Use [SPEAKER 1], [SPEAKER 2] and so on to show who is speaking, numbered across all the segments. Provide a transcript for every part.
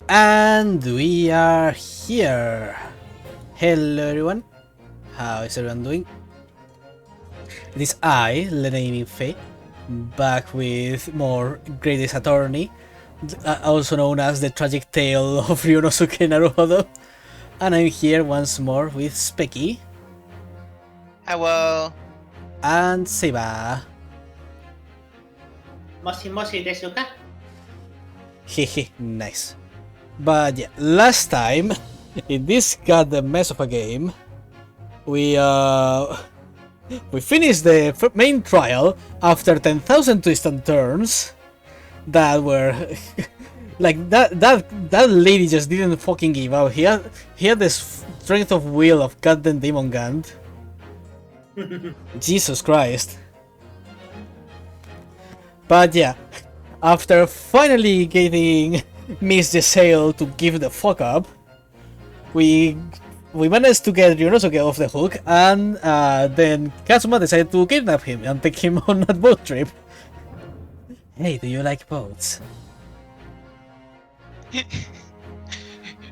[SPEAKER 1] And we are here. Hello everyone, how is everyone doing? It is I, Lenny Fei, back with more Greatest Attorney, also known as the tragic tale of Ryunosuke Naruhodo. And I'm here once more with Specky.
[SPEAKER 2] Hello.
[SPEAKER 1] And Seba.
[SPEAKER 3] Moshi moshi desu ka?
[SPEAKER 1] Hehe, nice. But yeah, last time, in this goddamn mess of a game, we finished the main trial after 10,000 twists and turns that were like that lady just didn't fucking give up. He had the strength of will of goddamn Demon Gand. Jesus Christ. But yeah, after finally getting Miss the Sail to give the fuck up, we managed to get Ryunosuke off the hook, and then Kazuma decided to kidnap him and take him on that boat trip. Hey, do you like boats?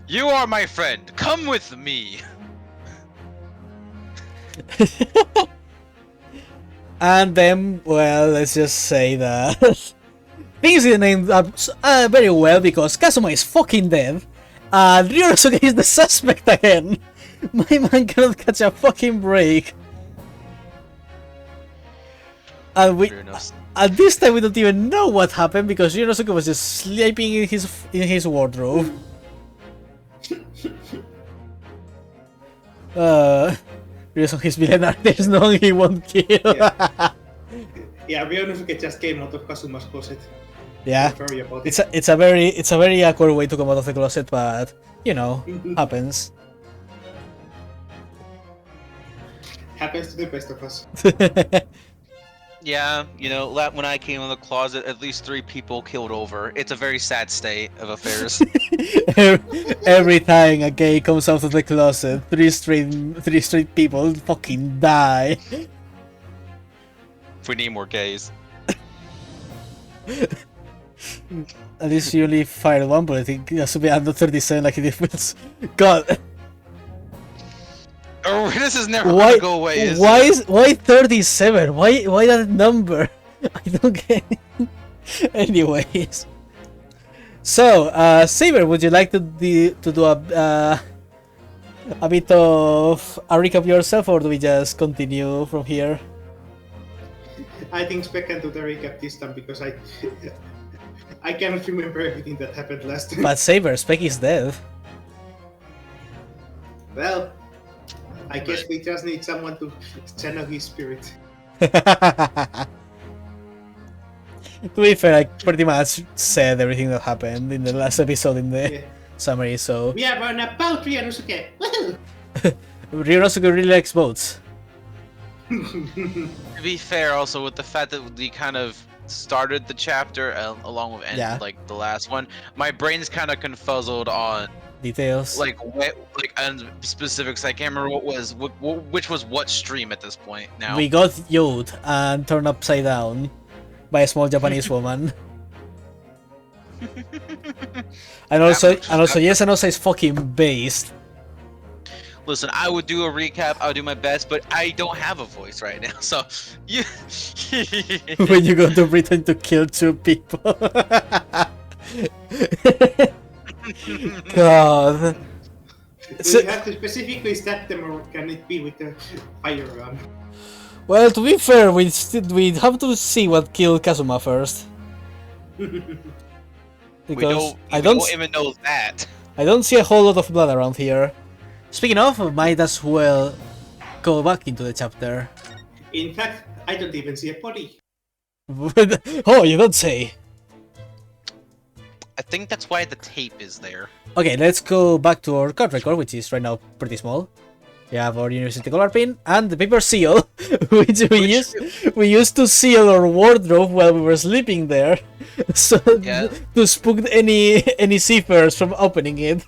[SPEAKER 2] You are my friend. Come with me.
[SPEAKER 1] And then, well, let's just say that things didn't end up very well because Kazuma is fucking dead, and Ryunosuke is the suspect again. My man cannot catch a fucking break. And at this time we don't even know what happened because Ryunosuke was just sleeping in his wardrobe. Ryunosuke's villain there's no he won't kill.
[SPEAKER 3] Yeah, Ryunosuke just came out of Kazuma's closet.
[SPEAKER 1] Yeah,
[SPEAKER 3] Sorry about
[SPEAKER 1] it's a very awkward way to come out of the closet, but you know, happens.
[SPEAKER 3] Happens to the best of us.
[SPEAKER 2] Yeah, you know, when I came in the closet, at least 3 people killed over. It's a very sad state of affairs.
[SPEAKER 1] Every time a gay comes out of the closet, three straight people fucking die.
[SPEAKER 2] We need more gays.
[SPEAKER 1] At least you only fired one bullet. It has to be under 37 like it was. God.
[SPEAKER 2] Oh, this is never gonna go away, is it?
[SPEAKER 1] Why 37? Why that number? I don't get it. Anyways. So, Saber, would you like to do a bit of a recap yourself, or do we just continue from here?
[SPEAKER 3] I think Spec can do the recap this time because I cannot remember everything that happened last time.
[SPEAKER 1] But Saber, Spec is dead.
[SPEAKER 3] Well, I guess we just need someone to channel his spirit.
[SPEAKER 1] To be fair, I pretty much said everything that happened in the last episode in the summary, so...
[SPEAKER 3] We are on a boat, Ryunosuke! Woohoo!
[SPEAKER 1] Ryunosuke really likes boats.
[SPEAKER 2] To be fair, also with the fact that we kind of started the chapter along with ended like the last one, my brain's kind of confuzzled on
[SPEAKER 1] details,
[SPEAKER 2] like and specifics. I can't remember which was what stream at this point. Now
[SPEAKER 1] we got Yod and turned upside down by a small Japanese woman. and also Yesanosa is fucking based.
[SPEAKER 2] Listen, I would do a recap, I would do my best, but I don't have a voice right now, so you
[SPEAKER 1] when you go to Britain to kill 2 people. God.
[SPEAKER 3] Do you have to specifically stab them, or can it be with a firearm?
[SPEAKER 1] Well, to be fair, we have to see what killed Kazuma first. Because
[SPEAKER 2] we don't even know that.
[SPEAKER 1] I don't see a whole lot of blood around here. Speaking of, I might as well go back into the chapter.
[SPEAKER 3] In fact, I don't even see a body.
[SPEAKER 1] Oh, you don't say.
[SPEAKER 2] I think that's why the tape is there.
[SPEAKER 1] Okay, let's go back to our card record, which is right now pretty small. We have our university color pin and the paper seal, which we used to seal our wardrobe while we were sleeping there, so to spook any seafarers from opening it.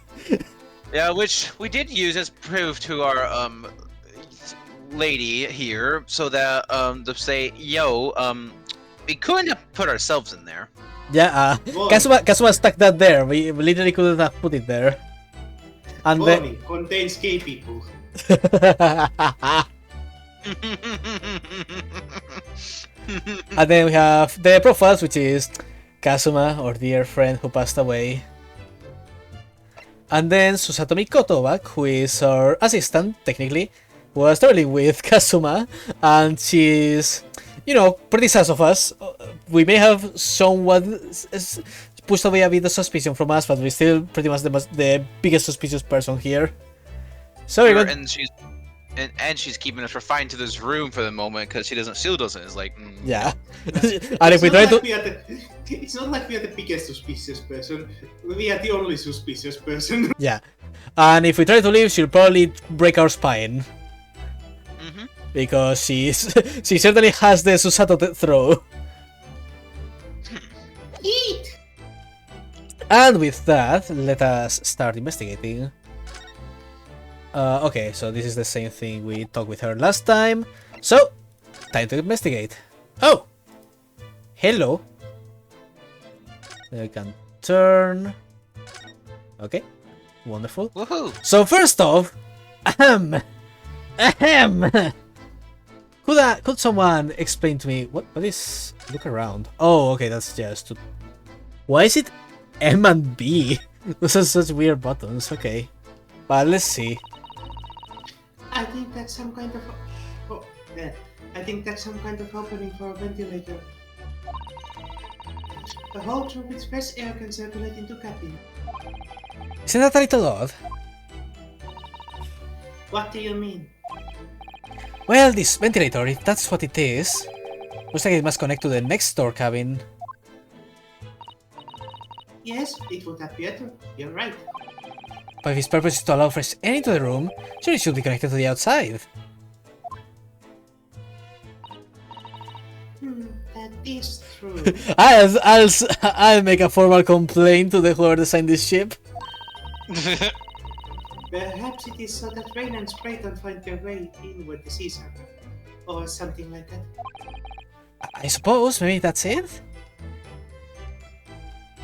[SPEAKER 2] Yeah, which we did use as proof to our lady here, so that to say, yo, we couldn't have put ourselves in there.
[SPEAKER 1] Yeah,
[SPEAKER 3] Boy.
[SPEAKER 1] Kazuma stuck that there. We literally couldn't have put it there. And
[SPEAKER 3] Bonnie contains gay people.
[SPEAKER 1] And then we have the profiles, which is Kazuma, our dear friend who passed away. And then Susatomi Kotobak, who is our assistant, technically, was traveling with Kazuma, and she's, you know, pretty sus of us. We may have somewhat pushed away a bit of suspicion from us, but we're still pretty much the biggest suspicious person here. So we're good.
[SPEAKER 2] And she's keeping us refined to this room for the moment because she still doesn't. It's like
[SPEAKER 1] yeah. And if we try to,
[SPEAKER 3] it's not like we are the biggest suspicious person. We are the only suspicious person.
[SPEAKER 1] yeah. And if we try to leave, she'll probably break our spine. Because she certainly has the Susato throw.
[SPEAKER 3] Eat!
[SPEAKER 1] And with that, let us start investigating. Okay, so this is the same thing we talked with her last time. So, time to investigate. Oh! Hello. I can turn. Okay, wonderful.
[SPEAKER 2] woohoo!
[SPEAKER 1] So first off, ahem. Could someone explain to me what is? Look around. Oh, okay, that's just. Why is it M and B? Those are such weird buttons. Okay, but let's see.
[SPEAKER 3] I think that's some kind of. Oh, yeah. I think that's some kind of opening for a ventilator. A hole through which fresh air can circulate into cabin.
[SPEAKER 1] Isn't that a little odd?
[SPEAKER 3] What do you mean?
[SPEAKER 1] Well, this ventilator, if that's what it is, looks like it must connect to the next door cabin.
[SPEAKER 3] Yes, it would appear to. You're right.
[SPEAKER 1] But if its purpose is to allow fresh air into the room, surely it should be connected to the outside.
[SPEAKER 3] That is true.
[SPEAKER 1] I'll make a formal complaint to the whoever designed this ship.
[SPEAKER 3] Perhaps it is so that rain and spray don't find their way in when the seas are, or something like that.
[SPEAKER 1] I suppose, maybe that's it?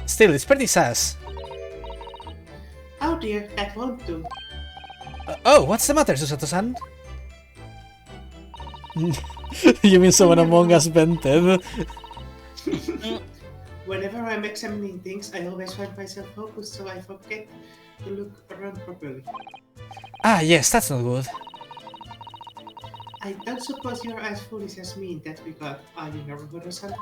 [SPEAKER 1] Still, it's pretty sus.
[SPEAKER 3] Oh dear, that won't do.
[SPEAKER 1] Oh, what's the matter, Susato-san? You mean someone among us vented?
[SPEAKER 3] Whenever I'm examining things, I always find myself focused so I forget to look around properly.
[SPEAKER 1] Ah, yes, that's not good.
[SPEAKER 3] I don't suppose you're as foolish as me in that regard, are you, Naruhodo-san?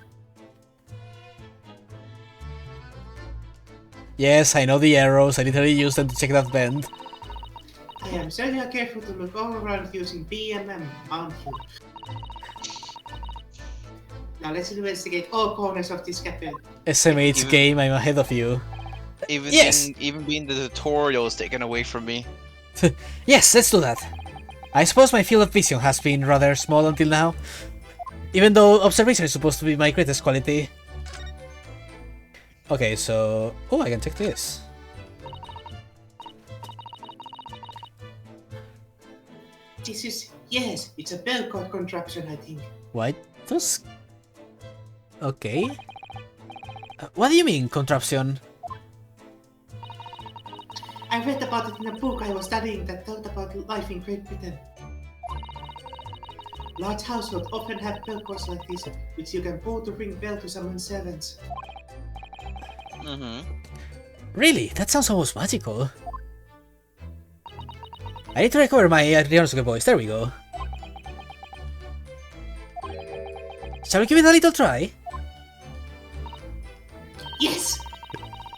[SPEAKER 1] Yes, I know the arrows, I literally used them to check that vent.
[SPEAKER 3] I am sure you're careful to look all around using BMM, aren't you? Now let's investigate all corners of this cabin.
[SPEAKER 1] SMH game, I'm ahead of you.
[SPEAKER 2] Even being the tutorial is taken away from me.
[SPEAKER 1] Yes, let's do that. I suppose my field of vision has been rather small until now. Even though observation is supposed to be my greatest quality. Okay, so... Oh, I can check this.
[SPEAKER 3] This is... Yes, it's a bell cord contraption, I think.
[SPEAKER 1] What? Those... Okay. What do you mean, contraption?
[SPEAKER 3] I read about it in a book I was studying that talked about life in Great Britain. Large households often have bell cords like this, which you can pull to ring bell to summon servants.
[SPEAKER 1] Really? That sounds almost magical. I need to recover my Ryonosuke voice. There we go. Shall we give it a little try?
[SPEAKER 3] Yes!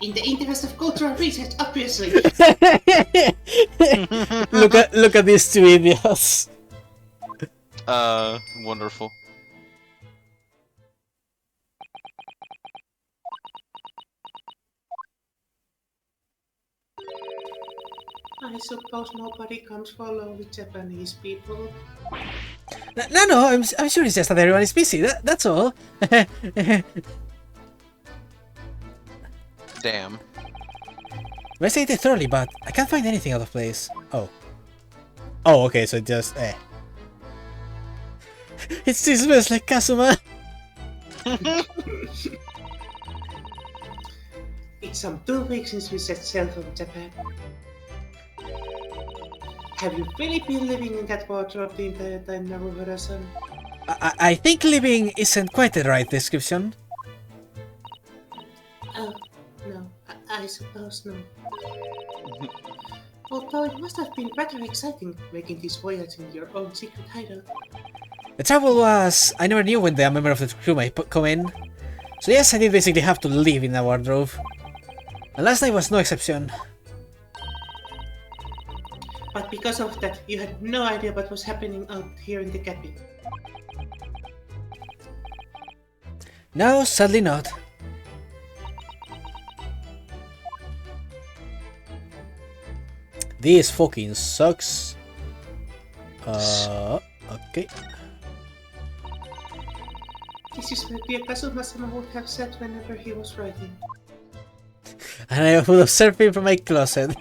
[SPEAKER 3] In the interest of cultural research, obviously!
[SPEAKER 1] Look at these two idiots.
[SPEAKER 2] Wonderful.
[SPEAKER 3] I suppose nobody comes follow with Japanese people.
[SPEAKER 1] No, I'm sure it's just that everyone is busy. That's all.
[SPEAKER 2] Damn.
[SPEAKER 1] Investigated thoroughly, but I can't find anything out of place. Oh. Oh, okay, so it just... It still smells like Kazuma.
[SPEAKER 3] It's some 2 weeks since we set sail from Japan. Have you really been living in that wardrobe the entire time, Naruhara-san?
[SPEAKER 1] I think living isn't quite the right description.
[SPEAKER 3] Oh, no, I suppose no. Although it must have been rather exciting making this voyage in your own secret hideout.
[SPEAKER 1] The trouble was, I never knew when the member of the crew might come in. So yes, I did basically have to live in a wardrobe. And last night was no exception.
[SPEAKER 3] But because of that, you had no idea what was happening out here in the cabin.
[SPEAKER 1] No, sadly not. This fucking sucks. Okay.
[SPEAKER 3] This is what Kazuma-sama would have said whenever he was writing.
[SPEAKER 1] And I would observe him from my closet.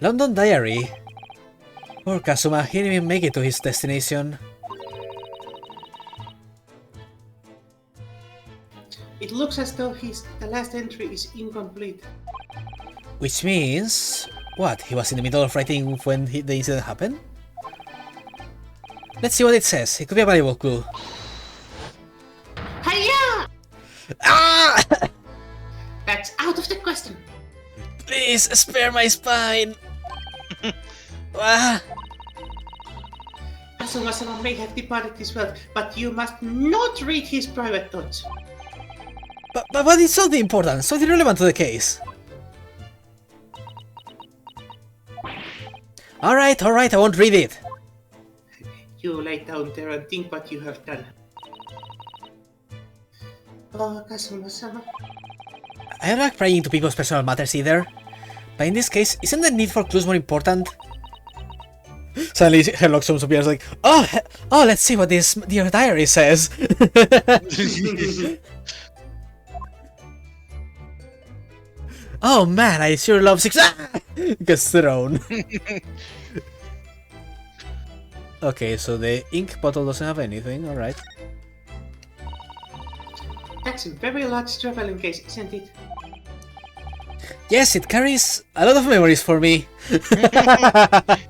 [SPEAKER 1] London Diary. Poor Kazuma, he didn't even make it to his destination.
[SPEAKER 3] It looks as though the last entry is incomplete.
[SPEAKER 1] Which means... What, he was in the middle of writing when the incident happened? Let's see what it says, it could be a valuable clue.
[SPEAKER 3] Hiya!
[SPEAKER 1] Ah!
[SPEAKER 3] That's out of the question!
[SPEAKER 1] Please, spare my spine! Ah!
[SPEAKER 3] Kazuma-sama may have departed this world, but you must not read his private thoughts.
[SPEAKER 1] But it's something important, something relevant to the case. Alright, I won't read it.
[SPEAKER 3] You lay down there and think what you have done. Oh, Kazuma-sama.
[SPEAKER 1] I don't like prying into people's personal matters either. But in this case, isn't the need for clues more important? Suddenly, Herlock sums appears like, oh, let's see what this dear diary says. Oh man, I sure love six. Gets thrown. Okay, so the ink bottle doesn't have anything. All right.
[SPEAKER 3] That's a very large traveling case, isn't it?
[SPEAKER 1] Yes, it carries a lot of memories for me.
[SPEAKER 2] That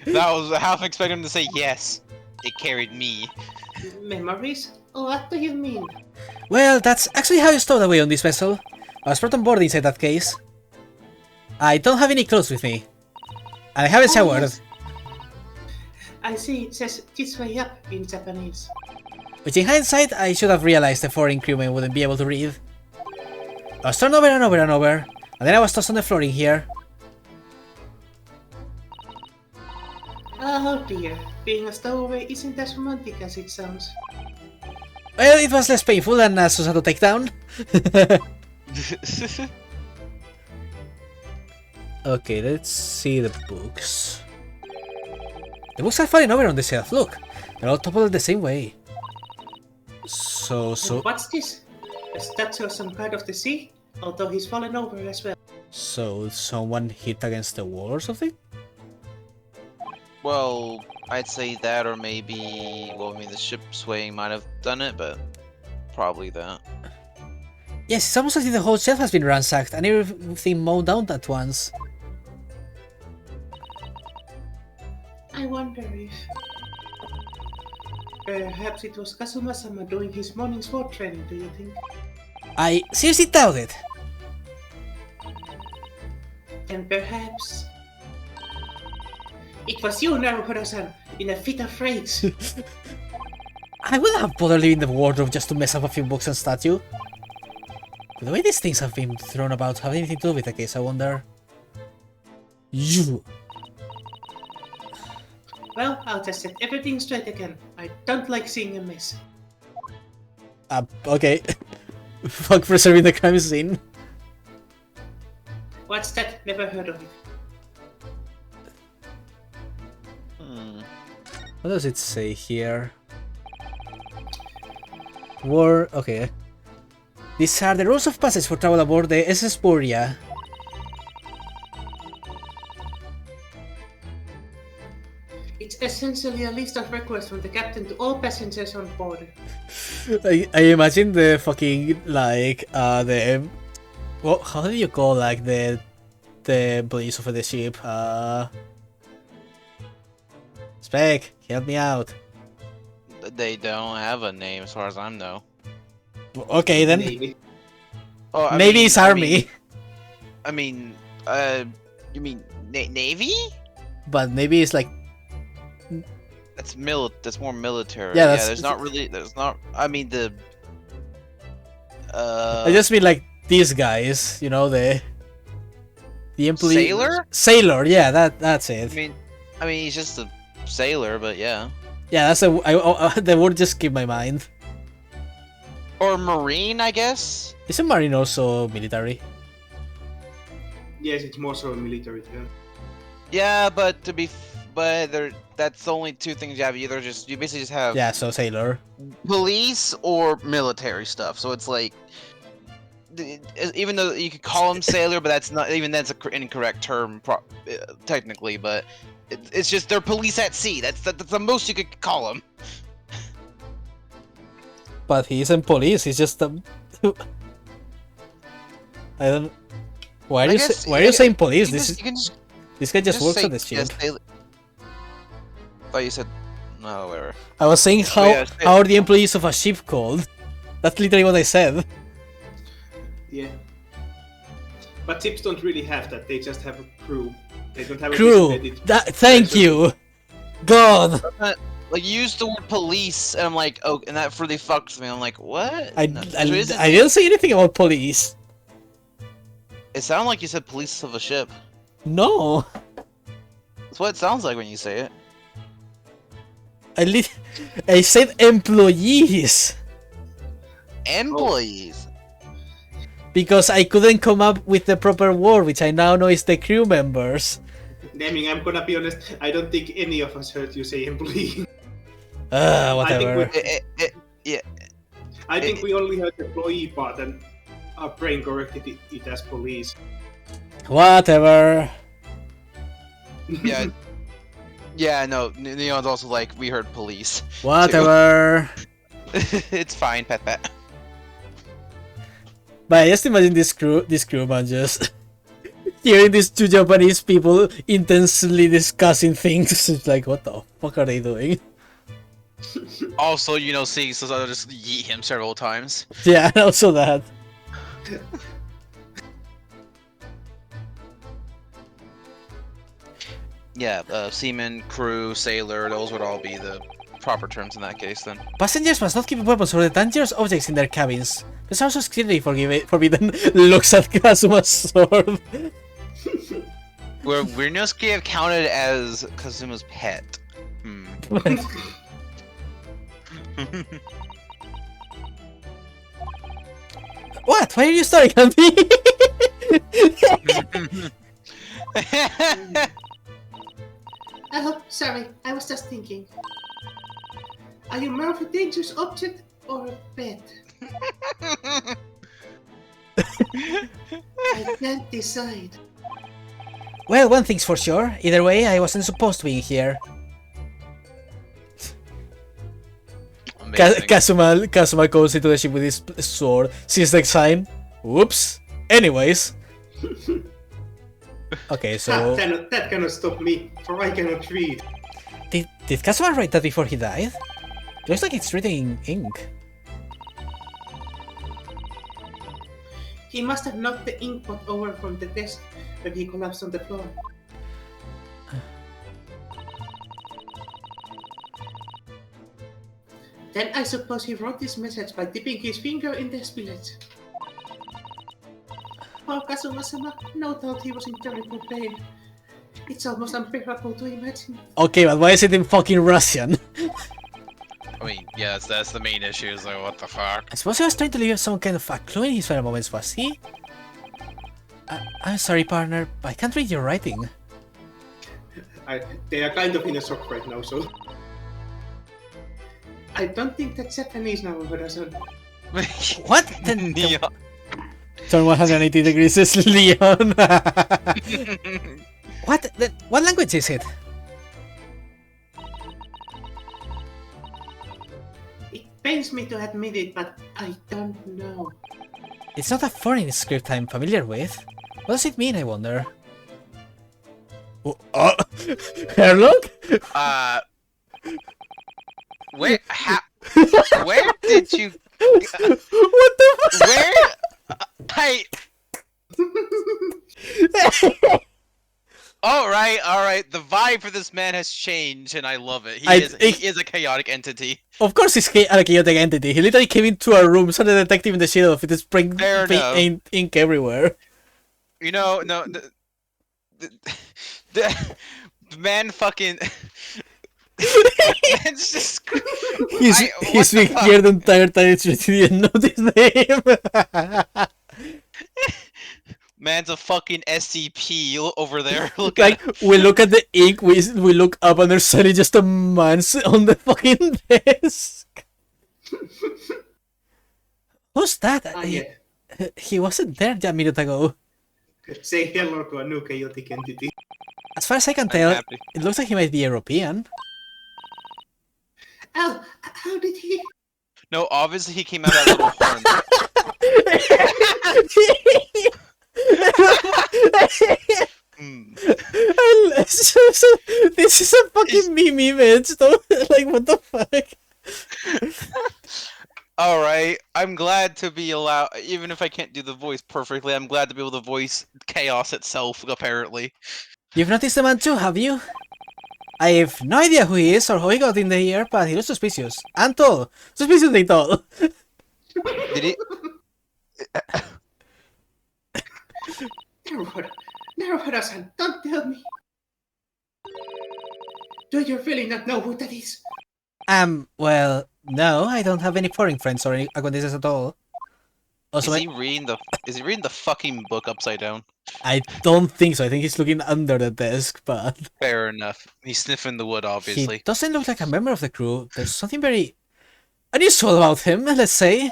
[SPEAKER 2] was half expecting him to say yes. It carried me.
[SPEAKER 3] Memories? What do you mean?
[SPEAKER 1] Well, that's actually how it's stowed away on this vessel. I was brought on board inside that case. I don't have any clothes with me. And I haven't showered.
[SPEAKER 3] Yes. I see it says this way up in Japanese.
[SPEAKER 1] Which in hindsight, I should have realized the foreign crewmen wouldn't be able to read. I was turned over and over and over, and then I was tossed on the floor in here.
[SPEAKER 3] Oh dear, being a stowaway isn't as romantic as it sounds.
[SPEAKER 1] Well, it was less painful than a Susanoo takedown. Okay, let's see the books. The books are falling over on the shelf, look! They're all toppled the same way. So...
[SPEAKER 3] And what's this? A statue of some god of the sea? Although he's fallen over as well.
[SPEAKER 1] So, someone hit against the wall or something?
[SPEAKER 2] Well, I'd say that, or maybe, well, I mean, the ship swaying might have done it, but probably that.
[SPEAKER 1] Yes, it's almost as if the whole shelf has been ransacked and everything mowed down at once.
[SPEAKER 3] I wonder if... Perhaps it was Kazuma-sama doing his morning sword training, do you think?
[SPEAKER 1] I seriously doubt it.
[SPEAKER 3] And perhaps... It was you, Naruhiro-san, in a fit of rage.
[SPEAKER 1] I wouldn't have bothered leaving the wardrobe just to mess up a few books and statue. But the way these things have been thrown about have anything to do with the case, I wonder. You.
[SPEAKER 3] Well, I'll just set everything straight again. I don't like seeing a mess.
[SPEAKER 1] Okay. Fuck preserving the crime scene.
[SPEAKER 3] What's that? Never heard of it.
[SPEAKER 1] What does it say here? War... okay. These are the rules of passage for travel aboard the SS Borea.
[SPEAKER 3] It's essentially a list of requests from the captain to all passengers on board.
[SPEAKER 1] I imagine the fucking like the what? How do you call like the police of the ship? Spec, help me out.
[SPEAKER 2] They don't have a name, as far as I know.
[SPEAKER 1] Okay then.
[SPEAKER 3] Maybe.
[SPEAKER 2] Oh,
[SPEAKER 1] Maybe it's army.
[SPEAKER 2] I mean, you mean Navy?
[SPEAKER 1] But maybe it's like
[SPEAKER 2] That's That's more military.
[SPEAKER 1] Yeah,
[SPEAKER 2] Yeah, there's not really. There's not. I mean the.
[SPEAKER 1] I just mean like these guys, you know, the employee sailor. Yeah, that's it.
[SPEAKER 2] I mean, he's just a sailor, but yeah.
[SPEAKER 1] Yeah, that's the word just came my mind.
[SPEAKER 2] Or marine, I guess.
[SPEAKER 1] Isn't marine also military?
[SPEAKER 3] Yes, it's more so military too.
[SPEAKER 2] Yeah, but that's only two things you have. You basically just have
[SPEAKER 1] so sailor,
[SPEAKER 2] police or military stuff. So it's like, even though you could call him sailor, but that's an incorrect term technically. But it's just they're police at sea. That's the most you could call them.
[SPEAKER 1] But he isn't police. He's just I don't. Why are you saying police? This guy just works on this ship.
[SPEAKER 2] I thought you said no, whatever.
[SPEAKER 1] I was saying how are the employees of a ship called? That's literally what I said.
[SPEAKER 3] Yeah. But ships don't really have that. They just have a crew. They don't have
[SPEAKER 1] crew. Thank you, God.
[SPEAKER 2] Like you used the word police, and I'm like, oh, and that really fucks me. I'm like, what?
[SPEAKER 1] I didn't say anything about police.
[SPEAKER 2] It sounded like you said police of a ship.
[SPEAKER 1] No.
[SPEAKER 2] That's what it sounds like when you say it.
[SPEAKER 1] I said employees.
[SPEAKER 2] Employees.
[SPEAKER 1] Because I couldn't come up with the proper word, which I now know is the crew members.
[SPEAKER 3] Naming, I'm gonna be honest, I don't think any of us heard you say employee.
[SPEAKER 1] Whatever.
[SPEAKER 3] I think we only heard the employee part and our brain corrected it as police.
[SPEAKER 1] Whatever.
[SPEAKER 2] Yeah. Yeah, no, Neon's also like, we heard police.
[SPEAKER 1] Whatever.
[SPEAKER 2] It's fine, Pat.
[SPEAKER 1] But I just imagine this crewman just hearing these two Japanese people intensely discussing things. It's like, what the fuck are they doing?
[SPEAKER 2] Also, seeing Susanoo just yeet him several times.
[SPEAKER 1] Yeah, also that.
[SPEAKER 2] Yeah, seaman, crew, sailor, those would all be the proper terms in that case then.
[SPEAKER 1] Passengers must not keep weapons or dangerous objects in their cabins. This also strictly forbidden looks at Kazuma's sword.
[SPEAKER 2] Where Wirnosuke have counted as Kazuma's pet.
[SPEAKER 1] What? Why are you staring at me?
[SPEAKER 3] Oh, sorry, I was just thinking. Are you more of a dangerous object or a pet? I can't decide.
[SPEAKER 1] Well, one thing's for sure. Either way, I wasn't supposed to be here. Kazuma goes into the ship with his sword, sees the sign. Whoops. Anyways. Okay, so...
[SPEAKER 3] That cannot stop me, for I cannot read.
[SPEAKER 1] Did Kazuma write that before he died? It looks like it's written in ink.
[SPEAKER 3] He must have knocked the ink pot over from the desk when he collapsed on the floor. Then I suppose he wrote this message by dipping his finger in the spillage. Oh, Kazuma-sama, no doubt he was in terrible pain. It's almost unbearable to imagine.
[SPEAKER 1] Okay, but why is it in fucking Russian?
[SPEAKER 2] I mean, yeah, that's the main issue, is like, what the fuck?
[SPEAKER 1] I suppose he was trying to leave some kind of a clue in his final moments, was he? I'm sorry, partner, but I can't read your writing.
[SPEAKER 3] They are kind of in a shock right now, so... I don't think that Japanese now, Harasan.
[SPEAKER 1] What?
[SPEAKER 2] Neon.
[SPEAKER 1] Turn 180 degrees is Leon. What? What language is it?
[SPEAKER 3] pains me to admit it, but I don't know.
[SPEAKER 1] It's not a foreign script I'm familiar with. What does it mean, I wonder? Oh, Herlock?
[SPEAKER 2] Where? Where did you?
[SPEAKER 1] What the fuck?
[SPEAKER 2] Where? I. All right. The vibe for this man has changed, and I love it. He is a chaotic entity.
[SPEAKER 1] Of course he's a chaotic entity. He literally came into our room, saw the detective in the shadow of it, spraying
[SPEAKER 2] Fair enough.
[SPEAKER 1] ink everywhere.
[SPEAKER 2] You know, no, the man fucking. Man's just.
[SPEAKER 1] He's been here the entire time. It's just he didn't know his name.
[SPEAKER 2] Man's a fucking SCP over there. Look
[SPEAKER 1] Like
[SPEAKER 2] at
[SPEAKER 1] we look at the ink, we look up, and there's suddenly just a man on the fucking desk. Who's that?
[SPEAKER 3] Yeah.
[SPEAKER 1] He wasn't there a minute ago.
[SPEAKER 3] Say hello to a new chaotic entity.
[SPEAKER 1] As far as I can tell,
[SPEAKER 2] happy.
[SPEAKER 1] it looks like he might be European.
[SPEAKER 3] Oh, how did he?
[SPEAKER 2] No, obviously he came out of that little horn.
[SPEAKER 1] This is a fucking meme image, though. Like, what the fuck?
[SPEAKER 2] Alright, I'm glad to be allowed, even if I can't do the voice perfectly, I'm glad to be able to voice chaos itself, apparently.
[SPEAKER 1] You've noticed the man too, have you? I have no idea who he is or how he got in the here, but he looks suspicious. And tall. Suspiciously tall.
[SPEAKER 2] Did he?
[SPEAKER 3] Naruto-san, don't tell me. Do you really not know who that is?
[SPEAKER 1] Well, no, I don't have any foreign friends or any acquaintances at all. Also,
[SPEAKER 2] Is he reading the fucking book upside down?
[SPEAKER 1] I don't think so. I think he's looking under the desk, but
[SPEAKER 2] Fair enough. He's sniffing the wood, obviously.
[SPEAKER 1] he doesn't look like a member of the crew. There's something very unusual about him, let's say.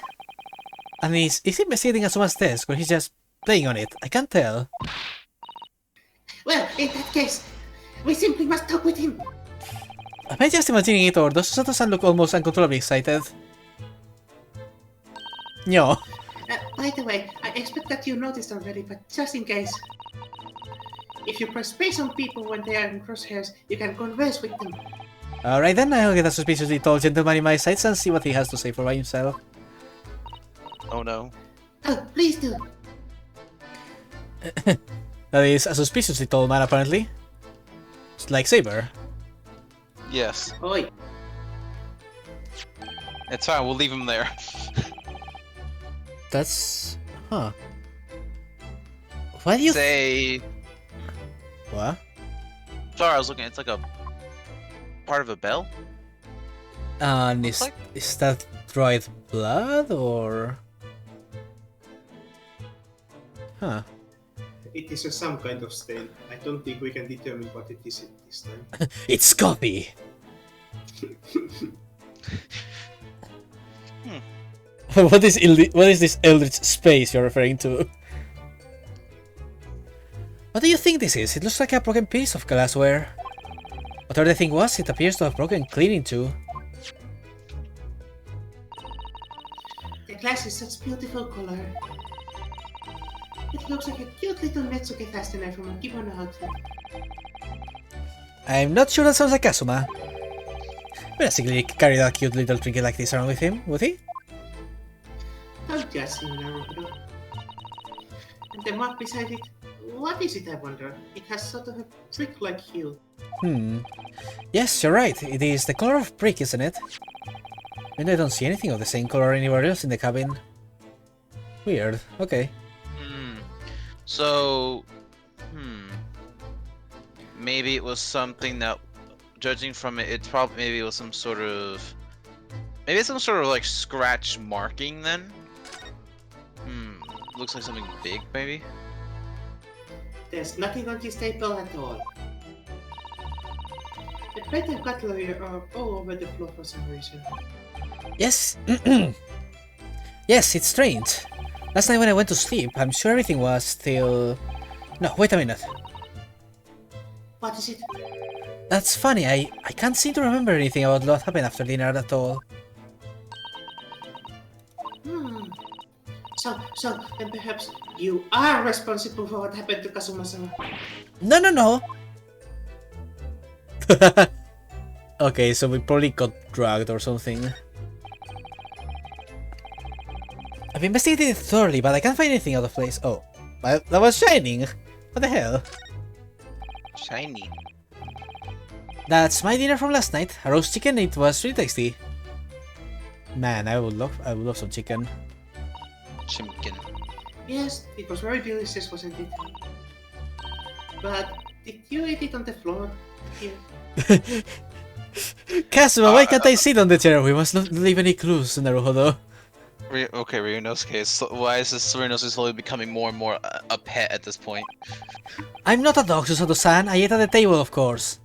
[SPEAKER 1] And is he investigating Asuma's desk, or he's just playing on it? I can't tell.
[SPEAKER 3] Well, in that case, we simply must talk with him.
[SPEAKER 1] Am I just imagining it, or does Sato-san look almost uncontrollably excited? No.
[SPEAKER 3] By the way, I expect that you noticed already, but just in case. If you press space on people when they are in crosshairs, you can converse with them.
[SPEAKER 1] Alright then, I'll get a suspiciously tall gentleman in my sights and see what he has to say for himself.
[SPEAKER 2] Oh no.
[SPEAKER 3] Oh, please do.
[SPEAKER 1] That is a suspiciously tall man, apparently. It's like Saber.
[SPEAKER 2] Yes.
[SPEAKER 3] Oi.
[SPEAKER 2] It's fine, we'll leave him there.
[SPEAKER 1] That's... huh. Why do you...
[SPEAKER 2] Say...
[SPEAKER 1] What?
[SPEAKER 2] Sorry, I was looking, it's like a... part of a bell?
[SPEAKER 1] And
[SPEAKER 2] Looks like-
[SPEAKER 1] is that dried blood, or... Huh.
[SPEAKER 3] It is some kind of stain. I don't think we can determine what it is this time.
[SPEAKER 1] It's coffee! What is this eldritch space you're referring to? What do you think this is? It looks like a broken piece of glassware. Whatever the thing was, it appears to have broken clean in two.
[SPEAKER 3] The glass is such beautiful color. It looks like a cute little Netsuke fastener from a kimono outfit.
[SPEAKER 1] I'm not sure that sounds like Asuma. Basically, carry that cute little trinket like this around with him, would he?
[SPEAKER 3] Don't judge him, Naruto. And the mark beside it, what is it, I wonder? It has sort of a brick-like hue.
[SPEAKER 1] Yes, you're right. It is the color of brick, isn't it? And I don't see anything of the same color anywhere else in the cabin. Weird. Okay.
[SPEAKER 2] So... Maybe it was something that... Judging from it, maybe it was some sort of... Maybe it's some sort of, like, scratch marking, then? Looks like something big, maybe?
[SPEAKER 3] There's nothing on this table at all. The plate and cutlery are all over the floor for some reason.
[SPEAKER 1] Yes. Yes, it's strange. Last night when I went to sleep, I'm sure everything was still... No, wait a minute.
[SPEAKER 3] What is it?
[SPEAKER 1] That's funny, I can't seem to remember anything about what happened after dinner at all.
[SPEAKER 3] So then perhaps you are responsible for what happened to Kazuma-sama.
[SPEAKER 1] No. Okay, so we probably got drugged or something. I've investigated it thoroughly, but I can't find anything out of place. Oh, that was shining. What the hell?
[SPEAKER 2] Shiny.
[SPEAKER 1] That's my dinner from last night. A roast chicken. It was really tasty. Man, I would love some chicken.
[SPEAKER 2] Chimkin.
[SPEAKER 3] Yes, it was very delicious, wasn't it? But did you eat it on the floor here?
[SPEAKER 1] Kazuma, why can't I sit on the chair? We must not leave any clues, Naruhodo.
[SPEAKER 2] Okay, Ryunosuke, so why is this Ryunosuke slowly becoming more and more a pet at this point?
[SPEAKER 1] I'm not a dog, Susato-san. I ate at the table, of course.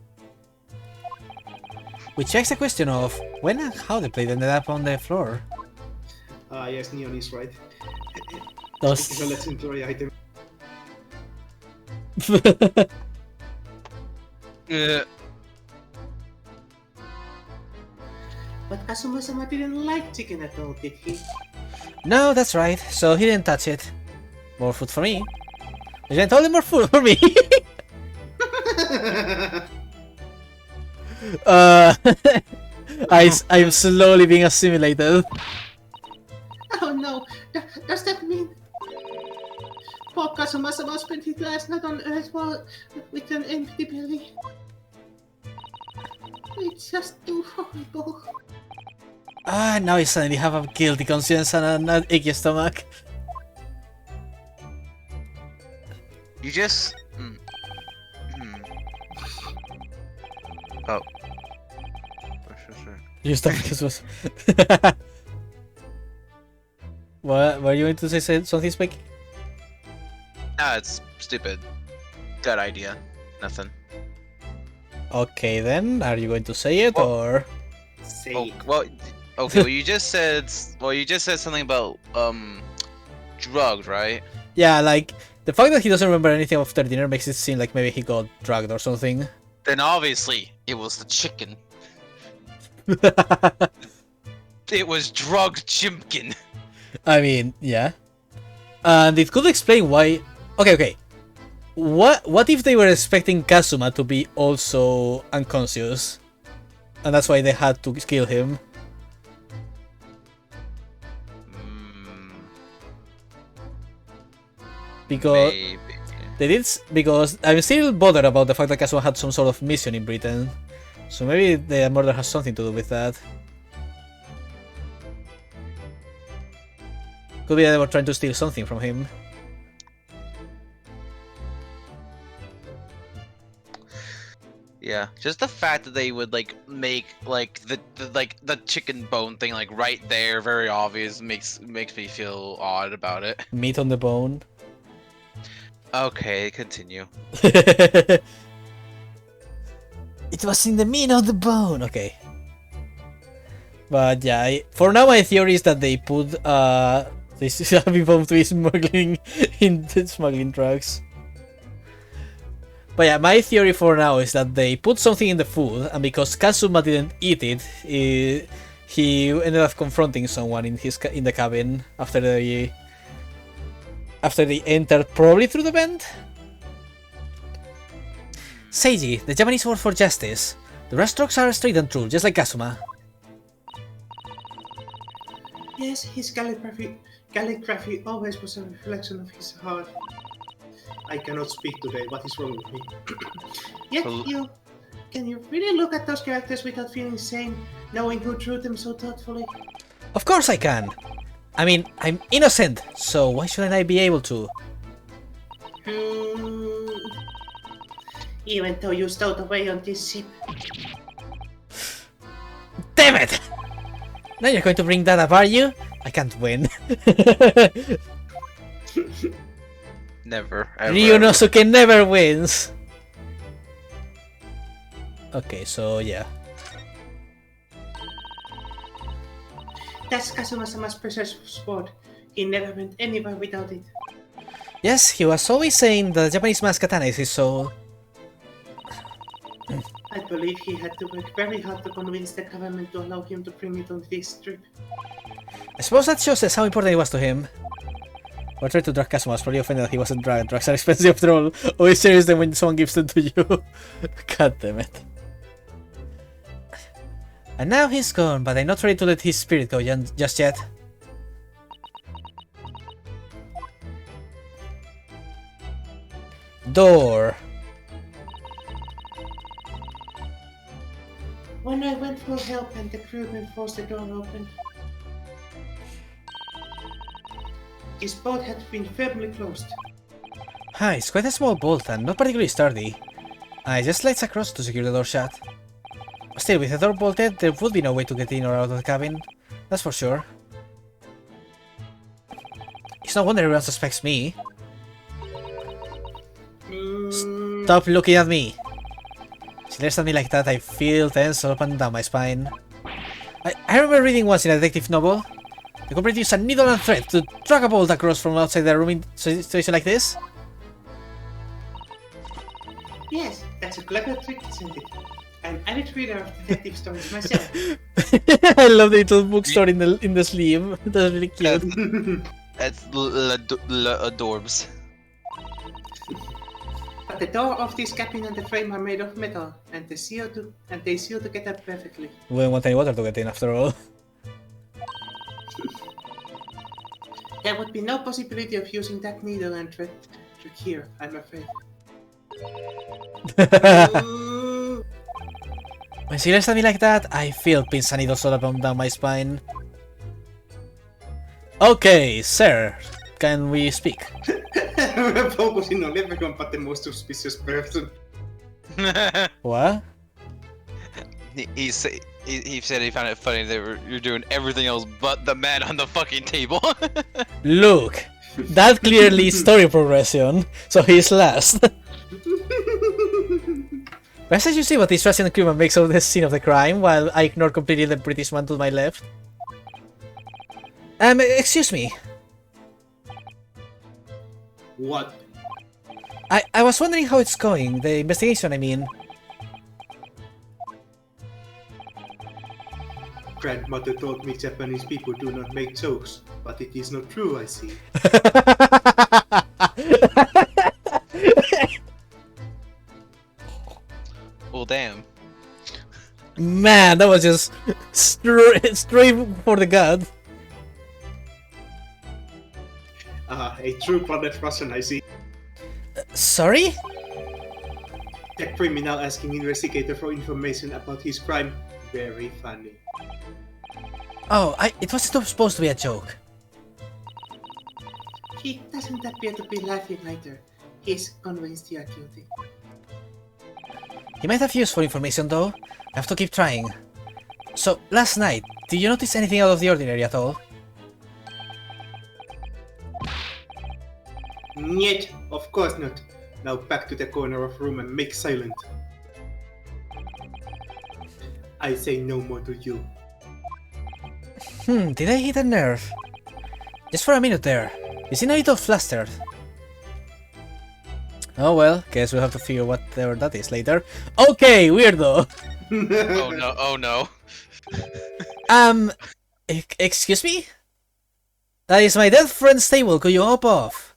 [SPEAKER 1] Which begs the question of when and how the plate ended up on the floor.
[SPEAKER 3] Yes, Neon is right.
[SPEAKER 1] Those...
[SPEAKER 3] It's a legendary item. But Kazuma-sama didn't like chicken at all, did he?
[SPEAKER 1] No, that's right. So he didn't touch it. More food for me. Which I told him more food for me. I'm slowly being assimilated.
[SPEAKER 3] Oh no, does that mean poor Kazuma-sama spent his last night on Earth with an empty belly? It's just too horrible.
[SPEAKER 1] Now I suddenly have a guilty conscience and an achy stomach.
[SPEAKER 2] You just... Oh. Sure.
[SPEAKER 1] You stop because was... What? Were you going to say something, Spike?
[SPEAKER 2] Nah, it's stupid. Good idea. Nothing.
[SPEAKER 1] Okay then, are you going to say it or?
[SPEAKER 3] Say
[SPEAKER 2] Oh, well, okay. Well, you just said something about drugged, right?
[SPEAKER 1] Yeah, like the fact that he doesn't remember anything after dinner makes it seem like maybe he got drugged or something.
[SPEAKER 2] Then obviously it was the chicken. It was drugged chimkin.
[SPEAKER 1] I mean, yeah. And it could explain why... Okay. What if they were expecting Kazuma to be also unconscious? And that's why they had to kill him? Because...
[SPEAKER 2] Maybe.
[SPEAKER 1] They did... Because I'm still bothered about the fact that Kazuma had some sort of mission in Britain. So maybe the murder has something to do with that. Could be that they were trying to steal something from him.
[SPEAKER 2] Yeah, just the fact that they would like make like the chicken bone thing like right there, very obvious, makes me feel odd about it.
[SPEAKER 1] Meat on the bone.
[SPEAKER 2] Okay, continue.
[SPEAKER 1] It was in the meat of the bone. Okay. But yeah, for now my theory is that they put this happy bomb to be smuggling drugs. But yeah, my theory for now is that they put something in the food, and because Kazuma didn't eat it, he ended up confronting someone in the cabin after they entered, probably through the vent. Seiji, the Japanese word for justice. The rest strokes are straight and true, just like Kazuma.
[SPEAKER 3] Yes, his calligraphy always was a reflection of his heart. I cannot speak today, what is wrong with me? Yet can you really look at those characters without feeling sane, knowing who drew them so thoughtfully?
[SPEAKER 1] Of course I can! I mean, I'm innocent, so why shouldn't I be able to?
[SPEAKER 3] Even though you stowed away on this ship.
[SPEAKER 1] Damn it! Now you're going to bring that up, are you? I can't win.
[SPEAKER 2] Never, ever.
[SPEAKER 1] Ryunosuke never wins! Okay, so yeah.
[SPEAKER 3] That's Kazuma-sama's precious sword. He never went anywhere without it.
[SPEAKER 1] Yes, he was always saying that the Japanese man's katana is his soul.
[SPEAKER 3] I believe he had to work very hard to convince the government to allow him to bring it on this trip.
[SPEAKER 1] I suppose that shows us how important it was to him. Or tried to drug Kazuma was probably offended that he wasn't drugged. Drugs are expensive after all. Always serious then when someone gives them to you. God damn it. And now he's gone, but I'm not ready to let his spirit go just yet. Door.
[SPEAKER 3] When I went for help and the crewman forced the door open, his bolt had been firmly closed.
[SPEAKER 1] Hi, it's quite a small bolt and not particularly sturdy. I just slides across to secure the door shut. Still, with the door bolted, there would be no way to get in or out of the cabin. That's for sure. It's no wonder everyone suspects me. Stop looking at me! She stares at me like that, I feel tense all up and down my spine. I remember reading once in a detective novel. The culprit used a needle and thread to drag a bolt across from outside the room in a situation like this.
[SPEAKER 3] Yes, that's a clever trick, isn't it? I'm an avid reader of detective stories myself.
[SPEAKER 1] I love the little bookstore in the sleeve. That's really cute.
[SPEAKER 2] That's adorbs.
[SPEAKER 3] But the door of this cabin and the frame are made of metal, and they seal together perfectly.
[SPEAKER 1] We don't want any water to get in after all.
[SPEAKER 3] There would be no possibility of using that needle and thread trick here, I'm afraid.
[SPEAKER 1] When she looks at me like that, I feel pins and needles all up and down my spine. Okay, sir, can we speak?
[SPEAKER 3] We're focusing on everyone but the most suspicious person.
[SPEAKER 1] What?
[SPEAKER 2] He said he found it funny that you're doing everything else but the man on the fucking table.
[SPEAKER 1] Look, that clearly is story progression, so he's last. Best as you see what this Russian crewman makes of the scene of the crime, while I ignore completely the British man to my left. Excuse me.
[SPEAKER 3] What?
[SPEAKER 1] I was wondering how it's going, the investigation, I mean.
[SPEAKER 3] Grandmother told me Japanese people do not make jokes, but it is not true, I see.
[SPEAKER 2] Well, damn.
[SPEAKER 1] Man, that was just straight for the gut.
[SPEAKER 3] A true-blooded Russian, I see.
[SPEAKER 1] Sorry?
[SPEAKER 3] The criminal asking investigator for information about his crime. Very funny.
[SPEAKER 1] Oh, it wasn't supposed to be a joke.
[SPEAKER 3] He doesn't appear to be laughing either. He's convinced you are guilty.
[SPEAKER 1] He might have useful information though. I have to keep trying. So, last night, did you notice anything out of the ordinary at all?
[SPEAKER 3] Niet, of course not. Now back to the corner of room and make silent. I say no more to you.
[SPEAKER 1] Did I hit a nerve? Just for a minute there. You seem a little flustered. Oh well, guess we'll have to figure whatever that is later. Okay, weirdo!
[SPEAKER 2] Oh no, oh no.
[SPEAKER 1] Excuse me? That is my dead friend's table, could you hop off?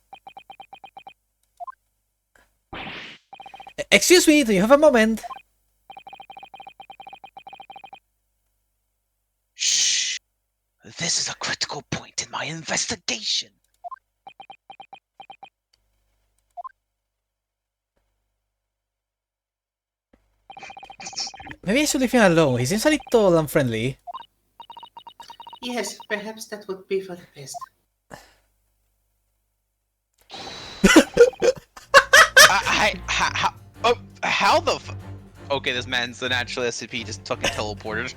[SPEAKER 1] Excuse me, do you have a moment?
[SPEAKER 2] Shh. This is a critical point in my investigation.
[SPEAKER 1] Maybe I should leave him alone, he seems a little unfriendly.
[SPEAKER 3] Yes, perhaps that would be for the best.
[SPEAKER 2] How the f- Okay, this man's the natural SCP just fucking teleported.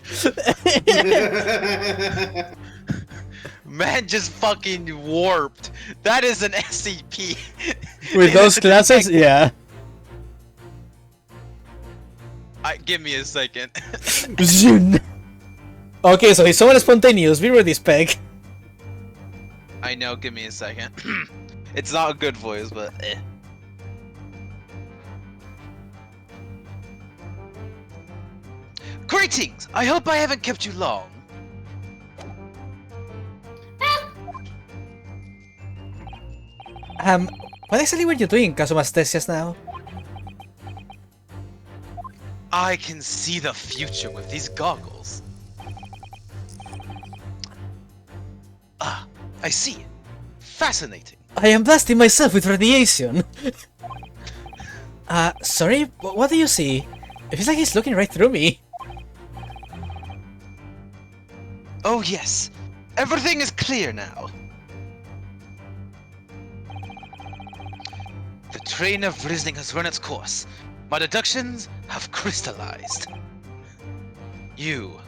[SPEAKER 2] Man just fucking warped. That is an SCP.
[SPEAKER 1] With those classes, yeah.
[SPEAKER 2] Give me a second.
[SPEAKER 1] Okay, so he's somewhat spontaneous, be ready, Spec.
[SPEAKER 2] I know, give me a second. It's not a good voice, but eh. Greetings! I hope I haven't kept you long.
[SPEAKER 1] What exactly were you doing, Kazuma's just now?
[SPEAKER 2] I can see the future with these goggles. Ah, I see. Fascinating.
[SPEAKER 1] I am blasting myself with radiation. Sorry, what do you see? It feels like he's looking right through me.
[SPEAKER 2] Oh yes, everything is clear now. The train of reasoning has run its course. My deductions have crystallized. You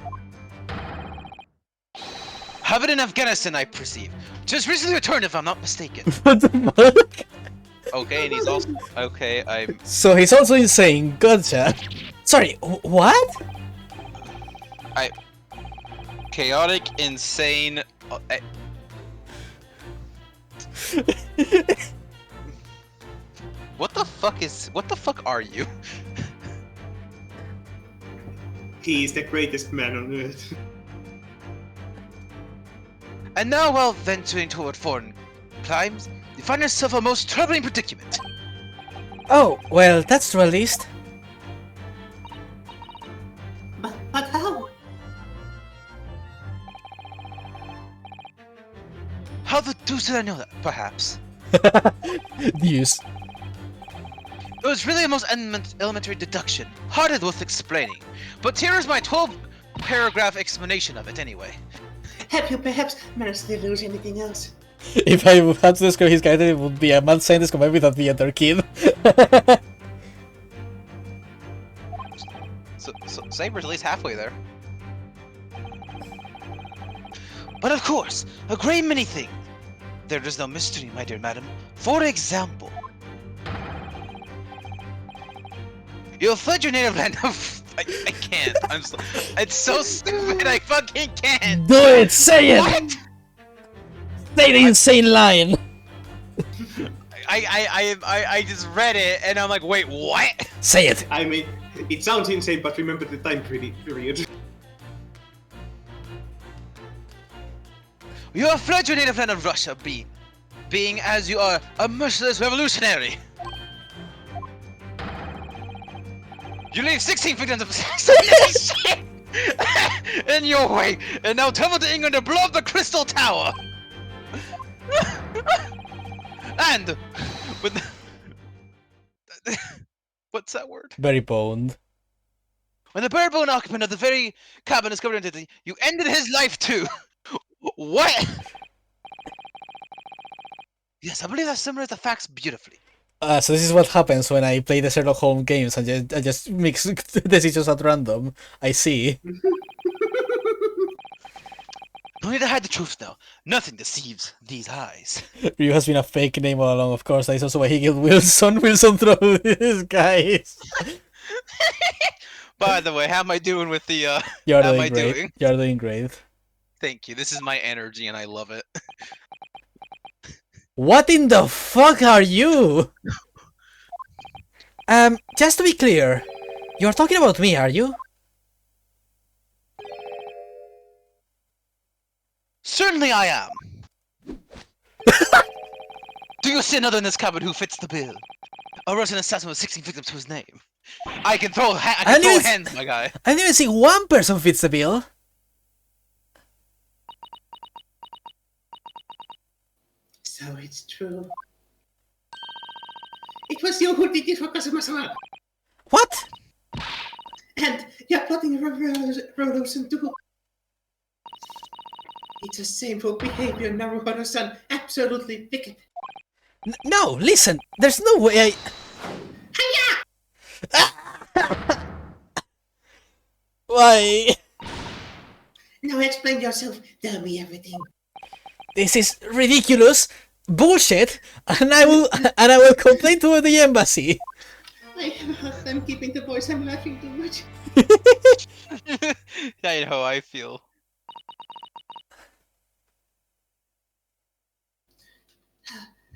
[SPEAKER 2] have been in Afghanistan, I perceive. Just recently returned, if I'm not mistaken.
[SPEAKER 1] What the fuck?
[SPEAKER 2] Okay, and he's also okay. I'm
[SPEAKER 1] So he's also insane, gotcha. Sorry, what?
[SPEAKER 2] chaotic, insane. What the fuck are you?
[SPEAKER 3] He is the greatest man on earth.
[SPEAKER 2] And now, while venturing toward foreign climes, you find yourself a most troubling predicament.
[SPEAKER 1] Oh, well, that's true at least.
[SPEAKER 3] But how?
[SPEAKER 2] How the deuce did I know that? Perhaps.
[SPEAKER 1] Use.
[SPEAKER 2] It was really a most elementary deduction, hardly worth explaining. But here is my 12-paragraph explanation of it anyway.
[SPEAKER 3] Have you perhaps managed to lose anything else?
[SPEAKER 1] If I had to describe his character, it would be a mad scientist combined with a theater kid.
[SPEAKER 2] So Saber's at least halfway there. But of course, a great many things. There is no mystery, my dear madam. For example, you'll fled your native land of... I can't. It's so stupid. I fucking can't.
[SPEAKER 1] Do it! Say it!
[SPEAKER 2] What?
[SPEAKER 1] Say the insane line!
[SPEAKER 2] I just read it and I'm like, wait, what?
[SPEAKER 1] Say it!
[SPEAKER 3] I mean, it sounds insane, but remember the time period.
[SPEAKER 2] You have fled your native land of Russia, being as you are a merciless revolutionary. You leave 16 victims of assassination in your wake, and now travel to England to blow up the Crystal Tower. And with what's that word?
[SPEAKER 1] Very boned.
[SPEAKER 2] When the bare-bone occupant of the very cabin discovered identity, you ended his life too. What? Yes, I believe that summarizes the facts beautifully.
[SPEAKER 1] So this is what happens when I play the Sherlock Holmes games and I just mix decisions at random. I see.
[SPEAKER 2] No need to hide the truth now. Nothing deceives these eyes.
[SPEAKER 1] Ryu has been a fake name all along, of course. That is also why he killed Wilson. Wilson throw these guys.
[SPEAKER 2] By the way, how am I doing with the
[SPEAKER 1] You're
[SPEAKER 2] how am
[SPEAKER 1] doing
[SPEAKER 2] I
[SPEAKER 1] great.
[SPEAKER 2] doing?
[SPEAKER 1] You're doing great.
[SPEAKER 2] Thank you. This is my energy and I love it.
[SPEAKER 1] What in the fuck are you? Just to be clear, you're talking about me, are you?
[SPEAKER 2] Certainly I am. Do you see another in this cabin who fits the bill? A Russian assassin with 16 victims to his name. I can throw hands, my guy.
[SPEAKER 1] I didn't even see one person fits the bill.
[SPEAKER 3] So it's true. It was you who did it for Kazuma-sama.
[SPEAKER 1] What?
[SPEAKER 3] And you're plotting revolution too. It's a shameful behavior, Naruhodo-san. Absolutely wicked.
[SPEAKER 1] No, listen. There's no way Why?
[SPEAKER 3] Now explain yourself. Tell me everything.
[SPEAKER 1] This is ridiculous, bullshit, and I will complain to the embassy.
[SPEAKER 3] I have a hard time keeping the voice. I'm laughing too much.
[SPEAKER 2] I know how I feel.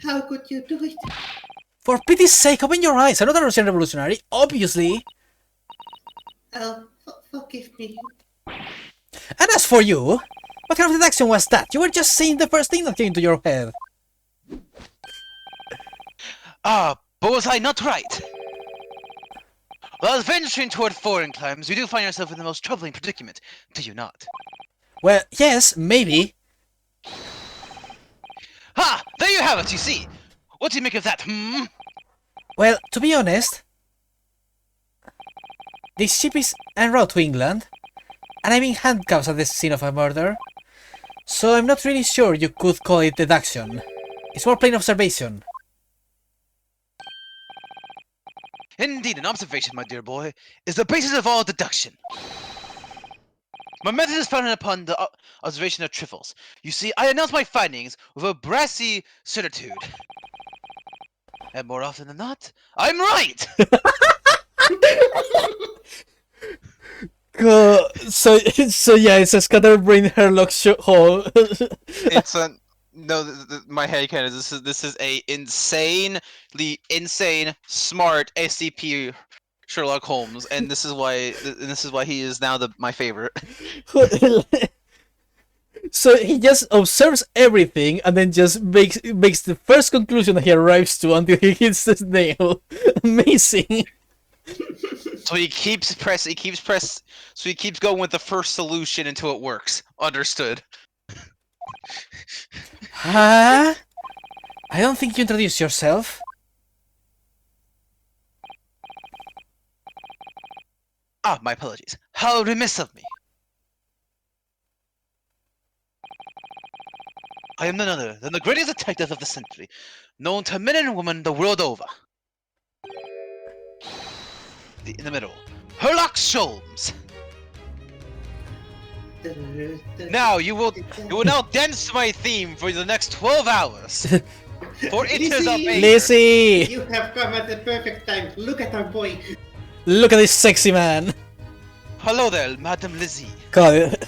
[SPEAKER 3] How could you do it?
[SPEAKER 1] For pity's sake, open your eyes. I'm not a Russian revolutionary, obviously.
[SPEAKER 3] Oh, forgive me.
[SPEAKER 1] And as for you, what kind of deduction was that? You were just saying the first thing that came to your head.
[SPEAKER 2] Ah, but was I not right? While venturing toward foreign climes, you do find yourself in the most troubling predicament, do you not?
[SPEAKER 1] Well, yes, maybe.
[SPEAKER 2] Ha! There you have it, you see! What do you make of that, hmm?
[SPEAKER 1] Well, to be honest, this ship is en route to England, and I'm in handcuffs at the scene of a murder, so I'm not really sure you could call it deduction. It's more plain observation.
[SPEAKER 2] Indeed, an observation, my dear boy, is the basis of all deduction. My method is founded upon the observation of trifles. You see, I announce my findings with a brassy certitude. And more often than not, I'm right!
[SPEAKER 1] So yeah, it's a scatterbrain hairlock hole.
[SPEAKER 2] It's a... No, my headcanon is this is a insanely insane, smart SCP Sherlock Holmes, and this is why he is now my favorite.
[SPEAKER 1] So he just observes everything and then just makes the first conclusion that he arrives to until he hits the nail. Amazing.
[SPEAKER 2] So he keeps so he keeps going with the first solution until it works. Understood.
[SPEAKER 1] Huh? I don't think you introduced yourself.
[SPEAKER 2] Ah, my apologies. How remiss of me. I am none other than the greatest detective of the century, known to men and women the world over. In the middle, Sherlock Sholmes. Now you will now dance my theme for the next 12 hours. For it is a banger.
[SPEAKER 1] Lizzie!
[SPEAKER 3] You have come at the perfect time. Look at our boy.
[SPEAKER 1] Look at this sexy man.
[SPEAKER 2] Hello there, Madam Lizzie.
[SPEAKER 1] God.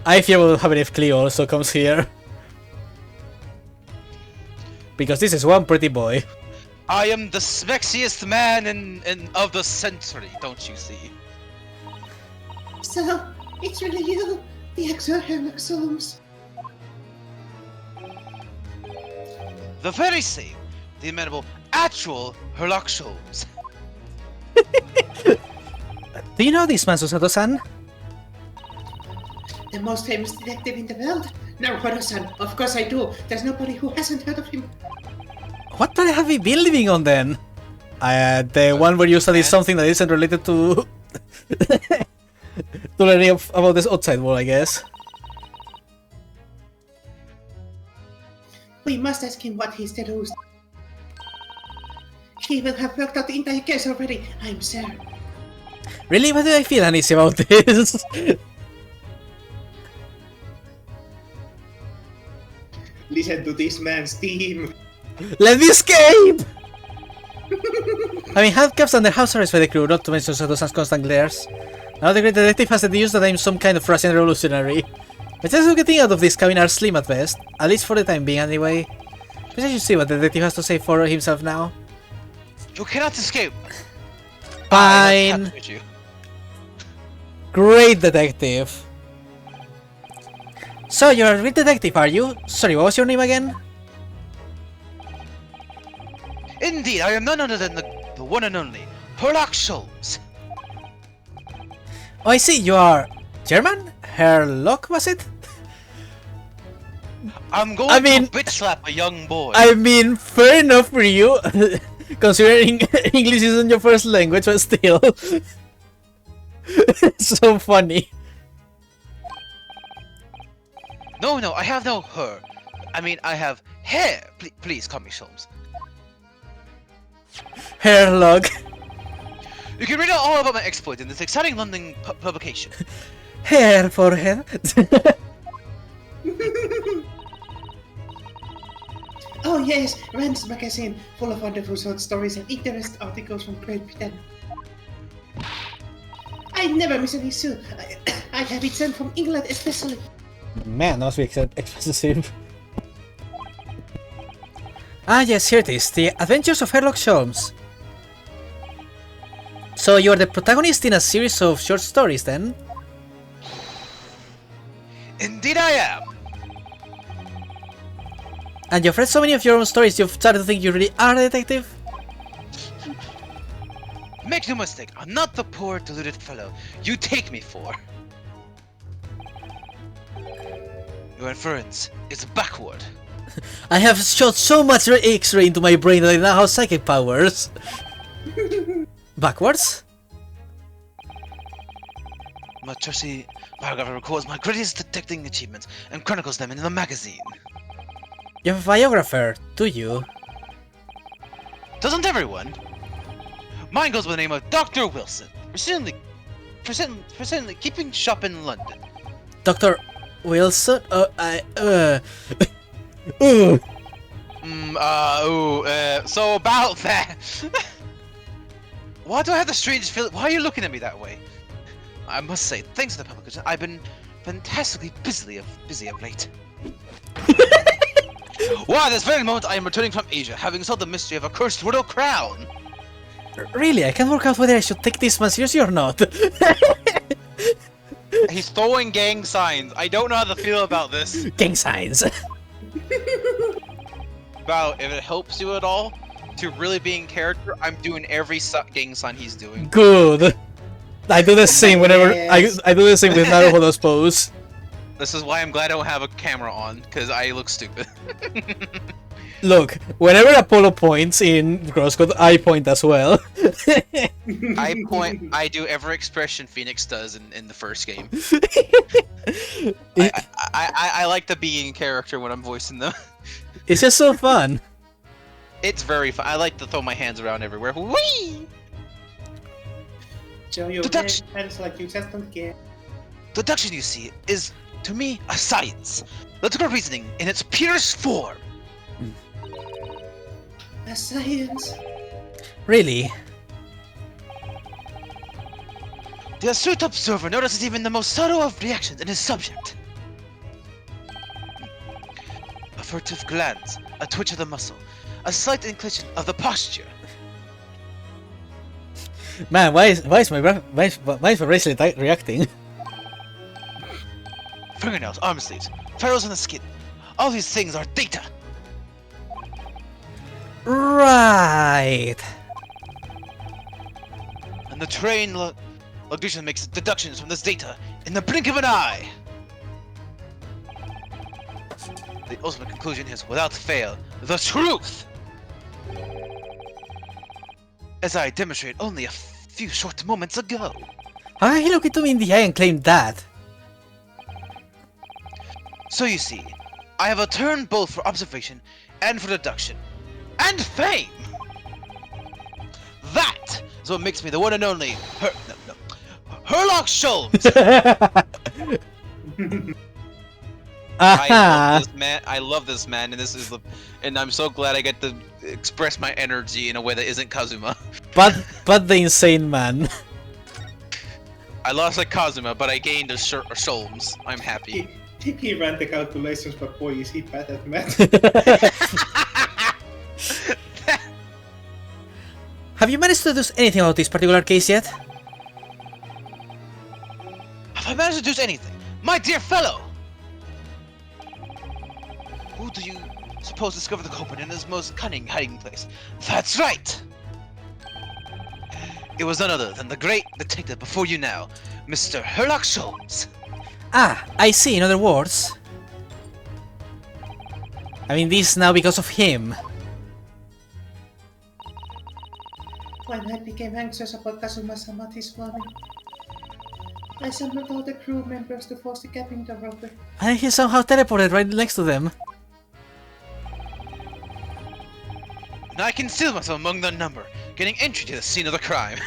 [SPEAKER 1] I fear we'll have if Cleo also comes here. Because this is one pretty boy.
[SPEAKER 2] I am the sexiest man in of the century, don't you see?
[SPEAKER 3] So, it's really you, the actual Sherlock Holmes.
[SPEAKER 2] The very same, the amenable, actual Sherlock Sholmes.
[SPEAKER 1] Do you know this man, Susato-san?
[SPEAKER 3] The most famous detective in the world? Naruhodo-san, of course I do. There's nobody who hasn't heard of him.
[SPEAKER 1] What planet have we been living on then? The one where you study something that isn't related to... to learning about this outside world, I guess.
[SPEAKER 3] We must ask him what he's deduced. He will have worked out the entire case already, I'm sure.
[SPEAKER 1] Really? Why do I feel uneasy about this?
[SPEAKER 3] Listen to this man's team.
[SPEAKER 1] Let me escape! I mean, handcuffs under house arrest by the crew, not to mention Sato-san's constant glares. Now the great detective has deduced that I'm some kind of Russian revolutionary. My chances of getting out of this cabin are slim at best, at least for the time being anyway. But I should see what the detective has to say for himself now.
[SPEAKER 2] You cannot escape.
[SPEAKER 1] Fine. Great detective. So you're a great detective, are you? Sorry, what was your name again?
[SPEAKER 2] Indeed, I am none other than the one and only Sherlock Sholmes.
[SPEAKER 1] Oh, I see, you are German? Herlock, was it?
[SPEAKER 2] I'm going to bitch slap a young boy.
[SPEAKER 1] I mean, fair enough for you, considering English isn't your first language, but still. So funny.
[SPEAKER 2] No, I have no her. I mean, I have hair. Please call me Sholmes.
[SPEAKER 1] Herlock.
[SPEAKER 2] You can read all about my exploit in this exciting London publication.
[SPEAKER 1] Hair forehead.
[SPEAKER 3] Oh yes, Rand's magazine, full of wonderful short stories and interest articles from Great Britain. I never miss an issue. I have it sent from England especially.
[SPEAKER 1] Man, that must be expensive. Ah yes, here it is. The Adventures of Sherlock Holmes. So you're the protagonist in a series of short stories then?
[SPEAKER 2] Indeed I am.
[SPEAKER 1] And you've read so many of your own stories, you've started to think you really are a detective?
[SPEAKER 2] Make no mistake, I'm not the poor, deluded fellow you take me for. Your inference is backward.
[SPEAKER 1] I have shot so much X-ray into my brain that I now have psychic powers. Backwards?
[SPEAKER 2] My trusty biographer records my greatest detecting achievements and chronicles them in the magazine.
[SPEAKER 1] You have a biographer, do you?
[SPEAKER 2] Doesn't everyone? Mine goes by the name of Dr. Wilson, presently keeping shop in London.
[SPEAKER 1] Dr. Wilson?
[SPEAKER 2] So about that. Why do I have the strangest feeling? Why are you looking at me that way? I must say, thanks to the publication, I've been fantastically busy of late. Why, this very moment I am returning from Asia, having solved the mystery of a cursed royal crown.
[SPEAKER 1] Really? I can't work out whether I should take this man seriously or not.
[SPEAKER 2] He's throwing gang signs. I don't know how to feel about this.
[SPEAKER 1] Gang signs.
[SPEAKER 2] About if it helps you at all to really be in character, I'm doing every gang sign he's doing.
[SPEAKER 1] Good. I do the same whenever
[SPEAKER 3] Yes.
[SPEAKER 1] I do the same with Naruhodo's pose.
[SPEAKER 2] This is why I'm glad I don't have a camera on, because I look stupid.
[SPEAKER 1] Look, whenever Apollo points in Crosscode, I point as well.
[SPEAKER 2] I point. I do every expression Phoenix does in the first game. I like to be in character when I'm voicing them.
[SPEAKER 1] It's just so fun.
[SPEAKER 2] It's very fun. I like to throw my hands around everywhere. Whee!
[SPEAKER 3] Show your
[SPEAKER 2] Deduction.
[SPEAKER 3] hands like you just don't care.
[SPEAKER 2] Deduction, you see, is to me a science. Logical reasoning in its purest form.
[SPEAKER 3] A science.
[SPEAKER 1] Really?
[SPEAKER 2] The astute observer notices even the most subtle of reactions in his subject. A furtive glance, a twitch of the muscle, a slight inclination of the posture.
[SPEAKER 1] Man, why is my bracelet reacting?
[SPEAKER 2] Fingernails, arm sleeves, furrows on the skin. All these things are data.
[SPEAKER 1] Right.
[SPEAKER 2] And the trained logician makes deductions from this data in the blink of an eye. The ultimate conclusion is, without fail, the truth! As I demonstrated only a few short moments ago.
[SPEAKER 1] How can he look into me in the eye and claim that?
[SPEAKER 2] So you see, I have a turn both for observation and for deduction. And fame! That is what makes me the one and only Herlock Sholmes! I love this man, and this is and I'm so glad I get to express my energy in a way that isn't Kazuma.
[SPEAKER 1] But the insane man.
[SPEAKER 2] I lost a Kazuma, but I gained a Sholmes. I'm happy.
[SPEAKER 3] He ran the calculations, but boy is he bad at math.
[SPEAKER 1] Have you managed to deduce anything about this particular case yet?
[SPEAKER 2] Have I managed to deduce anything? My dear fellow! Who do you suppose discovered the culprit in his most cunning hiding place? That's right! It was none other than the great detective before you now, Mr. Herlock Sholmes.
[SPEAKER 1] Ah, I see, in other words. I mean, this now because of him.
[SPEAKER 3] When I became anxious about Kazuma-sama this morning, I summoned all the crew members to force the cabin door open.
[SPEAKER 1] And he somehow teleported right next to them.
[SPEAKER 2] And I concealed myself among the number, getting entry to the scene of the crime.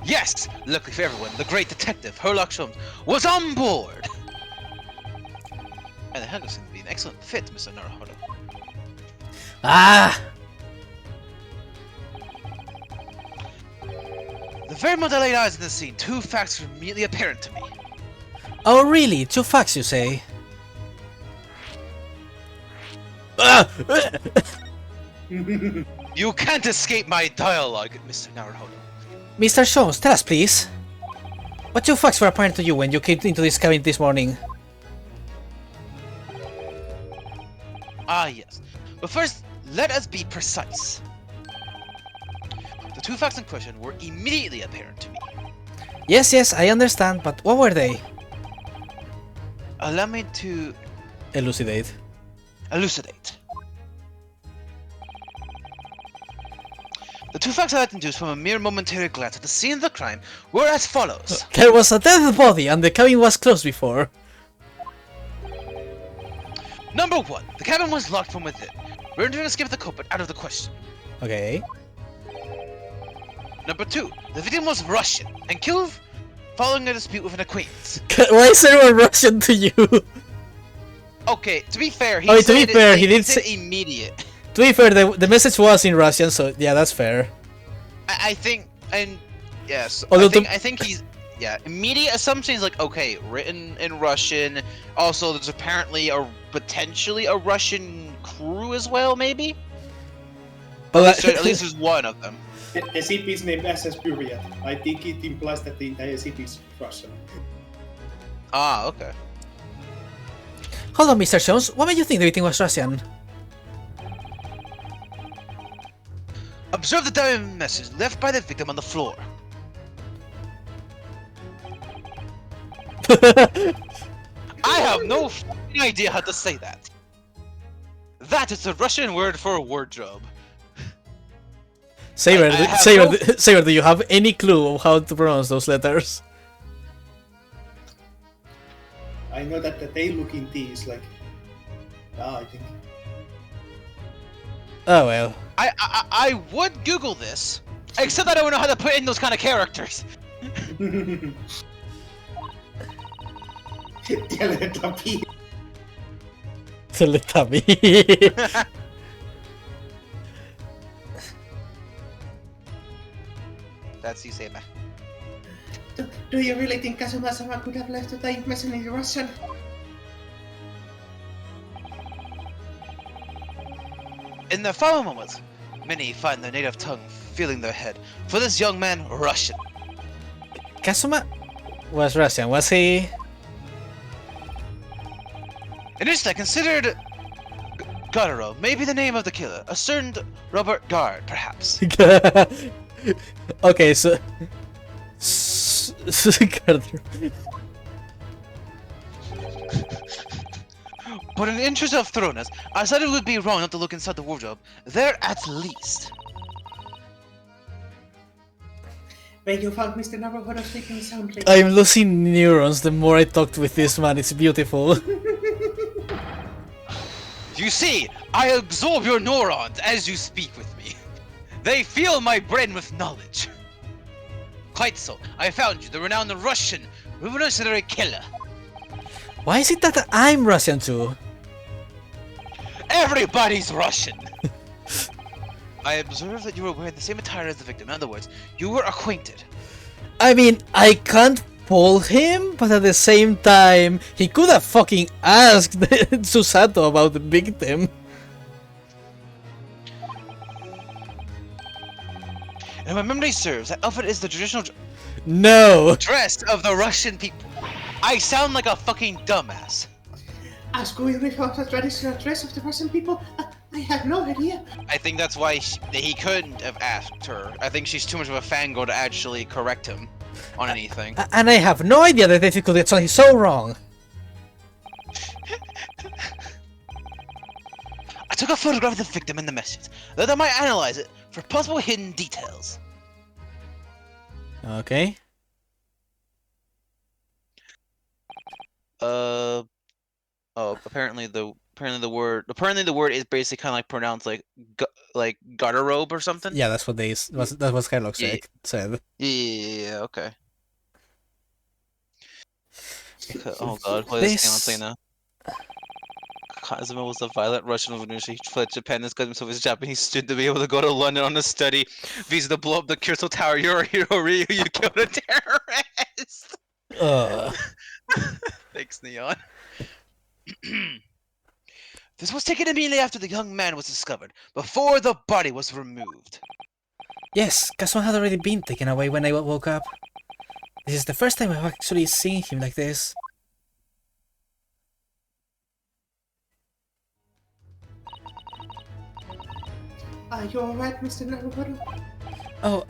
[SPEAKER 2] Yes, luckily for everyone, the great detective Herlock Sholmes was on board. And the handler seemed to be an excellent fit, Mr. Naruhodo.
[SPEAKER 1] Ah!
[SPEAKER 2] The very moment I laid eyes on the scene, two facts were immediately apparent to me.
[SPEAKER 1] Oh really? 2 facts, you say? Ah!
[SPEAKER 2] You can't escape my dialogue, Mr. Naruhodo.
[SPEAKER 1] Mr. Sholmes, tell us please. What 2 facts were apparent to you when you came into this cabin this morning?
[SPEAKER 2] Ah, yes. But first, let us be precise. The two facts in question were immediately apparent to me.
[SPEAKER 1] Yes, I understand, but what were they?
[SPEAKER 2] Allow me to
[SPEAKER 1] Elucidate.
[SPEAKER 2] elucidate. The two facts I had induced from a mere momentary glance at the scene of the crime were as follows.
[SPEAKER 1] There was a dead body and the cabin was closed before.
[SPEAKER 2] Number 1. The cabin was locked from within. Rendering escape of the culprit out of the question.
[SPEAKER 1] Okay.
[SPEAKER 2] Number 2. The victim was Russian and killed following a dispute with an acquaintance.
[SPEAKER 1] Why is everyone Russian to you?
[SPEAKER 2] Okay, to be fair, he
[SPEAKER 1] Oh,
[SPEAKER 2] said
[SPEAKER 1] to be fair, he did
[SPEAKER 2] said
[SPEAKER 1] say
[SPEAKER 2] immediate.
[SPEAKER 1] To be fair, the message was in Russian, so yeah, that's fair.
[SPEAKER 2] I think, and yes,
[SPEAKER 1] Although
[SPEAKER 2] I think he's, yeah, immediate assumption is like, okay, written in Russian. Also, there's apparently potentially a Russian crew as well, maybe.
[SPEAKER 1] But
[SPEAKER 2] At least there's one of them.
[SPEAKER 3] The ship is named SS Buryat. I think it implies that the entire ship is Russian.
[SPEAKER 2] Ah, okay.
[SPEAKER 1] hold on, Mr. Jones. What made you think the victim was Russian?
[SPEAKER 2] Observe the diamond message left by the victim on the floor. I have no fucking idea how to say that. That is the Russian word for wardrobe.
[SPEAKER 1] Saber,
[SPEAKER 2] I have
[SPEAKER 1] Saber, do you have any clue of how to pronounce those letters?
[SPEAKER 3] I know that the tail-looking T is like... I think...
[SPEAKER 1] Oh well.
[SPEAKER 2] I would Google this, except I don't know how to put in those kind of characters.
[SPEAKER 3] Teletubby.
[SPEAKER 1] Teletubby.
[SPEAKER 2] That's you, Saber.
[SPEAKER 3] Do you really think Kazuma-sama could have left the time machine in Russian?
[SPEAKER 2] In the following moments, many find their native tongue feeling their head. For this young man, Russian.
[SPEAKER 1] Kazuma was Russian, was he?
[SPEAKER 2] Initially, I considered Gotaro may be the name of the killer. A certain Robert Guard, perhaps.
[SPEAKER 1] Okay, so...
[SPEAKER 2] But in the interest of thoroughness, I said it would be wrong not to look inside the wardrobe. There at least.
[SPEAKER 3] Where you found Mr. Naruhodo speaking soundly.
[SPEAKER 1] I'm losing neurons the more I talked with this man, it's beautiful.
[SPEAKER 2] You see, I absorb your neurons as you speak with me. They fill my brain with knowledge. Quite so, I found you, the renowned Russian revolutionary killer.
[SPEAKER 1] Why is it that I'm Russian too?
[SPEAKER 2] Everybody's Russian! I observed that you were wearing the same attire as the victim. In other words, you were acquainted.
[SPEAKER 1] I mean, I can't pull him, but at the same time, he could have fucking asked Susato about the victim.
[SPEAKER 2] And my memory serves, that outfit is the traditional
[SPEAKER 1] No!
[SPEAKER 2] dress of the Russian people. I sound like a fucking dumbass.
[SPEAKER 3] Ask who reforms the traditional dress of the Russian people? I have no idea.
[SPEAKER 2] I think that's why he couldn't have asked her. I think she's too much of a fangirl to actually correct him on anything.
[SPEAKER 1] And I have no idea the difficulty, it's only so wrong.
[SPEAKER 2] I took a photograph of the victim and the message, that I might analyze it for possible hidden details.
[SPEAKER 1] Okay.
[SPEAKER 2] Oh, apparently the word is basically kind of like pronounced like garderobe or something.
[SPEAKER 1] Yeah, that's what that's what Skylock said.
[SPEAKER 2] Yeah, okay. Oh god, what is this saying now? Kazuma was a violent Russian revolutionary. He fled Japan and got himself as a Japanese student to be able to go to London on a study visa to blow up the Crystal Tower. You're a hero, Ryu. You killed a terrorist. Thanks, Neon. This was taken immediately after the young man was discovered, before the body was removed.
[SPEAKER 1] Yes, Kazuma had already been taken away when I woke up. This is the first time I've actually seen him like this.
[SPEAKER 3] Are you alright, Mr. Naruhodo?
[SPEAKER 1] Oh,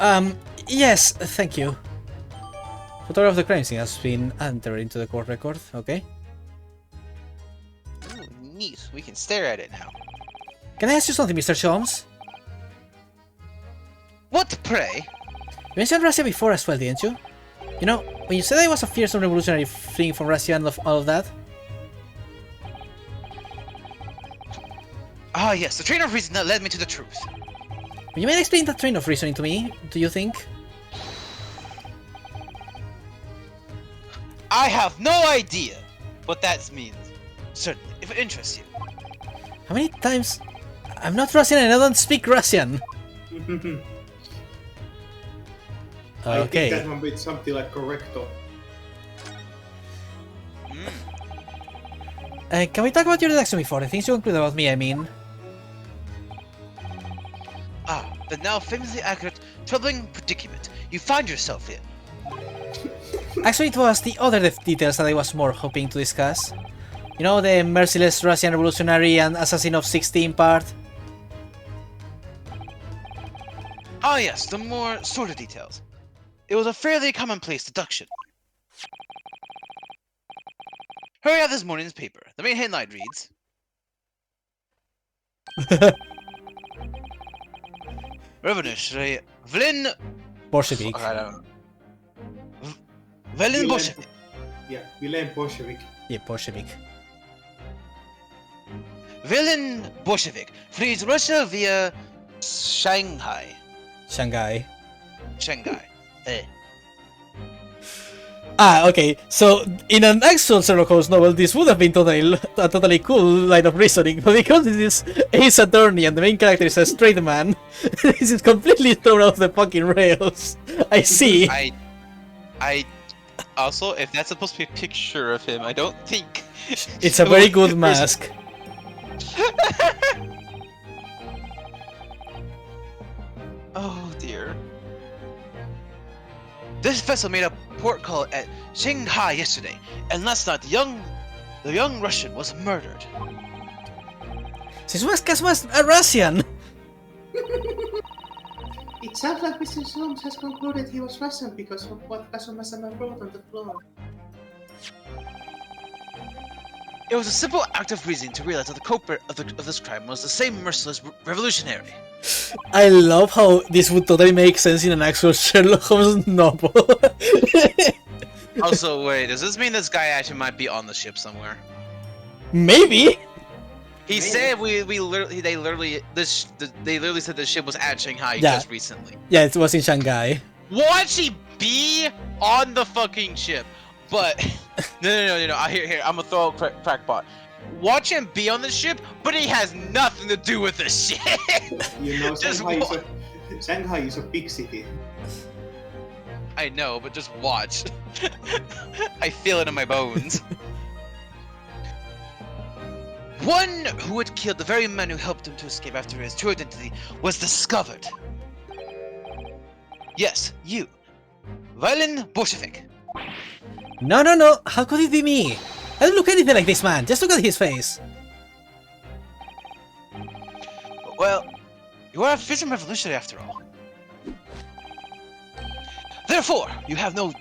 [SPEAKER 1] yes, thank you. Photograph of the crime scene has been entered into the court record, okay?
[SPEAKER 2] Ooh, neat. We can stare at it now.
[SPEAKER 1] Can I ask you something, Mr. Sholmes?
[SPEAKER 2] What, pray?
[SPEAKER 1] You mentioned Russia before as well, didn't you? You know, when you said I was a fearsome revolutionary fleeing from Russia and all of that?
[SPEAKER 2] Ah, yes, the train of reason that led me to the truth.
[SPEAKER 1] You might explain that train of reasoning to me, do you think?
[SPEAKER 2] I have no idea what that means. Certainly, if it interests you.
[SPEAKER 1] How many times? I'm not Russian and I don't speak Russian!
[SPEAKER 3] I think that
[SPEAKER 1] Okay.
[SPEAKER 3] one with something like correcto.
[SPEAKER 1] Can we talk about your deduction before? The things you include about me, I mean.
[SPEAKER 2] Ah, the now famously accurate, troubling predicament you find yourself in.
[SPEAKER 1] Actually, it was the other details that I was more hoping to discuss. You know, the merciless Russian revolutionary and assassin of 16 part?
[SPEAKER 2] Ah, yes, the more sordid details. It was a fairly commonplace deduction. Hurry out this morning's paper. The main headline reads, Revolutionary Vlin...
[SPEAKER 1] Bolshevik.
[SPEAKER 2] I don't know. Vlin Bolshevik.
[SPEAKER 3] Yeah, Villain Bolshevik.
[SPEAKER 1] Yeah, Bolshevik.
[SPEAKER 2] Vlin Bolshevik flees Russia via Shanghai.
[SPEAKER 1] Shanghai.
[SPEAKER 2] Shanghai. Eh.
[SPEAKER 1] Ah, okay. So, in an actual Sherlock Holmes novel, this would have been a totally cool line of reasoning, but because it is Ace Attorney and the main character is a straight man, this is completely thrown off the fucking rails. I see.
[SPEAKER 2] I also, if that's supposed to be a picture of him, I don't think
[SPEAKER 1] It's a very good mask.
[SPEAKER 2] Oh dear. This vessel made a port call at Shanghai yesterday, and last night the young Russian was murdered.
[SPEAKER 1] This mask was a Russian!
[SPEAKER 3] It sounds like Mr. Holmes has concluded he was Russian because of what Kazuma-sama wrote on the floor.
[SPEAKER 2] It was a simple act of reasoning to realize that the culprit of this crime was the same merciless revolutionary.
[SPEAKER 1] I love how this would totally make sense in an actual Sherlock Holmes novel.
[SPEAKER 2] Also, wait, does this mean this guy actually might be on the ship somewhere?
[SPEAKER 1] Maybe!
[SPEAKER 2] He said they literally said the ship was at Shanghai
[SPEAKER 1] Yeah.
[SPEAKER 2] just recently.
[SPEAKER 1] Yeah, it was in Shanghai.
[SPEAKER 2] Watch he be on the fucking ship, but no. Here, I'm gonna throw a crackpot. Watch him be on the ship, but he has nothing to do with the ship.
[SPEAKER 3] You know,
[SPEAKER 2] Just
[SPEAKER 3] Shanghai is a big city.
[SPEAKER 2] I know, but just watch. I feel it in my bones. One who had killed the very man who helped him to escape after his true identity was discovered. Yes, you. Valen Bolshevik.
[SPEAKER 1] No. How could it be me? I don't look anything like this man. Just look at his face.
[SPEAKER 2] Well, you are a fission revolutionary after all. Therefore, you have no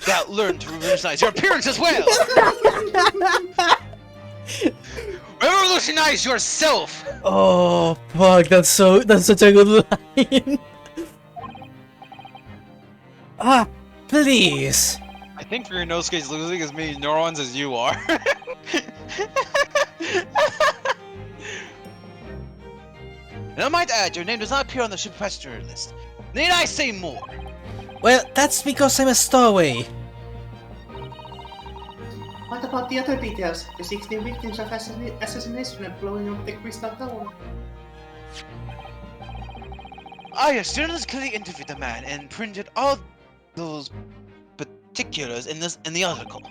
[SPEAKER 2] doubt learned to revolutionize your appearance as well. Revolutionize yourself.
[SPEAKER 1] Oh, fuck. That's such a good line. Ah, please.
[SPEAKER 2] I think Ryunosuke's losing as many neurons as you are. And I might add, your name does not appear on the ship passenger list. Need I say more?
[SPEAKER 1] Well, that's because I'm a stowaway.
[SPEAKER 3] What about the other details? The 16 victims of assassination and blowing up the Crystal Tower?
[SPEAKER 2] Ah, yes, journalists clearly interviewed the man and printed all those particulars in the article.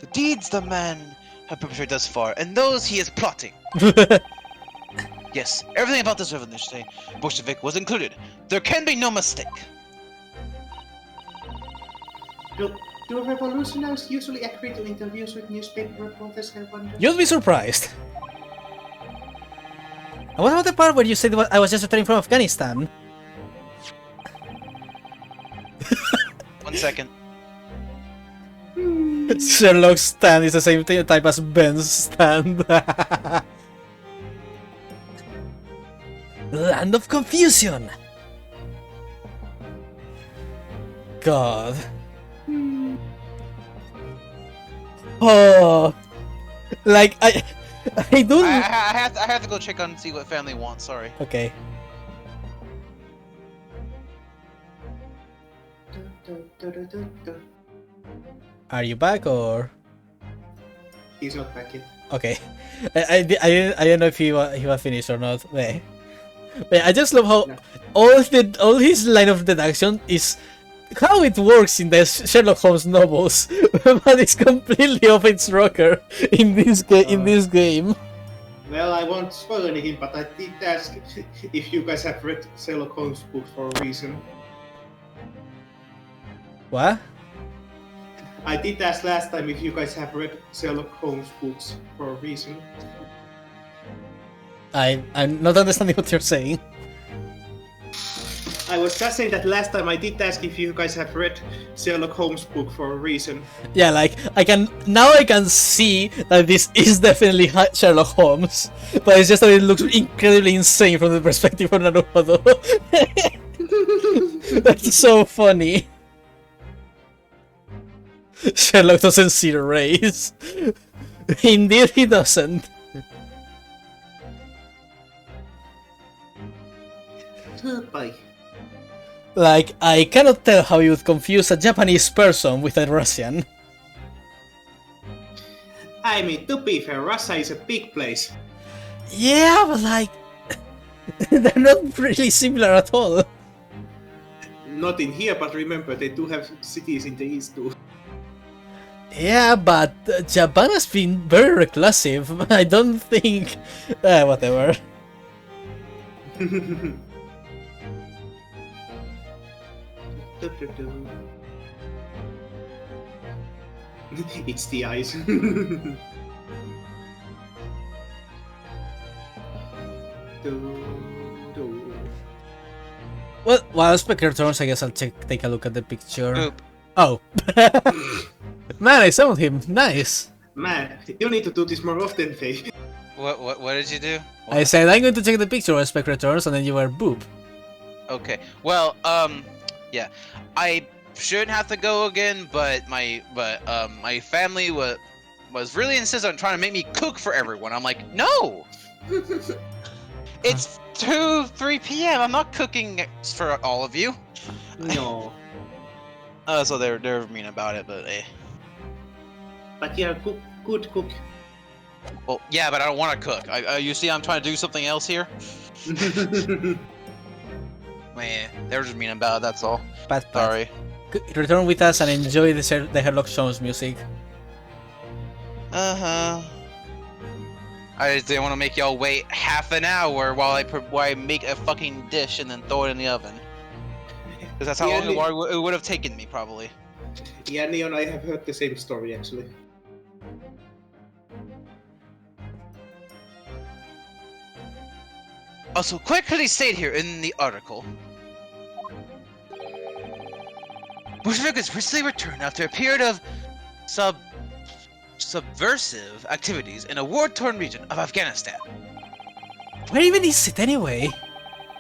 [SPEAKER 2] The deeds the man had perpetrated thus far, and those he is plotting. Yes, everything about this revolutionary Bolshevik was included. There can be no mistake.
[SPEAKER 3] Do revolutionaries usually agree to interviews with newspaper reporters, I wonder?
[SPEAKER 1] You'll be surprised. And what about the part where you said I was just returning from Afghanistan?
[SPEAKER 2] 1 second.
[SPEAKER 1] Sherlock's stand is the same type as Ben's stand. Land of confusion. God. Oh, like I don't.
[SPEAKER 2] I have to go check on and see what family wants. Sorry.
[SPEAKER 1] Okay. Are you back or?
[SPEAKER 3] He's not back yet.
[SPEAKER 1] Okay. I don't know if he was finished or not. But I just love how
[SPEAKER 3] No.
[SPEAKER 1] all his line of deduction is how it works in the Sherlock Holmes novels, but it's completely off its rocker in this game.
[SPEAKER 3] Well, I won't spoil anything, but I did ask if you guys have read Sherlock Holmes books for a reason.
[SPEAKER 1] What?
[SPEAKER 3] I did ask last time if you guys have read Sherlock Holmes books for a reason.
[SPEAKER 1] I'm not understanding what you're saying.
[SPEAKER 3] I was just saying that last time I did ask if you guys have read Sherlock Holmes book for a reason.
[SPEAKER 1] Yeah, like I can see that this is definitely Sherlock Holmes, but it's just that it looks incredibly insane from the perspective of Naruto. That's so funny. Sherlock doesn't see the rays. Indeed, he doesn't.
[SPEAKER 3] Bye.
[SPEAKER 1] Like, I cannot tell how you would confuse a Japanese person with a Russian.
[SPEAKER 3] I mean, to be fair, Russia is a big place.
[SPEAKER 1] Yeah, but like, they're not really similar at all.
[SPEAKER 3] Not in here, but remember, they do have cities in the east too.
[SPEAKER 1] Yeah, but Japan has been very reclusive. I don't think... whatever.
[SPEAKER 3] It's the eyes.
[SPEAKER 1] Well, while Spectre returns, I guess I'll take a look at the picture.
[SPEAKER 2] Oop.
[SPEAKER 1] Oh. Man, I summoned him. Nice.
[SPEAKER 3] Man, you need to do this more often, Faye.
[SPEAKER 2] What did you do?
[SPEAKER 1] I said I'm going to check the picture while Spectre returns, and then you were boop.
[SPEAKER 2] Okay. Well, yeah, I shouldn't have to go again, but my family was really insistent on trying to make me cook for everyone. I'm like, no. It's 3 p.m. I'm not cooking for all of you.
[SPEAKER 3] No.
[SPEAKER 2] So they're mean about it, but eh.
[SPEAKER 3] But you're a good cook.
[SPEAKER 2] Well, yeah, but I don't want to cook. You see, I'm trying to do something else here. Man, they're just mean about it. That's all.
[SPEAKER 1] Pat.
[SPEAKER 2] Sorry.
[SPEAKER 1] Return with us and enjoy the Sherlock Holmes music.
[SPEAKER 2] I just didn't want to make y'all wait half an hour while I make a fucking dish and then throw it in the oven. Because that's how long it would have taken me, probably.
[SPEAKER 3] Yeah, Neon, I have heard the same story, actually.
[SPEAKER 2] Also, quickly state here in the article. Bolshevik has recently returned after a period of subversive activities in a war-torn region of Afghanistan.
[SPEAKER 1] Where even is it anyway?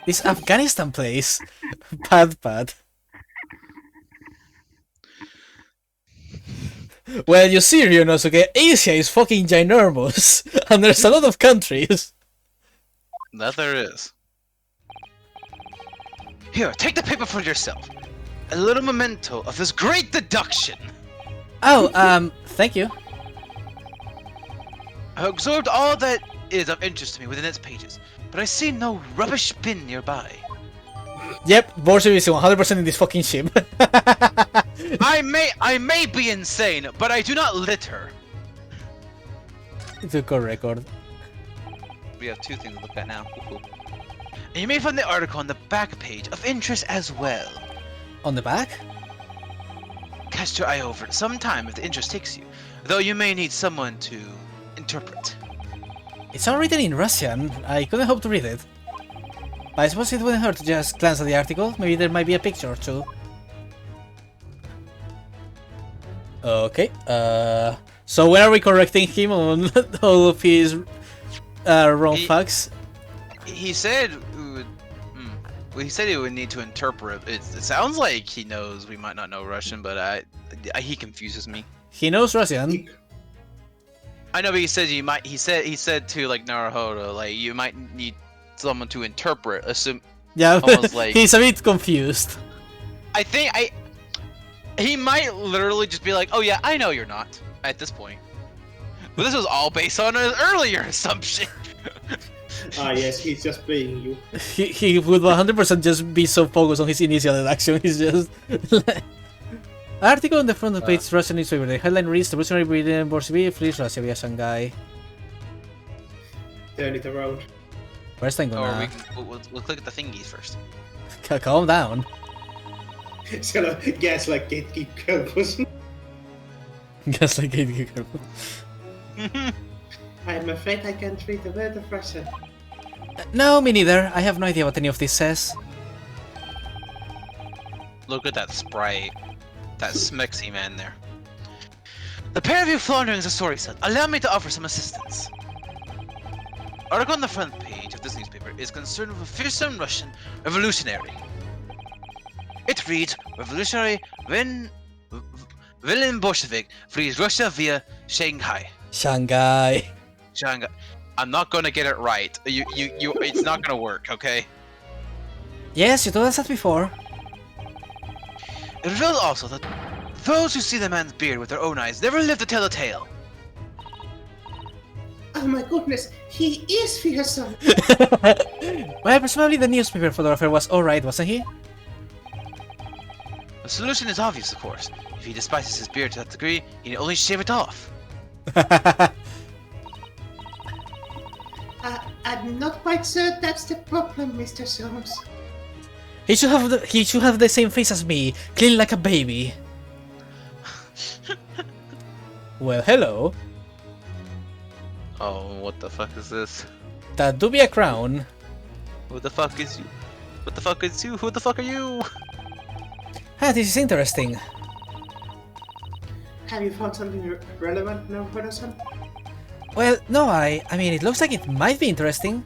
[SPEAKER 1] This Afghanistan place. Pad. Well, you see, Ryunosuke, Asia is fucking ginormous, and there's a lot of countries.
[SPEAKER 2] That there is. Here, take the paper for yourself. A little memento of this great deduction.
[SPEAKER 1] Oh, thank you.
[SPEAKER 2] I absorbed all that is of interest to me within its pages, but I see no rubbish bin nearby.
[SPEAKER 1] Yep, Bolshevik is 100% in this fucking ship.
[SPEAKER 2] I may be insane, but I do not litter.
[SPEAKER 1] It's a good record.
[SPEAKER 2] We have 2 things to look at now. And you may find the article on the back page of interest as well.
[SPEAKER 1] On the back?
[SPEAKER 2] Cast your eye over it sometime if the interest takes you, though you may need someone to interpret.
[SPEAKER 1] It's all written in Russian. I couldn't hope to read it. But I suppose it wouldn't hurt to just glance at the article. Maybe there might be a picture or two. Okay, so when are we correcting him on all of his wrong facts?
[SPEAKER 2] He said we would, well, he said he would need to interpret. It sounds like he knows we might not know Russian, but he confuses me.
[SPEAKER 1] He knows Russian.
[SPEAKER 2] I know, but he said you might. He said to like Naruhodo, like you might need someone to interpret. Assume.
[SPEAKER 1] Yeah,
[SPEAKER 2] almost like
[SPEAKER 1] he's a bit confused.
[SPEAKER 2] I think he might literally just be like, "Oh yeah, I know you're not." At this point, but this was all based on an earlier assumption.
[SPEAKER 3] Ah yes, he's just playing you.
[SPEAKER 1] He would 100% just be so focused on his initial deduction. He's just. Article on the front of the page, Russian newspaper. The headline reads: "Revolutionary Britain Bolshevik flees Russia via Shanghai."
[SPEAKER 3] Turn it around.
[SPEAKER 1] First I'm
[SPEAKER 2] Or
[SPEAKER 1] gonna...
[SPEAKER 2] we'll click at the thingies first.
[SPEAKER 1] Calm down.
[SPEAKER 3] So gaslight gatekeeper person.
[SPEAKER 1] Gaslight gatekeeper.
[SPEAKER 3] I'm afraid I can't read a word of Russian.
[SPEAKER 1] No, me neither. I have no idea what any of this says.
[SPEAKER 2] Look at that sprite. That smexy man there. The pair of you floundering the story set. Allow me to offer some assistance. Article on the front page of this newspaper is concerned with a fearsome Russian revolutionary. It reads, Revolutionary Villain Bolshevik flees Russia via Shanghai.
[SPEAKER 1] Shanghai.
[SPEAKER 2] Shanghai. I'm not gonna get it right. It's not gonna work, okay?
[SPEAKER 1] Yes, you told us that before.
[SPEAKER 2] It reveals also that those who see the man's beard with their own eyes never live to tell the tale.
[SPEAKER 3] Oh my goodness, he is fearsome!
[SPEAKER 1] Well, presumably the newspaper photographer was alright, wasn't he?
[SPEAKER 2] The solution is obvious, of course. If he despises his beard to that degree, he need only shave it off.
[SPEAKER 3] I'm not quite sure that's the problem, Mr. Soames.
[SPEAKER 1] He should have the same face as me, clean like a baby. Well, hello.
[SPEAKER 2] Oh, what the fuck is this?
[SPEAKER 1] That do be a crown.
[SPEAKER 2] Who the fuck is you? What the fuck is you? Who the fuck are you?
[SPEAKER 1] Ah, this is interesting.
[SPEAKER 3] Have you found something relevant now, Horasan?
[SPEAKER 1] Well, no, I mean, it looks like it might be interesting.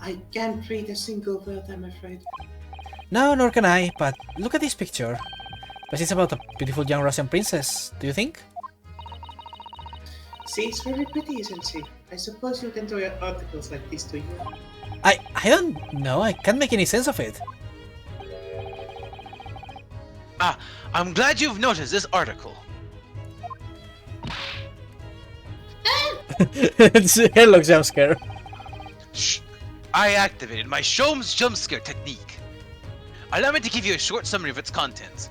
[SPEAKER 3] I can't read a single word, I'm afraid.
[SPEAKER 1] No, nor can I, but look at this picture. But it's about a beautiful young Russian princess, do you think?
[SPEAKER 3] She's very pretty, isn't she? I suppose you can do articles like this, do you?
[SPEAKER 1] I don't know, I can't make any sense of it.
[SPEAKER 2] Ah, I'm glad you've noticed this article.
[SPEAKER 1] Hello, jump scare.
[SPEAKER 2] Shh. I activated my Sholmes jump scare technique. Allow me to give you a short summary of its contents.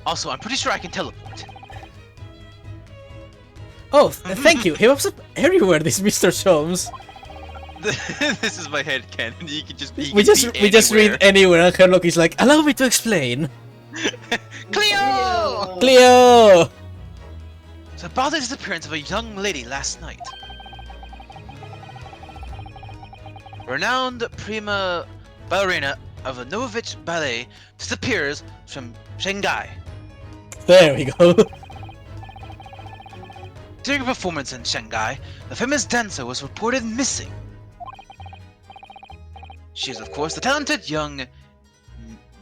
[SPEAKER 2] Also, I'm pretty sure I can teleport.
[SPEAKER 1] Oh, thank you. He pops up everywhere, this Mr. Sholmes.
[SPEAKER 2] This is my head canon. You can just be.
[SPEAKER 1] We just read anywhere, and Herlock is like, allow me to explain.
[SPEAKER 2] Cleo!
[SPEAKER 1] Cleo!
[SPEAKER 2] So about the disappearance of a young lady last night. Renowned prima ballerina of a Novovich ballet disappears from Shanghai.
[SPEAKER 1] There we go.
[SPEAKER 2] During a performance in Shanghai, the famous dancer was reported missing. She is, of course, the talented young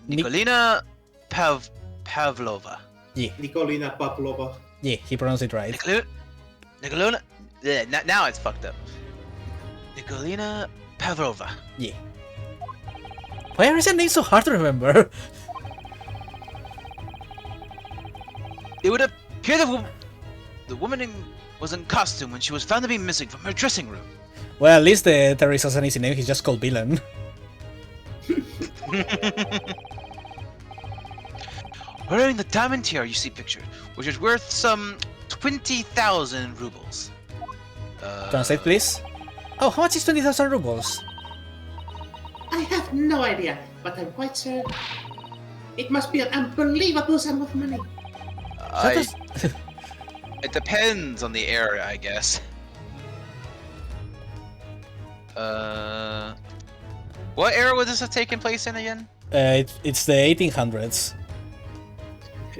[SPEAKER 2] Nikolina Pavlova.
[SPEAKER 1] Yeah.
[SPEAKER 3] Nikolina Pavlova.
[SPEAKER 1] Yeah, he pronounced it right.
[SPEAKER 2] Nikolina. Yeah, now it's fucked up. Nikolina Pavlova.
[SPEAKER 1] Yeah. Why is her name so hard to remember?
[SPEAKER 2] It would appear the woman was in costume when she was found to be missing from her dressing room.
[SPEAKER 1] Well, at least the terrorist has an easy name, he's just called Villain.
[SPEAKER 2] Wearing the diamond tiara you see pictured, which is worth some 20,000 rubles.
[SPEAKER 1] Translate, please. Oh, how much is 20,000 rubles?
[SPEAKER 3] I have no idea, but I'm quite sure it must be an unbelievable sum of money.
[SPEAKER 2] It depends on the area, I guess. What era would this have taken place in again?
[SPEAKER 1] It's the 1800s.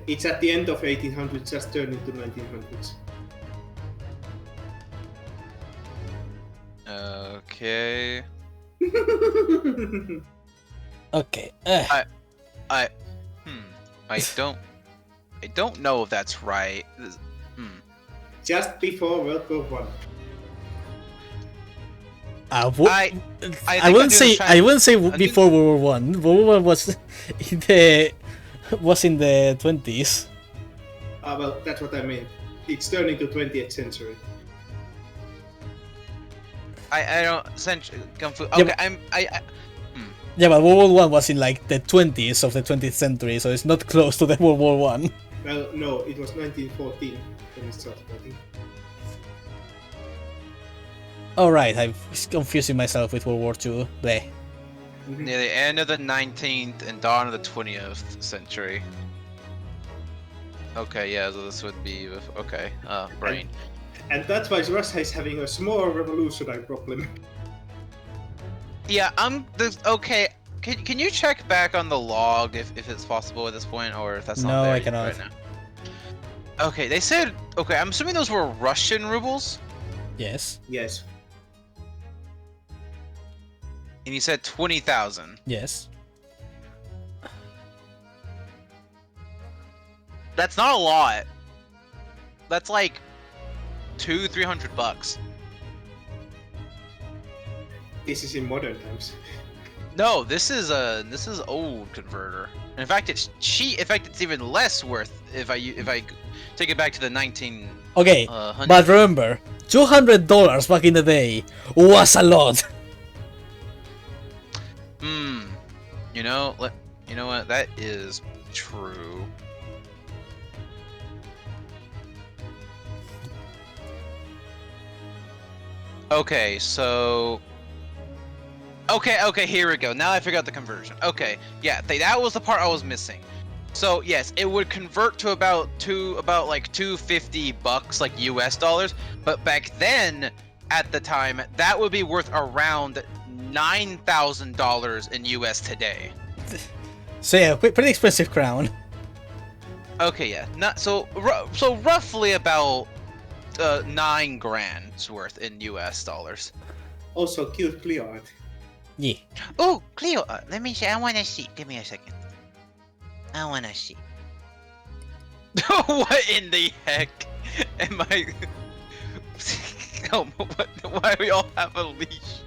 [SPEAKER 3] It's at the end of 1800s, just turned into 1900s.
[SPEAKER 2] Okay.
[SPEAKER 1] Okay.
[SPEAKER 2] I don't know if that's right.
[SPEAKER 3] Just before World War One.
[SPEAKER 1] I
[SPEAKER 2] think
[SPEAKER 1] wouldn't say
[SPEAKER 2] I
[SPEAKER 1] before World War One. World War One was in the 20s.
[SPEAKER 3] Well, that's what I mean. It's turning to 20th century.
[SPEAKER 2] I don't confused.
[SPEAKER 1] Yeah,
[SPEAKER 2] Okay,
[SPEAKER 1] Yeah, but World War One was in like the 20s of the 20th century, so it's not close to the World War One.
[SPEAKER 3] Well, no, it was 1914 when it started, I think.
[SPEAKER 1] Alright, I'm confusing myself with World War Two. Bleh.
[SPEAKER 2] near the end of the 19th and dawn of the 20th century. Okay, yeah, so this would be okay. Brain.
[SPEAKER 3] And that's why Russia is having a small revolutionary problem.
[SPEAKER 2] Yeah, okay. Can you check back on the log if it's possible at this point, or if that's not
[SPEAKER 1] No,
[SPEAKER 2] there
[SPEAKER 1] I cannot.
[SPEAKER 2] right now? Okay, they said. Okay, I'm assuming those were Russian rubles,
[SPEAKER 1] Yes.
[SPEAKER 3] Yes.
[SPEAKER 2] and you said 20,000.
[SPEAKER 1] Yes.
[SPEAKER 2] That's not a lot. That's like $200-300.
[SPEAKER 3] This is in modern times.
[SPEAKER 2] No, this is old converter. In fact, it's cheap. In fact, it's even less worth if I take it back to the 19.
[SPEAKER 1] Okay, but remember, $200 back in the day was a lot.
[SPEAKER 2] You know what? That is true. Okay, so. Okay, here we go. Now I figured out the conversion. Okay, yeah, that was the part I was missing. So yes, it would convert to about like $250, like US dollars. But back then, at the time, that would be worth around $9,000 in US today.
[SPEAKER 1] So yeah, pretty expensive crown.
[SPEAKER 2] Okay, yeah, so roughly about $9,000 worth in US dollars.
[SPEAKER 3] Also, cute Cleo art.
[SPEAKER 1] Yeah.
[SPEAKER 2] Oh, Cleo, let me see. I want to see. Give me a second. I want to see. What in the heck am I? Why do we all have a leash?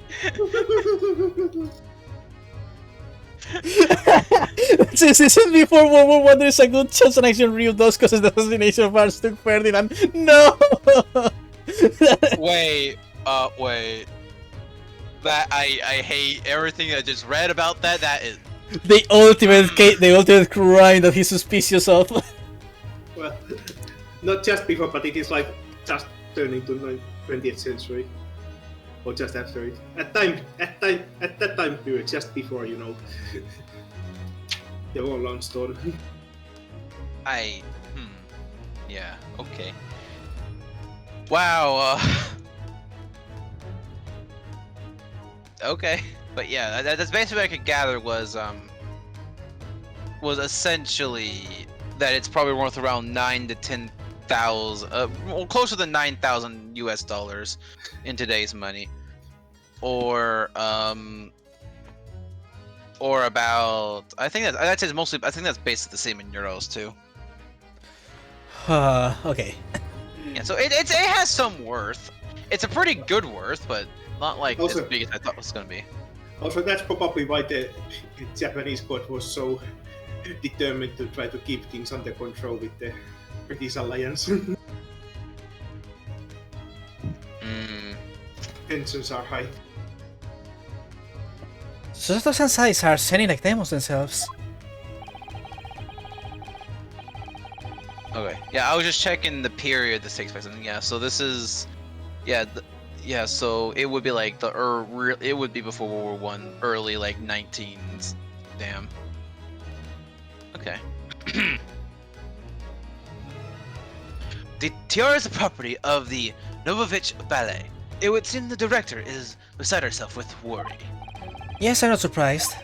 [SPEAKER 1] Since this is before World War One, there's a good chance an action real does cause the assassination of Archduke Ferdinand. No.
[SPEAKER 2] Wait. That I hate everything I just read about that. That is
[SPEAKER 1] the ultimate crime that he's suspicious of.
[SPEAKER 3] Well, not just before, but it is like just turning to 20th century. Or just after it. At that time period, just before, you know, the war launched on.
[SPEAKER 2] Yeah, okay. Wow, okay. But yeah, that's basically what I could gather was essentially that it's probably worth around 9 to 10,000, well, closer to 9,000 US dollars in today's money, or about I think that's mostly I think that's basically the same in euros too.
[SPEAKER 1] Okay.
[SPEAKER 2] Yeah, so it has some worth. It's a pretty good worth, but not like
[SPEAKER 3] Also,
[SPEAKER 2] as big as I thought it was gonna be.
[SPEAKER 3] Also, that's probably why the Japanese court was so determined to try to keep things under control with the British alliance. Tensions are high.
[SPEAKER 1] So those Sansais are sending like demos themselves.
[SPEAKER 2] Okay. Yeah, I was just checking the period this takes place in. Yeah, so this is, yeah, so it would be like it would be before World War One, early like 19s. Damn. Okay. The tiara is the property of the Novovich Ballet. It would seem the director is beside herself with worry.
[SPEAKER 1] Yes, I'm not surprised.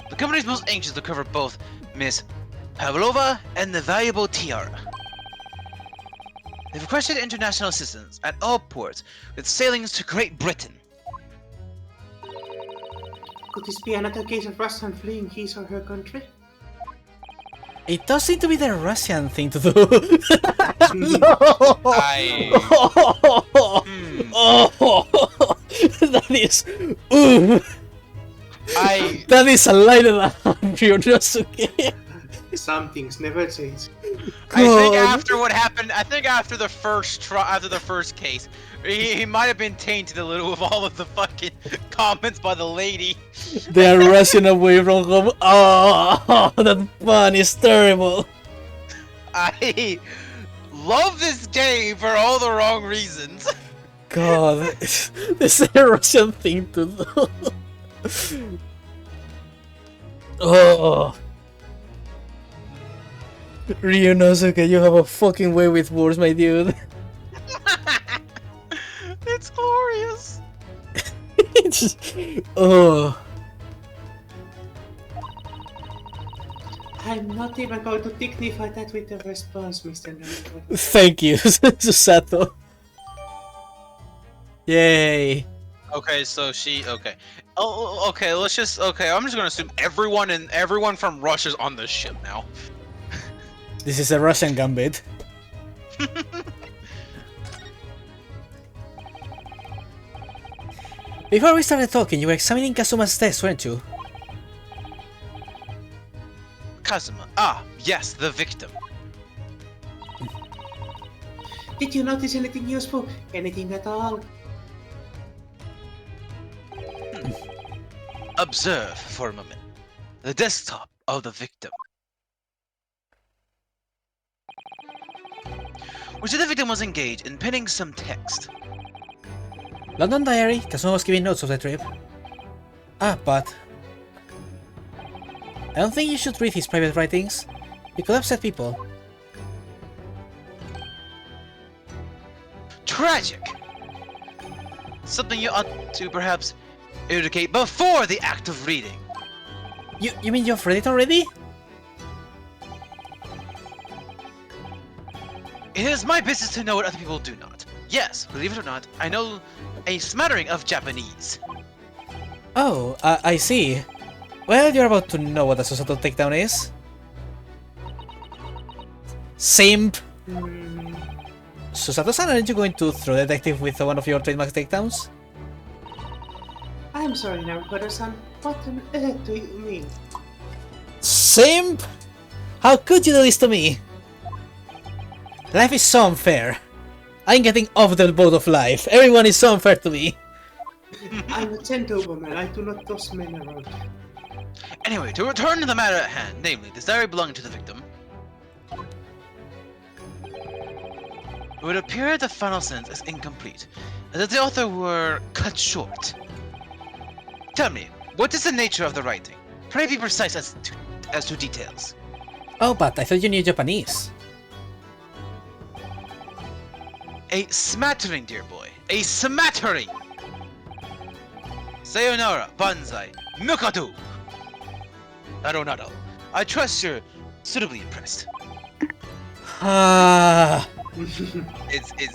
[SPEAKER 2] The company is most anxious to cover both Miss Pavlova and the valuable tiara. They've requested international assistance at all ports with sailings to Great Britain.
[SPEAKER 3] Could this be another case of Russian fleeing his or her country?
[SPEAKER 1] It does seem to be the Russian thing to do. That is. Ooh. That is a line of the Ryonosuke.
[SPEAKER 3] Some things never change.
[SPEAKER 2] I think after what happened, after the first case, he might have been tainted a little with all of the fucking comments by the lady.
[SPEAKER 1] They are rushing away from home. Oh, that pun is terrible.
[SPEAKER 2] I love this game for all the wrong reasons.
[SPEAKER 1] God, this is a Russian thing to do. Oh. Ryonosuke, you have a fucking way with words, my dude.
[SPEAKER 2] It's glorious.
[SPEAKER 1] It's, oh.
[SPEAKER 3] I'm not even going to dignify that with a response, Mr. Naruto.
[SPEAKER 1] Thank you, Susato. Yay.
[SPEAKER 2] Okay, so okay. Oh, okay. I'm just gonna assume everyone from Russia's on this ship now.
[SPEAKER 1] This is a Russian gambit. Before we started talking, you were examining Kazuma's test, weren't you?
[SPEAKER 2] Kazuma. Ah, yes, the victim.
[SPEAKER 3] Did you notice anything useful? Anything at all?
[SPEAKER 2] Observe for a moment the desktop of the victim. Which the victim was engaged in penning some text.
[SPEAKER 1] London Diary, Kazuma was giving notes of the trip. Ah, but... I don't think you should read his private writings. It could upset people.
[SPEAKER 2] Tragic! Something you ought to perhaps educate before the act of reading.
[SPEAKER 1] You mean you've read it already?
[SPEAKER 2] It is my business to know what other people do not. Yes, believe it or not, I know a smattering of Japanese.
[SPEAKER 1] Oh, I see. Well, you're about to know what a Susato takedown is. Simp! Susato-san, aren't you going to throw detective with one of your trademark takedowns?
[SPEAKER 3] I'm sorry, Naruto-san. What on earth do you mean?
[SPEAKER 1] Simp! How could you do this to me? Life is so unfair. I'm getting off the boat of life. Everyone is so unfair to me.
[SPEAKER 3] I'm a gentlewoman. I do not toss men around.
[SPEAKER 2] Anyway, to return to the matter at hand, namely, this diary belonging to the victim. It would appear the final sentence is incomplete, as if the author were cut short. Tell me, what is the nature of the writing? Pray be precise as to details.
[SPEAKER 1] Oh, but I thought you knew Japanese.
[SPEAKER 2] A smattering, dear boy. A smattering! Sayonara, banzai, mukadu! Nado. I trust you're suitably impressed.
[SPEAKER 1] Ah.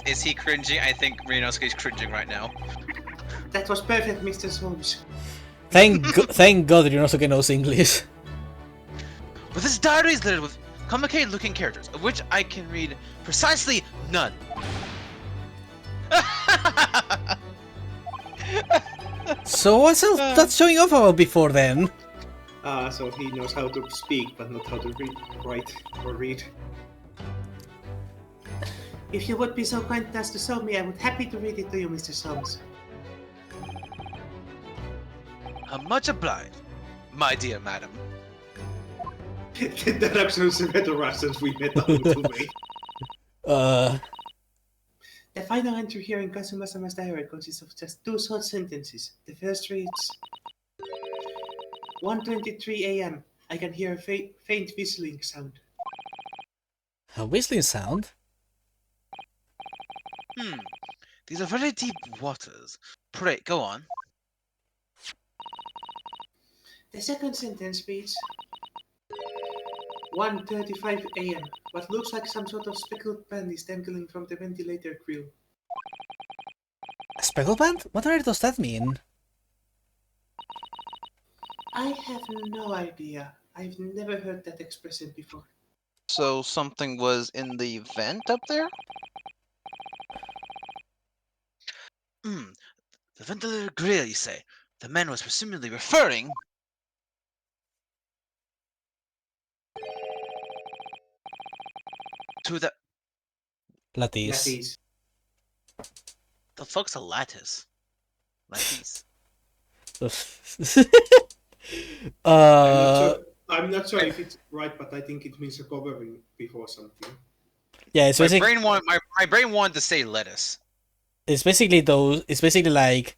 [SPEAKER 2] Is he cringing? I think Ryonosuke's cringing right now.
[SPEAKER 3] That was perfect, Mr. Holmes.
[SPEAKER 1] Thank God Ryonosuke knows English.
[SPEAKER 2] But this diary is littered with complicated-looking characters, of which I can read precisely none.
[SPEAKER 1] So what's else that's showing off about before then?
[SPEAKER 3] So he knows how to speak, but not how to write or read. If you would be so kind as to show me, I would happy to read it to you, Mr. Holmes.
[SPEAKER 2] I'm much obliged, my dear madam.
[SPEAKER 3] The deductions of the Russians we met on the way. The final entry here in Kazuma-sama's diary consists of just 2 short sentences. The first reads, 1:23 a.m. I can hear a faint whistling sound.
[SPEAKER 1] A whistling sound?
[SPEAKER 2] These are very deep waters. Pray, go on.
[SPEAKER 3] The second sentence reads 1:35 a.m. What looks like some sort of speckled band is dangling from the ventilator grill.
[SPEAKER 1] A speckle band? What on earth does that mean?
[SPEAKER 3] I have no idea. I've never heard that expression before.
[SPEAKER 2] So something was in the vent up there? The ventilator grill, you say? The man was presumably referring to the...
[SPEAKER 1] Lattice.
[SPEAKER 3] Lattice.
[SPEAKER 2] The fuck's a lattice? Lattice.
[SPEAKER 3] I'm not sure if it's right, but I think it means a covering before something.
[SPEAKER 1] Yeah, it's
[SPEAKER 2] My
[SPEAKER 1] basically
[SPEAKER 2] brain wanted to say lettuce.
[SPEAKER 1] it's basically those. It's basically like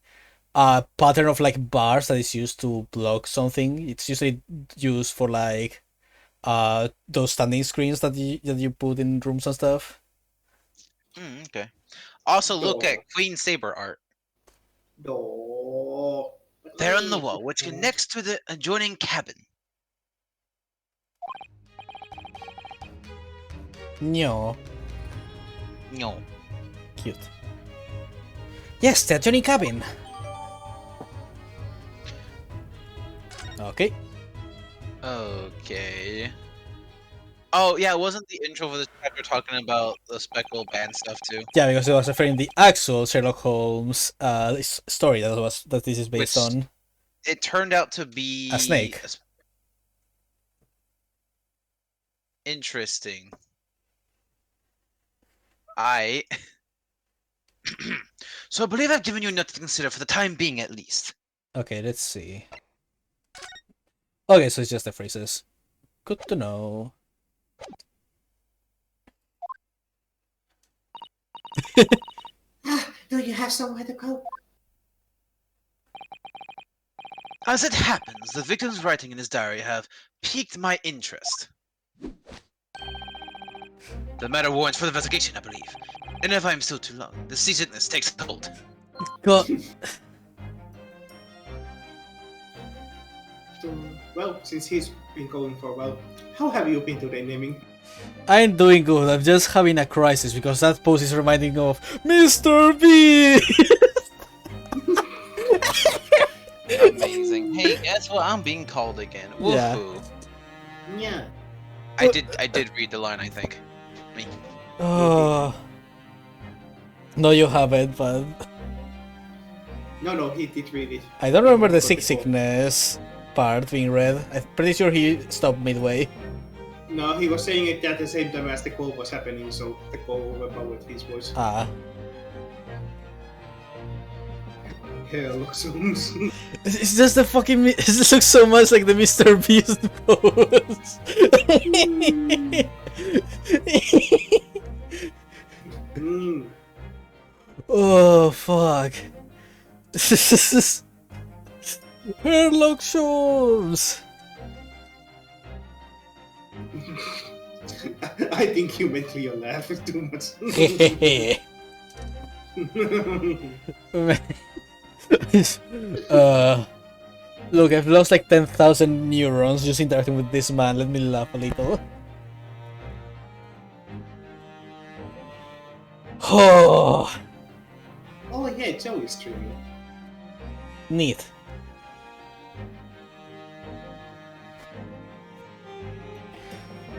[SPEAKER 1] a pattern of like bars that is used to block something. It's usually used for like those standing screens that you put in rooms and stuff.
[SPEAKER 2] Okay. Also, look at
[SPEAKER 3] No.
[SPEAKER 2] Queen Saber art.
[SPEAKER 3] No.
[SPEAKER 2] There on the wall, which connects to the adjoining cabin.
[SPEAKER 1] No,
[SPEAKER 2] No.
[SPEAKER 1] cute. Yes, the adjoining cabin. Okay.
[SPEAKER 2] Okay. Oh yeah, wasn't the intro for this chapter talking about the speckle band stuff too?
[SPEAKER 1] Yeah, because it was referring the actual Sherlock Holmes story that this is based
[SPEAKER 2] Which
[SPEAKER 1] on.
[SPEAKER 2] it turned out to be
[SPEAKER 1] A snake.
[SPEAKER 2] Interesting. I So I believe I've given you enough to consider for the time being at least.
[SPEAKER 1] Okay, let's see. Okay, so it's just the phrases. Good to know.
[SPEAKER 3] Do you have somewhere to go?
[SPEAKER 2] As it happens, the victim's writing in his diary have piqued my interest. The matter warrants further investigation, I believe. And if I'm still too long, the seasickness takes hold.
[SPEAKER 1] God.
[SPEAKER 3] Well, since he's been going for a while, how have you been today, naming?
[SPEAKER 1] I'm doing good. I'm just having a crisis because that post is reminding me of Mr. B.
[SPEAKER 2] Amazing. Hey, guess what? I'm being called again.
[SPEAKER 1] Yeah.
[SPEAKER 2] Woohoo.
[SPEAKER 3] Yeah.
[SPEAKER 2] I did read the line, I think. Me.
[SPEAKER 1] Oh. No, you haven't, but
[SPEAKER 3] No, he did read it.
[SPEAKER 1] I don't remember the
[SPEAKER 3] Got call.
[SPEAKER 1] sickness part being read. I'm pretty sure he stopped midway.
[SPEAKER 3] No, he was saying it at the same time as the call was happening, so the call overpowered his voice.
[SPEAKER 1] Ah.
[SPEAKER 3] Hell, looks
[SPEAKER 1] It's just the fucking. It looks so much like the Mr. Beast pose. Oh, fuck. Sherlock Holmes!
[SPEAKER 3] I think you made Leo laugh too much.
[SPEAKER 1] Look, I've lost like 10,000 neurons just interacting with this man. Let me laugh a little. Oh,
[SPEAKER 3] Oh yeah, Joey's streaming.
[SPEAKER 1] neat.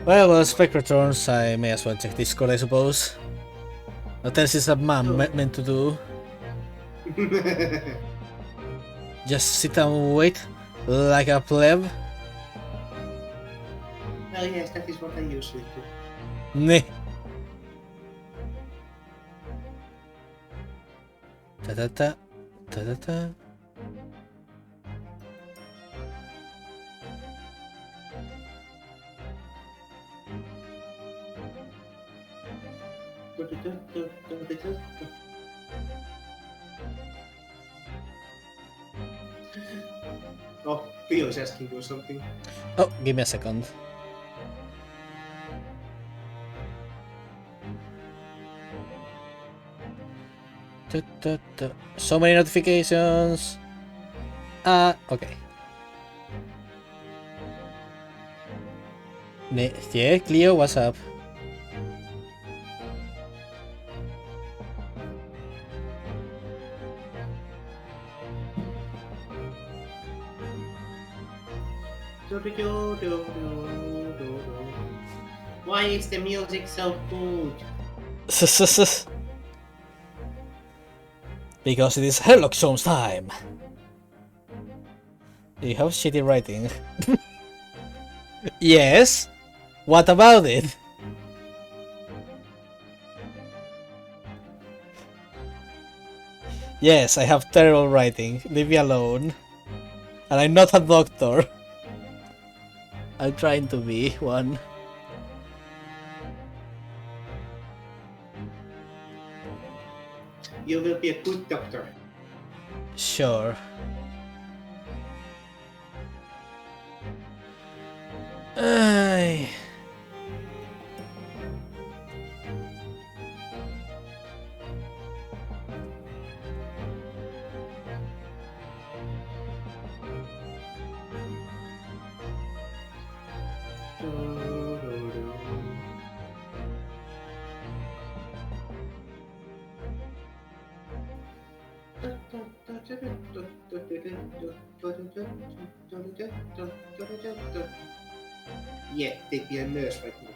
[SPEAKER 1] Well, Spec returns, I may as well check Discord, I suppose. What else is a man meant to do? Just sit and wait like a pleb?
[SPEAKER 3] Well, yes, that is what I usually do.
[SPEAKER 1] Meh. Ta-ta-ta. Ta-ta-ta.
[SPEAKER 3] Oh, Leo's asking you something.
[SPEAKER 1] Oh, give me a second. So many notifications. Okay. Yeah, Cleo, what's up?
[SPEAKER 3] Why is the music so good?
[SPEAKER 1] Because it is Herlock Zone's time. You have shitty writing. Yes? What about it? Yes, I have terrible writing. Leave me alone. And I'm not a doctor. I'm trying to be one.
[SPEAKER 3] You will be a good doctor.
[SPEAKER 1] Sure. Ay.
[SPEAKER 3] Yeah, take me a nurse right now.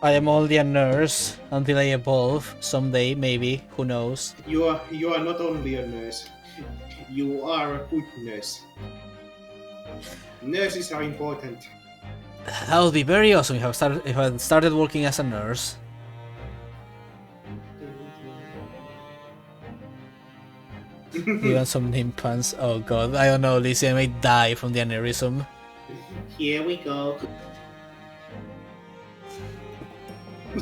[SPEAKER 1] I am only a nurse until I evolve someday, maybe. Who knows?
[SPEAKER 3] You are not only a nurse. You are a good nurse. Nurses are important.
[SPEAKER 1] That would be very awesome if I started working as a nurse. Even some name puns. Oh god, I don't know, Lizzie, I may die from the aneurysm.
[SPEAKER 3] Here we go.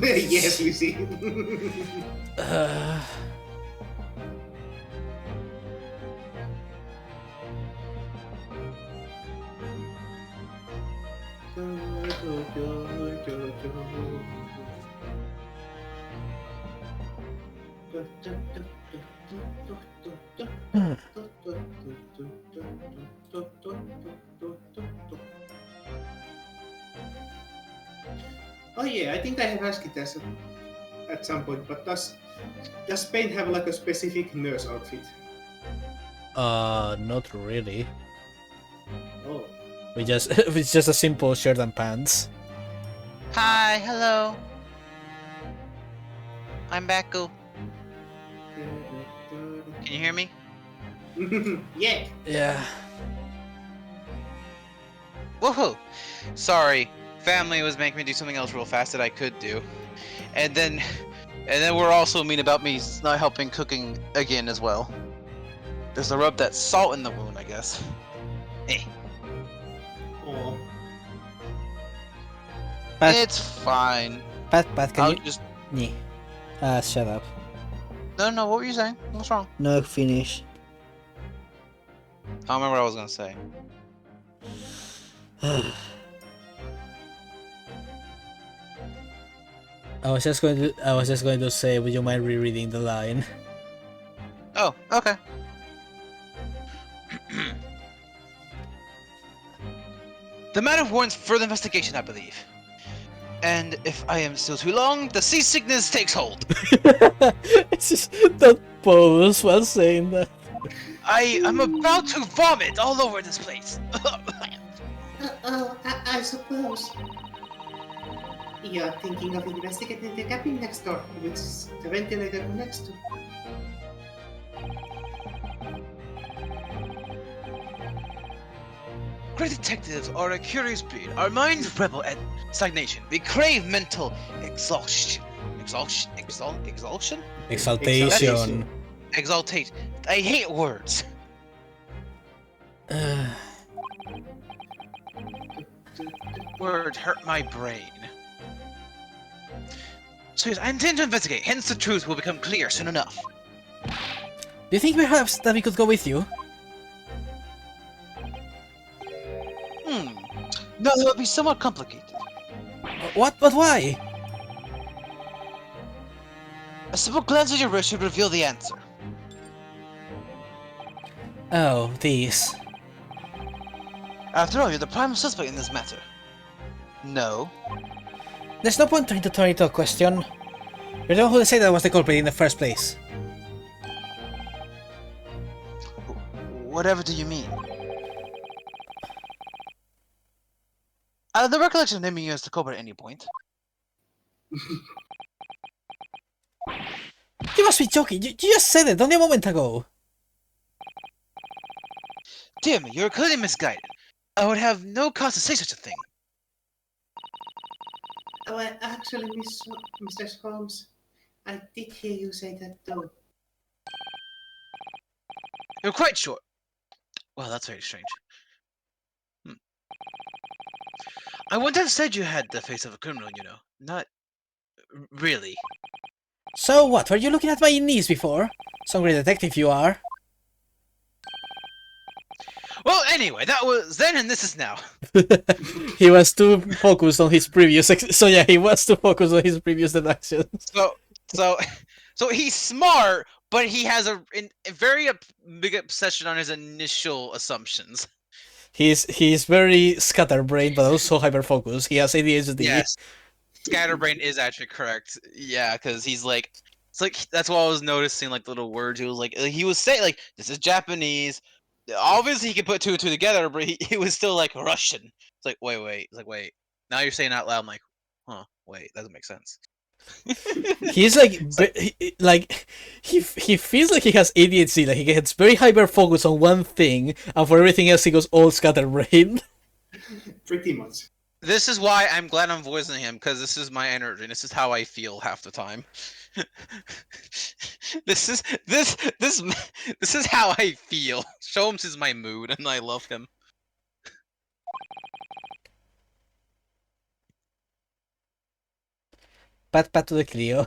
[SPEAKER 3] Yes, Lucy. Oh yeah, I think I have asked it at some point, but does Spain have like a specific nurse outfit?
[SPEAKER 1] Not really.
[SPEAKER 3] Oh.
[SPEAKER 1] It's just a simple shirt and pants.
[SPEAKER 2] Hi, hello. I'm Baku. Can you hear me?
[SPEAKER 3] Yeah.
[SPEAKER 1] Yeah.
[SPEAKER 2] Woohoo! Sorry, family was making me do something else real fast that I could do, and then we're also mean about me not helping cooking again as well. There's to rub that salt in the wound, I guess. Eh.
[SPEAKER 3] Oh.
[SPEAKER 1] Pat,
[SPEAKER 2] It's fine.
[SPEAKER 1] Pat, can
[SPEAKER 2] I'll
[SPEAKER 1] you?
[SPEAKER 2] just.
[SPEAKER 1] Shut up.
[SPEAKER 2] No, what were you saying? What's wrong?
[SPEAKER 1] No, finish.
[SPEAKER 2] I don't remember what I was gonna say.
[SPEAKER 1] I was just going to say, would you mind rereading the line?
[SPEAKER 2] Oh, okay. The matter warrants further investigation, I believe. And if I am still too long, the seasickness takes hold.
[SPEAKER 1] It's just that pose while saying that.
[SPEAKER 2] I am about to vomit all over this place.
[SPEAKER 3] I suppose. You're thinking of investigating the cabin next door, which the ventilator connects to.
[SPEAKER 2] Great detectives are a curious breed. Our minds rebel at stagnation. We crave mental exhaustion. Exaltation?
[SPEAKER 1] Exaltation.
[SPEAKER 2] Exaltate. I hate words. Words hurt my brain. So yes, I intend to investigate, hence the truth will become clear soon enough.
[SPEAKER 1] Do you think perhaps that we could go with you?
[SPEAKER 2] No, that would be somewhat complicated.
[SPEAKER 1] What? But why?
[SPEAKER 2] A simple glance at your wrist should reveal the answer.
[SPEAKER 1] Oh, these.
[SPEAKER 2] After all, you're the prime suspect in this matter. No.
[SPEAKER 1] There's no point trying to turn it to a question. You're the one who decided I was the culprit in the first place.
[SPEAKER 2] Whatever do you mean? I have the recollection of naming you as the culprit at any point.
[SPEAKER 1] You must be joking. You just said it only a moment ago.
[SPEAKER 2] Dear me, you're clearly misguided. I would have no cause to say such a thing.
[SPEAKER 3] Well, actually, Mr. Holmes, I did hear you say that too.
[SPEAKER 2] You're quite sure. Well, that's very strange. I wouldn't have said you had the face of a criminal, you know. Not really.
[SPEAKER 1] So what, were you looking at my knees before? Some great detective you are.
[SPEAKER 2] Well, anyway, that was then and this is now.
[SPEAKER 1] He was too focused on his previous so yeah, he was too focused on his previous deductions.
[SPEAKER 2] So he's smart, but he has a very big obsession on his initial assumptions.
[SPEAKER 1] He's very scatterbrained, but also hyper-focused. He has ADHD.
[SPEAKER 2] Yes, scatterbrain is actually correct. Yeah, because he's like, it's like that's what I was noticing. Like the little words, he was saying like, this is Japanese. Obviously, he can put two and two together, but he was still like Russian. It's like wait. It's like wait. Now you're saying out loud. I'm like, huh? Wait, that doesn't make sense.
[SPEAKER 1] He's like he feels like he has ADHD. Like he gets very hyper focused on one thing, and for everything else he goes all scatterbrained.
[SPEAKER 3] Pretty much.
[SPEAKER 2] This is why I'm glad I'm voicing him, because this is my energy. And this is how I feel half the time. this is how I feel. Sholmes is my mood, and I love him.
[SPEAKER 1] Pat to the Clio.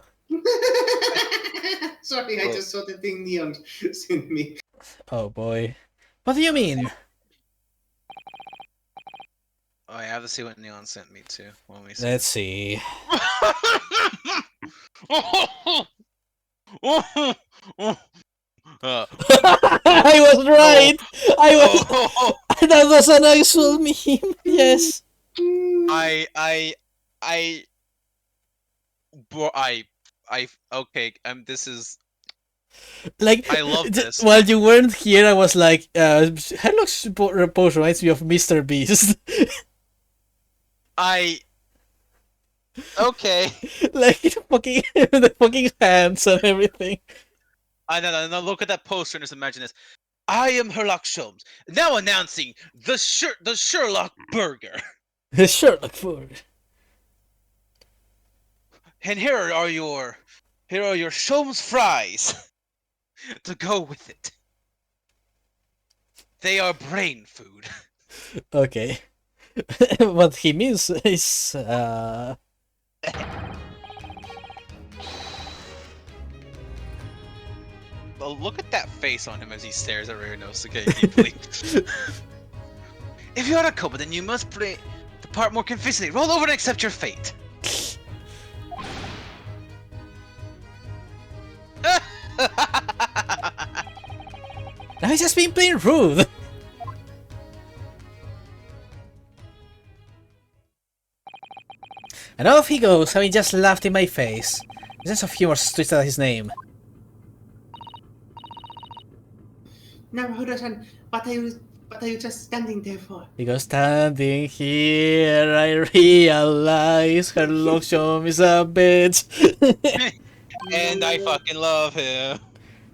[SPEAKER 3] Sorry, I just saw the thing Neon sent me.
[SPEAKER 1] Oh boy. What do you mean?
[SPEAKER 2] Oh, I have to see what Neon sent me too.
[SPEAKER 1] Let's see. I was right! I was... That was an actual meme! Yes!
[SPEAKER 2] Okay, this is...
[SPEAKER 1] Like,
[SPEAKER 2] I love this.
[SPEAKER 1] While you weren't here, I was like, Herlock's pose reminds me of Mr. Beast.
[SPEAKER 2] Okay.
[SPEAKER 1] Like, the fucking hands and everything.
[SPEAKER 2] No, look at that poster and just imagine this. I am Herlock Sholmes, now announcing the Sherlock Burger.
[SPEAKER 1] The Sherlock Burger.
[SPEAKER 2] And here are your Sholmes fries to go with it. They are brain food.
[SPEAKER 1] Okay. What he means is,
[SPEAKER 2] Well, look at that face on him as he stares at Ryunosuke deeply. If you are a culprit, then you must play the part more convincingly. Roll over and accept your fate.
[SPEAKER 1] now he's just being plain rude. And off he goes, having just laughed in my face. The sense of humor twisted at his name.
[SPEAKER 3] Naruto-san, what are you just standing there for?
[SPEAKER 1] Because standing here, I realize Herlock Sholmes is a bitch.
[SPEAKER 2] And I fucking love him.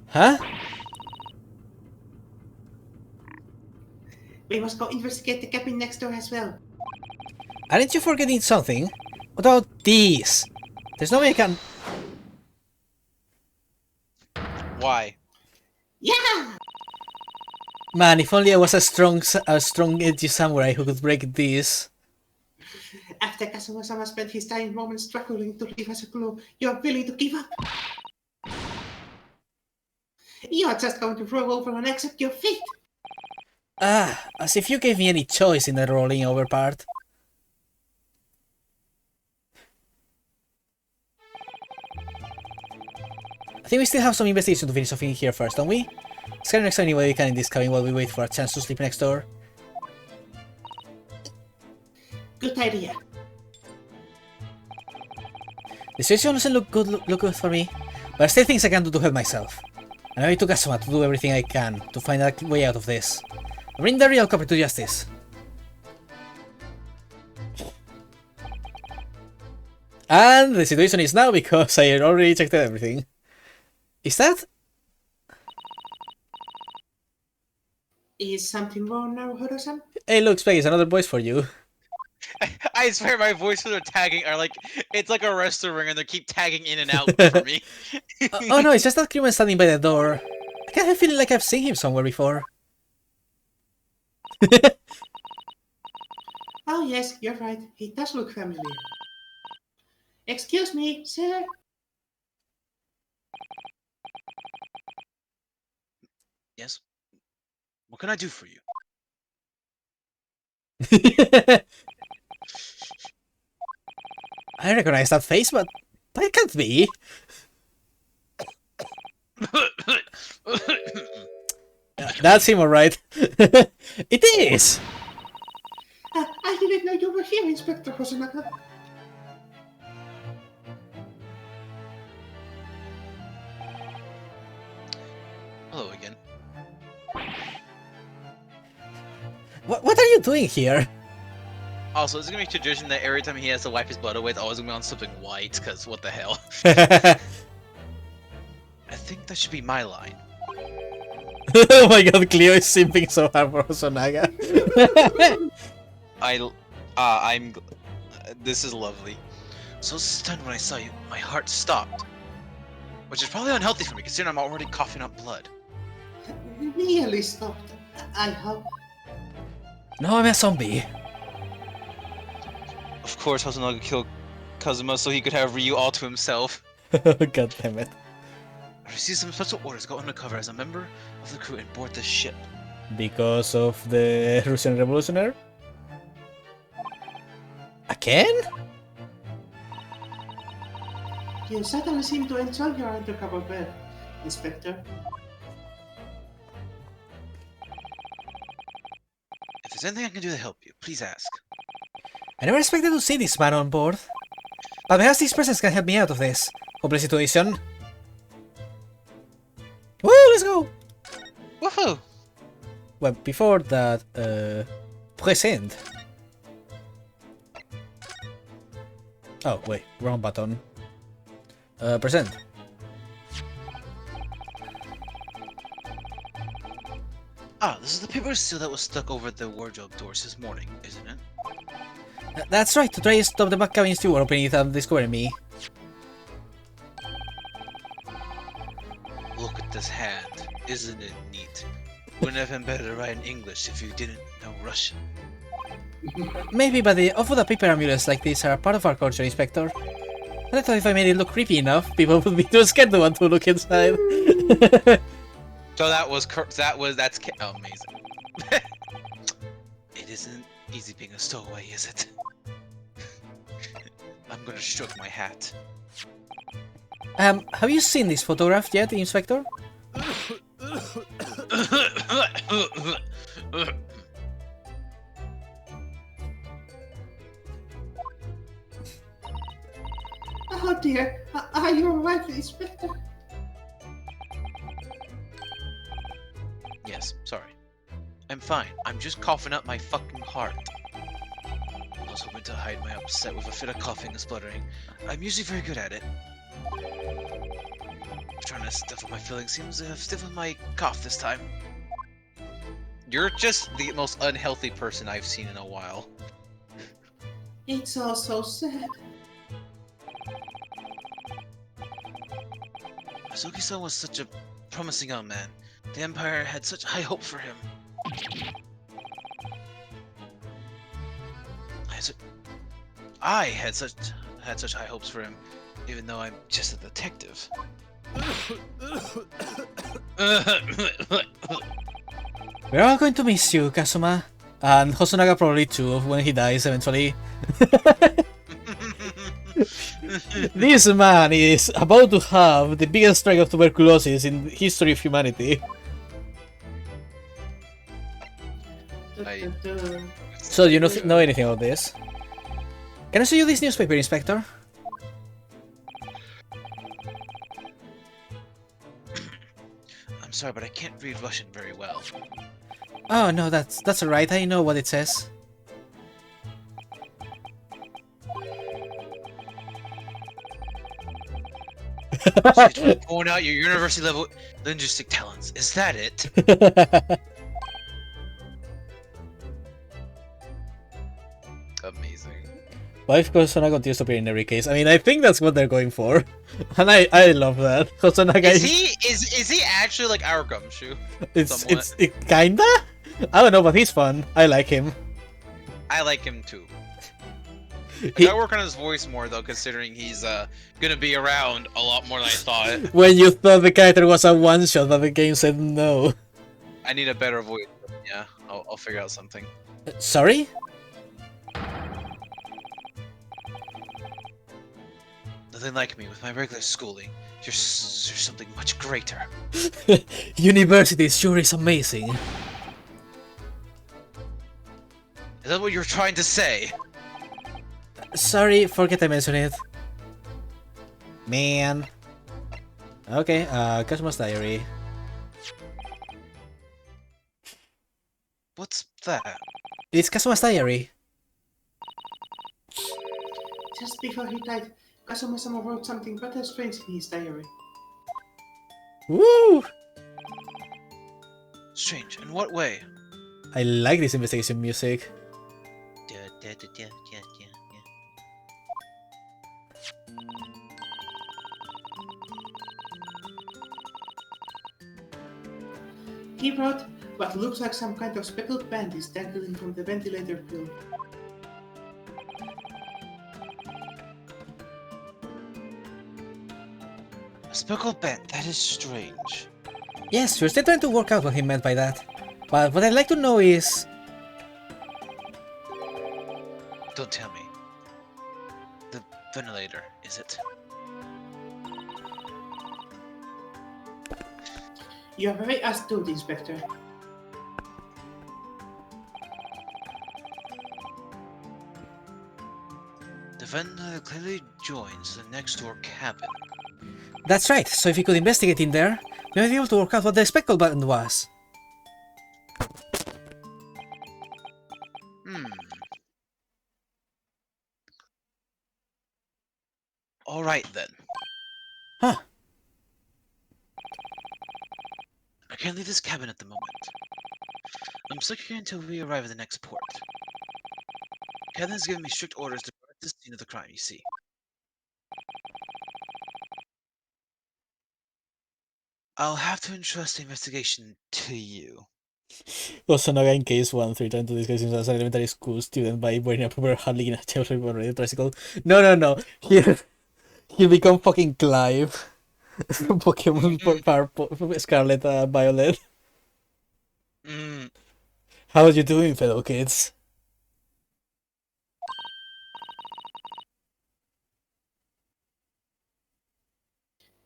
[SPEAKER 1] Huh?
[SPEAKER 3] We must go investigate the cabin next door as well.
[SPEAKER 1] Aren't you forgetting something? What about these? There's no way I can...
[SPEAKER 2] Why?
[SPEAKER 3] Yeah!
[SPEAKER 1] Man, if only I was a strong edgy samurai who could break these.
[SPEAKER 3] After Kazuma-sama spent his dying moments struggling to leave us a clue, you are willing to give up? You are just going to roll over and accept your fate!
[SPEAKER 1] Ah, as if you gave me any choice in the rolling over part. I think we still have some investigation to finish off in here first, don't we? Scan next anyway we can in this cabin while we wait for a chance to sleep next door.
[SPEAKER 3] Good idea.
[SPEAKER 1] The situation doesn't look good for me, but I still things I can do to help myself. And I need to Kazuma to do everything I can to find a way out of this. Bring the real culprit to justice. And the situation is now because I already checked everything. Is that?
[SPEAKER 3] Is something wrong now, Horo-san?
[SPEAKER 1] Hey look, Spaggy, another voice for you.
[SPEAKER 2] I swear my voices are tagging are like it's like a restaurant and they keep tagging in and out for me.
[SPEAKER 1] Oh no, it's just that crewman standing by the door. I can't help feeling like I've seen him somewhere before.
[SPEAKER 3] Oh yes, you're right. He does look familiar. Excuse me, sir.
[SPEAKER 2] Yes. What can I do for you?
[SPEAKER 1] I recognize that face, but it can't be. That's him, alright. It is!
[SPEAKER 3] I didn't know you were here, Inspector Hosonaga.
[SPEAKER 2] Hello again.
[SPEAKER 1] What are you doing here?
[SPEAKER 2] Also, it's gonna be tradition that every time he has to wipe his butt away, it's always gonna be on something white, because what the hell? I think that should be my line.
[SPEAKER 1] Oh my god, Cleo is simping so hard for Hosonaga.
[SPEAKER 2] This is lovely. So stunned when I saw you, my heart stopped. Which is probably unhealthy for me, considering I'm already coughing up blood.
[SPEAKER 3] Nearly stopped. I hope.
[SPEAKER 1] No, I'm a zombie.
[SPEAKER 2] Of course, Hosonaga killed Kazuma so he could have Ryu all to himself.
[SPEAKER 1] God damn it.
[SPEAKER 2] I received some special orders to go undercover as a member of the crew and board this ship.
[SPEAKER 1] Because of the Russian revolutionary? Again?
[SPEAKER 3] You certainly seem to enjoy your undercover work, Inspector.
[SPEAKER 2] If there's anything I can do to help you, please ask.
[SPEAKER 1] I never expected to see this man on board. But perhaps this presence can help me out of this hopeless situation. Woo, let's go!
[SPEAKER 2] Woohoo!
[SPEAKER 1] Well, before that, present. Oh, wait, wrong button. Present.
[SPEAKER 2] Ah, this is the paper seal that was stuck over the wardrobe doors this morning, isn't it?
[SPEAKER 1] That's right, to try to stop the back cabin steward opening it and discovering me.
[SPEAKER 2] Look at this hand. Isn't it neat? Wouldn't have been better to write in English if you didn't know Russian.
[SPEAKER 1] Maybe, but the awful paper amulets like this are part of our culture, Inspector. And I thought if I made it look creepy enough, people would be too scared to want to look inside.
[SPEAKER 2] So that's amazing. It isn't easy being a stowaway, is it? I'm gonna stroke my hat.
[SPEAKER 1] Have you seen this photograph yet, Inspector?
[SPEAKER 3] Oh dear, are you alright, Inspector?
[SPEAKER 2] Yes, sorry. I'm fine. I'm just coughing up my fucking heart. I was hoping to hide my upset with a fit of coughing and spluttering. I'm usually very good at it. Trying to stiffen my feelings seems to have stiffened my cough this time. You're just the most unhealthy person I've seen in a while.
[SPEAKER 3] It's all so sad.
[SPEAKER 2] Suki-san was such a promising young man. The Empire had such high hope for him. I had such high hopes for him, even though I'm just a detective.
[SPEAKER 1] We're all going to miss you, Kazuma. And Hosonaga probably too, when he dies eventually. This man is about to have the biggest strike of tuberculosis in the history of humanity. So do you know anything about this? Can I show you this newspaper, Inspector?
[SPEAKER 2] I'm sorry, but I can't read Russian very well.
[SPEAKER 1] Oh no, that's alright, I know what it says.
[SPEAKER 2] To point out your university level linguistic talents. Is that it? Amazing.
[SPEAKER 1] Why if Hosonaga continues to appear in every case? I mean, I think that's what they're going for. And I love that. Hosonaga
[SPEAKER 2] is he actually like our Gumshoe?
[SPEAKER 1] it's kinda? I don't know, but he's fun. I like him.
[SPEAKER 2] I like him too. I gotta work on his voice more though, considering he's gonna be around a lot more than I thought.
[SPEAKER 1] When you thought the character was a one-shot, but the game said no.
[SPEAKER 2] I need a better voice. Yeah, I'll figure out something.
[SPEAKER 1] Sorry?
[SPEAKER 2] Nothing like me with my regular schooling. You're something much greater.
[SPEAKER 1] University sure is amazing.
[SPEAKER 2] Is that what you're trying to say?
[SPEAKER 1] Sorry, forget I mentioned it. Man. Okay, Kazuma's diary.
[SPEAKER 2] What's that?
[SPEAKER 1] It's Kazuma's diary.
[SPEAKER 3] Just before he died, Kazuma-sama wrote something rather strange in his diary.
[SPEAKER 1] Woo!
[SPEAKER 2] Strange. In what way?
[SPEAKER 1] I like this investigation music.
[SPEAKER 3] He wrote what looks like some kind of speckled band is dangling from the ventilator grill.
[SPEAKER 2] A speckled band. That is strange.
[SPEAKER 1] Yes, we're still trying to work out what he meant by that. But what I'd like to know is...
[SPEAKER 2] Don't tell me. The ventilator, is it?
[SPEAKER 3] You are very astute, Inspector.
[SPEAKER 2] The ventilator clearly joins the next door cabin.
[SPEAKER 1] That's right, so if you could investigate in there, we might be able to work out what the speckled button was.
[SPEAKER 2] Alright then.
[SPEAKER 1] Huh.
[SPEAKER 2] I can't leave this cabin at the moment. I'm stuck here until we arrive at the next port. Captain's given me strict orders to guard the scene of the crime, you see. I'll have to entrust the investigation to you.
[SPEAKER 1] Hosonaga in case 1-3 trying to disguise himself as an elementary school student by wearing a proper handling in a children's tricycle. No. He'll become fucking Clive from Pokemon Scarlet Violet. How are you doing, fellow kids?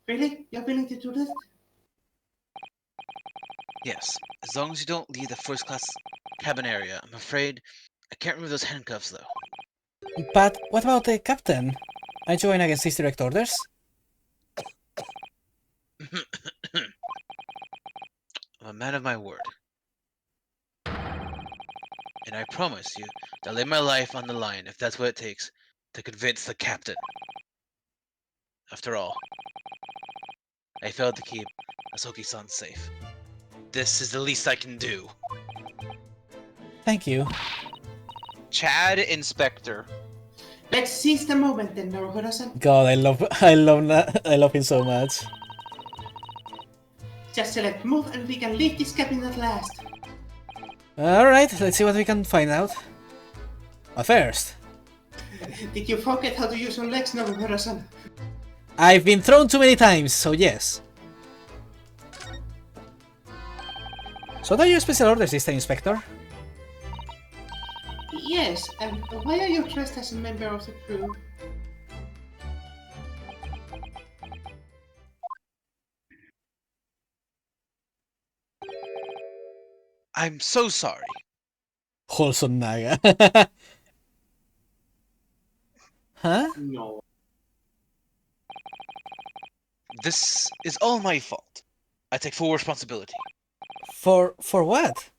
[SPEAKER 3] Really? You're willing to do that?
[SPEAKER 2] Yes, as long as you don't leave the first class cabin area. I'm afraid I can't remove those handcuffs though.
[SPEAKER 1] But what about the captain? Aren't you going against his direct orders?
[SPEAKER 2] I'm a man of my word. And I promise you that I'll lay my life on the line if that's what it takes to convince the captain. After all, I failed to keep Asoki-san safe. This is the least I can do.
[SPEAKER 1] Thank you.
[SPEAKER 2] Chad Inspector.
[SPEAKER 3] Let's seize the moment then, Naruhara-san.
[SPEAKER 1] God, I love him so much.
[SPEAKER 3] Just select move and we can leave this cabin at last.
[SPEAKER 1] Alright, let's see what we can find out. But first,
[SPEAKER 3] Did you forget how to use your legs, Naruhara-san?
[SPEAKER 1] I've been thrown too many times, so yes. So what are your special orders this time, Inspector?
[SPEAKER 3] Yes, and why are you dressed as a member of the crew?
[SPEAKER 2] I'm so sorry.
[SPEAKER 1] Wholesome Naga. Huh?
[SPEAKER 3] No.
[SPEAKER 2] This is all my fault. I take full responsibility.
[SPEAKER 1] For what?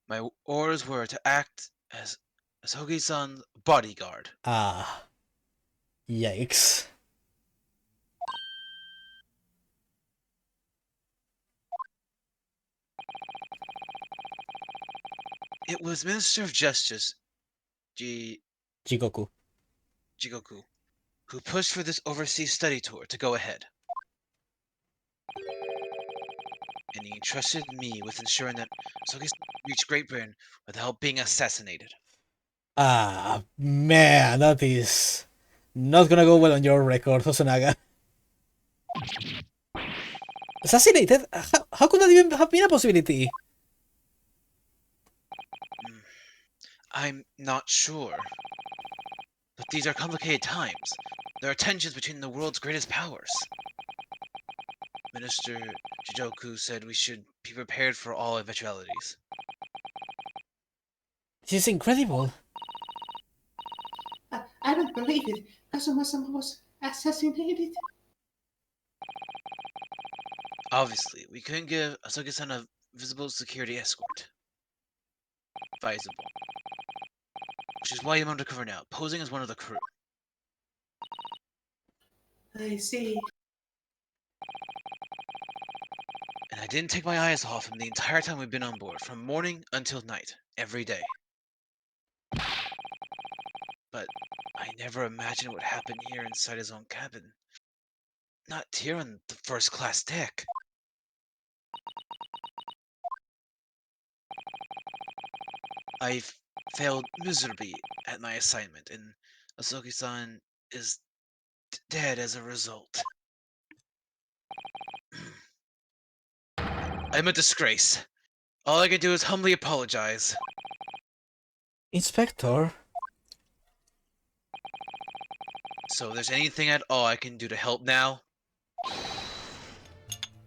[SPEAKER 2] My orders were to act as Hogi-san's bodyguard.
[SPEAKER 1] Ah, yikes.
[SPEAKER 2] It was Minister of Justice, Ji
[SPEAKER 1] Jigoku.
[SPEAKER 2] Jigoku, who pushed for this overseas study tour to go ahead. And he entrusted me with ensuring that Hogi reached Great Britain without being assassinated.
[SPEAKER 1] Ah, man, that is not gonna go well on your record, Hosonaga. Assassinated? How could that even have been a possibility?
[SPEAKER 2] I'm not sure. But these are complicated times. There are tensions between the world's greatest powers. Minister Jijoku said we should be prepared for all eventualities.
[SPEAKER 1] This is incredible.
[SPEAKER 3] I don't believe it. Kazuma-sama was assassinated.
[SPEAKER 2] Obviously, we couldn't give Asogi-san a visible security escort. Advisable. Which is why I'm undercover now, posing as one of the crew.
[SPEAKER 3] I see.
[SPEAKER 2] And I didn't take my eyes off him the entire time we've been on board, from morning until night, every day. But I never imagined what happened here inside his own cabin. Not here on the first class deck. I've failed miserably at my assignment, and Asogi-san is dead as a result. I'm a disgrace. All I can do is humbly apologize.
[SPEAKER 1] Inspector?
[SPEAKER 2] So if there's anything at all I can do to help now,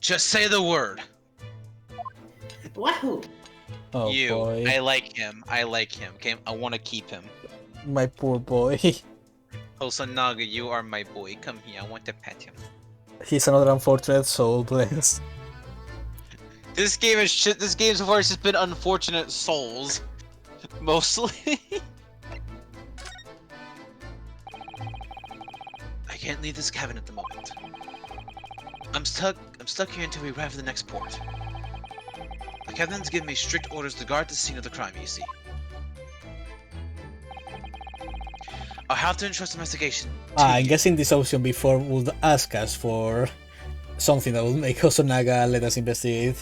[SPEAKER 2] just say the word.
[SPEAKER 3] Wahoo!
[SPEAKER 1] Oh
[SPEAKER 2] You.
[SPEAKER 1] boy.
[SPEAKER 2] I like him. I like him. Okay, I want to keep him.
[SPEAKER 1] My poor boy.
[SPEAKER 2] Hosanaga, you are my boy. Come here. I want to pet him.
[SPEAKER 1] He's another unfortunate soul, bless.
[SPEAKER 2] This game is shit. This game so far has just been unfortunate souls. Mostly. I can't leave this cabin at the moment. I'm stuck here until we arrive at the next port. The captain's given me strict orders to guard the scene of the crime, you see. I'll have to entrust the investigation to
[SPEAKER 1] I'm
[SPEAKER 2] you.
[SPEAKER 1] guessing this option before would ask us for something that would make Hosonaga let us investigate.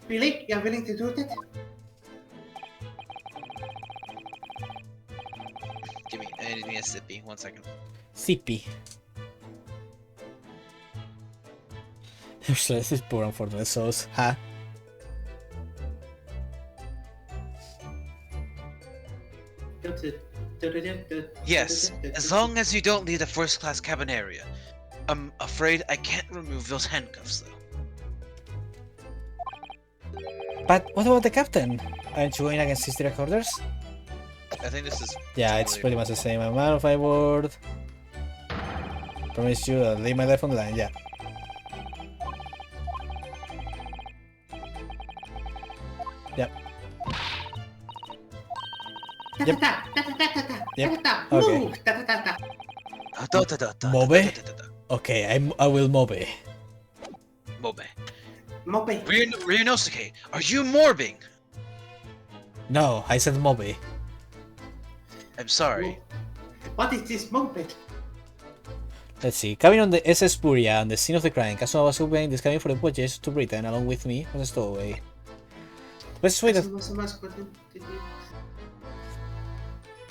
[SPEAKER 3] Really? You're willing to do that?
[SPEAKER 2] Give me anything a sippy. 1 second.
[SPEAKER 1] Sippy. This is poor unfortunate souls, huh?
[SPEAKER 2] Yes, as long as you don't leave the first class cabin area. I'm afraid I can't remove those handcuffs, though.
[SPEAKER 1] But what about the captain? Aren't you going against his direct orders?
[SPEAKER 2] I think this is...
[SPEAKER 1] Yeah, it's pretty much the same. I'm out of my word. Promise you I'll leave my life on the line, yeah. Yep. Yep. Yep. Okay.
[SPEAKER 3] Move! Ta-ta-ta-ta.
[SPEAKER 1] Mobe? Okay, I will mobe.
[SPEAKER 2] Mobe.
[SPEAKER 3] Mope.
[SPEAKER 2] Ryunosuke, are you morbing?
[SPEAKER 1] No, I said mobe.
[SPEAKER 2] I'm sorry.
[SPEAKER 3] What is this moped?
[SPEAKER 1] Let's see. Cabin on the SS Puria on the scene of the crime. Kazuma was opening this cabin for the voyage to Britain along with me as a stowaway. Let's wait.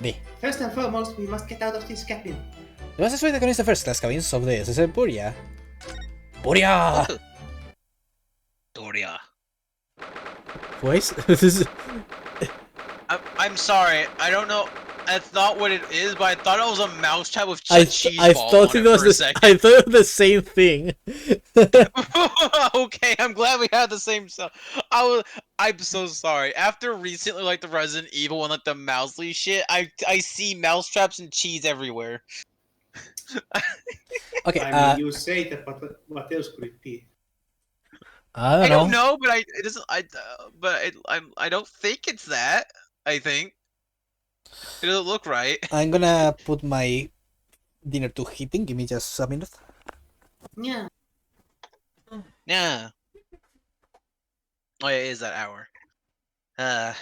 [SPEAKER 1] B.
[SPEAKER 3] First and foremost, we must get out of this cabin.
[SPEAKER 1] The best way to connect the first class cabins of the SS Puria. Puria!
[SPEAKER 2] Doria.
[SPEAKER 1] Boys, this is.
[SPEAKER 2] I'm sorry. I don't know. That's not what it is, but I thought it was a mousetrap with
[SPEAKER 1] I
[SPEAKER 2] a cheese
[SPEAKER 1] I
[SPEAKER 2] ball
[SPEAKER 1] thought
[SPEAKER 2] on
[SPEAKER 1] it
[SPEAKER 2] it
[SPEAKER 1] was
[SPEAKER 2] for a
[SPEAKER 1] the
[SPEAKER 2] second.
[SPEAKER 1] I thought it was the same thing.
[SPEAKER 2] Okay, I'm glad we had the same stuff. I'm so sorry. After recently, like the Resident Evil and like the Mousely shit, I see mousetraps and cheese everywhere.
[SPEAKER 1] Okay,
[SPEAKER 3] I mean, you say that, but what else could it be?
[SPEAKER 1] I don't
[SPEAKER 2] I don't
[SPEAKER 1] know.
[SPEAKER 2] know, but it doesn't. I don't think it's that. I think it doesn't look right.
[SPEAKER 1] I'm gonna put my dinner to heating. Give me just a minute.
[SPEAKER 3] Yeah.
[SPEAKER 2] Yeah. Oh, yeah, it is that hour. Uh,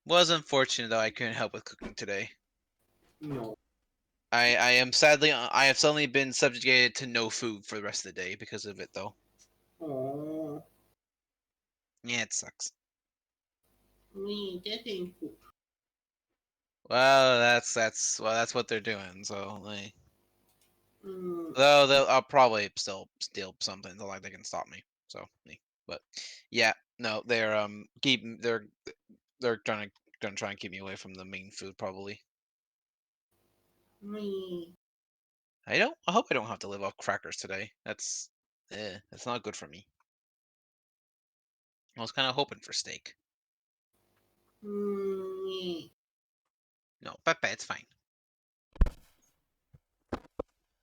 [SPEAKER 2] was unfortunate though. I couldn't help with cooking today.
[SPEAKER 3] No.
[SPEAKER 2] I am sadly I have suddenly been subjugated to no food for the rest of the day because of it though.
[SPEAKER 3] Oh,
[SPEAKER 2] Yeah, it sucks.
[SPEAKER 3] me getting food.
[SPEAKER 2] Well, that's what they're doing. So like,
[SPEAKER 3] Mm,
[SPEAKER 2] though I'll probably still steal something until like they can stop me. So, but yeah, no, they're gonna try and keep me away from the main food probably.
[SPEAKER 3] me.
[SPEAKER 2] I hope I don't have to live off crackers today. That's not good for me. I was kind of hoping for steak.
[SPEAKER 3] Me.
[SPEAKER 2] No, Pepe, it's fine.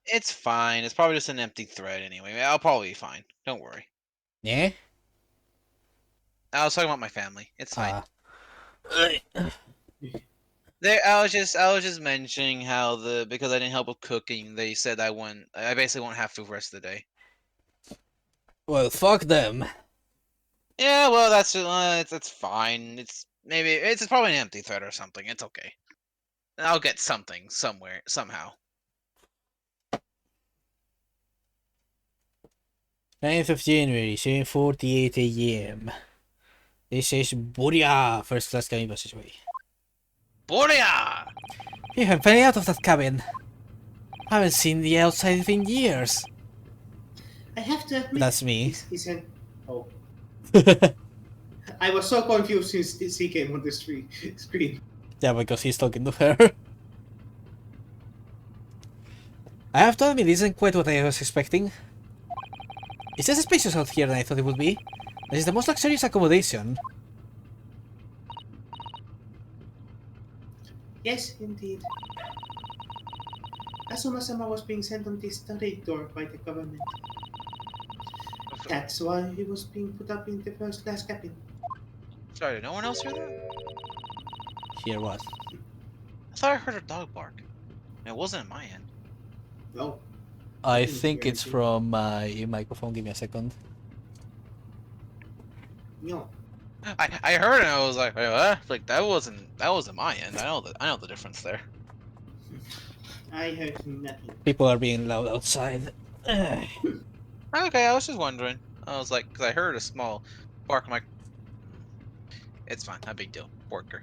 [SPEAKER 2] It's fine. It's probably just an empty thread anyway. I'll probably be fine. Don't worry.
[SPEAKER 1] Yeah.
[SPEAKER 2] I was talking about my family. It's fine.
[SPEAKER 3] Me.
[SPEAKER 2] I was just mentioning how because I didn't help with cooking, they said I basically won't have food for the rest of the day.
[SPEAKER 1] Well, fuck them.
[SPEAKER 2] Yeah, well it's fine. It's probably an empty thread or something. It's okay. I'll get something somewhere somehow.
[SPEAKER 1] 9th of January, 7:48 a.m. This is Buria, first class cabin passageway.
[SPEAKER 2] Boria!
[SPEAKER 1] Phew, I'm finally out of that cabin. I haven't seen the outside in years.
[SPEAKER 3] I have to admit,
[SPEAKER 1] That's me.
[SPEAKER 3] this isn't. Oh, I was so confused since he came on the screen.
[SPEAKER 1] Yeah, because he's talking to her. I have to admit, this isn't quite what I was expecting. It's less spacious out here than I thought it would be. This is the most luxurious accommodation.
[SPEAKER 3] Yes, indeed. Asuma-sama was being sent on this study tour by the government. That's why he was being put up in the first class cabin.
[SPEAKER 2] Sorry, did no one else hear that?
[SPEAKER 1] Here what?
[SPEAKER 2] I thought I heard a dog bark. It wasn't at my end.
[SPEAKER 3] No.
[SPEAKER 1] I
[SPEAKER 3] didn't
[SPEAKER 1] think
[SPEAKER 3] hear
[SPEAKER 1] it's
[SPEAKER 3] anything.
[SPEAKER 1] from my microphone. Give me a second.
[SPEAKER 3] No.
[SPEAKER 2] I heard it and I was like, wait, what? Like that wasn't my end. I know the difference there.
[SPEAKER 3] I heard nothing.
[SPEAKER 1] People are being loud outside. Ugh.
[SPEAKER 2] Okay, I was just wondering. I was like, because I heard a small bark. I'm like, it's fine, not a big deal. Worker.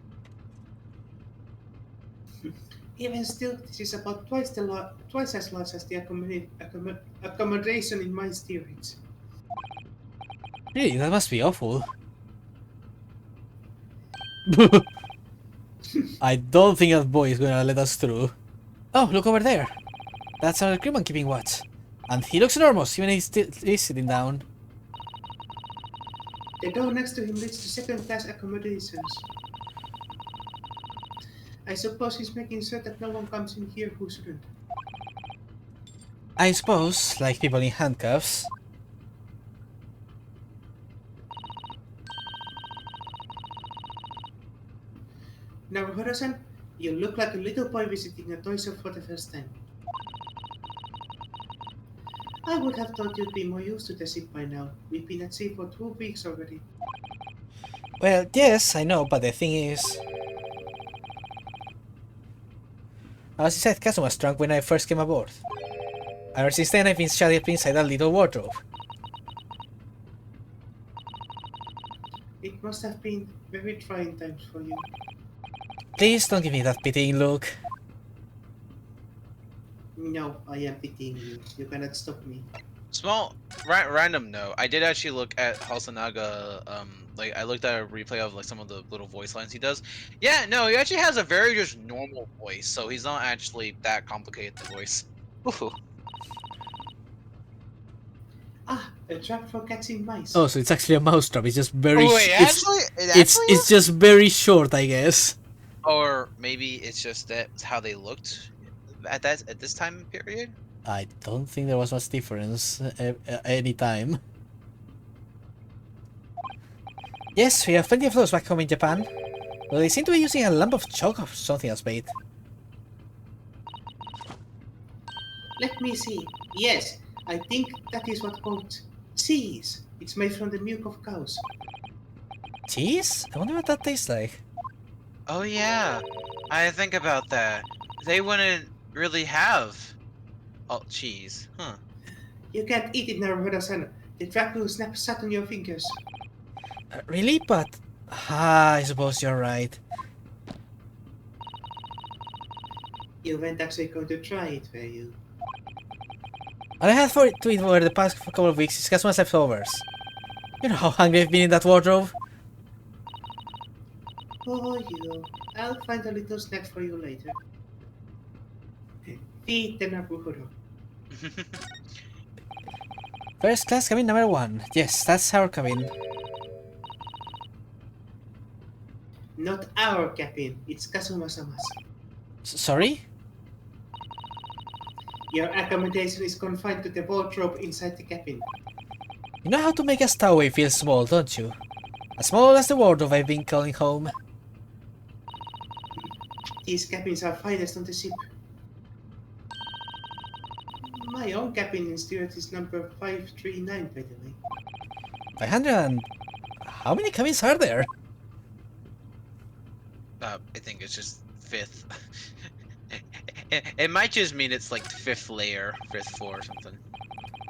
[SPEAKER 3] Even still, this is about twice as large as the accommodation in my steerage.
[SPEAKER 1] Really, that must be awful. I don't think that boy is gonna let us through. Oh, look over there. That's our crewman keeping watch. And he looks enormous, even if he's sitting down.
[SPEAKER 3] The door next to him leads to second-class accommodations. I suppose he's making sure that no one comes in here who shouldn't.
[SPEAKER 1] I suppose, like people in handcuffs.
[SPEAKER 3] Naruhodo-san, you look like a little boy visiting a toy shop for the first time. I would have thought you'd be more used to the ship by now. We've been at sea for 2 weeks already.
[SPEAKER 1] Well, yes, I know, but the thing is... As I said, Kazuma was drunk when I first came aboard. Ever since then, I've been shut up inside a little wardrobe.
[SPEAKER 3] It must have been very trying times for you.
[SPEAKER 1] Please don't give me that pitying look.
[SPEAKER 3] No, I am pitying you. You cannot stop me.
[SPEAKER 2] Small random note. I did actually look at Hasanaga. Like I looked at a replay of like some of the little voice lines he does. Yeah, no, he actually has a very just normal voice, so he's not actually that complicated the voice. Ooh.
[SPEAKER 3] Ah, a trap for catching mice.
[SPEAKER 1] Oh, so it's actually a mouse trap. It's just very.
[SPEAKER 2] Oh wait, actually, it
[SPEAKER 1] It's
[SPEAKER 2] actually
[SPEAKER 1] it's
[SPEAKER 2] is.
[SPEAKER 1] just very short, I guess.
[SPEAKER 2] Or maybe it's just that's how they looked at this time period.
[SPEAKER 1] I don't think there was much difference any time. Yes, we have plenty of those back home in Japan. Well, they seem to be using a lump of chalk or something as bait.
[SPEAKER 3] Let me see. Yes, I think that is what called cheese. It's made from the milk of cows.
[SPEAKER 1] Cheese? I wonder what that tastes like.
[SPEAKER 2] Oh yeah, I think about that. They wouldn't really have cheese, huh?
[SPEAKER 3] You can't eat it, Naruhodo-san. The trap will snap shut on your fingers.
[SPEAKER 1] Really? But... Ah, I suppose you're right.
[SPEAKER 3] You weren't actually going to try it, were you?
[SPEAKER 1] All I had to eat over the past couple of weeks is Kasuma's leftovers. You know how hungry I've been in that wardrobe?
[SPEAKER 3] Oh, you. I'll find a little snack for you later. Feed the Naruhodo.
[SPEAKER 1] First class cabin number 1. Yes, that's our cabin.
[SPEAKER 3] Not our cabin, it's Kazuma-sama's.
[SPEAKER 1] Sorry?
[SPEAKER 3] Your accommodation is confined to the wardrobe inside the cabin.
[SPEAKER 1] You know how to make a stowaway feel small, don't you? As small as the wardrobe I've been calling home.
[SPEAKER 3] These cabins are finest on the ship. My own cabin in Stuart is number 539, by the way.
[SPEAKER 1] 500 and... How many cabins are there?
[SPEAKER 2] I think it's just fifth. It might just mean it's like fifth layer, fifth floor or something.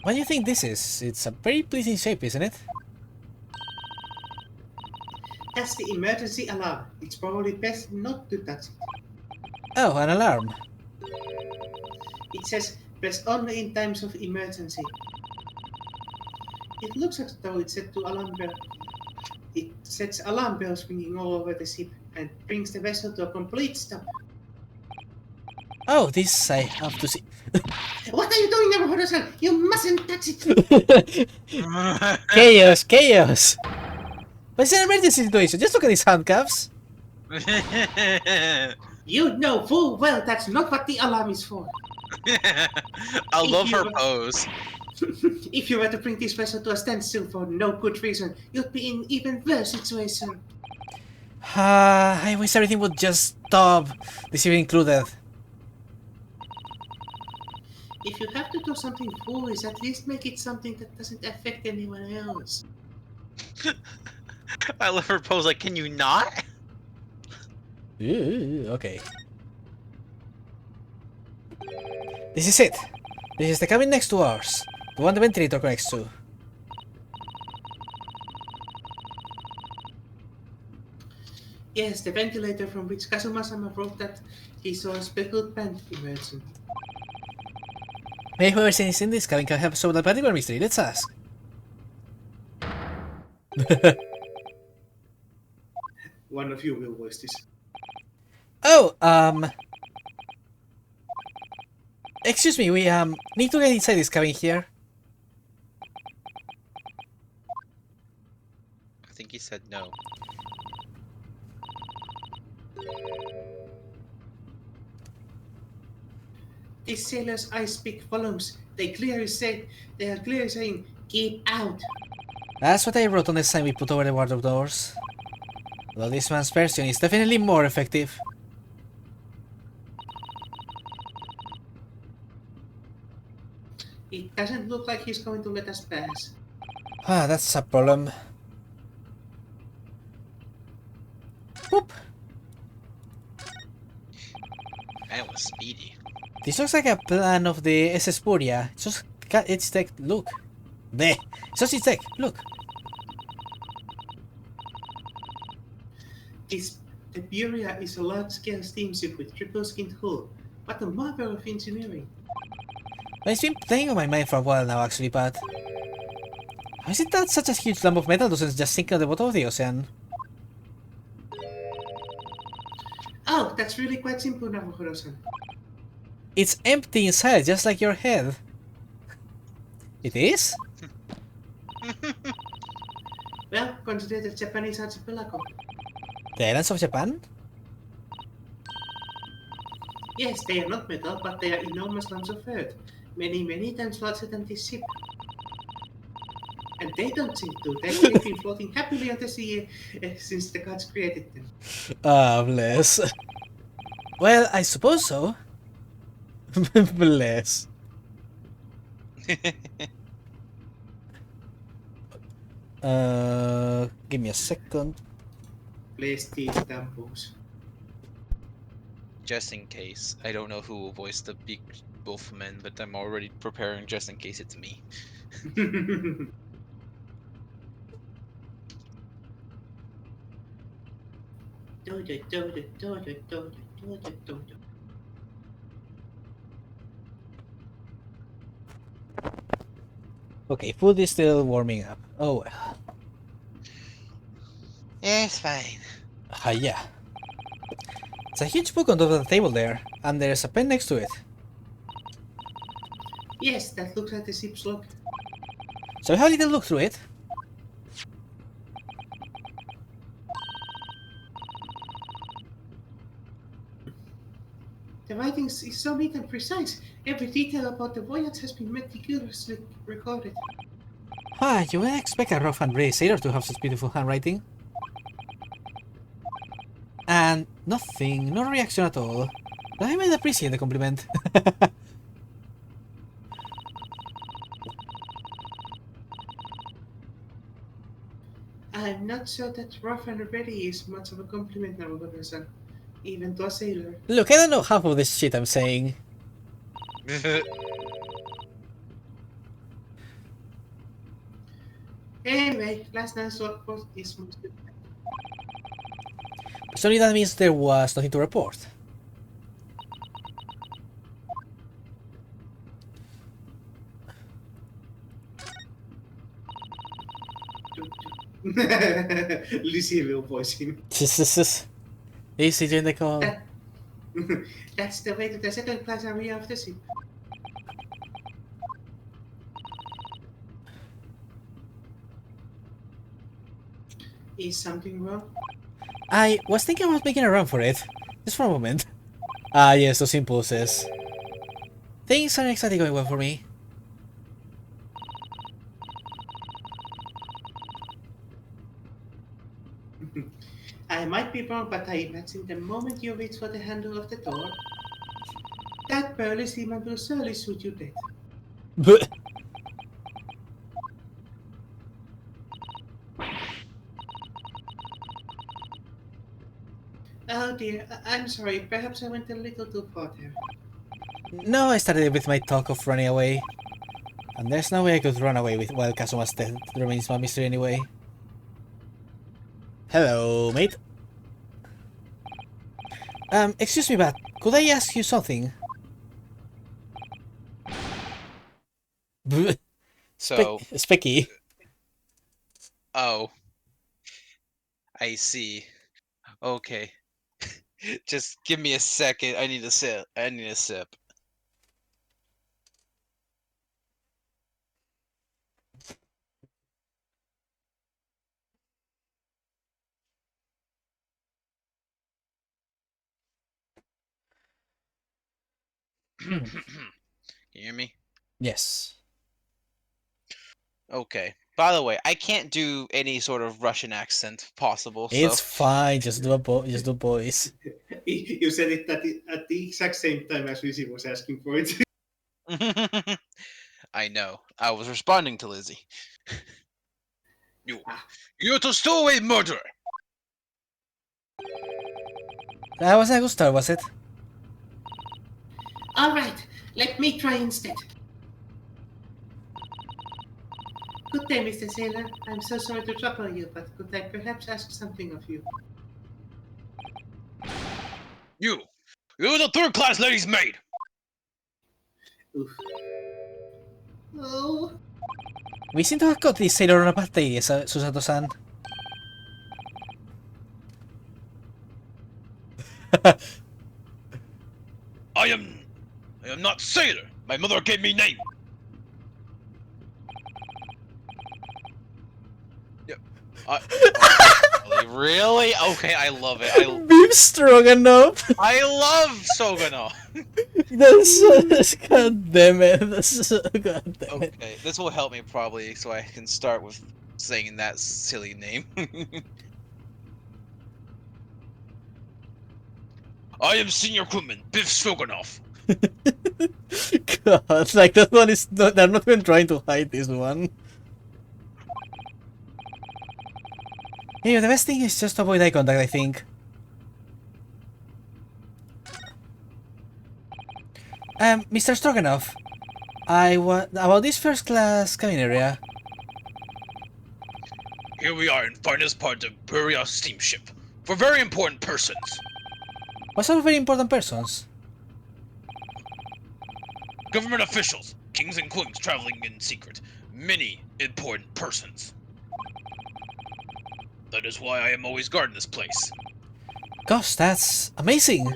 [SPEAKER 1] What do you think this is? It's a very pleasing shape, isn't it?
[SPEAKER 3] That's the emergency alarm. It's probably best not to touch it.
[SPEAKER 1] Oh, an alarm.
[SPEAKER 3] It says press only in times of emergency. It looks as though it's set to alarm bell. It sets alarm bells ringing all over the ship and brings the vessel to a complete stop.
[SPEAKER 1] Oh, this I have to see.
[SPEAKER 3] What are you doing, Naruhodo-san? You mustn't touch it!
[SPEAKER 1] Chaos, chaos! But it's an emergency situation, just look at these handcuffs!
[SPEAKER 3] You know full well that's not what the alarm is for.
[SPEAKER 2] I love her pose.
[SPEAKER 3] If you were to bring this vessel to a standstill for no good reason, you'd be in even worse situation.
[SPEAKER 1] I wish everything would just stop, this even included.
[SPEAKER 3] If you have to do something foolish, at least make it something that doesn't affect anyone else.
[SPEAKER 2] I love her pose. Like, can you not?
[SPEAKER 1] Okay. This is it. This is the cabin next to ours. The one the ventilator connects to.
[SPEAKER 3] Yes, the ventilator from which Kazuma-sama wrote that he saw a speckled pant emerging.
[SPEAKER 1] Maybe whoever is in this cabin can help solve that particular mystery. Let's ask.
[SPEAKER 3] One of you will voice this.
[SPEAKER 1] Oh, excuse me, we, need to get inside this cabin here.
[SPEAKER 2] I think he said no.
[SPEAKER 3] These sailors' eyes speak volumes. They are clearly saying, "Keep out."
[SPEAKER 1] That's what I wrote on the sign we put over the wardrobe doors. Though this man's version is definitely more effective.
[SPEAKER 3] It doesn't look like he's going to let us pass.
[SPEAKER 1] Ah, that's a problem. Whoop!
[SPEAKER 2] Man, it was speedy.
[SPEAKER 1] This looks like a plan of the SS Puria. It's just its tech. Look. Bleh. It's just its tech. Look.
[SPEAKER 3] The Buria is a large-scale steamship with triple-skinned hull. What a marvel of engineering!
[SPEAKER 1] It's been playing on my mind for a while now, actually, but how is it that such a huge lump of metal doesn't just sink at the bottom of the ocean?
[SPEAKER 3] Oh, that's really quite simple, Naruhiro-san.
[SPEAKER 1] It's empty inside, just like your head. It is?
[SPEAKER 3] Well, consider the Japanese archipelago.
[SPEAKER 1] The islands of Japan?
[SPEAKER 3] Yes, they are not metal, but they are enormous lumps of earth, many, many times larger than this ship. And they don't sink too. They've been floating happily on the sea since the gods created them.
[SPEAKER 1] Ah, bless. Well, I suppose so. Bless. Give me a second.
[SPEAKER 3] Place these tampons.
[SPEAKER 2] Just in case. I don't know who will voice the big wolfman, but I'm already preparing just in case it's me.
[SPEAKER 1] Okay, food is still warming up. Oh well.
[SPEAKER 2] Yeah, it's fine.
[SPEAKER 1] Yeah. It's a huge book on top of the table there, and there's a pen next to it.
[SPEAKER 3] Yes, that looks like the ship's log.
[SPEAKER 1] So have a little look through it.
[SPEAKER 3] The writing is so neat and precise. Every detail about the voyage has been meticulously recorded.
[SPEAKER 1] Ah, you wouldn't expect a rough and ready sailor to have such beautiful handwriting. And nothing, no reaction at all. But I might appreciate the compliment.
[SPEAKER 3] I'm not sure that rough and ready is much of a compliment, Naruto-san, even to a sailor.
[SPEAKER 1] Look, I don't know half of this shit I'm saying.
[SPEAKER 3] Anyway, last night's log post is mostly...
[SPEAKER 1] Surely that means there was nothing to report.
[SPEAKER 3] Lizzie will voice him.
[SPEAKER 1] Easy, join the call.
[SPEAKER 3] That, that's the way to the second class area of the ship. Is something wrong?
[SPEAKER 1] I was thinking about making a run for it. Just for a moment. Ah, yes, those impulses. Things aren't exactly going well for me.
[SPEAKER 3] I might be wrong, but I imagine the moment you reach for the handle of the door, that burly seaman will surely shoot you dead. Oh dear, I'm sorry, perhaps I went a little too far there.
[SPEAKER 1] No, I started with my talk of running away. And there's no way I could run away with while Kazuma's death remains my mystery anyway. Hello, mate. Excuse me, but could I ask you something?
[SPEAKER 2] So,
[SPEAKER 1] Specky.
[SPEAKER 2] oh, I see. Okay. Just give me a second. I need a sip. I need a sip. You hear me?
[SPEAKER 1] Yes.
[SPEAKER 2] Okay. By the way, I can't do any sort of Russian accent possible, so
[SPEAKER 1] It's fine, just do just do boys.
[SPEAKER 3] You said it at the exact same time as Lizzie was asking for it.
[SPEAKER 2] I know. I was responding to Lizzie. You,
[SPEAKER 3] Ah.
[SPEAKER 2] you're to stowaway murderer.
[SPEAKER 1] That wasn't a good start, was it?
[SPEAKER 3] Alright, let me try instead. Good day, Mr. Sailor. I'm so sorry to trouble you, but could I perhaps ask something of you?
[SPEAKER 2] You're the third-class lady's maid.
[SPEAKER 3] Oof. Oh,
[SPEAKER 1] We seem to have got this sailor on a bad day, Susato-san.
[SPEAKER 2] I am not sailor. My mother gave me name. Yeah. Really? Okay, I love it.
[SPEAKER 1] Beef stroganoff!
[SPEAKER 2] I love Sogano.
[SPEAKER 1] That's god damn it. That's god damn it.
[SPEAKER 2] Okay, this will help me probably, so I can start with saying that silly name. I am Senior Crewman Biff Stroganoff.
[SPEAKER 1] God, like that one is not, they're not even trying to hide this one. Hey, the best thing is just avoid eye contact, I think. Mr. Stroganoff, about this first class cabin area.
[SPEAKER 2] Here we are in finest part of Buria steamship for very important persons.
[SPEAKER 1] What sort of very important persons?
[SPEAKER 2] Government officials, kings and queens traveling in secret. Many important persons. That is why I am always guarding this place.
[SPEAKER 1] Gosh, that's amazing.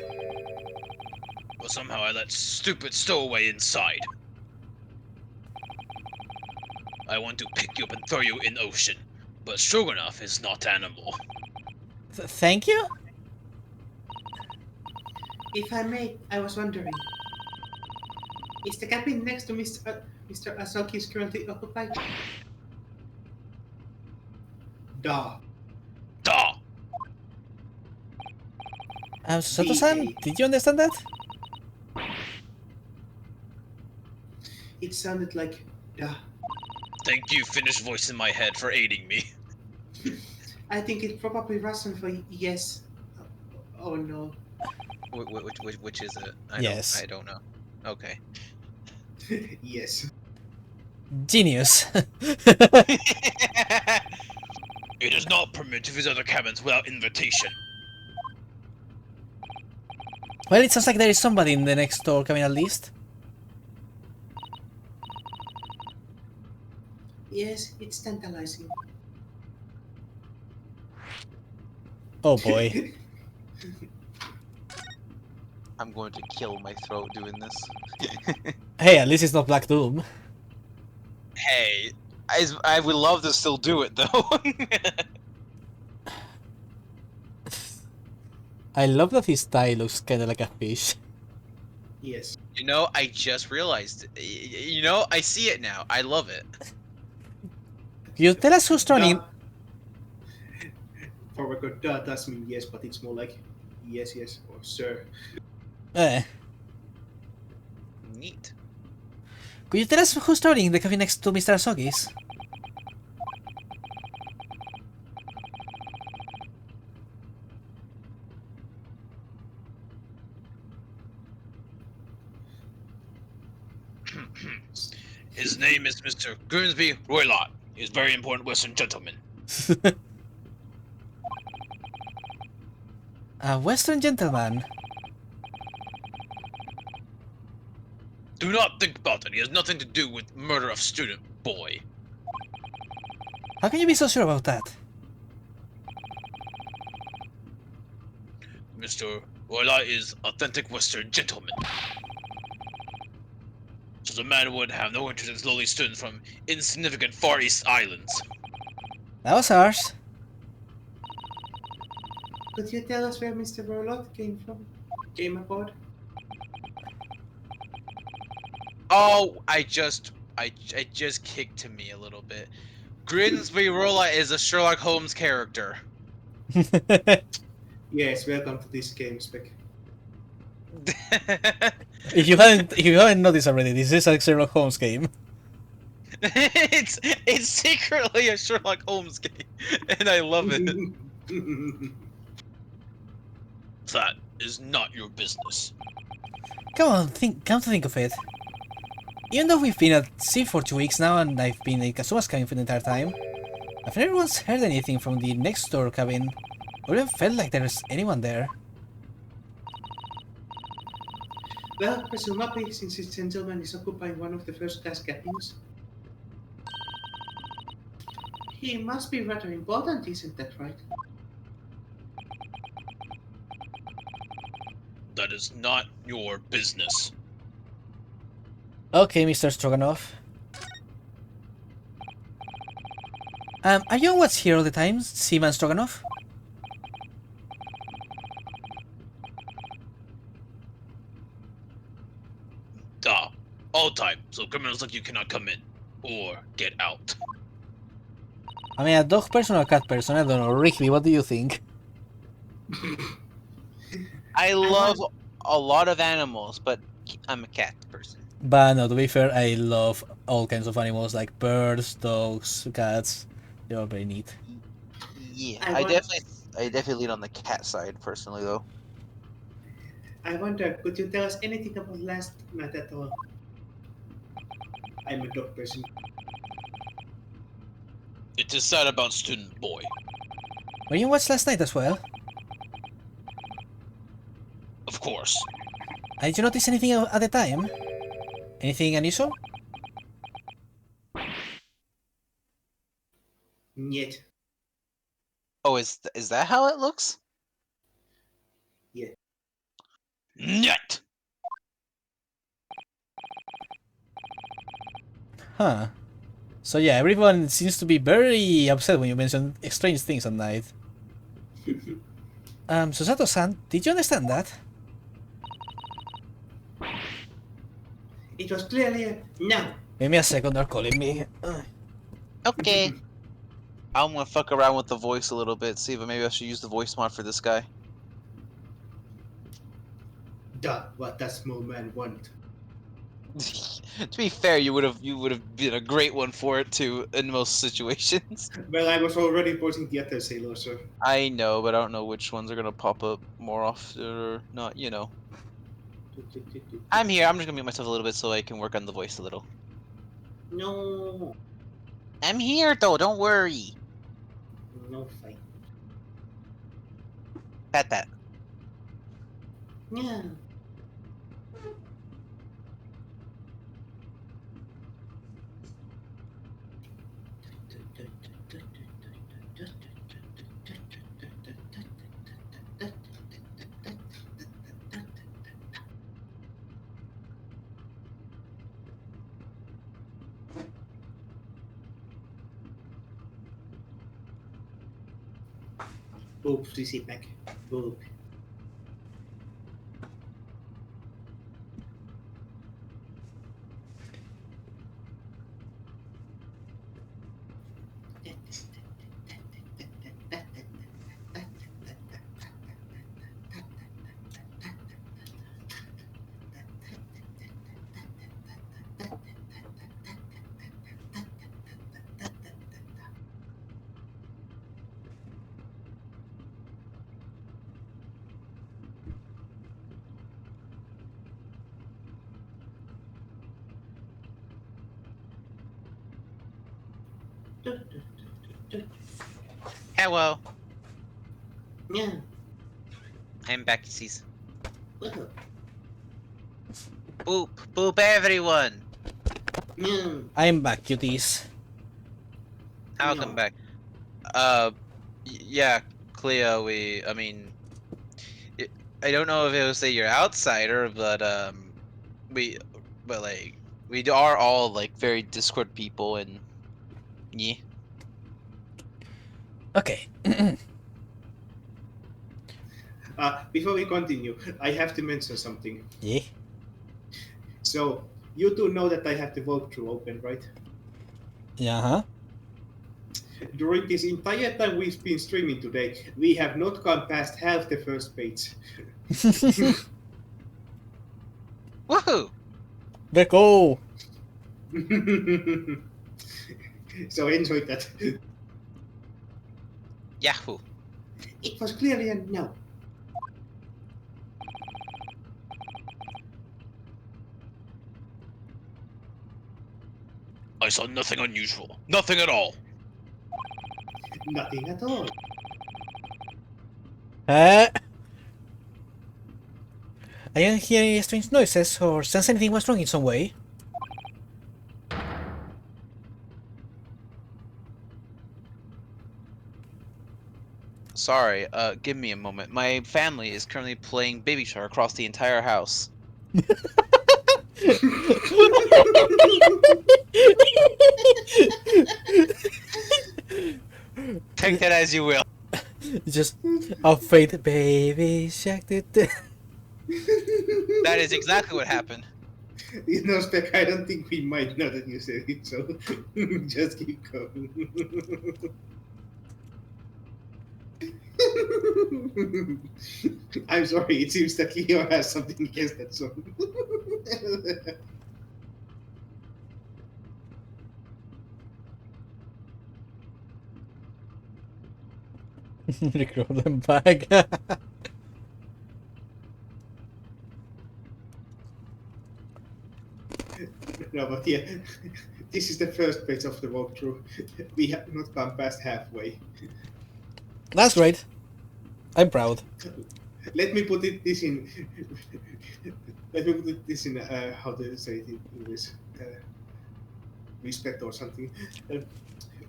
[SPEAKER 2] But somehow I let stupid stowaway inside. I want to pick you up and throw you in ocean, but Stroganoff is not animal.
[SPEAKER 1] Thank you?
[SPEAKER 3] if I may, I was wondering. Is the cabin next to Mr. Asoki's currently occupied? Duh.
[SPEAKER 2] Duh!
[SPEAKER 1] Susato-san, did you understand that?
[SPEAKER 3] It sounded like duh.
[SPEAKER 2] Thank you, Finnish voice in my head, for aiding me.
[SPEAKER 3] I think it's probably Russian for yes. Oh no.
[SPEAKER 2] Which is it?
[SPEAKER 1] Yes.
[SPEAKER 2] I don't know. Okay.
[SPEAKER 3] Yes.
[SPEAKER 1] Genius.
[SPEAKER 2] It is not permitted to visit other cabins without invitation.
[SPEAKER 1] Well, it sounds like there is somebody in the next door cabin at least.
[SPEAKER 3] Yes, it's tantalizing.
[SPEAKER 1] Oh boy.
[SPEAKER 2] I'm going to kill my throat doing this.
[SPEAKER 1] Hey, at least it's not Black Doom.
[SPEAKER 2] Hey, I would love to still do it though.
[SPEAKER 1] I love that his style looks kinda like a fish.
[SPEAKER 3] Yes.
[SPEAKER 2] You know, I just realized. You know, I see it now. I love it.
[SPEAKER 1] You tell us who's turning.
[SPEAKER 3] Duh. For record, duh does mean yes, but it's more like yes, yes, or sir.
[SPEAKER 2] Neat.
[SPEAKER 1] Could you tell us who's turning the cabin next to Mr. Asogi's?
[SPEAKER 2] His name is Mr. Grimsby Roylott. He is a very important Western gentleman.
[SPEAKER 1] A Western gentleman.
[SPEAKER 2] Do not think about it. He has nothing to do with murder of student boy.
[SPEAKER 1] How can you be so sure about that?
[SPEAKER 2] Mr. Roylott is authentic Western gentleman. So the man would have no interest in lowly students from insignificant Far East islands.
[SPEAKER 1] That was ours.
[SPEAKER 3] Could you tell us where Mr. Borlot came from? Came aboard?
[SPEAKER 2] Oh, I just kicked to me a little bit. Grimsby Roylott is a Sherlock Holmes character.
[SPEAKER 3] Yes, welcome to this game spec.
[SPEAKER 1] If you haven't noticed already, this is a Sherlock Holmes game.
[SPEAKER 2] it's secretly a Sherlock Holmes game, and I love it. That is not your business.
[SPEAKER 1] Come to think of it. Even though we've been at sea for 2 weeks now, and I've been in Kazuma's cabin for the entire time, I've never once heard anything from the next door cabin, or even felt like there's anyone there.
[SPEAKER 3] Well, presumably, since this gentleman is occupying one of the first class cabins, He must be rather important, isn't that right?
[SPEAKER 4] That is not your business.
[SPEAKER 1] Okay, Mr. Stroganoff. Are you on what's here all the time, Seaman Stroganoff?
[SPEAKER 4] Ah, all time. So criminals like you cannot come in or get out.
[SPEAKER 1] I mean, a dog person or a cat person? I don't know. Ricky, what do you think?
[SPEAKER 2] I
[SPEAKER 3] I
[SPEAKER 2] love
[SPEAKER 3] want.
[SPEAKER 2] a lot of animals, but I'm a cat person.
[SPEAKER 1] But no, to be fair, I love all kinds of animals like birds, dogs, cats. They are very neat.
[SPEAKER 2] Yeah,
[SPEAKER 3] I
[SPEAKER 2] I
[SPEAKER 3] want.
[SPEAKER 2] definitely lean on the cat side personally though.
[SPEAKER 3] I wonder, could you tell us anything about last night at all? I'm a dog person.
[SPEAKER 4] It is sad about student boy.
[SPEAKER 1] Were you watched last night as well?
[SPEAKER 4] Of course.
[SPEAKER 1] Did you notice anything at the time? Anything unusual?
[SPEAKER 3] Yet.
[SPEAKER 2] Oh, is that how it looks?
[SPEAKER 3] Yeah.
[SPEAKER 4] Nyet!
[SPEAKER 1] Huh. So yeah, everyone seems to be very upset when you mention strange things at night. Susato-san, did you understand that?
[SPEAKER 3] It was clearly a no.
[SPEAKER 1] Give me a second, they're calling me.
[SPEAKER 2] Okay. I'm gonna fuck around with the voice a little bit, see if maybe I should use the voice mod for this guy.
[SPEAKER 3] Duh, what does small man want?
[SPEAKER 2] To be fair, you would have been a great one for it too in most situations.
[SPEAKER 3] Well, I was already voicing the other sailor, so.
[SPEAKER 2] I know, but I don't know which ones are gonna pop up more often or not. I'm here. I'm just gonna mute myself a little bit so I can work on the voice a little.
[SPEAKER 3] No.
[SPEAKER 2] I'm here though. Don't worry.
[SPEAKER 3] No fight.
[SPEAKER 2] Pat that.
[SPEAKER 3] Yeah. Boop, CC back. Boop.
[SPEAKER 2] Hello.
[SPEAKER 3] Yeah.
[SPEAKER 2] I'm back, sis.
[SPEAKER 3] Well,
[SPEAKER 2] Boop, boop, everyone.
[SPEAKER 3] yeah.
[SPEAKER 1] I'm back, cuties.
[SPEAKER 2] Welcome
[SPEAKER 3] No.
[SPEAKER 2] back. Yeah, Cleo. I mean, y- I don't know if it was say you're outsider, but we, but like, we are all like very Discord people, and yeah.
[SPEAKER 1] Okay.
[SPEAKER 3] Before we continue, I have to mention something.
[SPEAKER 1] Yeah.
[SPEAKER 3] So, you two know that I have the walkthrough open, right?
[SPEAKER 1] Yeah, huh?
[SPEAKER 3] During this entire time we've been streaming today, we have not gone past half the first page.
[SPEAKER 2] Woohoo!
[SPEAKER 1] Let's go!
[SPEAKER 3] So enjoy that.
[SPEAKER 2] Yahoo!
[SPEAKER 3] It was clearly a no.
[SPEAKER 4] I saw nothing unusual. Nothing at all.
[SPEAKER 3] Nothing at all.
[SPEAKER 1] I didn't hear any strange noises or sense anything was wrong in some way.
[SPEAKER 2] Sorry, give me a moment. My family is currently playing Baby Shark across the entire house. Take that as you will.
[SPEAKER 1] Just a fate, baby shark.
[SPEAKER 2] That is exactly what happened.
[SPEAKER 3] You know, Spec, I don't think we might know that you said it, so just keep going. I'm sorry, it seems that Leo has something against that song.
[SPEAKER 1] Recall them back.
[SPEAKER 3] No, but yeah, this is the first page of the walkthrough. We have not gone past halfway.
[SPEAKER 1] That's great. I'm proud.
[SPEAKER 3] Let me put it this in. Let me put it this in. How to say it in English? Respect or something.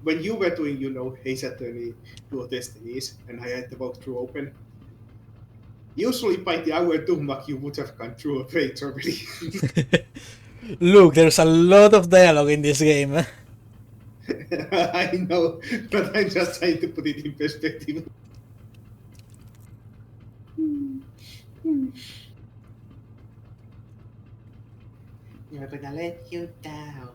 [SPEAKER 3] When you were doing, Ace Attorney Duo Destinies, and I had the walkthrough open, usually by the hour 2 mark you would have gone through a page already.
[SPEAKER 1] Look, there's a lot of dialogue in this game.
[SPEAKER 3] I know, but I'm just trying to put it in perspective. Never gonna let you down.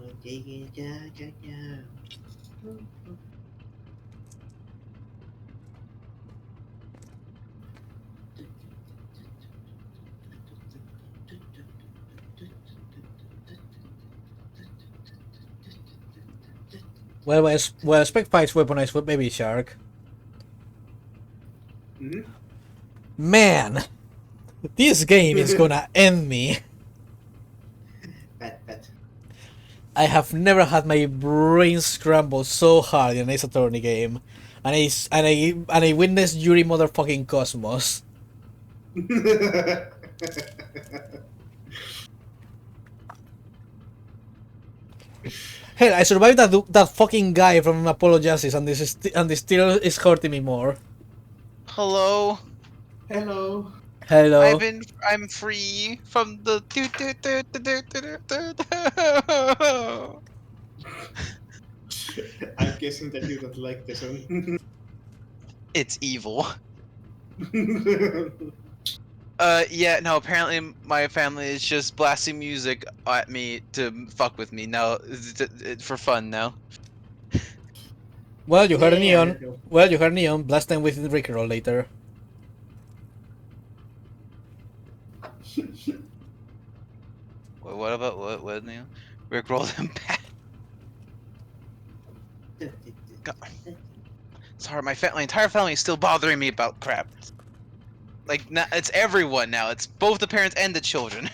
[SPEAKER 1] Well, Spec fights weaponized with Baby Shark.
[SPEAKER 3] Hmm?
[SPEAKER 1] Man, this game is gonna end me.
[SPEAKER 3] Bad.
[SPEAKER 1] I have never had my brain scrambled so hard in an Ace Attorney game, and I witnessed Yuri motherfucking Cosmos. Hell, I survived that fucking guy from Apollo Justice, and this still is hurting me more.
[SPEAKER 2] Hello.
[SPEAKER 3] Hello.
[SPEAKER 1] Hello.
[SPEAKER 2] I'm free from the
[SPEAKER 3] I'm guessing that you don't like the song.
[SPEAKER 2] It's evil. Yeah, no, apparently my family is just blasting music at me to fuck with me now, for fun now.
[SPEAKER 1] Well, you heard a
[SPEAKER 3] Yeah,
[SPEAKER 1] neon. Well, you heard neon. Blast them with Rickroll later.
[SPEAKER 2] What about what now? Rick roll them back. God. Sorry, my entire family is still bothering me about crap. Like, it's everyone now. It's both the parents and the children.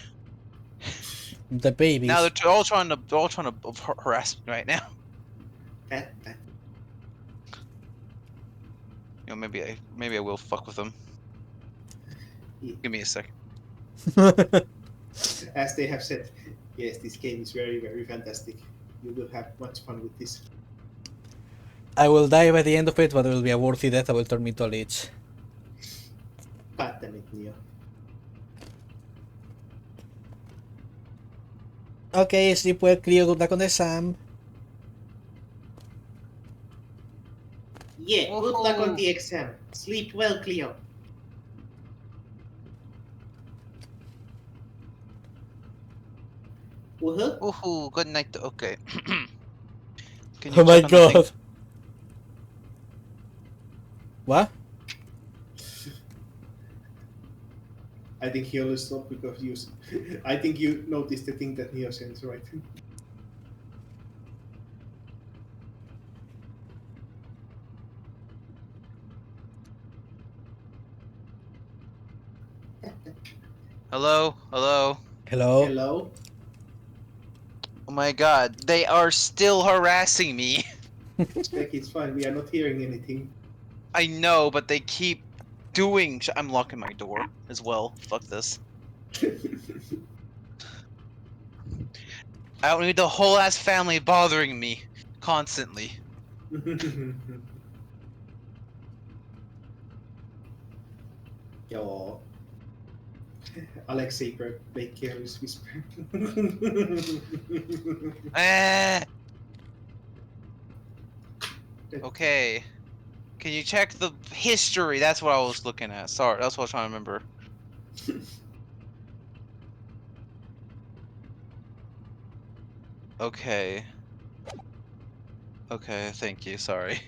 [SPEAKER 1] The babies.
[SPEAKER 2] Now they're all trying to harass me right now.
[SPEAKER 3] Bad.
[SPEAKER 2] You know, maybe I will fuck with them. Give me a second.
[SPEAKER 3] As they have said, yes, this game is very, very fantastic. You will have much fun with this.
[SPEAKER 1] I will die by the end of it, but it will be a worthy death. I will turn me to a lich.
[SPEAKER 3] God damn it, Neo.
[SPEAKER 1] Okay, sleep well, Cleo. Good luck on the Sam.
[SPEAKER 3] Yeah, good luck on
[SPEAKER 2] Woohoo.
[SPEAKER 3] the exam. Sleep well, Cleo. Woohoo.
[SPEAKER 2] Woohoo! Good night. Okay. Can you
[SPEAKER 1] Oh my
[SPEAKER 2] check on the thing?
[SPEAKER 1] god. What?
[SPEAKER 3] I think he only stopped because you. I think you noticed the thing that Neo sends, right?
[SPEAKER 2] Hello? Hello?
[SPEAKER 1] Hello?
[SPEAKER 3] Hello?
[SPEAKER 2] Oh my god, they are still harassing me.
[SPEAKER 3] Spec, it's fine. We are not hearing anything.
[SPEAKER 2] I know, but they keep doing. I'm locking my door as well. Fuck this. I don't need the whole ass family bothering me constantly.
[SPEAKER 3] Joo. Alexei Baker is whispering.
[SPEAKER 2] Okay. Can you check the history? That's what I was looking at. Sorry, that's what I was trying to remember. Okay. Okay, thank you. Sorry.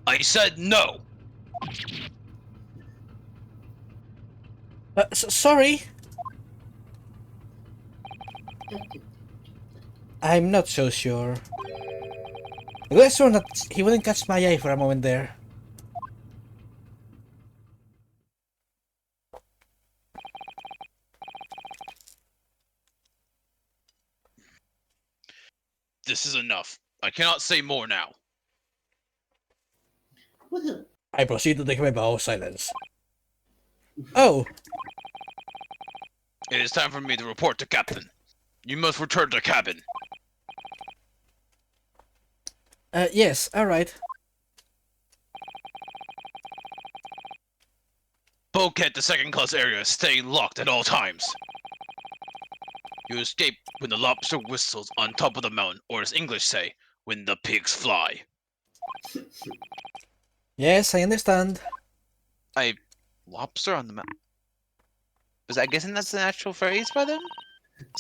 [SPEAKER 4] I said no.
[SPEAKER 1] Sorry, I'm not so sure. I was sure that he wouldn't catch my eye for a moment there.
[SPEAKER 4] This is enough. I cannot say more now.
[SPEAKER 3] Woohoo!
[SPEAKER 1] I proceed to take my vow of silence. Oh,
[SPEAKER 4] It is time for me to report to Captain. You must return to cabin.
[SPEAKER 1] yes, alright.
[SPEAKER 4] Bulkhead to second class area is staying locked at all times. You escape when the lobster whistles on top of the mountain, or as English say, when the pigs fly.
[SPEAKER 1] Yes, I understand.
[SPEAKER 2] Lobster on the map. Was I guessing that's an actual phrase by them?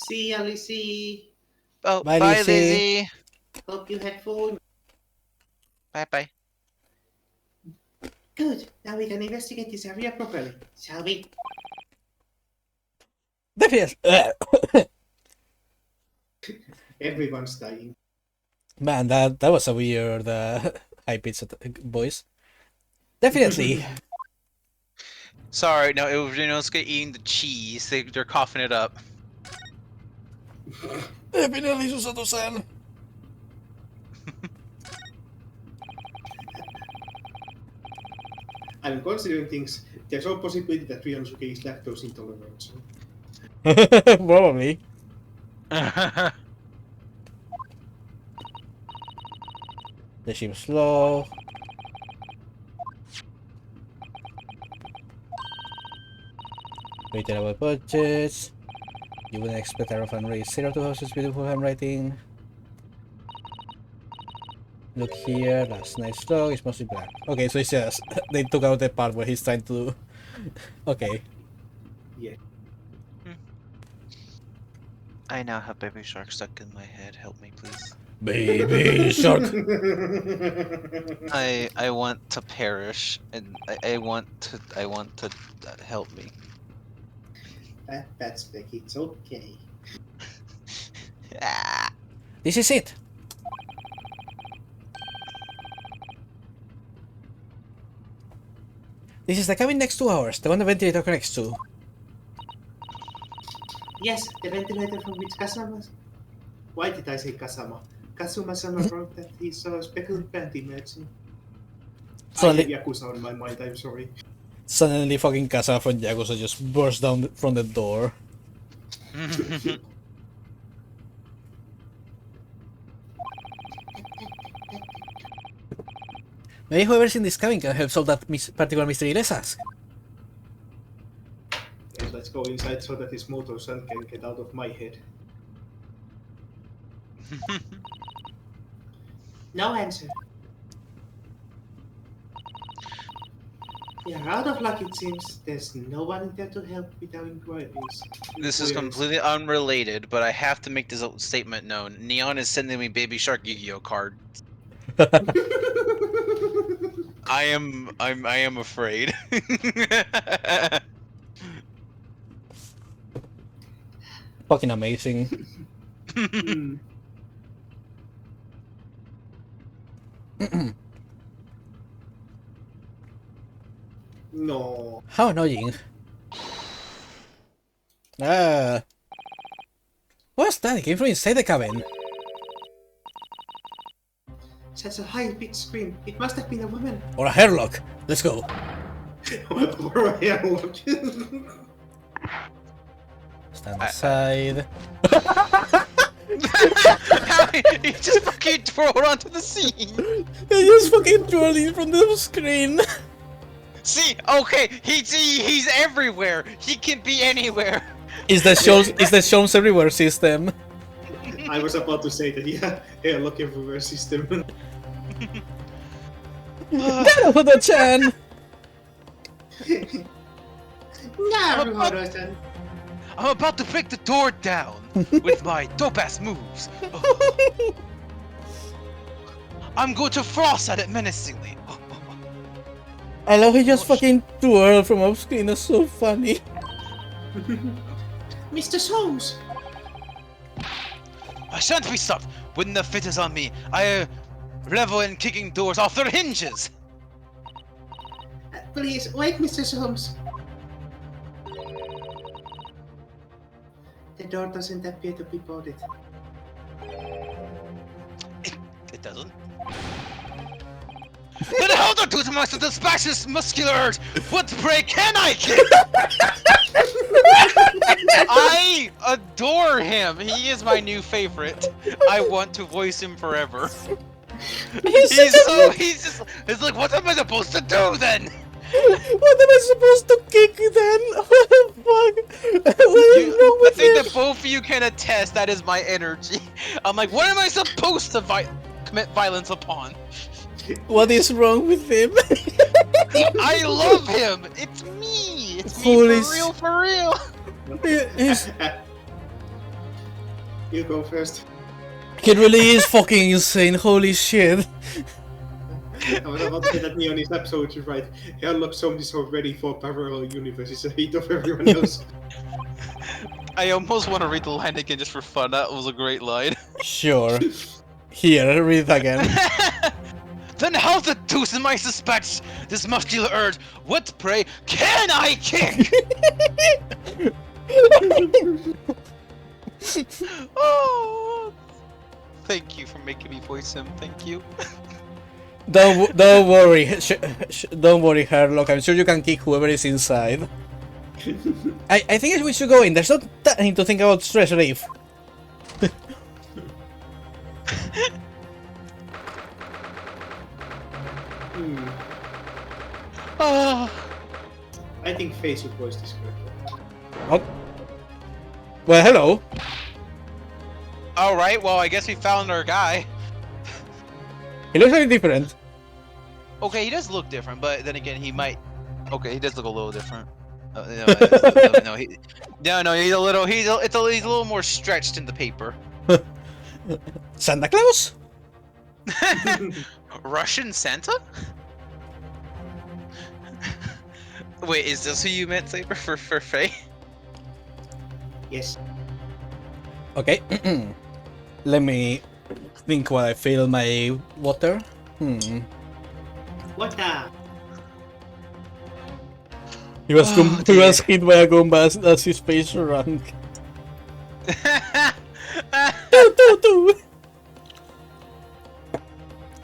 [SPEAKER 3] See ya, Lizzie.
[SPEAKER 2] Oh,
[SPEAKER 1] Bye,
[SPEAKER 2] bye,
[SPEAKER 1] Lizzie.
[SPEAKER 2] Lizzie.
[SPEAKER 3] Hope you had fun.
[SPEAKER 2] Bye, bye.
[SPEAKER 3] Good. Now we can investigate this area properly, shall we?
[SPEAKER 1] Definitely.
[SPEAKER 3] Everyone's dying.
[SPEAKER 1] Man, that was a weird high-pitched voice. Definitely.
[SPEAKER 2] Sorry, no, it was Renosuke eating the cheese. They're coughing it up.
[SPEAKER 1] Definitely, Susato-san.
[SPEAKER 3] I'm considering things. There's no possibility that Ryonosuke is lactose intolerant. So.
[SPEAKER 1] Probably. They seem slow. Reasonable budgets. You wouldn't expect a rough and race 0 to houses beautiful handwriting. Look here, last night's log is mostly black. Okay, so it's just they took out the part where he's trying to. Okay.
[SPEAKER 3] Yeah.
[SPEAKER 2] I now have Baby Shark stuck in my head. Help me, please.
[SPEAKER 1] Baby shark.
[SPEAKER 2] I want to perish, and I want to help me.
[SPEAKER 3] That's Becky. It's okay.
[SPEAKER 2] Ah.
[SPEAKER 1] This is it. This is the cabin next to ours, the one the ventilator connects to.
[SPEAKER 3] Yes, the ventilator from which Kasama. Why did I say Kasama? Kazuma-sama wrote that he saw a speckled plant emerging. I have Yakuza on my mind, I'm sorry.
[SPEAKER 1] Suddenly fucking Kasa from Yakuza just burst down from the door. Maybe whoever's in this cabin can help solve that particular mystery. Let's ask.
[SPEAKER 3] Yes, let's go inside so that his motor-son can get out of my head. No answer. We are out of luck, it seems. There's no one in there to help with our inquiries.
[SPEAKER 2] This is completely unrelated, but I have to make this statement known. Neon is sending me Baby Shark Yu-Gi-Oh card. I am afraid.
[SPEAKER 1] Fucking amazing.
[SPEAKER 3] No.
[SPEAKER 1] How annoying. What's that? It came from inside the cabin.
[SPEAKER 3] Such a high-pitched scream. It must have been a woman.
[SPEAKER 1] Or a hairlock. Let's go.
[SPEAKER 3] Or a hairlock.
[SPEAKER 1] Stand aside.
[SPEAKER 2] He just fucking throw it onto the scene.
[SPEAKER 1] He just fucking twirled it from the screen.
[SPEAKER 2] See, okay, he's everywhere. He can be anywhere.
[SPEAKER 1] It's the shows everywhere system.
[SPEAKER 3] I was about to say that, yeah, look everywhere system.
[SPEAKER 1] Naruto-chan!
[SPEAKER 3] Naruto-chan.
[SPEAKER 2] I'm about to break the door down with my dope-ass moves. Oh. I'm going to frost at it menacingly.
[SPEAKER 1] I love he just fucking twirled from off screen, that's so funny.
[SPEAKER 3] Mr. Soames!
[SPEAKER 2] I shan't be stopped when the fit is on me. I revel in kicking doors off their hinges.
[SPEAKER 3] Please, wait, Mr. Soames. The door doesn't appear to be boarded.
[SPEAKER 2] It doesn't. Then how the two must dispatch this muscular urge? What pray can I kick? I adore him. He is my new favorite. I want to voice him forever. He's like, what am I supposed to do then?
[SPEAKER 1] What am I supposed to kick then? What the fuck? What is wrong
[SPEAKER 2] I
[SPEAKER 1] with
[SPEAKER 2] think
[SPEAKER 1] him?
[SPEAKER 2] that both of you can attest that is my energy. I'm like, what am I supposed to commit violence upon?
[SPEAKER 1] What is wrong with him?
[SPEAKER 2] I love him. It's me. It's
[SPEAKER 1] Holy
[SPEAKER 2] me for real, for real.
[SPEAKER 1] He's,
[SPEAKER 3] You go first.
[SPEAKER 1] he really is fucking insane, holy shit.
[SPEAKER 3] I was about to say that Neon is absolutely right. Sherlock Holmes is already for parallel universes ahead of everyone else.
[SPEAKER 2] I almost want to read the line again just for fun. That was a great line.
[SPEAKER 1] Sure. Here, read it again.
[SPEAKER 2] Then how the deuce am I suspect this muscular urge? What, pray, can I kick? Oh, thank you for making me voice him. Thank you.
[SPEAKER 1] Don't worry, don't worry, Herlock. I'm sure you can kick whoever is inside. I think we should go in. There's not that need to think about stress relief.
[SPEAKER 2] Oh.
[SPEAKER 3] I think Face would voice this correctly.
[SPEAKER 1] Oh. Well, hello.
[SPEAKER 2] All right. Well, I guess we found our guy.
[SPEAKER 1] He looks very different.
[SPEAKER 2] Okay, he does look different, but then again, he might. Okay, he does look a little different. No, he's a little. He's a little more stretched in the paper.
[SPEAKER 1] Santa Claus?
[SPEAKER 2] Russian Santa? Wait, is this who you meant, Saber, for Faye?
[SPEAKER 3] Yes.
[SPEAKER 1] Okay. Let me think while I fill my water.
[SPEAKER 3] What the?
[SPEAKER 1] He was
[SPEAKER 2] Oh,
[SPEAKER 1] he was hit by a Goomba as his face shrunk.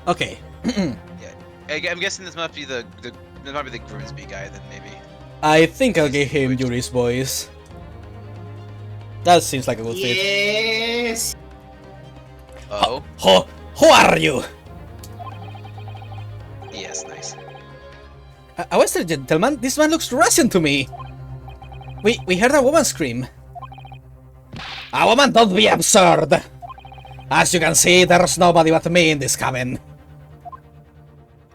[SPEAKER 1] Okay.
[SPEAKER 2] I'm guessing this might be the Grimsby guy then, maybe.
[SPEAKER 1] I think I'll give him Yuri's voice. That seems like a good fit.
[SPEAKER 3] Yes!
[SPEAKER 2] Oh.
[SPEAKER 1] Who are you?
[SPEAKER 2] Yes, nice.
[SPEAKER 1] I was a gentleman. This man looks Russian to me. We heard a woman scream. A woman, don't be absurd. As you can see, there's nobody but me in this cabin.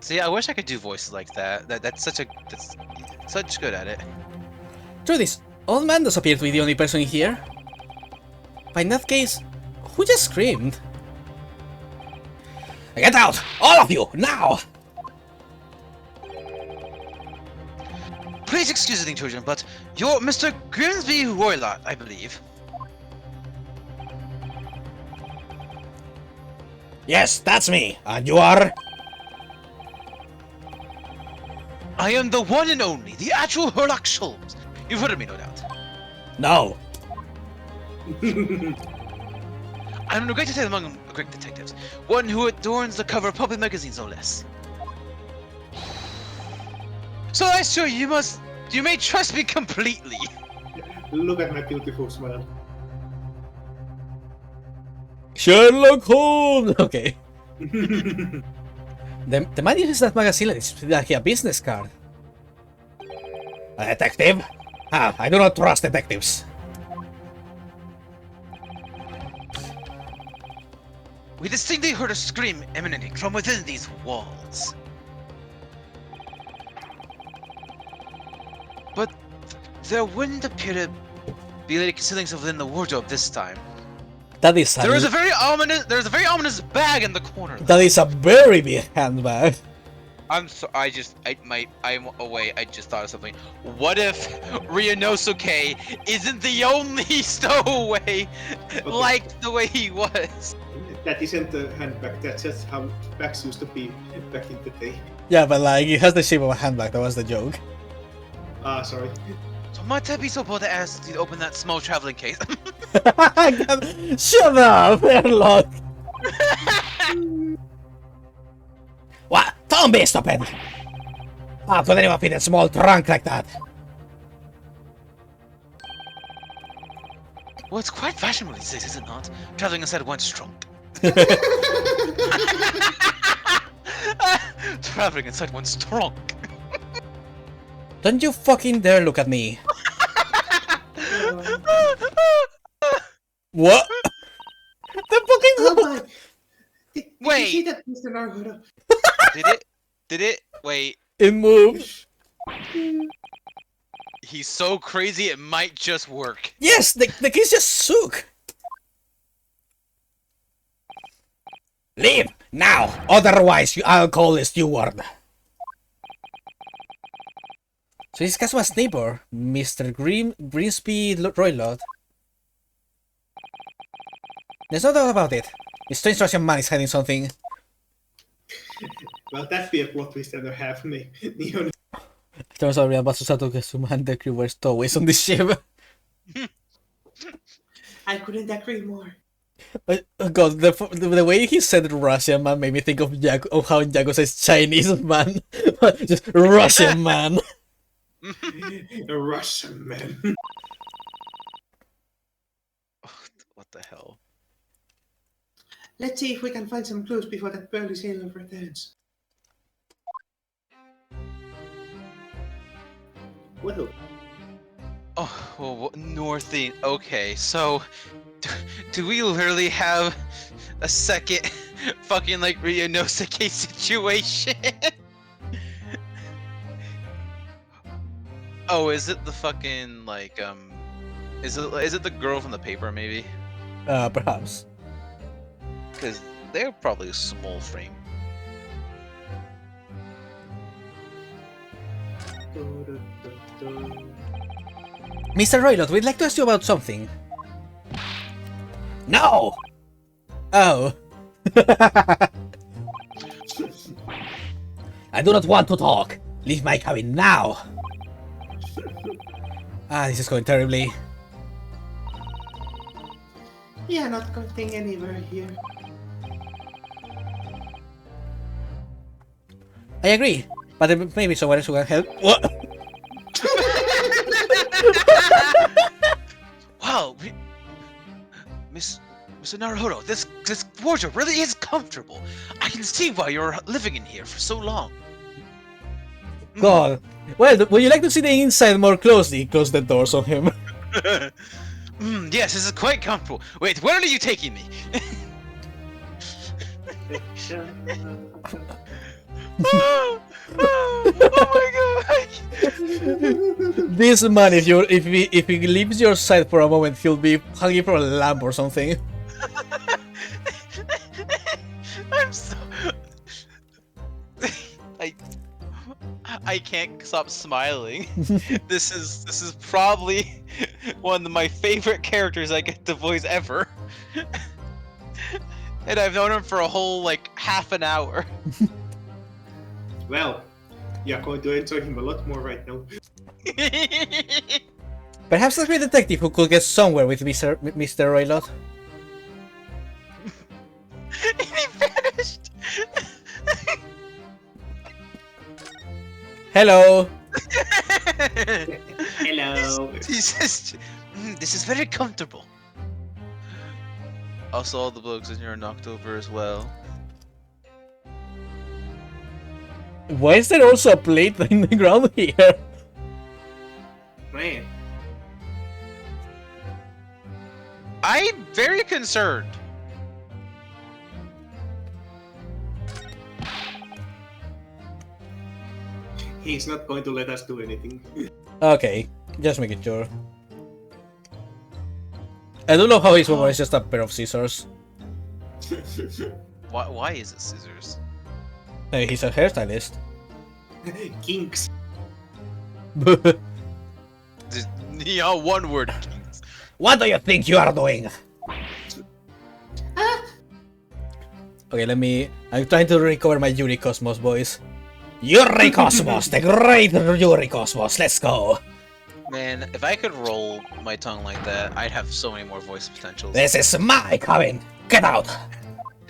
[SPEAKER 2] See, I wish I could do voices like that. That's such good at it.
[SPEAKER 1] Through this, old man does appear to be the only person here. But in that case, who just screamed? Get out! All of you! Now!
[SPEAKER 2] Please excuse the intrusion, but you're Mr. Grimsby Roylott, I believe.
[SPEAKER 1] Yes, that's me. And you are?
[SPEAKER 2] I am the one and only, the actual Herlock Sholmes. You've heard of me, no doubt.
[SPEAKER 1] No.
[SPEAKER 2] I'm regret to say among great detectives, one who adorns the cover of public magazines, no less. So I assure you, you may trust me completely.
[SPEAKER 3] Look at my beautiful smile.
[SPEAKER 1] Sherlock Holmes! Okay. The man uses that magazine like a business card. A detective? Ah, I do not trust detectives.
[SPEAKER 4] We distinctly heard a scream emanating from within these walls. But there wouldn't appear to be any ceilings within the wardrobe this time.
[SPEAKER 1] That is a
[SPEAKER 4] There's a very ominous bag in the corner.
[SPEAKER 1] that is a very big handbag.
[SPEAKER 2] I'm away. I just thought of something. What if Ryunosuke isn't the only stowaway like the way he was?
[SPEAKER 3] That isn't a handbag, that's just how bags used to be back in the day.
[SPEAKER 1] Yeah, but like it has the shape of a handbag. That was the joke.
[SPEAKER 3] Sorry.
[SPEAKER 4] So might I be so bold to ask you to open that small traveling case?
[SPEAKER 1] Shut up, Sherlock. What? Don't be stupid! How could anyone fit a small trunk like that?
[SPEAKER 4] Well, it's quite fashionable these days, is it not? Traveling inside one's trunk. Traveling inside one's trunk.
[SPEAKER 1] Don't you fucking dare look at me. What? The fucking
[SPEAKER 3] Oh my! Did
[SPEAKER 2] Wait.
[SPEAKER 3] you see that, Mr. Naruto?
[SPEAKER 2] Did it? Wait.
[SPEAKER 1] It moved.
[SPEAKER 2] He's so crazy it might just work.
[SPEAKER 1] Yes, the kids just shook. Leave now, otherwise I'll call the steward. So this guy's was neighbor, Mr. Greenspeed Roylott. There's no doubt about it. This strange Russian man is hiding something.
[SPEAKER 3] Well, that'd be a plot twist and a half, Neon.
[SPEAKER 1] Turns out we are about to settle que su man the crew were stowaways on this ship.
[SPEAKER 3] I couldn't agree more.
[SPEAKER 1] God, the way he said Russian man made me think of of how Jago says Chinese man. Just Russian man.
[SPEAKER 3] A Russian man.
[SPEAKER 2] What the hell?
[SPEAKER 3] Let's see if we can find some clues before that burly sailor returns. Whoa.
[SPEAKER 2] Oh, well, Northie. Okay, so do we literally have a second fucking like Ryunosuke situation? Oh, is it the fucking like is it the girl from the paper maybe?
[SPEAKER 1] Perhaps.
[SPEAKER 2] Because they're probably a small frame.
[SPEAKER 1] Mr. Roylott, we'd like to ask you about something. No! Oh. I do not want to talk. Leave my cabin now. This is going terribly.
[SPEAKER 3] Yeah, not going anywhere here.
[SPEAKER 1] I agree, but there maybe someone else who can help. What?
[SPEAKER 4] Wow, Mr. Naruto, this wardrobe really is comfortable. I can see why you're living in here for so long.
[SPEAKER 1] God. Well, would you like to see the inside more closely? Close the doors on him.
[SPEAKER 4] Yes, this is quite comfortable. Wait, where are you taking me? Oh my god!
[SPEAKER 1] This man, if he leaves your side for a moment, he'll be hungry for a lamp or something.
[SPEAKER 4] I'm so... I can't stop smiling. This is probably one of my favorite characters I get to voice ever. And I've known him for a whole like half an hour.
[SPEAKER 3] Well, you're going to enjoy him a lot more right now.
[SPEAKER 1] Perhaps the great detective who could get somewhere with Mr. Roylott.
[SPEAKER 4] He vanished.
[SPEAKER 1] Hello.
[SPEAKER 3] Hello.
[SPEAKER 4] He says, this is very comfortable.
[SPEAKER 2] Also, all the bugs in here are knocked over as well.
[SPEAKER 1] Why is there also a plate in the ground here?
[SPEAKER 3] Man.
[SPEAKER 2] I'm very concerned.
[SPEAKER 3] He's not going to let us do anything.
[SPEAKER 1] Okay, just making sure. I don't know how his mobile is just a pair of scissors.
[SPEAKER 2] Why is it scissors?
[SPEAKER 1] Hey, he's a hairstylist.
[SPEAKER 3] Kinks.
[SPEAKER 2] Just, yeah, one word.
[SPEAKER 1] What do you think you are doing? Okay, I'm trying to recover my Yuri Cosmos voice. Yuri Cosmos, the great Yuri Cosmos, let's go!
[SPEAKER 2] Man, if I could roll my tongue like that, I'd have so many more voice potentials.
[SPEAKER 1] This is my cabin! Get out!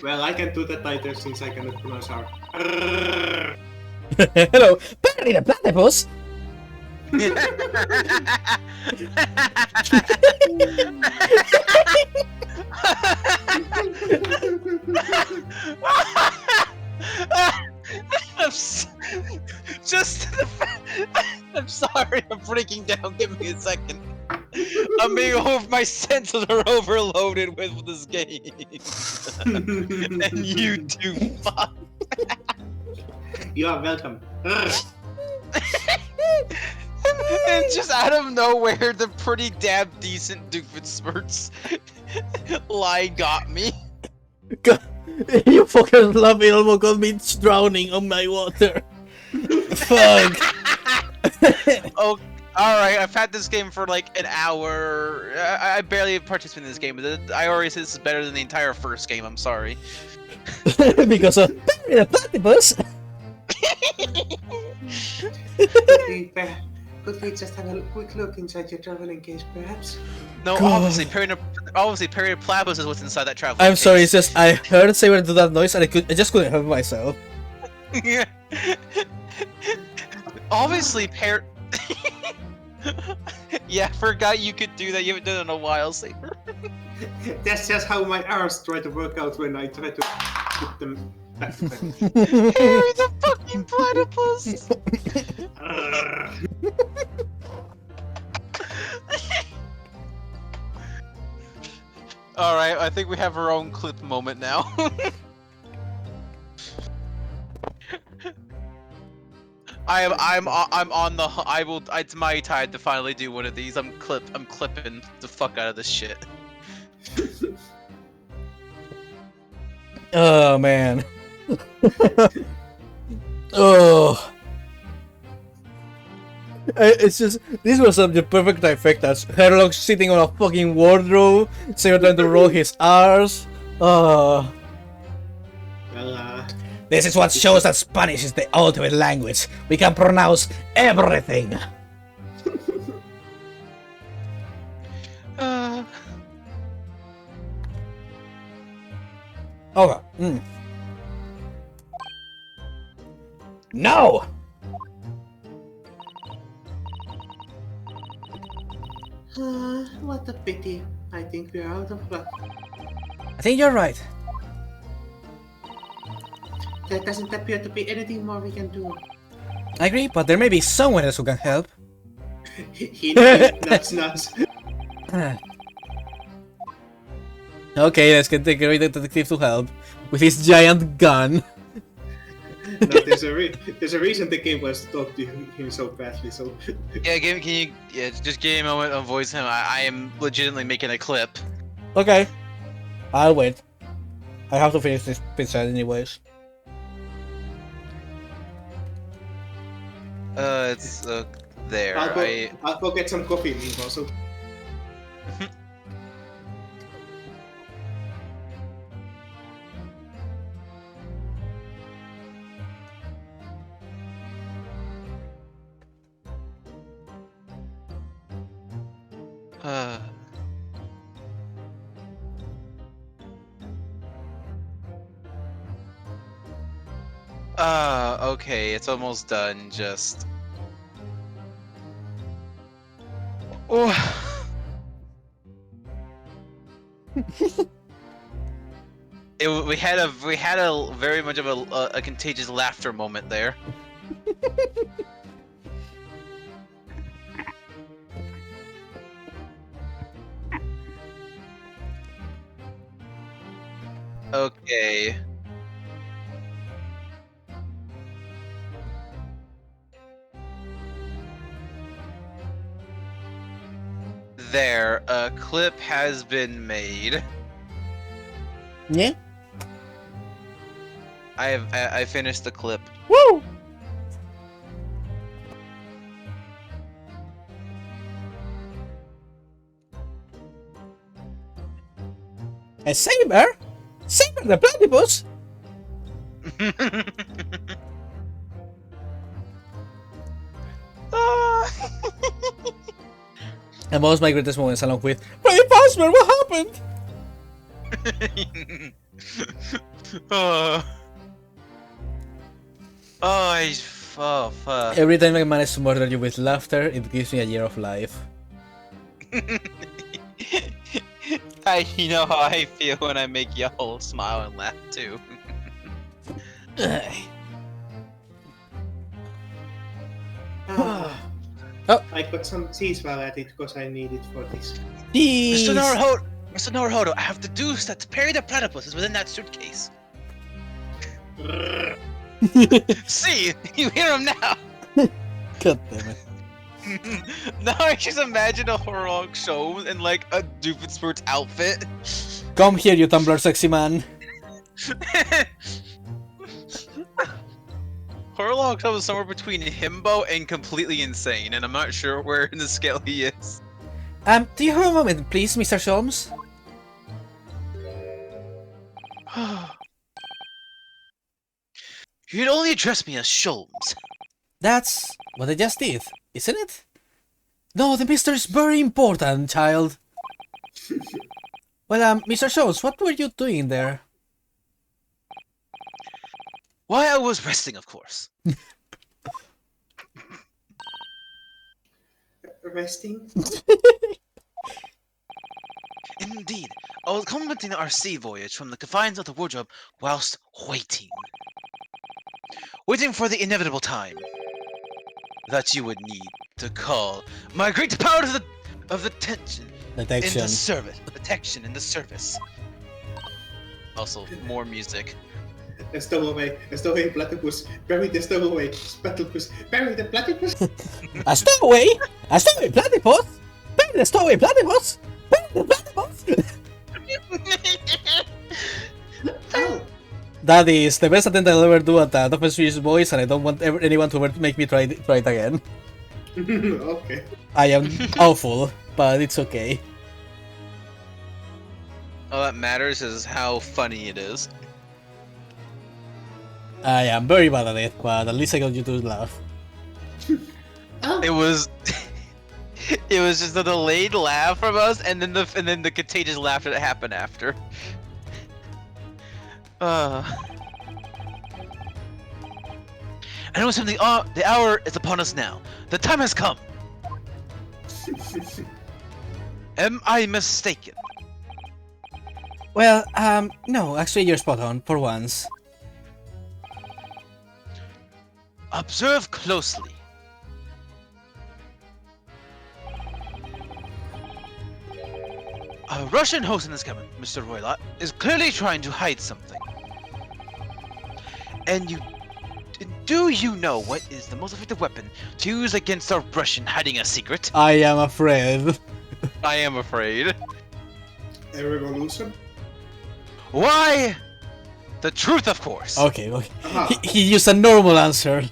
[SPEAKER 3] Well, I can do that either since I cannot pronounce our.
[SPEAKER 1] Hello, Perry the Platypus!
[SPEAKER 2] I'm sorry, I'm breaking down. Give me a second. My senses are overloaded with this game. And you too, fuck.
[SPEAKER 3] You are welcome.
[SPEAKER 2] And just out of nowhere, the pretty damn decent Doofenshmirtz lie got me.
[SPEAKER 1] God, you fucking love it almost got me drowning on my water. Fuck.
[SPEAKER 2] Oh, alright, I've had this game for like an hour. I barely participated in this game, but I already said this is better than the entire first game, I'm sorry.
[SPEAKER 1] Because of Perry the Platypus!
[SPEAKER 3] Could we just have a quick look inside your traveling case, perhaps?
[SPEAKER 2] No,
[SPEAKER 1] God.
[SPEAKER 2] obviously, Perry Platypus is what's inside that travel
[SPEAKER 1] I'm
[SPEAKER 2] case.
[SPEAKER 1] sorry, it's just I heard Saber do that noise and I just couldn't help myself.
[SPEAKER 2] Obviously, yeah, I forgot you could do that. You haven't done it in a while, Saber.
[SPEAKER 3] That's just how my arms try to work out when I try to put them back to back.
[SPEAKER 2] Perry the fucking platypus! Alright, I think we have our own clip moment now. I'm on the it's my time to finally do one of these. I'm clipping the fuck out of this shit.
[SPEAKER 1] Oh man. Oh. It's just, this was the perfect trifecta. Herlock sitting on a fucking wardrobe, Saber trying to roll his R's. Oh.
[SPEAKER 3] Well,
[SPEAKER 1] This is what shows that Spanish is the ultimate language. We can pronounce everything. Okay. No!
[SPEAKER 3] what a pity. I think we're out of luck.
[SPEAKER 1] I think you're right.
[SPEAKER 3] There doesn't appear to be anything more we can do.
[SPEAKER 1] I agree, but there may be someone else who can help.
[SPEAKER 3] That's nuts.
[SPEAKER 1] Okay, let's get the great detective to help with his giant gun.
[SPEAKER 3] No, there's a reason the game was talk to him so badly. So
[SPEAKER 2] Yeah, just give me a moment to voice him. I am legitimately making a clip.
[SPEAKER 1] Okay, I'll wait. I have to finish this pizza anyways.
[SPEAKER 2] It's there.
[SPEAKER 3] I'll go get some coffee meanwhile. So
[SPEAKER 2] okay, it's almost done. Just. Oh. We had a very much of a contagious laughter moment there. Okay. There, a clip has been made.
[SPEAKER 1] Yeah.
[SPEAKER 2] I finished the clip.
[SPEAKER 1] Woo! A saber? Saber the platypus? And most of my greatest moments along with Freddy Fazbear, what happened?
[SPEAKER 2] Oh, oh, fuck.
[SPEAKER 1] Every time I manage to murder you with laughter, it gives me a year of life.
[SPEAKER 2] You know how I feel when I make y'all smile and laugh too.
[SPEAKER 3] Ah,
[SPEAKER 1] Oh.
[SPEAKER 3] I got some cheese while at it because I need it for this.
[SPEAKER 1] Jeez.
[SPEAKER 2] Mr. Naruhodo, I have deduced that Perry the Platypus is within that suitcase. See, you hear him now.
[SPEAKER 1] God damn it.
[SPEAKER 2] Now I just imagine a Horlog show in like a Doofenshmirtz outfit.
[SPEAKER 1] Come here, you Tumblr sexy man.
[SPEAKER 2] Horlog show is somewhere between himbo and completely insane, and I'm not sure where in the scale he is.
[SPEAKER 1] Do you have a moment, please, Mr. Sholmes?
[SPEAKER 2] You'd only address me as Sholmes.
[SPEAKER 1] That's what I just did, isn't it? No, the Mister is very important, child. Well, Mr. Sholmes, what were you doing there?
[SPEAKER 2] Why, I was resting, of course.
[SPEAKER 3] Resting?
[SPEAKER 2] Indeed, I was complementing our sea voyage from the confines of the wardrobe whilst waiting. Waiting for the inevitable time that you would need to call my great power of the tension in the service. Protection in the service. Also, more music.
[SPEAKER 3] Stowaway, platypus, bury the stowaway, platypus, bury the platypus.
[SPEAKER 1] A stowaway platypus? Bury the stowaway platypus? Bury the platypus?
[SPEAKER 3] Oh.
[SPEAKER 1] That is the best attempt I'll ever do at that Doofenshmirtz voice, and I don't want anyone to ever make me try it again.
[SPEAKER 3] Okay.
[SPEAKER 1] I am awful, but it's okay.
[SPEAKER 2] All that matters is how funny it is.
[SPEAKER 1] I am very bad at it, but at least I got you to laugh.
[SPEAKER 3] Oh.
[SPEAKER 2] It was it was just a delayed laugh from us, and then the contagious laughter that happened after. I know something. The hour is upon us now. The time has come. Am I mistaken?
[SPEAKER 1] Well, no, actually you're spot on, for once.
[SPEAKER 2] Observe closely. A Russian host in this cabin, Mr. Roylott, is clearly trying to hide something. And do you know what is the most effective weapon to use against a Russian hiding a secret?
[SPEAKER 1] I am afraid.
[SPEAKER 2] I am afraid.
[SPEAKER 3] A revolution?
[SPEAKER 2] Why? The truth, of course.
[SPEAKER 1] Okay.
[SPEAKER 3] Aha.
[SPEAKER 1] He used a normal answer.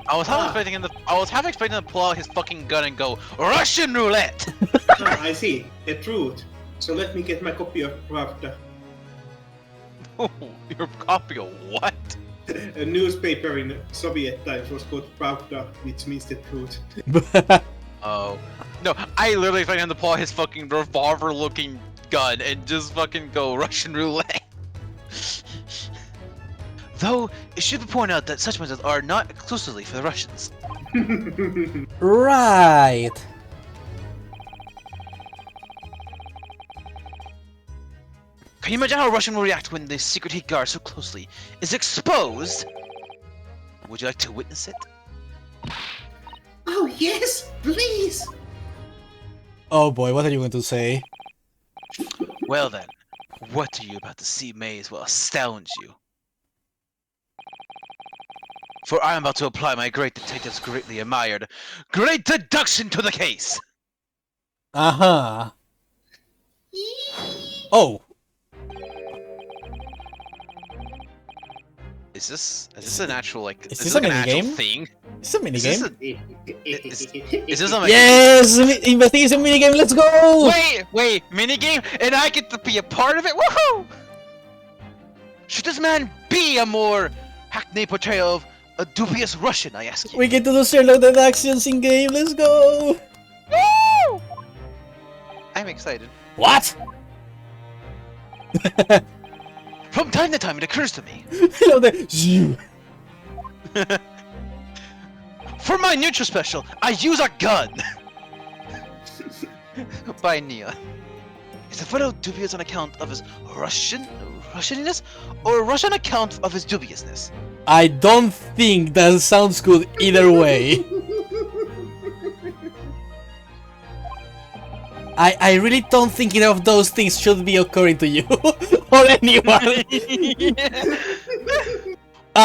[SPEAKER 2] I was half expecting him to pull out his fucking gun and go Russian roulette.
[SPEAKER 3] I see. The truth. So let me get my copy of Pravda.
[SPEAKER 2] Your copy of what?
[SPEAKER 3] A newspaper in Soviet times was called Pravda, which means the truth.
[SPEAKER 2] Oh. No, I literally expected him to pull out his fucking revolver-looking gun and just fucking go Russian roulette. Though, it should be pointed out that such methods are not exclusively for the Russians.
[SPEAKER 1] Right.
[SPEAKER 2] Can you imagine how Russian will react when the secret he guards so closely is exposed? Would you like to witness it?
[SPEAKER 3] Oh yes, please!
[SPEAKER 1] Oh boy, what are you going to say?
[SPEAKER 2] Well then, what are you about to see may as well astound you. For I am about to apply my great detective's greatly admired great deduction to the case!
[SPEAKER 1] Uh-huh. Oh,
[SPEAKER 2] Is this an actual, like,
[SPEAKER 1] Is
[SPEAKER 2] is
[SPEAKER 1] this
[SPEAKER 2] this
[SPEAKER 1] a
[SPEAKER 2] like an actual
[SPEAKER 1] minigame?
[SPEAKER 2] thing?
[SPEAKER 1] it's a
[SPEAKER 2] Is this
[SPEAKER 1] minigame.
[SPEAKER 2] is this like
[SPEAKER 1] Yes! Investigation minigame, let's go!
[SPEAKER 2] Wait, minigame? And I get to be a part of it? Woohoo! Should this man be a more hackneyed portrayal of a dubious Russian, I ask you?
[SPEAKER 1] We get to do Sherlock deductions in game, let's go!
[SPEAKER 2] Woo! I'm excited.
[SPEAKER 1] What?
[SPEAKER 2] From time to time, it occurs to me.
[SPEAKER 1] Hello there. Zoom.
[SPEAKER 2] For my neutral special, I use a gun! By Nia. Is the fellow dubious on account of his Russianness, or a Russian account of his dubiousness?
[SPEAKER 1] I don't think that sounds good either way. I really don't think either of those things should be occurring to you or anyone.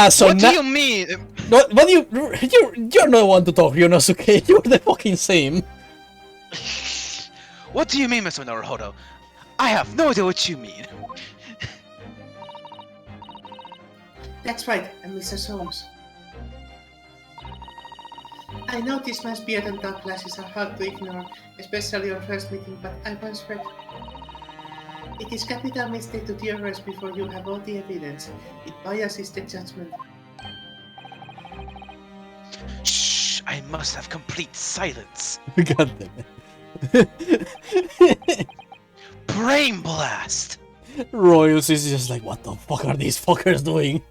[SPEAKER 1] So
[SPEAKER 2] What do
[SPEAKER 1] now
[SPEAKER 2] you mean?
[SPEAKER 1] what you're not one to talk, Ryonosuke. You're the fucking same.
[SPEAKER 2] What do you mean, Mr. Naruhodo? I have no idea what you mean.
[SPEAKER 3] That's right, I'm Mr. Soames. I know this man's beard and dark glasses are hard to ignore, especially on first meeting, but I once read, it is capital mistake to theorize before you have all the evidence. It biases the judgment.
[SPEAKER 2] Shh! I must have complete silence.
[SPEAKER 1] God damn it.
[SPEAKER 2] Brain blast!
[SPEAKER 1] Royals is just like, what the fuck are these fuckers doing?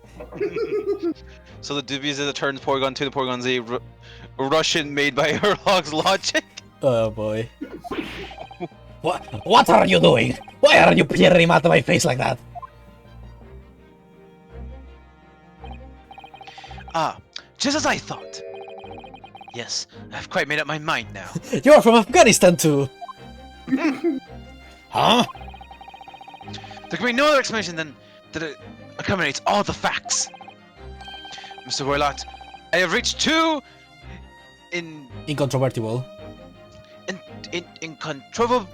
[SPEAKER 2] So the dubious is a turn Porygon 2 to Porygon Z, Russian made by Herlog's logic?
[SPEAKER 1] Oh boy. What are you doing? Why are you peering him out of my face like that?
[SPEAKER 2] Ah, just as I thought. Yes, I've quite made up my mind now.
[SPEAKER 1] You're from Afghanistan too. Huh?
[SPEAKER 2] There can be no other explanation than that it accommodates all the facts. Mr. Roylott, I have reached two
[SPEAKER 1] Incontrovertible.
[SPEAKER 2] incontrovertible.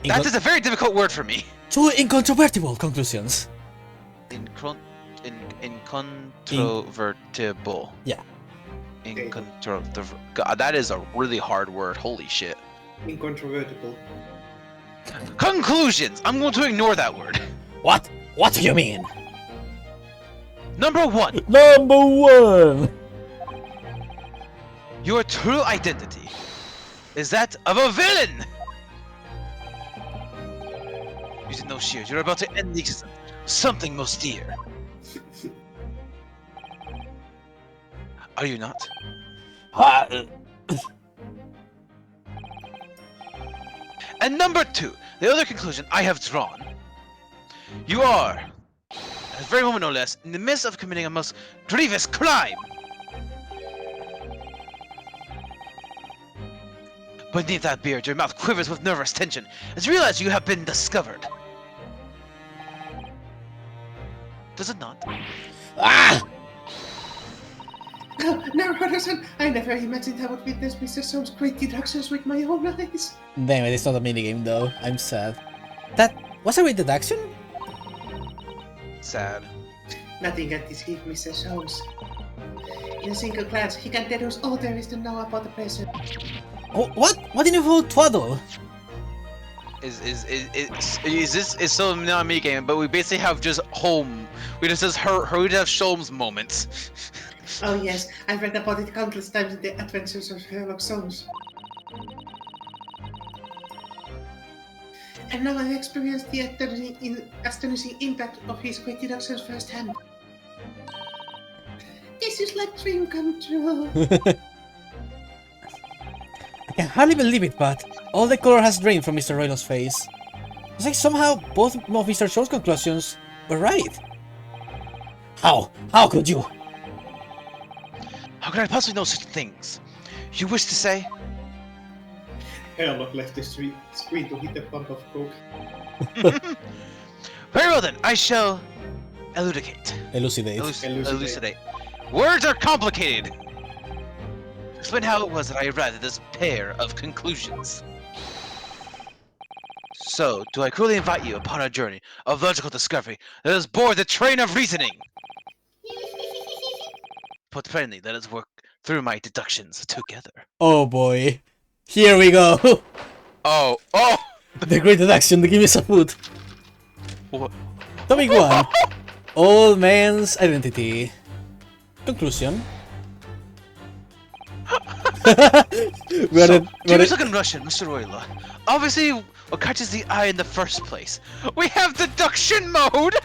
[SPEAKER 2] That is a very difficult word for me.
[SPEAKER 1] Two incontrovertible conclusions.
[SPEAKER 2] Incontrovertible.
[SPEAKER 1] Yeah.
[SPEAKER 2] Incontrovertible. God, that is a really hard word. Holy shit.
[SPEAKER 3] Incontrovertible.
[SPEAKER 2] Conclusions. I'm going to ignore that word.
[SPEAKER 1] What? What do you mean?
[SPEAKER 2] Number one.
[SPEAKER 1] Number one.
[SPEAKER 2] Your true identity is that of a villain. Using no shield, you're about to end the existence of something most dear. Are you not? And number two, the other conclusion I have drawn. You are, at the very moment no less, in the midst of committing a most grievous crime. Beneath that beard, your mouth quivers with nervous tension as you realize you have been discovered. Does it not?
[SPEAKER 1] Ah!
[SPEAKER 3] No, Naruhodo-san, I never imagined I would witness Mr. Soames' great deductions with my own eyes.
[SPEAKER 1] Damn it, it's not a minigame though. I'm sad. That was a great deduction?
[SPEAKER 2] Sad.
[SPEAKER 3] Nothing can deceive Mr. Soames. In a single glance, he can deduce all there is to know about the person.
[SPEAKER 1] Oh, what? What in the twaddle?
[SPEAKER 2] Is this is still not a mini game, but we basically have just home. We just have we just have Sholmes moments.
[SPEAKER 3] Oh yes, I've read about it countless times in the adventures of Sherlock Holmes. And now I've experienced the astonishing impact of his great deductions firsthand. This is like dream come true.
[SPEAKER 1] I can hardly believe it, but all the color has drained from Mr. Reno's face. It's like somehow both of Mr. Short's conclusions were right. How? How could you?
[SPEAKER 4] How could I possibly know such things? You wish to say?
[SPEAKER 3] Herlock left the screen to hit a pump of coke.
[SPEAKER 4] Very well then, I shall elucidate.
[SPEAKER 1] Elucidate.
[SPEAKER 4] Elucidate. Words are complicated. Explain how it was that I arrived at this pair of conclusions. So, do I cruelly invite you upon a journey of logical discovery that has bored the train of reasoning? Put plainly, let us work through my deductions together.
[SPEAKER 1] Oh boy. Here we go.
[SPEAKER 4] Oh!
[SPEAKER 1] The great deduction to give me some food.
[SPEAKER 4] What?
[SPEAKER 1] Topic 1. Old man's identity. Conclusion.
[SPEAKER 4] Jewish looking Russian, Mr. Royla. Obviously, what catches the eye in the first place? We have deduction mode!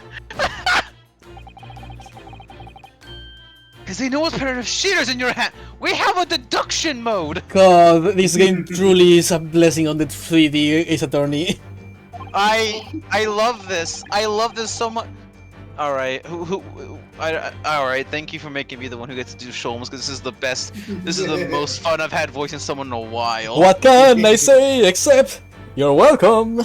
[SPEAKER 4] Because they know what's pair of shears in your hat. We have a deduction mode!
[SPEAKER 1] God, this game truly is a blessing on the 3D Ace Attorney.
[SPEAKER 2] I love this. I love this so much. All right, all right. Thank you for making me the one who gets to do Sholmes, because this is the best. This is the most fun I've had voicing someone in a while.
[SPEAKER 1] What can I say except you're welcome?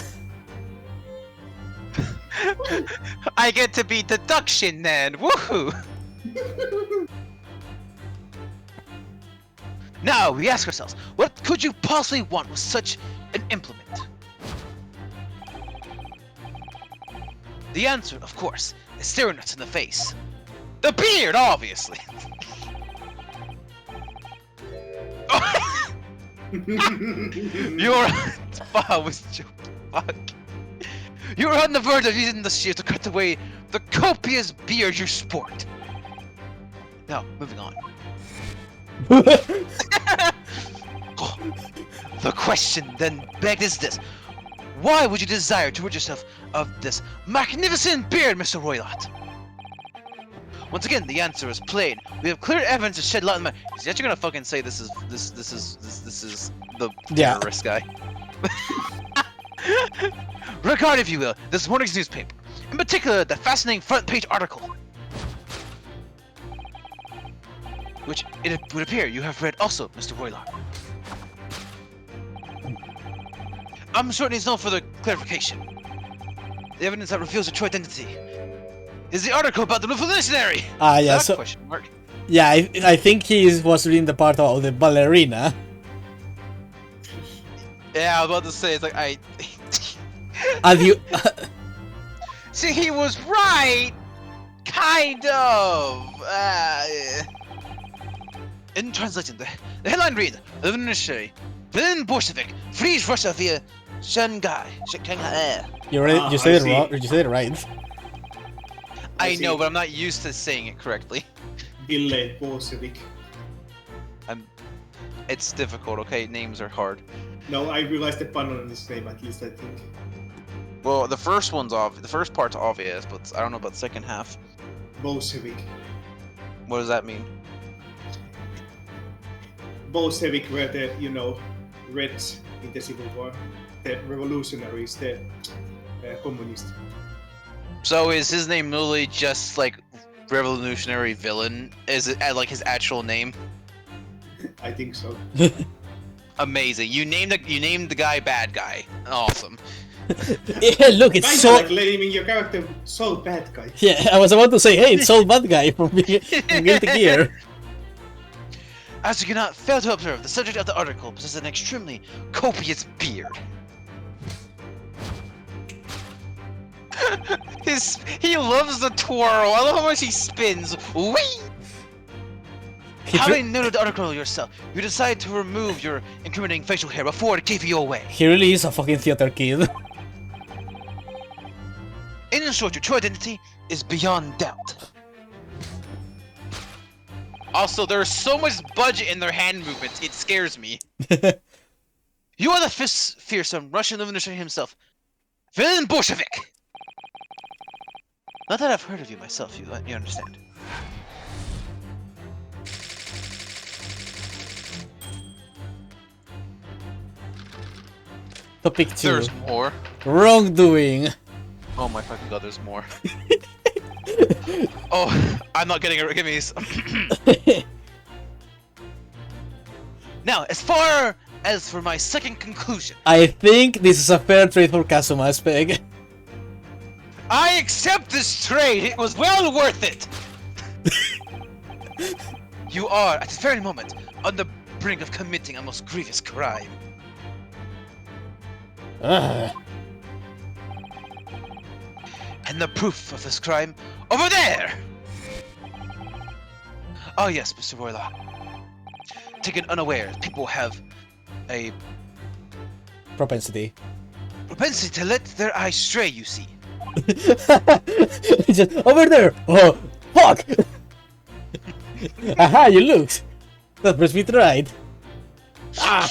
[SPEAKER 2] I get to be deduction then. Woohoo!
[SPEAKER 4] Now, we ask ourselves, what could you possibly want with such an implement? The answer, of course, is staring us in the face. The beard, obviously! You're... I was joking. Fuck. You're on the verge of using the shears to cut away the copious beard you sport. Now, moving on. The question then begged is this. Why would you desire to rid yourself of this magnificent beard, Mr. Roylott? Once again, the answer is plain. We have clear evidence to shed light on the matter. Is he actually gonna fucking say this is the terrorist guy? Regard, if you will, this morning's newspaper. In particular, the fascinating front page article. Which it would appear you have read also, Mr. Roylott. I'm sure it needs no further clarification. The evidence that reveals your true identity is the article about the revolutionary!
[SPEAKER 1] Ah, yeah, so...
[SPEAKER 2] Question mark.
[SPEAKER 1] Yeah, I think he was reading the part about the ballerina.
[SPEAKER 2] Yeah, I was about to say, it's like,
[SPEAKER 1] And you...
[SPEAKER 2] See, he was right! Kind of!
[SPEAKER 4] In translation, the headline reads, The revolutionary, Berlin Bolshevik, frees Russia via Shanghai.
[SPEAKER 1] you said it wrong, you said it right.
[SPEAKER 2] I know, but I'm not used to saying it correctly.
[SPEAKER 3] Ville Bolshevik.
[SPEAKER 2] It's difficult, okay? Names are hard.
[SPEAKER 3] No, I realized the pun on his name, at least I think.
[SPEAKER 2] Well, the first part's obvious, but I don't know about the second half.
[SPEAKER 3] Bolshevik.
[SPEAKER 2] What does that mean?
[SPEAKER 3] Bolshevik were the, Reds in the Civil War. The revolutionaries, the communists.
[SPEAKER 2] So is his name literally just like revolutionary villain? Is it like his actual name?
[SPEAKER 3] I think so.
[SPEAKER 2] Amazing. You named the guy bad guy. Awesome.
[SPEAKER 1] Yeah, look, it's so...
[SPEAKER 3] like naming your character so bad guy.
[SPEAKER 1] Yeah, I was about to say, hey, it's so bad guy from Guilty Gear.
[SPEAKER 4] As you cannot fail to observe, the subject of the article possesses an extremely copious beard.
[SPEAKER 2] He loves the twirl. I love how much he spins. Whee!
[SPEAKER 4] Having noted the article yourself, you decide to remove your incriminating facial hair before it gave you away.
[SPEAKER 1] He really is a fucking theater kid.
[SPEAKER 4] In short, your true identity is beyond doubt.
[SPEAKER 2] Also, there's so much budget in their hand movements, it scares me.
[SPEAKER 4] You are the fearsome Russian revolutionary himself, Berlin Bolshevik. Not that I've heard of you myself, you understand.
[SPEAKER 1] Topic 2.
[SPEAKER 2] There's more.
[SPEAKER 1] Wrongdoing.
[SPEAKER 2] Oh my fucking god, there's more. Oh, I'm not getting it. Give me. Now, as far as for my second conclusion,
[SPEAKER 1] I think this is a fair trade for Kazuma, Speg.
[SPEAKER 2] I accept this trade. It was well worth it. You are, at this very moment, on the brink of committing a most grievous crime.
[SPEAKER 1] Ugh.
[SPEAKER 2] And the proof of this crime, over there! Oh yes, Mr. Royla. Taken unaware, people have a
[SPEAKER 1] Propensity.
[SPEAKER 2] propensity to let their eyes stray, you see.
[SPEAKER 1] Just over there! Oh, fuck! Aha, you looked! That must be right. Ah!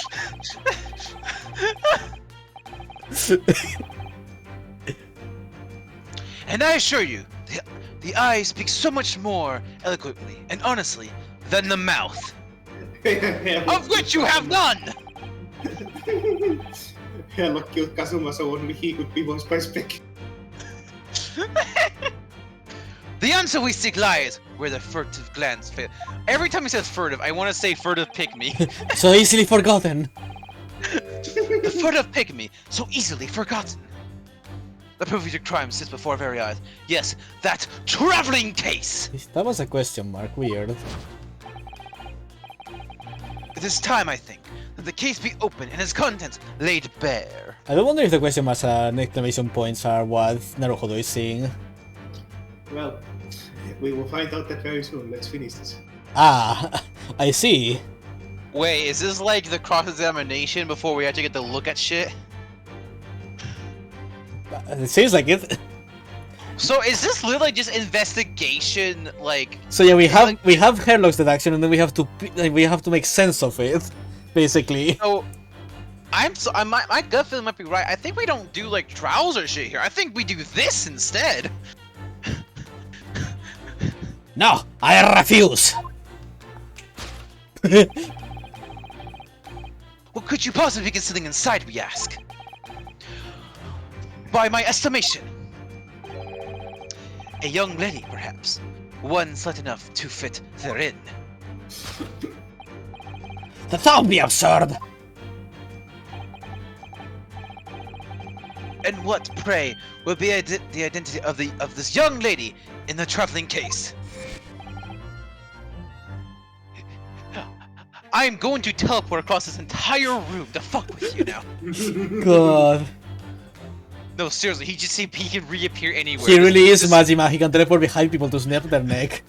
[SPEAKER 2] And I assure you, the eye speaks so much more eloquently and honestly than the mouth, of which you have none!
[SPEAKER 3] Hello, cute Kazuma, so only he could be voiced by Spec.
[SPEAKER 2] The answer we seek lies where the furtive glance fail. Every time he says furtive, I want to say furtive pygmy.
[SPEAKER 1] So easily forgotten.
[SPEAKER 2] The furtive pygmy, so easily forgotten. The proof of your crime sits before our very eyes. Yes, that traveling case!
[SPEAKER 1] That was a question mark, weird.
[SPEAKER 2] It is time, I think, that the case be opened and its contents laid bare.
[SPEAKER 1] I don't wonder if the question marks and exclamation points are what Naruhodo is seeing.
[SPEAKER 3] Well, we will find out that very soon. Let's finish this.
[SPEAKER 1] Ah, I see.
[SPEAKER 2] Wait, is this like the cross-examination before we actually get to look at shit?
[SPEAKER 1] It seems like it.
[SPEAKER 2] So is this literally just investigation, like...
[SPEAKER 1] So yeah, we have Herlock's deduction, and then we have to make sense of it, basically.
[SPEAKER 2] So, my gut feeling might be right. I think we don't do like trials or shit here. I think we do this instead.
[SPEAKER 1] No, I refuse.
[SPEAKER 2] What could you possibly be sitting inside, we ask? By my estimation, a young lady, perhaps. One slight enough to fit therein.
[SPEAKER 1] That would be absurd.
[SPEAKER 2] And what, pray, will be the identity of this young lady in the traveling case? I am going to teleport across this entire room to fuck with you now.
[SPEAKER 1] God.
[SPEAKER 2] No, seriously, he can reappear anywhere.
[SPEAKER 1] He really is Majima. He can teleport behind people to snap their neck.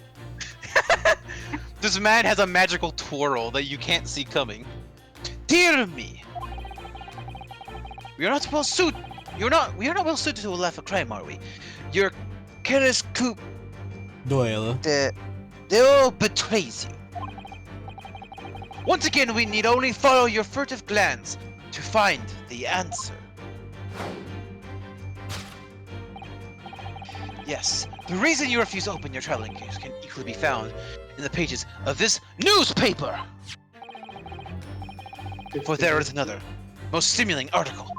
[SPEAKER 2] This man has a magical twirl that you can't see coming. Dear me. We are not well suited. We are not well suited to a life of crime, are we? Your careless coup
[SPEAKER 1] Doyle.
[SPEAKER 2] de all betrays you. Once again, we need only follow your furtive glance to find the answer. Yes, the reason you refuse to open your traveling case can equally be found in the pages of this newspaper. For there is another, most stimulating article.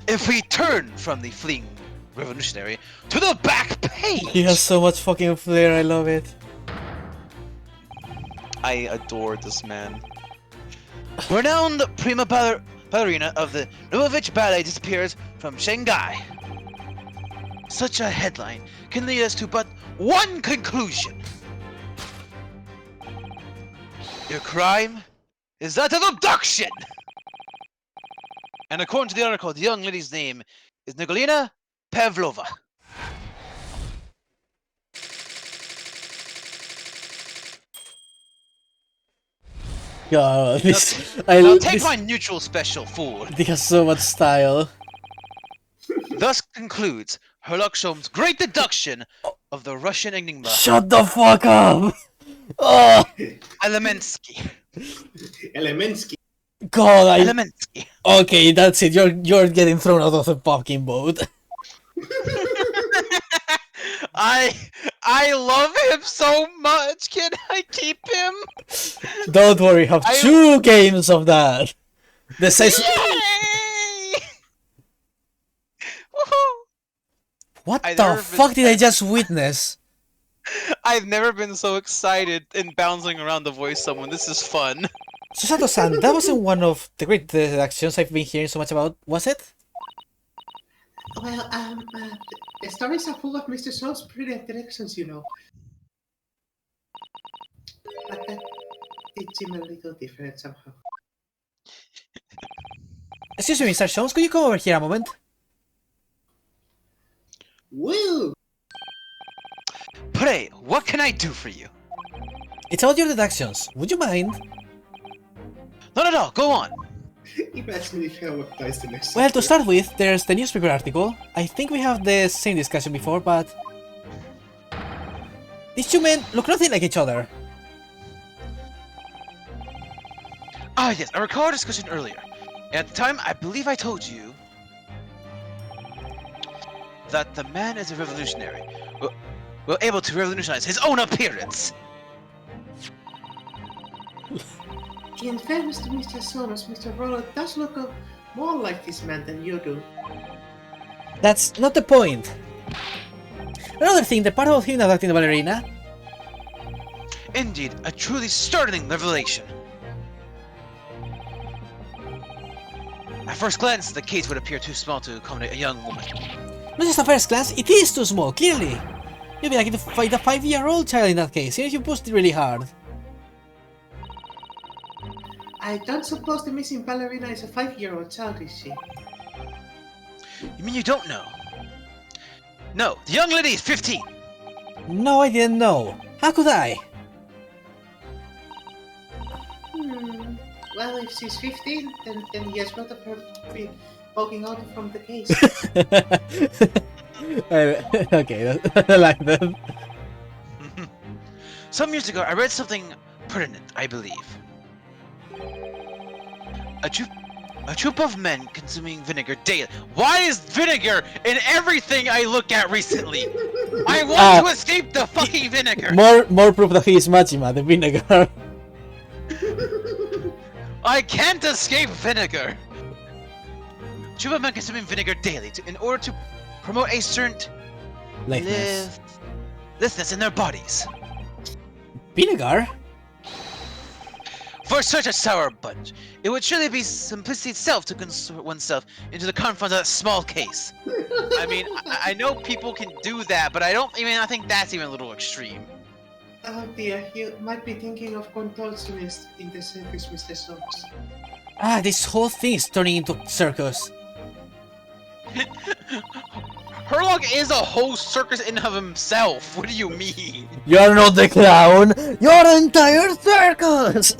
[SPEAKER 2] If we turn from the fleeing revolutionary to the back page!
[SPEAKER 1] He has so much fucking flair, I love it.
[SPEAKER 2] I adore this man. Renowned prima ballerina of the Novovich Ballet disappears from Shanghai. Such a headline can lead us to but one conclusion. Your crime is that of abduction! And according to the article, the young lady's name is Nigolina Pavlova.
[SPEAKER 1] God, this
[SPEAKER 2] Now take my neutral special forward.
[SPEAKER 1] He has so much style.
[SPEAKER 2] Thus concludes Herlock Sholmes' great deduction of the Russian enigma.
[SPEAKER 1] Shut the fuck up! Oh,
[SPEAKER 2] Elemensky.
[SPEAKER 3] Elemensky.
[SPEAKER 1] God,
[SPEAKER 2] Elemensky.
[SPEAKER 1] Okay, that's it. You're getting thrown out of the fucking boat.
[SPEAKER 2] I I love him so much. Can I keep him?
[SPEAKER 1] Don't worry, have 2 games of that. The size.
[SPEAKER 2] Yay! Woohoo!
[SPEAKER 1] What
[SPEAKER 2] I've
[SPEAKER 1] the
[SPEAKER 2] never
[SPEAKER 1] fuck
[SPEAKER 2] been
[SPEAKER 1] did I just witness?
[SPEAKER 2] I've never been so excited and bouncing around to voice someone. This is fun.
[SPEAKER 1] Susato-san, that wasn't one of the great deductions I've been hearing so much about, was it?
[SPEAKER 3] Well, the stories are full of Mr. Soul's brilliant directions, you know. But that did seem a little different somehow.
[SPEAKER 1] Excuse me, Mr. Jones, could you come over here a moment?
[SPEAKER 3] Woo!
[SPEAKER 2] Pray, what can I do for you?
[SPEAKER 1] It's about your deductions. Would you mind?
[SPEAKER 2] Not at all. Go on.
[SPEAKER 3] Imagine if Howard dies the next
[SPEAKER 1] Well, to
[SPEAKER 3] chapter.
[SPEAKER 1] start with, there's the newspaper article. I think we have the same discussion before, but... These 2 men look nothing like each other.
[SPEAKER 2] Ah, yes, I recall our discussion earlier. At the time, I believe I told you that the man is a revolutionary. Well, able to revolutionize his own appearance.
[SPEAKER 3] In fairness to Mr. Solomon, Mr. Roller does look more like this man than you do.
[SPEAKER 1] That's not the point. Another thing, the part about him abducting the ballerina.
[SPEAKER 2] Indeed, a truly startling revelation. At first glance, the case would appear too small to accommodate a young woman.
[SPEAKER 1] Not just a first glance, it is too small, clearly. You'd be lucky to fight a 5-year-old child in that case, even if you pushed it really hard.
[SPEAKER 3] I don't suppose the missing ballerina is a 5-year-old child, is she?
[SPEAKER 2] You mean you don't know? No, the young lady is 15.
[SPEAKER 1] No, I didn't know. How could I?
[SPEAKER 3] Well, if she's 15, then yes, both of her be poking out from the case.
[SPEAKER 1] Okay, I like that.
[SPEAKER 2] Some years ago, I read something pertinent, I believe. A troop of men consuming vinegar daily. Why is vinegar in everything I look at recently? I want to escape the fucking vinegar!
[SPEAKER 1] More proof that he is Majima, the vinegar.
[SPEAKER 2] I can't escape vinegar! Troop of men consuming vinegar daily in order to promote a certain
[SPEAKER 1] Likeness.
[SPEAKER 2] listlessness in their bodies.
[SPEAKER 1] Vinegar?
[SPEAKER 2] For such a sour bunch, it would surely be simplicity itself to consort oneself into the confines of that small case. I mean, I know people can do that, but I think that's even a little extreme.
[SPEAKER 3] Oh dear, you might be thinking of contortionist in the circus, Mr. Soames.
[SPEAKER 1] This whole thing is turning into circus.
[SPEAKER 2] Herlock is a whole circus in of himself. What do you mean?
[SPEAKER 1] You're not the clown! You're an entire circus!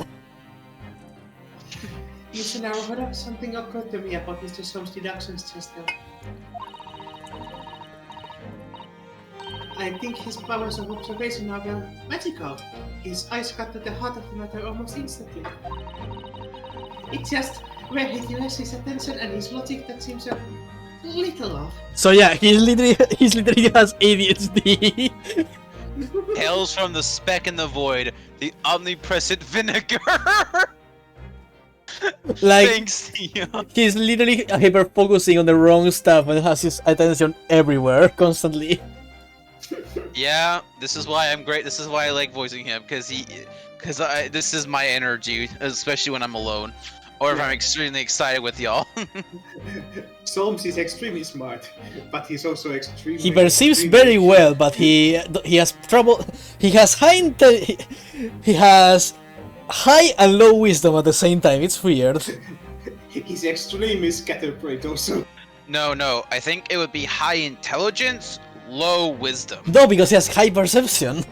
[SPEAKER 3] Listen, now, what up? Something occurred to me about Mr. Soames' deductions just now. I think his powers of observation are well magical. His eyes cut to the heart of the matter almost instantly. It's just where he directs his attention and his logic that seems a little off.
[SPEAKER 1] So yeah, he's literally has ADHD.
[SPEAKER 2] Hails from the speck in the void, the omnipresent vinegar.
[SPEAKER 1] Like,
[SPEAKER 2] Thanks, Theo.
[SPEAKER 1] he's literally hyper focusing on the wrong stuff and has his attention everywhere constantly.
[SPEAKER 2] Yeah, this is why I'm great. This is why I like voicing him, because this is my energy, especially when I'm alone, or if I'm extremely excited with y'all.
[SPEAKER 3] Soames is extremely smart, but he's also extremely...
[SPEAKER 1] He perceives very well, but he has trouble. He has he has high and low wisdom at the same time. It's weird.
[SPEAKER 3] He's extremely scatterbrained also.
[SPEAKER 2] No, I think it would be high intelligence, low wisdom.
[SPEAKER 1] No, because he has high perception.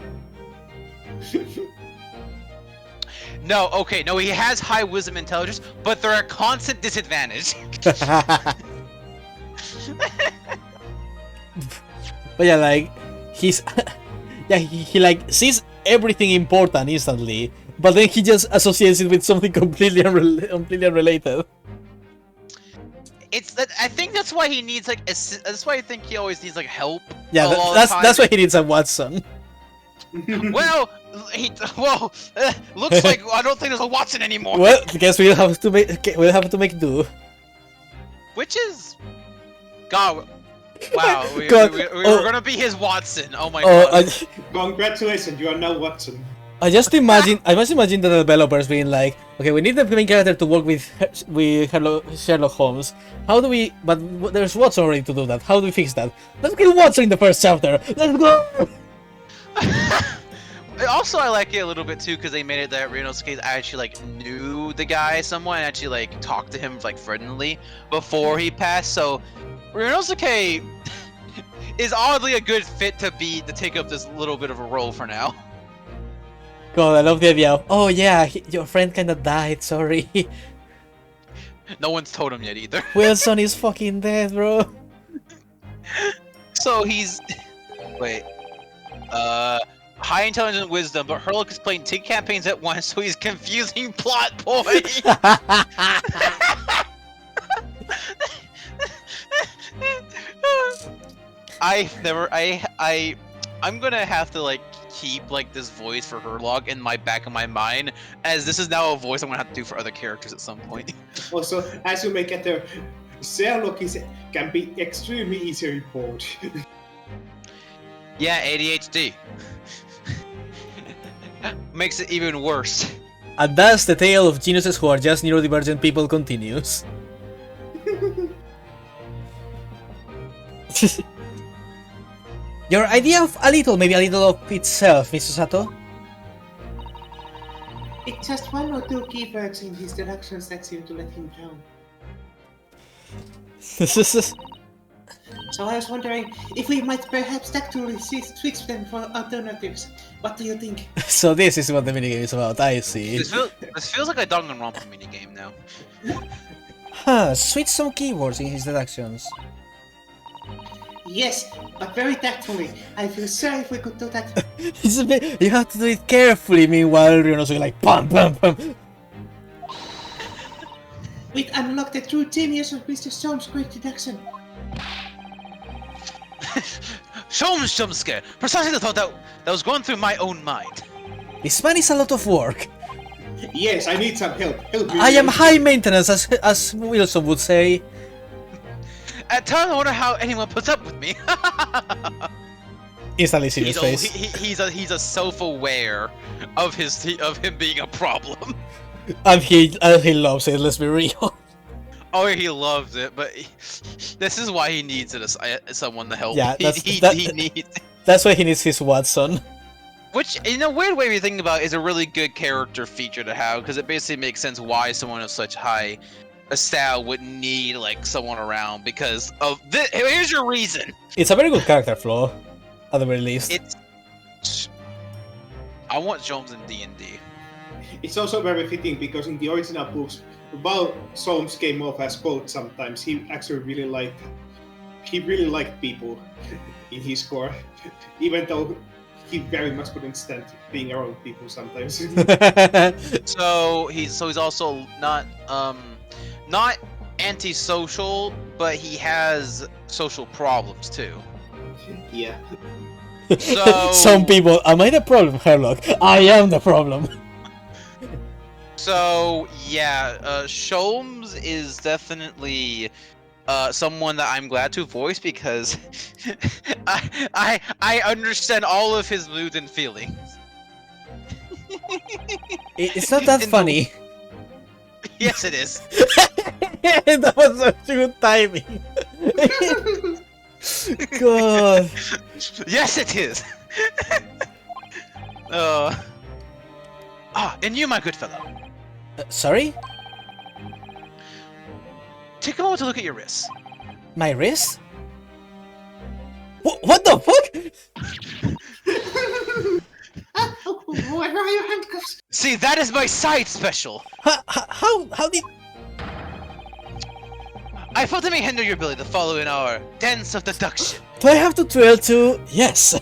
[SPEAKER 2] No, okay, no, he has high wisdom and intelligence, but they're a constant disadvantage.
[SPEAKER 1] But yeah, like, he's... yeah, he like, sees everything important instantly, but then he just associates it with something completely unrelated.
[SPEAKER 2] It's that I think that's why he needs like that's why I think he always needs like help.
[SPEAKER 1] Yeah,
[SPEAKER 2] all the
[SPEAKER 1] that's
[SPEAKER 2] time.
[SPEAKER 1] that's why he needs a Watson.
[SPEAKER 2] Well, looks like I don't think there's a Watson anymore.
[SPEAKER 1] Well, I guess we'll have to make do.
[SPEAKER 2] Which is, God, wow, we
[SPEAKER 1] God,
[SPEAKER 2] were
[SPEAKER 1] oh.
[SPEAKER 2] gonna be his Watson. Oh my
[SPEAKER 1] Oh,
[SPEAKER 2] God.
[SPEAKER 3] Congratulations, you are now Watson.
[SPEAKER 1] I just imagine the developers being like, okay, we need the main character to work with Sherlock Holmes. How do we? But there's Watson already to do that. How do we fix that? Let's kill Watson in the first chapter. Let's go.
[SPEAKER 2] Also, I like it a little bit too because they made it that Ryunosuke actually like knew the guy somewhat and actually like talked to him like friendly before he passed. So Ryunosuke is oddly a good fit to take up this little bit of a role for now.
[SPEAKER 1] God, I love the idea of, oh yeah, your friend kinda died, sorry.
[SPEAKER 2] No one's told him yet either.
[SPEAKER 1] Wilson is fucking dead, bro.
[SPEAKER 2] So he's wait, high intelligence wisdom, but Herlock is playing 2 campaigns at once, so he's confusing plot point. I'm gonna have to like keep like this voice for Herlock in my back of my mind, as this is now a voice I'm gonna have to do for other characters at some point.
[SPEAKER 3] Also, as you may get there, Sherlock can be extremely easily bored.
[SPEAKER 2] Yeah, ADHD. Makes it even worse.
[SPEAKER 1] And thus the tale of geniuses who are just neurodivergent people continues. Your idea of maybe a little of itself, Mr. Sato?
[SPEAKER 3] It's just 1 or 2 keywords in his deductions that seem to let him down. So I was wondering if we might perhaps tactfully switch them for alternatives. What do you think?
[SPEAKER 1] So this is what the minigame is about, I see.
[SPEAKER 2] This feels like a Danganronpa minigame now.
[SPEAKER 1] Huh, switch some keywords in his deductions.
[SPEAKER 3] Yes, but very tactfully. I feel sorry if we could do that.
[SPEAKER 1] It's a bit, you have to do it carefully, meanwhile Ryunosuke like pam pam pam.
[SPEAKER 3] We'd unlock the true genius of Mr. Storm's great deduction.
[SPEAKER 2] Sholmes jump scare! Precisely the thought that was going through my own mind.
[SPEAKER 1] This man is a lot of work.
[SPEAKER 3] Yes, I need some help. Help me.
[SPEAKER 1] I am high maintenance, as Wilson would say.
[SPEAKER 2] At times I wonder how anyone puts up with me.
[SPEAKER 1] Instantly see his face.
[SPEAKER 2] He's a self-aware of him being a problem.
[SPEAKER 1] And he loves it, let's be real.
[SPEAKER 2] Oh, he loves it, but this is why he needs someone to help.
[SPEAKER 1] Yeah,
[SPEAKER 2] he needs.
[SPEAKER 1] That's why he needs his Watson.
[SPEAKER 2] Which, in a weird way, if you think about it, is a really good character feature to have, because it basically makes sense why someone of such high a style would need like someone around, because of this. Here's your reason.
[SPEAKER 1] It's a very good character flaw, at the very least.
[SPEAKER 2] I want Jones in D&D.
[SPEAKER 3] It's also very fitting because in the original books, while Solms came off as cold sometimes, he actually really liked people in his core, even though he very much couldn't stand being around people sometimes.
[SPEAKER 2] So he's also not antisocial, but he has social problems too.
[SPEAKER 3] Yeah.
[SPEAKER 2] So
[SPEAKER 1] some people, am I the problem, Herlock? I am the problem.
[SPEAKER 2] So yeah, Sholmes is definitely someone that I'm glad to voice, because I understand all of his moods and feelings.
[SPEAKER 1] It's not that funny.
[SPEAKER 2] Yes, it is.
[SPEAKER 1] That was such good timing. God.
[SPEAKER 2] Yes, it is. And you, my good fellow.
[SPEAKER 1] Sorry?
[SPEAKER 2] Take a moment to look at your wrists.
[SPEAKER 1] My wrist? What the fuck?
[SPEAKER 3] Where are your handcuffs?
[SPEAKER 2] See, that is my side special.
[SPEAKER 1] How did...
[SPEAKER 2] I felt it may hinder your ability to follow in our dance of deduction.
[SPEAKER 1] Do I have to trail to... Yes.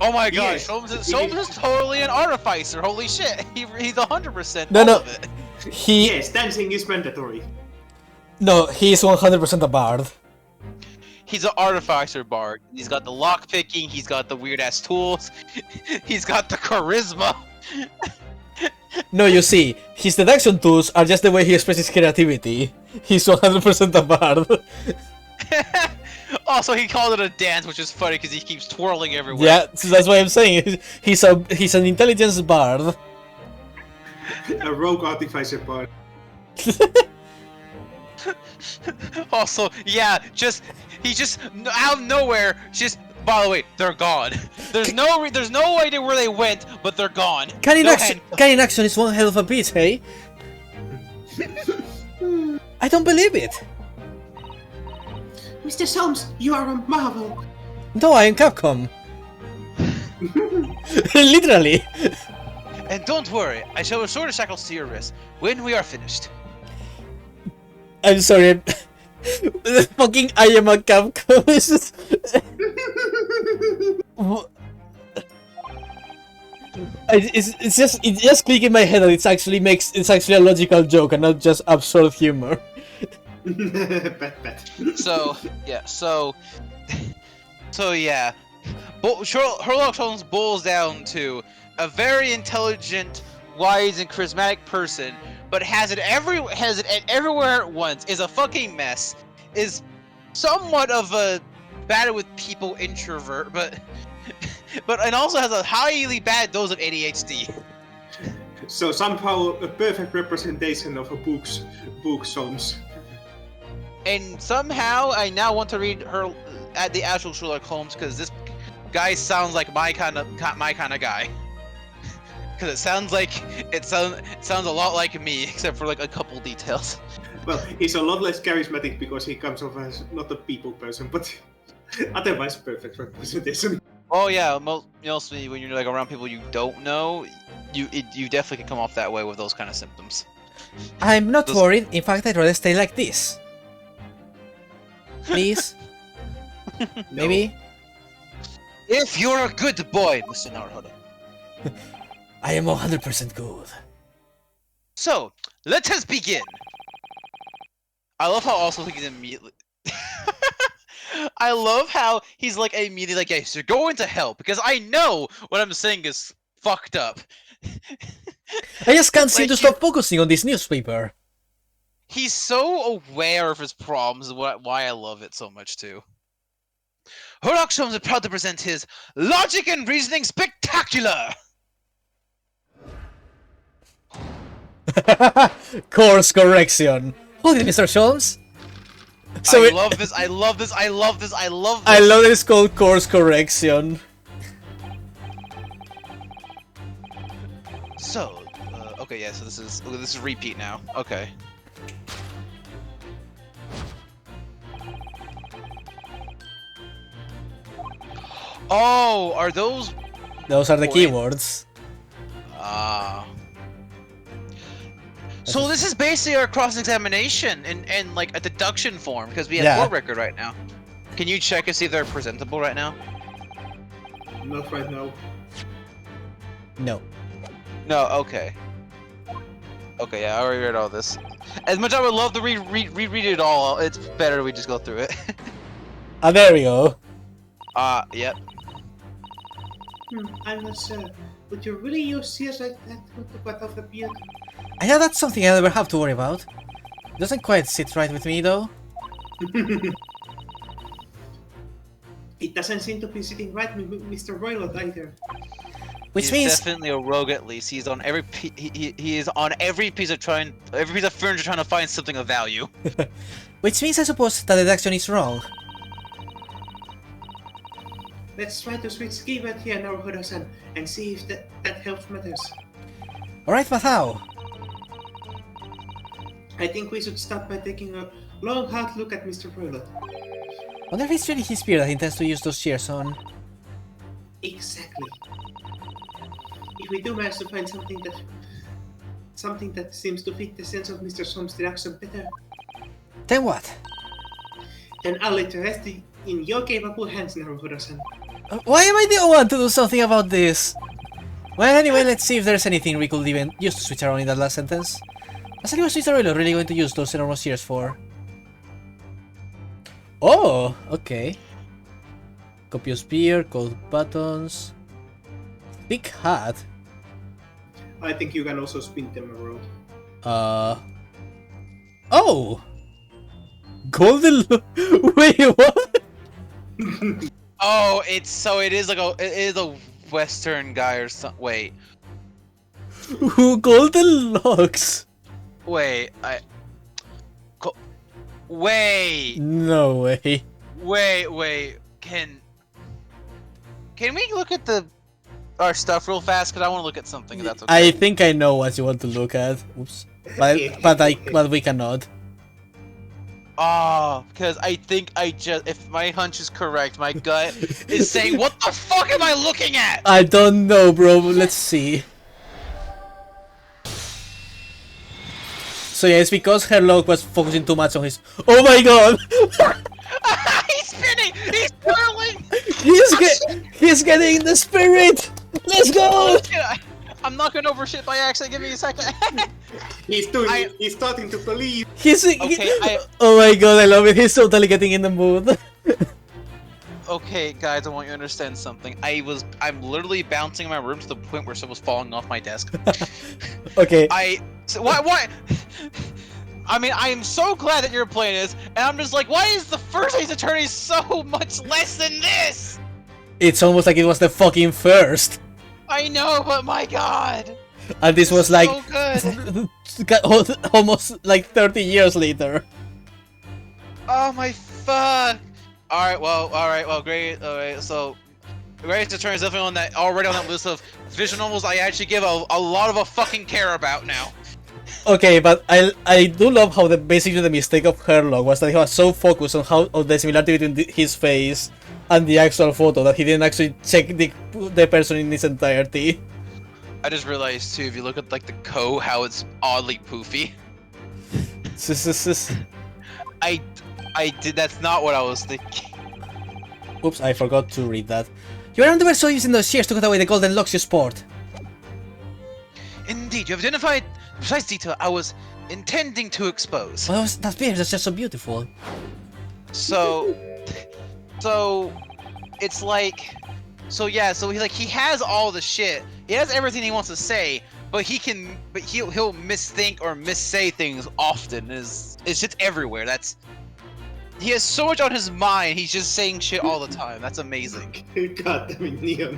[SPEAKER 2] Oh my god,
[SPEAKER 3] Yes.
[SPEAKER 2] Sholmes is totally an artificer. Holy shit, he's 100%
[SPEAKER 1] No,
[SPEAKER 2] all
[SPEAKER 1] no.
[SPEAKER 2] of it.
[SPEAKER 3] Yes, dancing is mandatory.
[SPEAKER 1] No, he's 100% a bard.
[SPEAKER 2] He's an artificer bard. He's got the lock picking. He's got the weird ass tools. He's got the charisma.
[SPEAKER 1] No, you see, his deduction tools are just the way he expresses creativity. He's 100% a bard.
[SPEAKER 2] Also, he called it a dance, which is funny because he keeps twirling everywhere.
[SPEAKER 1] Yeah, so that's why I'm saying he's an intelligence bard.
[SPEAKER 3] A rogue artificer part.
[SPEAKER 2] Also, yeah, he just out of nowhere, just. By the way, they're gone. There's no idea where they went, but they're gone.
[SPEAKER 1] Cannon action is one hell of a beat, hey? I don't believe it.
[SPEAKER 3] Mr. Soames, you are a marvel.
[SPEAKER 1] No, I am Capcom. Literally.
[SPEAKER 2] And don't worry, I shall restore the shackles to your wrist when we are finished.
[SPEAKER 1] I'm sorry. Fucking I am a Capcom. It's just click in my head that it's actually a logical joke and not just absurd humor.
[SPEAKER 3] Bet.
[SPEAKER 2] So yeah. Sherlock Holmes boils down to a very intelligent, wise, and charismatic person, but has it everywhere at once. Is a fucking mess. Is somewhat of a bad with people introvert, but and also has a highly bad dose of ADHD.
[SPEAKER 3] So somehow a perfect representation of a book Soames.
[SPEAKER 2] And somehow I now want to read her at the actual Sherlock Holmes because this guy sounds like my kind of guy. Because it sounds a lot like me, except for like a couple details.
[SPEAKER 3] Well, he's a lot less charismatic because he comes off as not a people person, but otherwise perfect representation.
[SPEAKER 2] Oh yeah, mostly when you're like around people you don't know, you definitely can come off that way with those kind of symptoms.
[SPEAKER 1] I'm not worried. In fact, I'd rather stay like this. Please. Maybe.
[SPEAKER 2] If you're a good boy, Mr. Naruhodo.
[SPEAKER 1] I am 100% good.
[SPEAKER 2] So, let us begin. I love how also he's immediately. I love how he's like immediately like, yes, you're going to hell because I know what I'm saying is fucked up.
[SPEAKER 1] I just can't seem to stop focusing on this newspaper.
[SPEAKER 2] He's so aware of his problems, why I love it so much too. Sherlock Holmes is proud to present his Logic and Reasoning Spectacular!
[SPEAKER 1] Course correction. Hold it, Mr. Holmes.
[SPEAKER 2] So I love this, I love this, I love this, I love this.
[SPEAKER 1] I love that it's called course correction.
[SPEAKER 2] So, okay, yeah, so this is repeat now. Okay. Oh, are those?
[SPEAKER 1] Those are the keywords.
[SPEAKER 2] Ah. So this is basically our cross-examination in like a deduction form because we have 4 record right now. Can you check and see if they're presentable right now?
[SPEAKER 3] Not right now.
[SPEAKER 1] No.
[SPEAKER 2] No. Okay. Okay. Yeah, I already read all this. As much as I would love to reread it all, it's better we just go through it.
[SPEAKER 1] Ah, there we go.
[SPEAKER 2] Yep.
[SPEAKER 3] I'm not sure. Would you really use sears like that to cut off the beard?
[SPEAKER 1] I know that's something I never have to worry about. Doesn't quite sit right with me though.
[SPEAKER 3] It doesn't seem to be sitting right with Mr. Roylott either.
[SPEAKER 1] Which
[SPEAKER 2] He's
[SPEAKER 1] means
[SPEAKER 2] definitely a rogue at least. He's on every he is on every piece of furniture trying to find something of value.
[SPEAKER 1] which means I suppose that deduction is wrong.
[SPEAKER 3] Let's try to switch keyword here now, Hodo-san, and see if that helps matters.
[SPEAKER 1] Alright, but how?
[SPEAKER 3] I think we should start by taking a long, hard look at Mr. Roylott.
[SPEAKER 1] Wonder if it's really his beard that he intends to use those shears on.
[SPEAKER 3] Exactly. If we do manage to find something that seems to fit the sense of Mr. Soames' deduction better,
[SPEAKER 1] Then what?
[SPEAKER 3] then I'll let the rest in your capable hands now, Hodo-san.
[SPEAKER 1] Why am I the one to do something about this? Well, anyway, let's see if there's anything we could even use to switch around in that last sentence. Actually, was Mr. Roylott really going to use those enormous shears for? Oh, okay. Copious beer, cold buttons, thick hat.
[SPEAKER 3] I think you can also spin them around.
[SPEAKER 1] Oh! Golden Wait, what?
[SPEAKER 2] Oh, it is like it is a Western guy or something.
[SPEAKER 1] Golden locks?
[SPEAKER 2] Wait, wait,
[SPEAKER 1] No way.
[SPEAKER 2] wait. Can we look at our stuff real fast? Cause I want to look at something. If that's okay.
[SPEAKER 1] I think I know what you want to look at. Oops. But we cannot.
[SPEAKER 2] Oh, because I think if my hunch is correct, my gut is saying, what the fuck am I looking at?
[SPEAKER 1] I don't know, bro. Let's see. So yeah, it's because Herlock was focusing too much on his. Oh my god!
[SPEAKER 2] He's spinning! He's twirling!
[SPEAKER 1] He's getting the spirit! Let's go!
[SPEAKER 2] I'm knocking over shit by accident. Give me a second.
[SPEAKER 3] He's starting to believe.
[SPEAKER 1] Oh my god, I love it. He's totally getting in the mood.
[SPEAKER 2] Okay, guys, I want you to understand something. I'm literally bouncing in my room to the point where someone's falling off my desk.
[SPEAKER 1] Okay.
[SPEAKER 2] Why? I mean, I am so glad that you're playing this, and I'm just like, why is the first Ace Attorney so much less than this?
[SPEAKER 1] It's almost like it was the fucking first.
[SPEAKER 2] I know, but my god.
[SPEAKER 1] And this was like
[SPEAKER 2] so
[SPEAKER 1] good. Almost like 30 years later.
[SPEAKER 2] Oh my fuck. Alright, well, great. Alright, so Great Attorney is definitely already on that list of visual novels I actually give a lot of a fucking care about now.
[SPEAKER 1] Okay, but I do love how basically the mistake of Herlock was that he was so focused on the similarity between his face and the actual photo that he didn't actually check the person in its entirety.
[SPEAKER 2] I just realized too, if you look at like the Ko, how it's oddly poofy. I did. That's not what I was thinking.
[SPEAKER 1] Oops, I forgot to read that. Your underwear so using those shears to cut away the golden locks you sport.
[SPEAKER 2] Indeed, you have identified the precise detail I was intending to expose.
[SPEAKER 1] Well, that beard is just so beautiful.
[SPEAKER 2] So it's like, so he has all the shit. He has everything he wants to say, but he'll missthink or missay things often. It's just everywhere. He has so much on his mind. He's just saying shit all the time. That's amazing.
[SPEAKER 3] God damn it, Neon.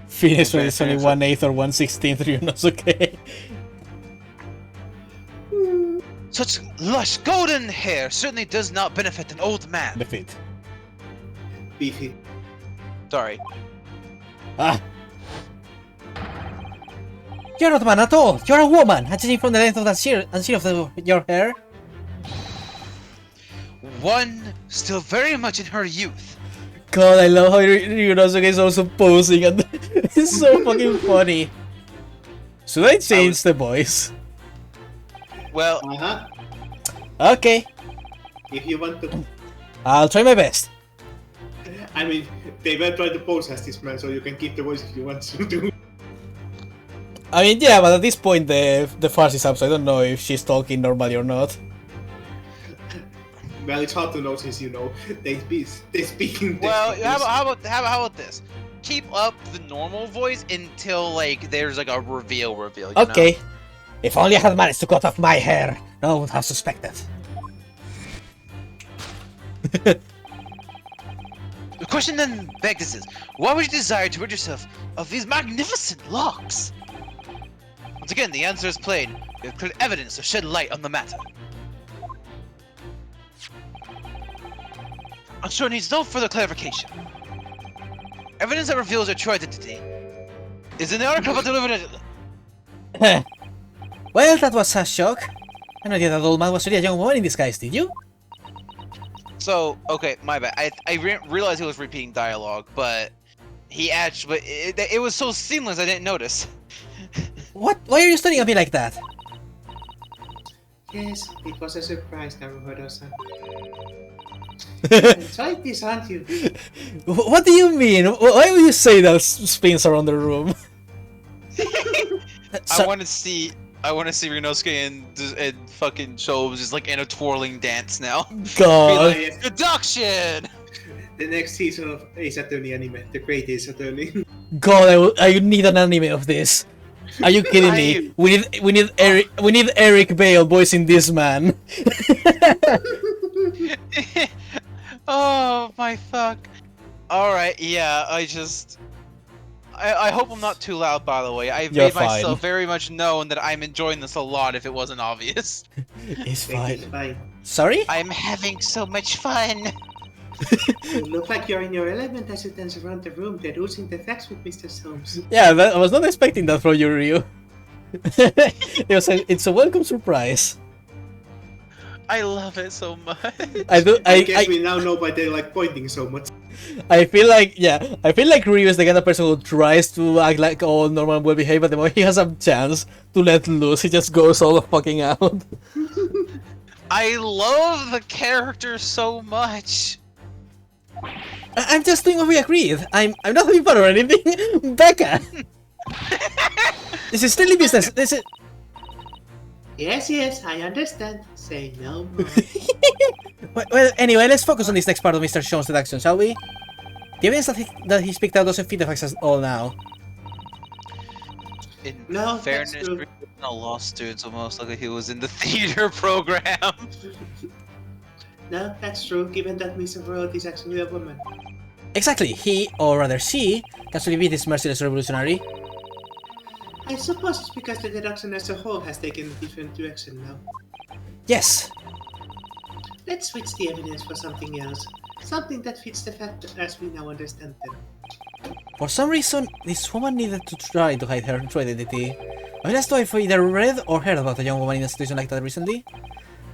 [SPEAKER 1] Phoenix when it's only 1/8 or 1/16 Ryuno's okay.
[SPEAKER 2] Such lush golden hair certainly does not benefit an old man.
[SPEAKER 1] Defeat.
[SPEAKER 3] Beefy.
[SPEAKER 2] Sorry.
[SPEAKER 1] Ah. You're not a man at all. You're a woman. Judging from the length of that shear and sheer of your hair.
[SPEAKER 2] One still very much in her youth.
[SPEAKER 1] God, I love how Ryunosuke is also posing and it's so fucking funny. Should I change the voice?
[SPEAKER 2] Well,
[SPEAKER 1] Okay.
[SPEAKER 3] If you want to.
[SPEAKER 1] I'll try my best.
[SPEAKER 3] I mean, they were trying to pose as this man, so you can keep the voice if you want to do.
[SPEAKER 1] I mean, yeah, but at this point the farce is up, so I don't know if she's talking normally or not.
[SPEAKER 3] Well, it's hard to know since they speak in.
[SPEAKER 2] well, how about this? Keep up the normal voice until like there's like a reveal. You
[SPEAKER 1] Okay.
[SPEAKER 2] know?
[SPEAKER 1] If only I had managed to cut off my hair, no one would have suspected.
[SPEAKER 2] The question then begs is, why would you desire to rid yourself of these magnificent locks? Once again, the answer is plain. You have clear evidence to shed light on the matter. I'm sure it needs no further clarification. Evidence that reveals your true identity is in the article delivered.
[SPEAKER 1] Well, that was a shock. I know that old man was really a young woman in disguise, did you?
[SPEAKER 2] So, okay, my bad. I realized he was repeating dialogue, but he actually, it was so seamless I didn't notice.
[SPEAKER 1] What? Why are you staring at me like that?
[SPEAKER 3] Yes, it was a surprise, Naruhodo-san. Try this, aren't you?
[SPEAKER 1] What do you mean? Why would you say that spins around the room?
[SPEAKER 2] I want to see I want to see Rinosuke and fucking Shobs just like in a twirling dance now. Be
[SPEAKER 1] God.
[SPEAKER 2] like, deduction!
[SPEAKER 3] The next season of Ace Attorney anime, the Great Ace Attorney.
[SPEAKER 1] God, I need an anime of this. Are you kidding me? We need Eric Bale voicing this man.
[SPEAKER 2] Oh my fuck. Alright, yeah, I hope I'm not too loud, by the way. I've
[SPEAKER 1] You're
[SPEAKER 2] made
[SPEAKER 1] fine.
[SPEAKER 2] myself very much known that I'm enjoying this a lot if it wasn't obvious.
[SPEAKER 1] It's
[SPEAKER 3] It's
[SPEAKER 1] fine.
[SPEAKER 3] fine.
[SPEAKER 1] Sorry?
[SPEAKER 2] I'm having so much fun.
[SPEAKER 3] You look like you're in your element as you dance around the room, deducing the facts with Mr. Soames.
[SPEAKER 1] Yeah, I was not expecting that from you, Ryu. It's a welcome surprise.
[SPEAKER 2] I love it so much.
[SPEAKER 3] I guess we now know why they like pointing so much.
[SPEAKER 1] I feel like Ryu is the kind of person who tries to act like all normal and well behaved, but the moment he has a chance to let loose, he just goes all fucking out.
[SPEAKER 2] I love the character so much.
[SPEAKER 1] I'm just doing what we agreed. I'm not having fun or anything. Becca! This is strictly business. This is...
[SPEAKER 3] Yes, I understand. Say no more.
[SPEAKER 1] Well, anyway, let's focus on this next part of Mr. Sean's deduction, shall we? The evidence that he's picked out doesn't fit the facts at all now.
[SPEAKER 2] In
[SPEAKER 3] No,
[SPEAKER 2] fairness,
[SPEAKER 3] that's true.
[SPEAKER 2] Ryu wasn't a law student, so most likely he was in the theater program.
[SPEAKER 3] No, that's true, given that Mr. World is actually a woman.
[SPEAKER 1] Exactly, he, or rather she, can actually be this merciless revolutionary.
[SPEAKER 3] I suppose it's because the deduction as a whole has taken a different direction now.
[SPEAKER 1] Yes,
[SPEAKER 3] Let's switch the evidence for something else. Something that fits the fact as we now understand them.
[SPEAKER 1] for some reason, this woman needed to try to hide her true identity. I will ask if I either read or heard about a young woman in a situation like that recently.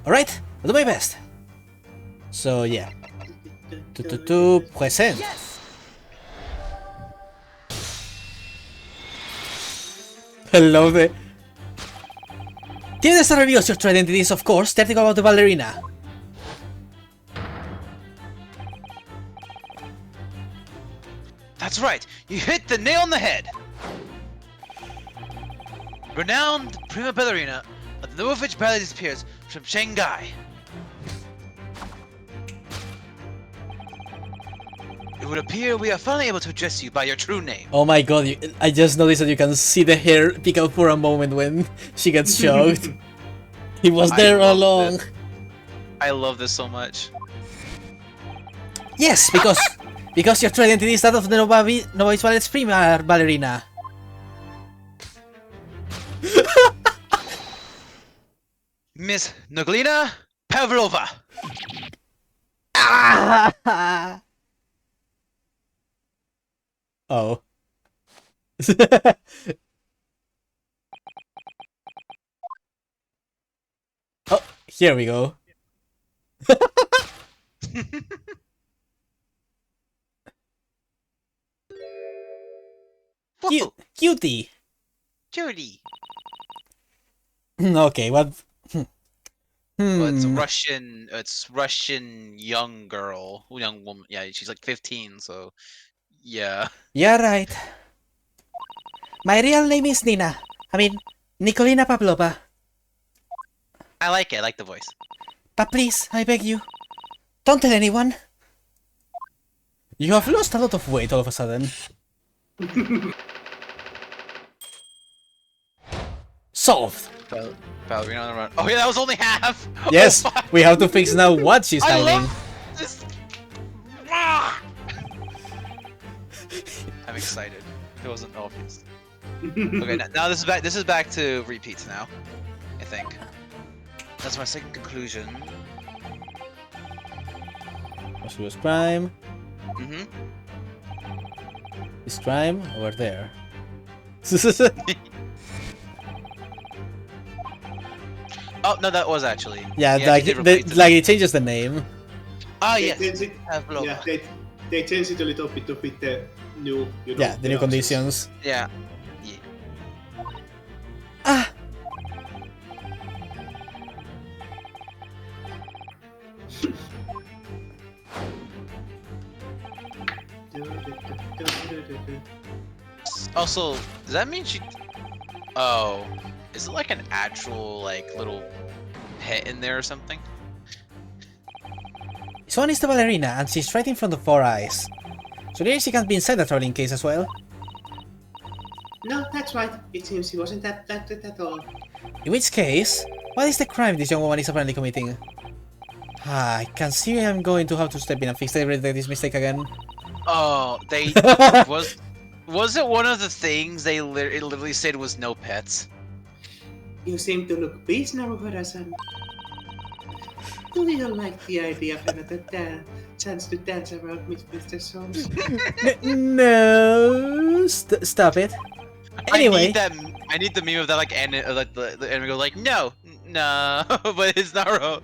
[SPEAKER 1] Alright, I'll do my best. So yeah. Present. I love it. The evidence that reveals your true identity is, of course, the article about the ballerina.
[SPEAKER 2] That's right, you hit the nail on the head. Renowned prima ballerina, the Novovich ballet disappears from Shanghai. It would appear we are finally able to address you by your true name.
[SPEAKER 1] Oh my god, I just noticed that you can see the hair pick out for a moment when she gets shocked. He was there all along.
[SPEAKER 2] I love this so much.
[SPEAKER 1] Yes, because your true identity is that of the Novovich Ballet's prima ballerina.
[SPEAKER 2] Miss Noglina Pavlova.
[SPEAKER 1] Oh. Oh, here we go.
[SPEAKER 2] Whoa,
[SPEAKER 1] Cutie.
[SPEAKER 2] Judy.
[SPEAKER 1] Okay, what?
[SPEAKER 2] Well, it's Russian young girl, young woman. Yeah, she's like 15, so yeah.
[SPEAKER 1] Yeah, right. My real name is Nina. I mean, Nikolina Pavlova.
[SPEAKER 2] I like it. I like the voice.
[SPEAKER 1] But please, I beg you, don't tell anyone. You have lost a lot of weight all of a sudden. Solved.
[SPEAKER 2] Ballerina on the run. Oh yeah, that was only half.
[SPEAKER 1] Yes,
[SPEAKER 2] Oh, fuck.
[SPEAKER 1] we have to fix now what she's
[SPEAKER 2] I
[SPEAKER 1] hiding.
[SPEAKER 2] love this. Ah! I'm excited. It wasn't obvious. Okay, now this is back. This is back to repeats now. I think. That's my second conclusion.
[SPEAKER 1] She was crime.
[SPEAKER 2] Mm-hmm.
[SPEAKER 1] Is crime over there?
[SPEAKER 2] Oh no, that was actually.
[SPEAKER 1] Yeah,
[SPEAKER 2] she
[SPEAKER 1] like
[SPEAKER 2] did replace it.
[SPEAKER 1] like it changes the name.
[SPEAKER 2] Ah
[SPEAKER 3] They
[SPEAKER 2] yes.
[SPEAKER 3] changed it,
[SPEAKER 2] Pavlova.
[SPEAKER 3] yeah, they changed it a little bit to fit the new, you know,
[SPEAKER 1] Yeah, the new conditions.
[SPEAKER 2] Yeah.
[SPEAKER 1] Ah,
[SPEAKER 2] Also, does that mean she? Oh.
[SPEAKER 4] Is it like an actual like little pet in there or something?
[SPEAKER 1] This one is the ballerina, and she's right in front of our eyes. So there she can't be inside the traveling case as well.
[SPEAKER 3] No, that's right. It seems he wasn't that at all.
[SPEAKER 1] In which case, what is the crime this young woman is apparently committing? I can see I'm going to have to step in and fix this mistake again.
[SPEAKER 4] Oh, they was it one of the things it literally said was no pets?
[SPEAKER 3] You seem to look pleased now, Horasan. Do you like the idea of another chance to dance around with Mr. Soames?
[SPEAKER 1] No, stop it. Anyway,
[SPEAKER 4] I need the meme of that like the enemy go like no, but it's not no.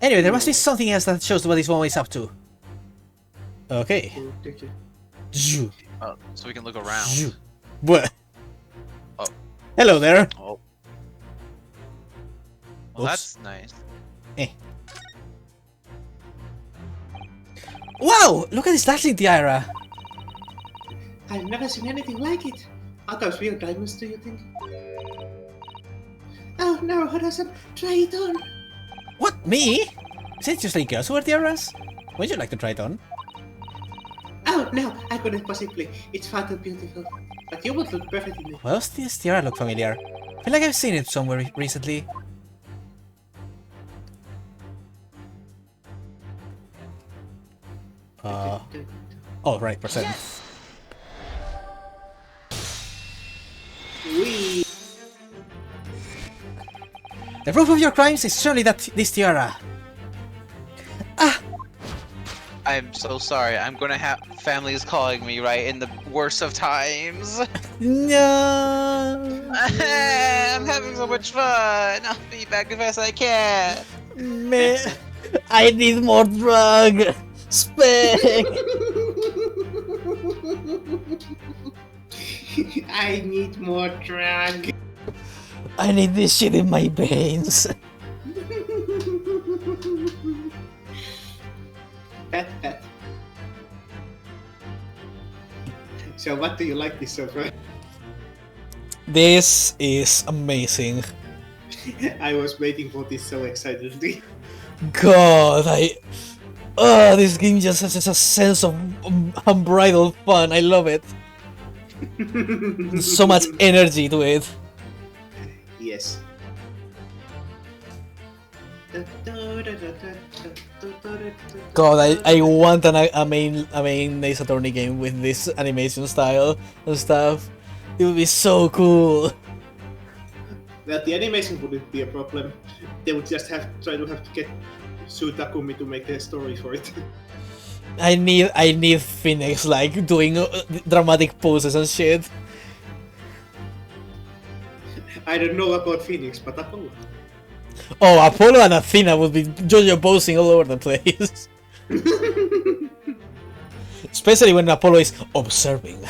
[SPEAKER 1] Anyway, there must be something else that shows what this woman is up to. Okay. Zhu.
[SPEAKER 4] Oh, so we can look around.
[SPEAKER 1] Zhu. What?
[SPEAKER 4] Oh.
[SPEAKER 1] Hello there.
[SPEAKER 4] Oh. Well,
[SPEAKER 1] Oops.
[SPEAKER 4] that's nice.
[SPEAKER 1] Wow! Look at this dazzling tiara.
[SPEAKER 3] I've never seen anything like it. Are those real diamonds, do you think? Oh no, Horasan, try it on.
[SPEAKER 1] What, me? Is it just like girls who wear tiaras? Would you like to try it on?
[SPEAKER 3] Oh no, I couldn't possibly. It's far too beautiful. But you would look perfect in it.
[SPEAKER 1] Why does this tiara look familiar? I feel like I've seen it somewhere recently. Oh, right, percent.
[SPEAKER 5] Yes!
[SPEAKER 3] Wee.
[SPEAKER 1] The proof of your crimes is surely this tiara. Ah!
[SPEAKER 4] I'm so sorry. I'm gonna have family is calling me right in the worst of times.
[SPEAKER 1] No!
[SPEAKER 4] I'm having so much fun. I'll be back as fast as I can.
[SPEAKER 1] Man, I need more drug! Spec!
[SPEAKER 3] I need more drug.
[SPEAKER 1] I need this shit in my veins.
[SPEAKER 3] Pat. So what do you like this so far?
[SPEAKER 1] This is amazing.
[SPEAKER 3] I was waiting for this so excitedly.
[SPEAKER 1] God, this game just has such a sense of unbridled fun. I love it. So much energy to it.
[SPEAKER 3] Yes.
[SPEAKER 1] God, I want a main Ace Attorney game with this animation style and stuff. It would be so cool.
[SPEAKER 3] Well, the animation wouldn't be a problem. They would just have to get Shu Takumi to make a story for it.
[SPEAKER 1] I need Phoenix like doing dramatic poses and shit.
[SPEAKER 3] I don't know about Phoenix, but Apollo.
[SPEAKER 1] Oh, Apollo and Athena would be JoJo posing all over the place. Especially when Apollo is observing.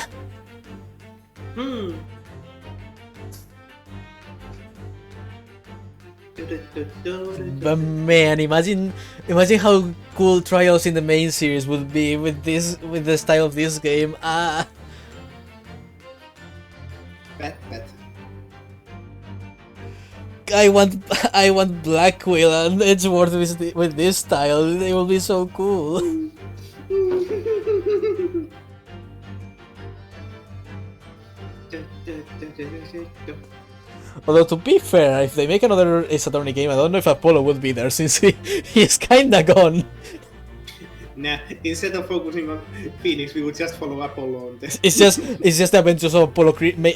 [SPEAKER 1] But man, imagine how cool trials in the main series would be with the style of this game. Ah.
[SPEAKER 3] Bet.
[SPEAKER 1] I want Blackwell and Edgeworth with this style. They will be so cool. Although to be fair, if they make another Ace Attorney game, I don't know if Apollo would be there since he's kinda gone.
[SPEAKER 3] Nah, instead of focusing on Phoenix, we would just follow Apollo on this.
[SPEAKER 1] It's just the adventures of Apollo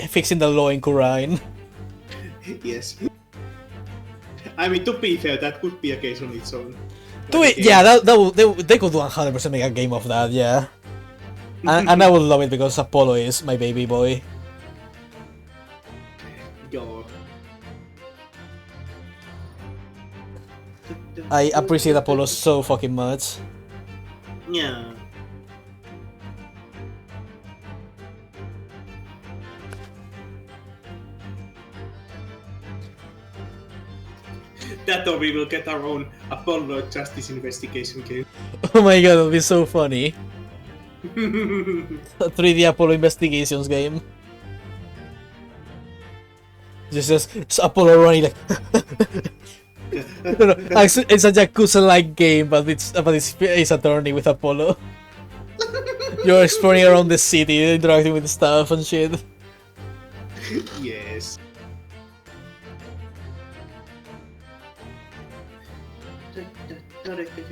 [SPEAKER 1] fixing the law in Kurain.
[SPEAKER 3] Yes. I mean, to be fair, that could be a case on its own.
[SPEAKER 1] Yeah, they could 100% make a game of that, yeah. And I would love it because Apollo is my baby boy.
[SPEAKER 3] Yo.
[SPEAKER 1] I appreciate Apollo so fucking much.
[SPEAKER 3] Yeah. That or we will get our own Apollo Justice Investigation game.
[SPEAKER 1] Oh my god, it'll be so funny. A 3D Apollo Investigations game. Just Apollo running like. No, it's a Yakuza-like game, but it's Ace Attorney with Apollo. You're exploring around the city, interacting with stuff and shit.
[SPEAKER 3] Yes.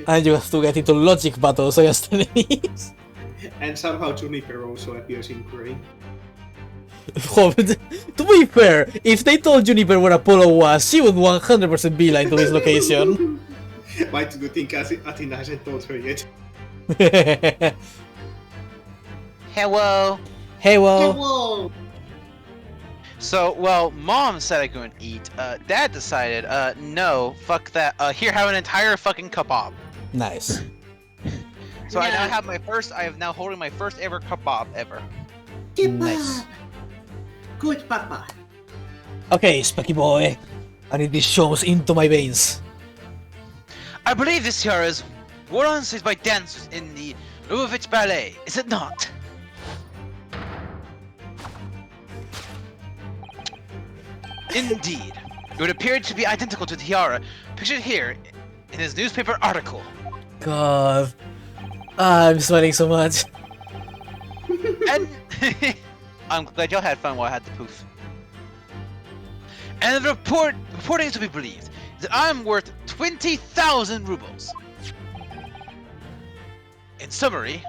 [SPEAKER 1] And you have to get into logic battles against enemies.
[SPEAKER 3] And somehow Juniper also appears in grey.
[SPEAKER 1] To be fair, if they told Juniper where Apollo was, she would 100% beeline to his location.
[SPEAKER 3] Why do you think Athena hasn't told her yet?
[SPEAKER 2] Hello.
[SPEAKER 1] Hey, well,
[SPEAKER 3] Whoa!
[SPEAKER 2] So, well, Mom said I couldn't eat. Dad decided, no, fuck that. Here, have an entire fucking kebab.
[SPEAKER 1] nice.
[SPEAKER 2] So I now have I am now holding my first ever kebab ever.
[SPEAKER 1] Nice.
[SPEAKER 3] Good papa.
[SPEAKER 1] Okay, Specky boy, I need these shows into my veins.
[SPEAKER 2] I believe this tiara is worn on stage by dancers in the Lubavitch Ballet, is it not? Indeed. It would appear to be identical to the tiara pictured here in his newspaper article.
[SPEAKER 1] God, I'm sweating so much.
[SPEAKER 2] And I'm glad y'all had fun while I had the poof. And the reporting is to be believed that I'm worth 20,000 rubles. In summary,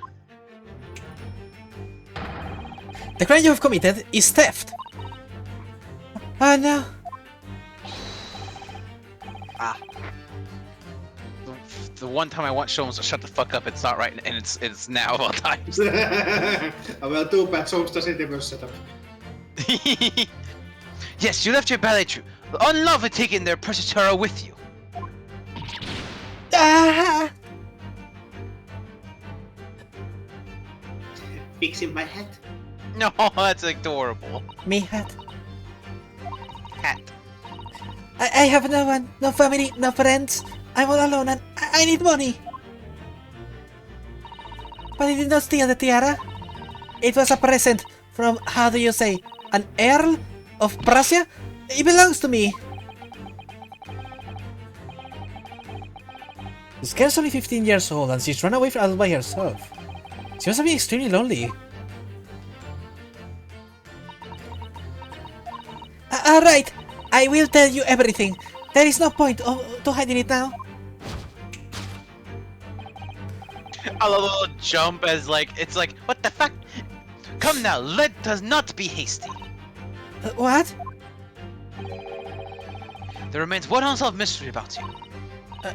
[SPEAKER 1] The crime you have committed is theft. Oh no.
[SPEAKER 2] the one time I want Sholmes to shut the fuck up, it's not right, and it's now of all times.
[SPEAKER 3] Well, too bad Soames doesn't ever shut up.
[SPEAKER 2] Yes, you left your ballet troupe, but unlawfully taking their precious tiara with you.
[SPEAKER 1] Ah!
[SPEAKER 3] Fixing my hat.
[SPEAKER 2] No, that's adorable.
[SPEAKER 1] Me hat.
[SPEAKER 2] Hat.
[SPEAKER 1] I have no one, no family, no friends. I'm all alone and I need money. But I did not steal the tiara. It was a present from, how do you say, an Earl of Prussia? It belongs to me. This girl's only 15 years old and she's run away all by herself. She must be extremely lonely. Alright, I will tell you everything. There is no point to hiding it now.
[SPEAKER 2] A little jump as like, it's like, what the fuck? Come now, let us not be hasty.
[SPEAKER 1] What?
[SPEAKER 2] There remains one unsolved mystery about you.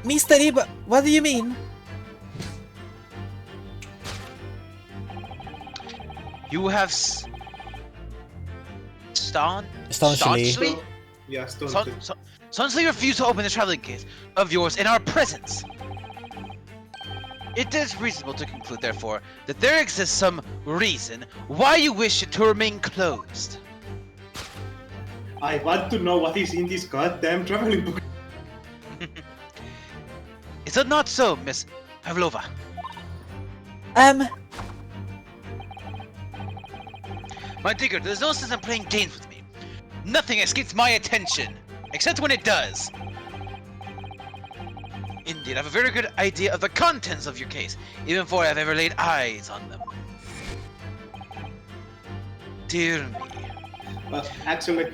[SPEAKER 1] Mystery, but what do you mean?
[SPEAKER 2] You have
[SPEAKER 1] Staunchly.
[SPEAKER 3] Yeah, Stone.
[SPEAKER 2] staunchly refused to open the traveling case of yours in our presence. It is reasonable to conclude, therefore, that there exists some reason why you wish it to remain closed.
[SPEAKER 3] I want to know what is in this goddamn traveling book.
[SPEAKER 2] Is it not so, Miss Pavlova? My dear, there's no sense in playing games with me. Nothing escapes my attention, except when it does. Indeed, I have a very good idea of the contents of your case, even before I have ever laid eyes on them. Dear me.
[SPEAKER 3] But actually,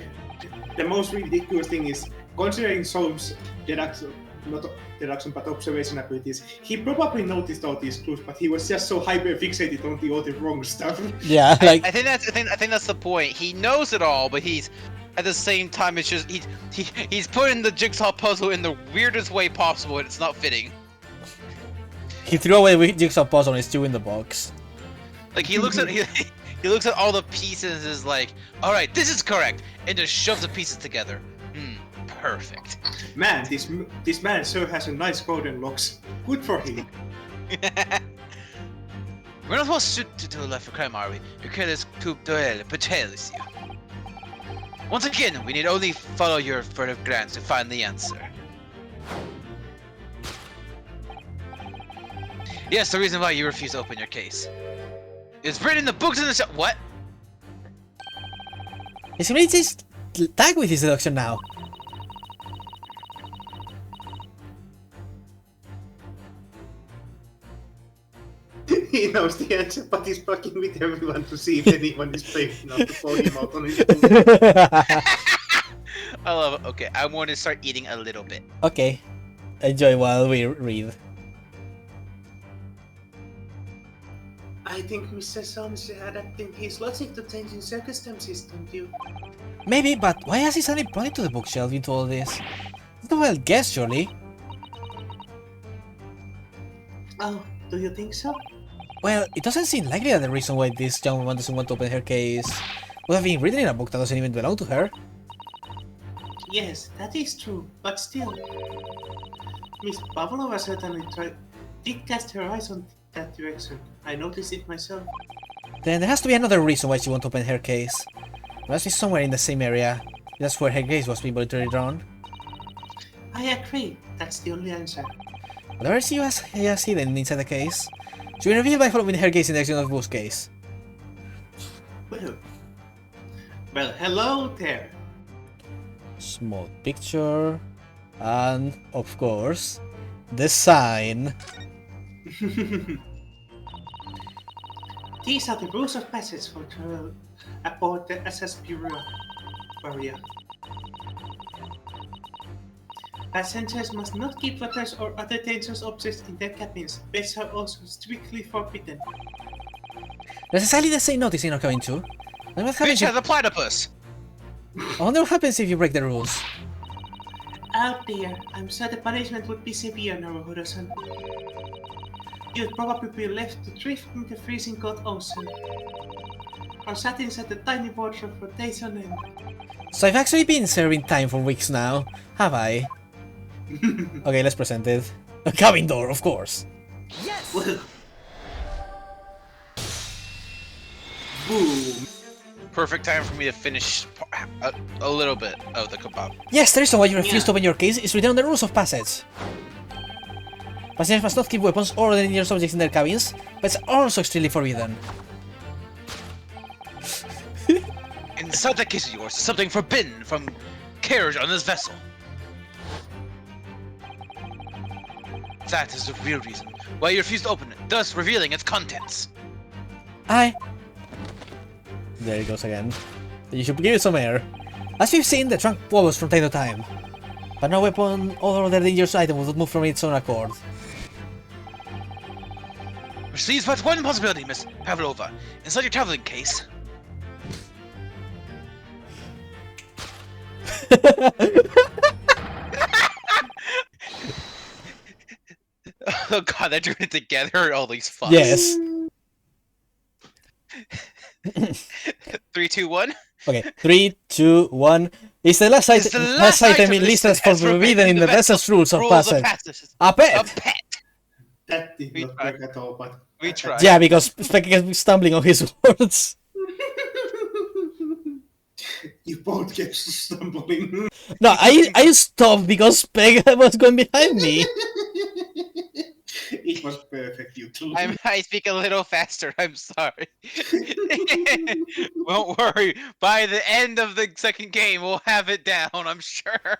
[SPEAKER 3] the most ridiculous thing is, considering Soames' deduction, not deduction but observation abilities, he probably noticed all these clues, but he was just so hyper fixated on all the wrong stuff.
[SPEAKER 1] Yeah, like
[SPEAKER 2] I think that's the point. He knows it all, but he's at the same time it's just he's putting the jigsaw puzzle in the weirdest way possible, and it's not fitting.
[SPEAKER 1] he threw away the jigsaw puzzle and it's still in the box.
[SPEAKER 2] Like he looks at he looks at all the pieces and is like, all right, this is correct, and just shoves the pieces together. Perfect.
[SPEAKER 3] Man, this man sure has a nice golden locks. Good for him.
[SPEAKER 2] We're not supposed to do left for crime, are we? Your careless coup d'oeil betrays you. Once again, we need only follow your furtive glance to find the answer. Yes, the reason why you refuse to open your case. It's written in the books in the shop. What?
[SPEAKER 1] Is he really just tag with his deduction now.
[SPEAKER 3] He knows the answer, but he's fucking with everyone to see if anyone is brave enough to call him out on his food.
[SPEAKER 4] I love it. Okay, I want to start eating a little bit.
[SPEAKER 1] Okay. Enjoy while we read.
[SPEAKER 3] I think Mr. Solms is adapting his logic to changing circumstances, don't you?
[SPEAKER 1] Maybe, but why has he suddenly brought it to the bookshelf into all this? It's not well guessed, surely.
[SPEAKER 3] Oh, do you think so?
[SPEAKER 1] Well, it doesn't seem likely that the reason why this young woman doesn't want to open her case would have been written in a book that doesn't even belong to her.
[SPEAKER 3] Yes, that is true, but still. Miss Pavlova certainly did cast her eyes on that direction. I noticed it myself.
[SPEAKER 1] Then there has to be another reason why she won't open her case. It must be somewhere in the same area. That's where her gaze was being voluntarily drawn.
[SPEAKER 3] I agree, that's the only answer.
[SPEAKER 1] Whatever she has hidden inside the case, she will reveal by following her gaze in the direction of the bookcase.
[SPEAKER 3] Well, hello there.
[SPEAKER 1] Small picture, and of course, the sign.
[SPEAKER 3] These are the rules of passage for travel aboard the SS Barrier. Passengers must not keep letters or other dangerous objects in their cabins. Pets are also strictly forbidden.
[SPEAKER 1] There's exactly the same notice in our cabin too. And what happens
[SPEAKER 4] Bitch has a platypus!
[SPEAKER 1] I wonder what happens if you break the rules.
[SPEAKER 3] Oh dear, I'm sure the punishment would be severe, Naruhodo-san. You'd probably be left to drift in the freezing cold ocean. Or sat inside the tiny wardrobe for days on end.
[SPEAKER 1] So I've actually been serving time for weeks now, have I? Okay, let's present it. A cabin door, of course.
[SPEAKER 3] Yes! Boom!
[SPEAKER 4] Perfect time for me to finish a little bit of the kebab.
[SPEAKER 1] Yes, the reason why you refuse to open your case is written on the rules of passage. Passengers must not keep weapons or other dangerous objects in their cabins, but it's also extremely forbidden.
[SPEAKER 4] Inside the case of yours, something forbidden from carriage on this vessel. That is the real reason why you refuse to open it, thus revealing its contents.
[SPEAKER 1] There it goes again. You should give it some air. As we've seen, the trunk wobbles from time to time. But no weapon or other dangerous item would move from its own accord.
[SPEAKER 4] Which leaves but one possibility, Miss Pavlova. Inside your traveling case. Oh god, they're doing it together, all these fucks.
[SPEAKER 1] Yes.
[SPEAKER 4] 3, 2, 1.
[SPEAKER 1] Okay, 3, 2, 1. It's the last item listed as forbidden in the vessel's rules of passage. A pet!
[SPEAKER 4] A pet!
[SPEAKER 3] That did not work at all, but...
[SPEAKER 4] We tried.
[SPEAKER 1] Yeah, because Speck is stumbling on his words.
[SPEAKER 3] You both get stumbling.
[SPEAKER 1] No, I stopped because Speck was going behind me.
[SPEAKER 3] It was perfect, you two.
[SPEAKER 4] I speak a little faster, I'm sorry. Won't worry, by the end of the second game, we'll have it down, I'm sure.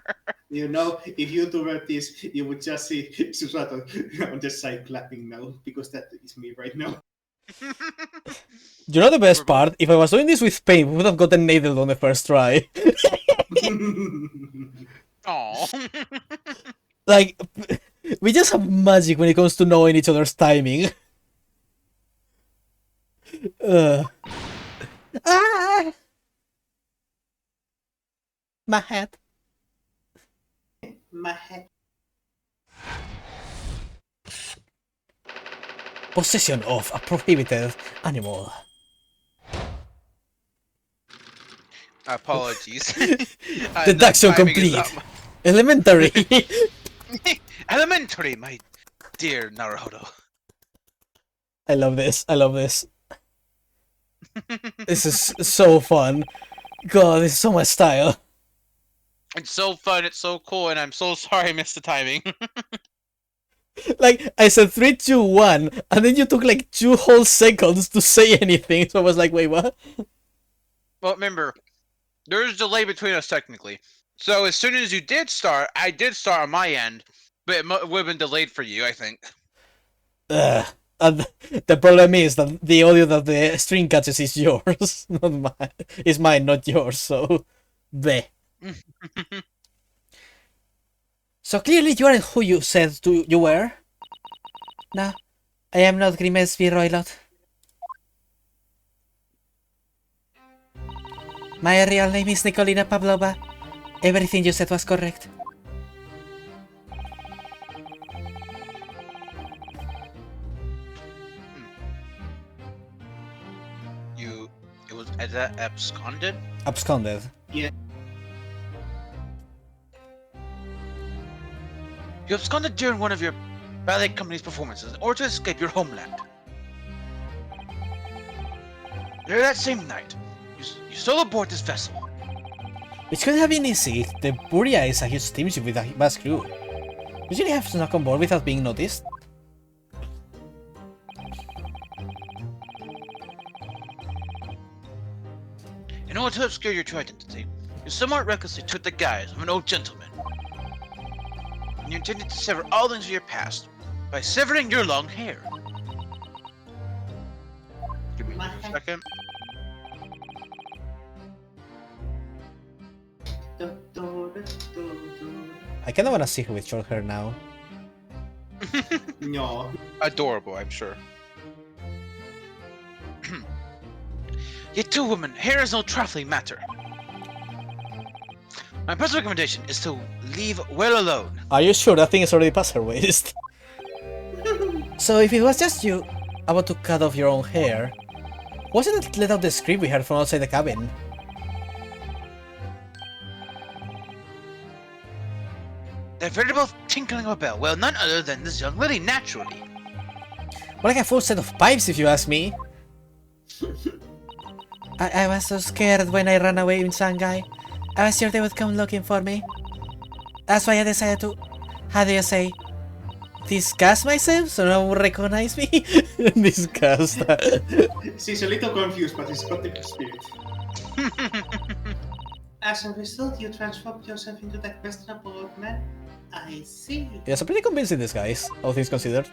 [SPEAKER 3] You know, if you two were this, you would just see Susato on the side clapping now, because that is me right now.
[SPEAKER 1] You know the best part? If I was doing this with pain, we would have gotten nailed on the first try.
[SPEAKER 4] Aww.
[SPEAKER 1] Like, we just have magic when it comes to knowing each other's timing. My head.
[SPEAKER 3] My head.
[SPEAKER 1] Possession of a prohibited animal.
[SPEAKER 4] Apologies.
[SPEAKER 1] Deduction complete. Elementary.
[SPEAKER 4] Elementary, my dear Naruhodo.
[SPEAKER 1] I love this. I love this. This is so fun. God, this is so much style.
[SPEAKER 4] It's so fun, it's so cool, and I'm so sorry I missed the timing.
[SPEAKER 1] Like, I said 3, 2, 1, and then you took like 2 whole seconds to say anything, so I was like, wait, what?
[SPEAKER 4] Well, remember, There's a delay between us technically. So as soon as you did start, I did start on my end, but it would have been delayed for you, I think.
[SPEAKER 1] And the problem is that the audio that the stream catches is yours, not mine. Is mine, not yours. So, bleh. So clearly you aren't who you said you were. No, I am not Grimesby Roylott. My real name is Nikolina Pavlova. Everything you said was correct.
[SPEAKER 4] It was absconded?
[SPEAKER 1] Absconded.
[SPEAKER 3] Yeah.
[SPEAKER 4] You absconded during one of your ballet company's performances in order to escape your homeland. Later that same night, you stole aboard this vessel.
[SPEAKER 1] Which could have been easy. The Buria is a huge steamship with a vast crew. You really have to knock on board without being noticed.
[SPEAKER 4] In order to obscure your true identity, you somewhat recklessly took the guise of an old gentleman. And you intended to sever all links of your past by severing your long hair. Give me a second.
[SPEAKER 1] I kinda wanna see her with short hair now.
[SPEAKER 3] No.
[SPEAKER 4] Adorable, I'm sure. Yet two women, hair is no trifling matter. My personal recommendation is to leave well alone.
[SPEAKER 1] Are you sure that thing is already past her waist? So if it was just you about to cut off your own hair, wasn't it let out the scream we heard from outside the cabin?
[SPEAKER 4] That veritable tinkling of a bell, well, none other than this young lady, naturally.
[SPEAKER 1] More like a full set of pipes, if you ask me. I was so scared when I ran away in Shanghai. I was sure they would come looking for me. That's why I decided to, how do you say, disguise myself so no one would recognize me? Disgust.
[SPEAKER 3] She's a little confused, but it's got the spirit. As a result, you transformed yourself into that questionable old man? I see.
[SPEAKER 1] It's a pretty convincing disguise, all things considered.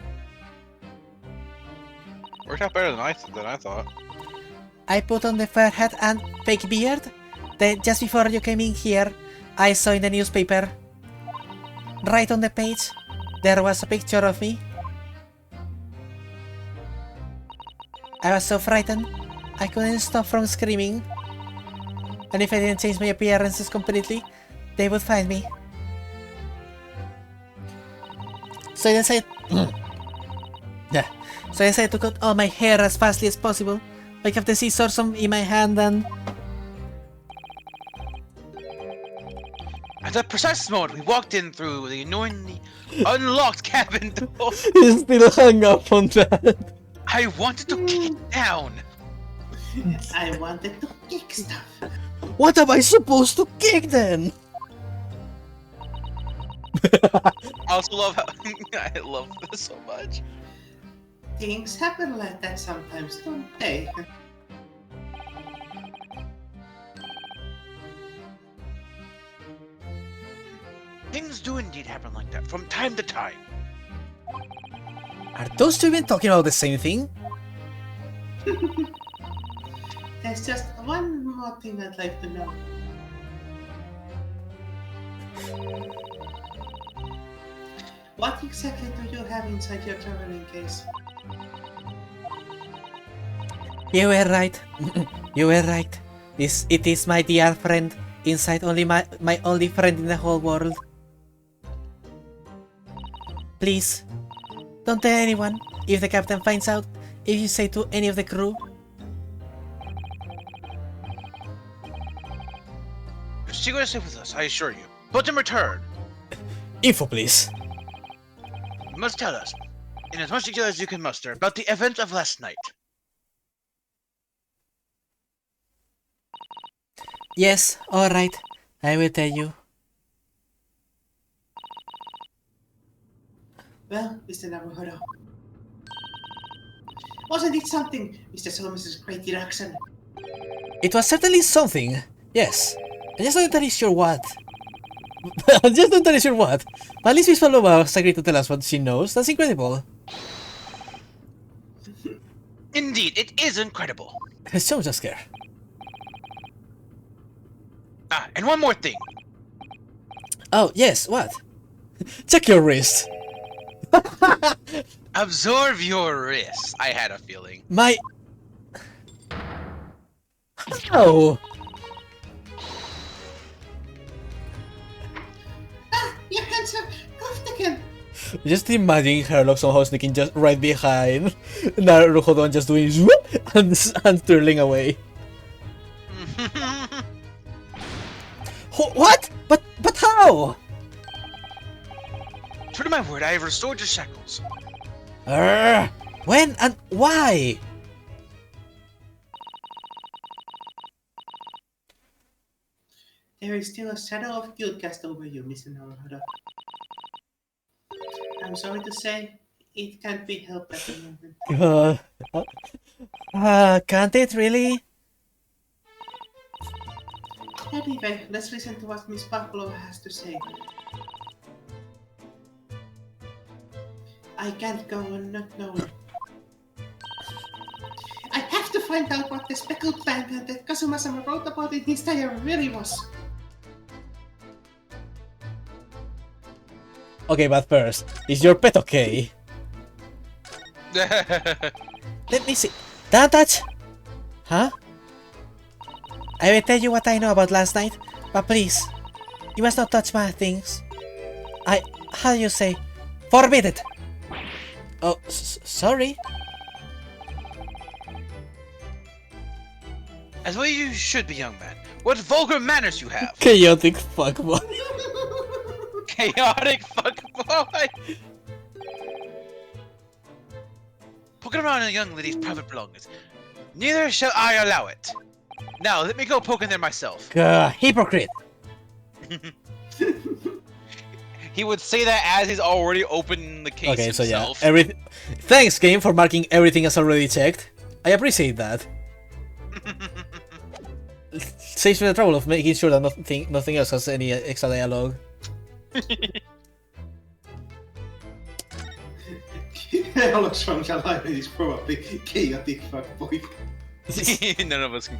[SPEAKER 4] Worked out better than I thought.
[SPEAKER 1] I put on the fur hat and fake beard. Then, just before you came in here, I saw in the newspaper, right on the page, there was a picture of me. I was so frightened, I couldn't stop from screaming. And if I didn't change my appearances completely, they would find me. So I decided... So I decided to cut all my hair as fastly as possible. I have the scissors in my hand and...
[SPEAKER 4] At that precise moment, we walked in through the annoyingly unlocked cabin door.
[SPEAKER 1] He's still hung up on that.
[SPEAKER 4] I wanted to kick it down.
[SPEAKER 3] I wanted to kick stuff.
[SPEAKER 1] What am I supposed to kick then?
[SPEAKER 4] I also love how I love this so much.
[SPEAKER 3] Things happen like that sometimes, don't they?
[SPEAKER 4] Things do indeed happen like that from time to time.
[SPEAKER 1] Are those two even talking about the same thing?
[SPEAKER 3] There's just one more thing I'd like to know. What exactly do you have inside your traveling case?
[SPEAKER 1] You were right. You were right. It is my dear friend. Inside only my only friend in the whole world. Please, don't tell anyone. If the captain finds out, if you say to any of the crew.
[SPEAKER 4] Your secret is safe with us, I assure you. But in return,
[SPEAKER 1] Info, please.
[SPEAKER 4] you must tell us, in as much detail as you can muster, about the event of last night.
[SPEAKER 1] Yes, alright. I will tell you.
[SPEAKER 3] Well, Mr. Naruhodo. Wasn't it something, Mr. Solomons' great deduction?
[SPEAKER 1] It was certainly something. Yes. I'm just not entirely sure what. I'm just not entirely sure what. But at least Miss Paloma has agreed to tell us what she knows. That's incredible.
[SPEAKER 4] Indeed, it is incredible.
[SPEAKER 1] So just scared.
[SPEAKER 4] Ah, and one more thing.
[SPEAKER 1] Oh, yes, what? Check your wrist.
[SPEAKER 4] Absorb your wrist. I had a feeling.
[SPEAKER 1] My... How?
[SPEAKER 3] Ah, your hands are cuffed again.
[SPEAKER 1] Just imagine Herlock somehow sneaking just right behind Naruhodo and just doing whoop and twirling away. What? But how?
[SPEAKER 4] True to my word, I have restored your shackles.
[SPEAKER 1] When and why?
[SPEAKER 3] There is still a shadow of guilt cast over you, Mr. Naruhodo. I'm sorry to say, it can't be helped at the moment.
[SPEAKER 1] Can't it really?
[SPEAKER 3] Anyway, let's listen to what Miss Pavlova has to say. I can't go on not knowing. I have to find out what the speckled plant that Kazuma-sama wrote about in his diary really was.
[SPEAKER 1] Okay, but first, is your pet okay? Let me see. Don't touch! Huh? I will tell you what I know about last night, but please, you must not touch my things. How do you say? Forbid it! Oh, sorry.
[SPEAKER 4] As well you should be, young man. What vulgar manners you have.
[SPEAKER 1] Chaotic fuckboy.
[SPEAKER 4] Chaotic fuckboy. Poking around a young lady's private belongings. Neither shall I allow it. Now, let me go poke in there myself.
[SPEAKER 1] Hypocrite.
[SPEAKER 2] He would say that as he's already opened the case
[SPEAKER 1] Okay, so yeah,
[SPEAKER 2] himself.
[SPEAKER 1] Thanks, game, for marking everything as already checked. I appreciate that. Saves me the trouble of making sure that nothing else has any extra dialogue.
[SPEAKER 3] Alex from Jalai is probably chaotic fuckboy.
[SPEAKER 2] None of us can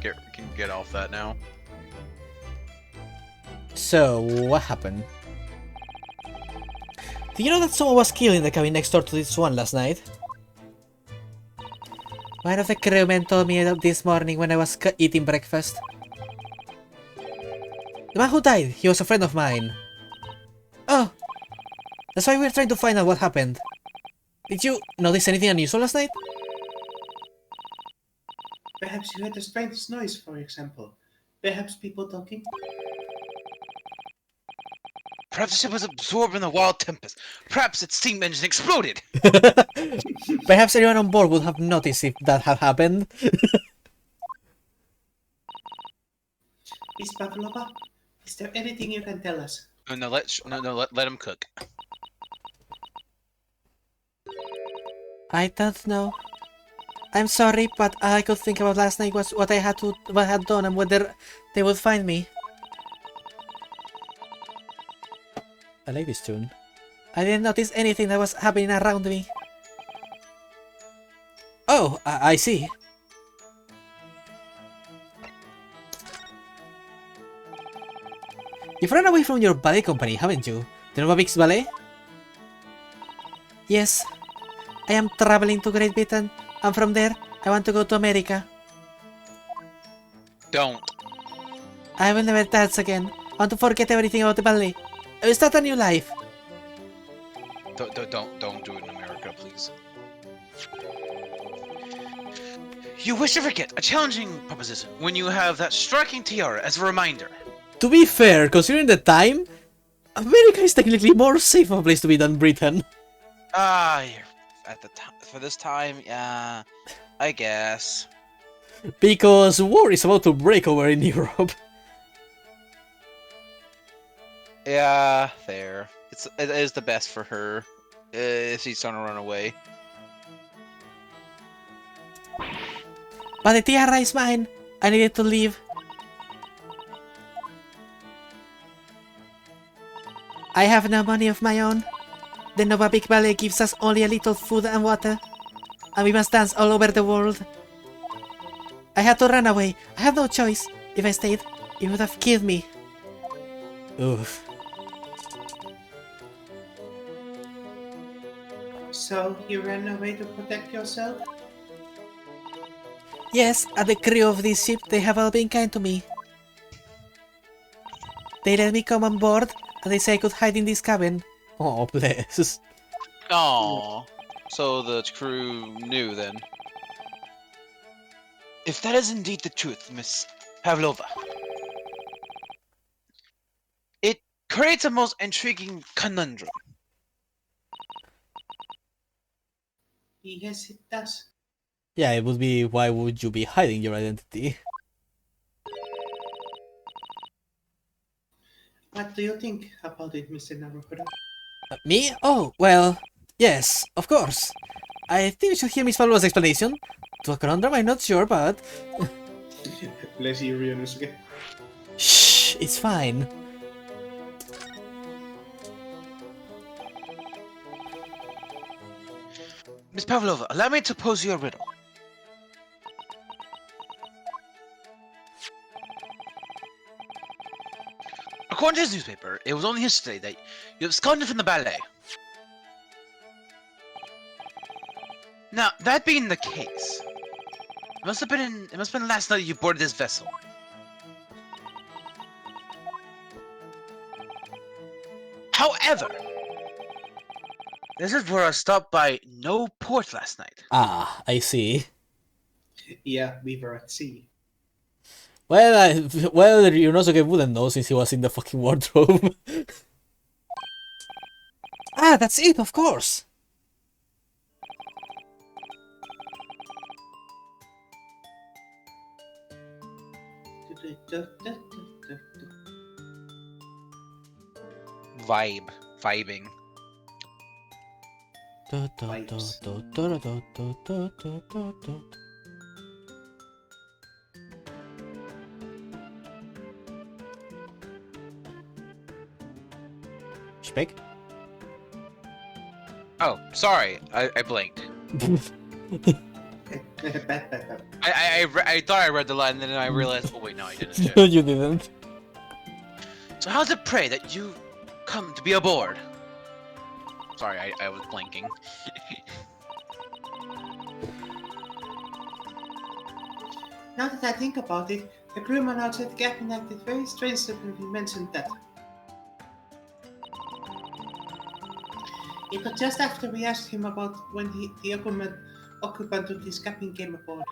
[SPEAKER 2] get off that now.
[SPEAKER 1] So, what happened? Do you know that someone was killed in the cabin next door to this one last night? One of the crewmen told me this morning when I was eating breakfast. The man who died, he was a friend of mine. Oh, that's why we're trying to find out what happened. Did you notice anything unusual last night?
[SPEAKER 3] Perhaps you heard a strange noise, for example. Perhaps people talking?
[SPEAKER 4] Perhaps the ship was absorbed in the wild tempest. Perhaps its steam engine exploded.
[SPEAKER 1] Perhaps everyone on board would have noticed if that had happened.
[SPEAKER 3] Miss Pavlova, is there anything you can tell us?
[SPEAKER 2] No, let him cook.
[SPEAKER 1] I don't know. I'm sorry, but all I could think about last night was what I had done and whether they would find me. I like this tune. I didn't notice anything that was happening around me. Oh, I see. You've run away from your ballet company, haven't you? The Novavix Ballet? Yes. I am traveling to Great Britain, and from there, I want to go to America.
[SPEAKER 2] Don't.
[SPEAKER 1] I will never dance again. I want to forget everything about the ballet. I will start a new life.
[SPEAKER 2] Don't do it in America, please.
[SPEAKER 4] You wish to forget a challenging proposition when you have that striking tiara as a reminder.
[SPEAKER 1] To be fair, considering the time, America is technically more safe of a place to be than Britain.
[SPEAKER 2] At the time for this time, yeah, I guess.
[SPEAKER 1] Because war is about to break over in Europe.
[SPEAKER 2] Yeah, there. It is the best for her. If she's trying to run away.
[SPEAKER 1] But the tiara is mine. I needed to leave. I have no money of my own. The Nova Big Ballet gives us only a little food and water, and we must dance all over the world. I had to run away. I had no choice. If I stayed, it would have killed me. Oof.
[SPEAKER 3] So you ran away to protect yourself?
[SPEAKER 1] Yes, and the crew of this ship, they have all been kind to me. They let me come on board, and they say I could hide in this cabin. Oh, bless.
[SPEAKER 2] Aww. So the crew knew then. If that is indeed the truth, Miss Pavlova, it creates a most intriguing conundrum.
[SPEAKER 3] Yes, it does.
[SPEAKER 1] Yeah, it would be, why would you be hiding your identity?
[SPEAKER 3] What do you think about it, Mr. Naruhodo?
[SPEAKER 1] Me? Oh, well, yes, of course. I think you should hear Miss Pablo's explanation. To a conundrum, I'm not sure, but...
[SPEAKER 3] Bless you, Ryunosuke.
[SPEAKER 1] Shh, it's fine.
[SPEAKER 2] Miss Pavlova, allow me to pose you a riddle. According to his newspaper, it was only yesterday that you absconded from the ballet. Now, that being the case, it must have been last night you boarded this vessel. However, this is where I stopped by no port last night.
[SPEAKER 1] Ah, I see.
[SPEAKER 3] Yeah, we were at sea.
[SPEAKER 1] Well, Ryunosuke wouldn't know since he was in the fucking wardrobe. Ah, that's it, of course.
[SPEAKER 2] Vibing.
[SPEAKER 1] Speck?
[SPEAKER 2] Oh, sorry, I blinked. I thought I read the line, and then I realized, oh wait, no, I didn't. Shit.
[SPEAKER 1] No, you didn't.
[SPEAKER 2] So how's it pray that you come to be aboard? Sorry, I was blinking.
[SPEAKER 3] Now that I think about it, the crewman outside the cabin acted very strangely when we mentioned that. It was just after we asked him about when the occupant of this cabin came aboard.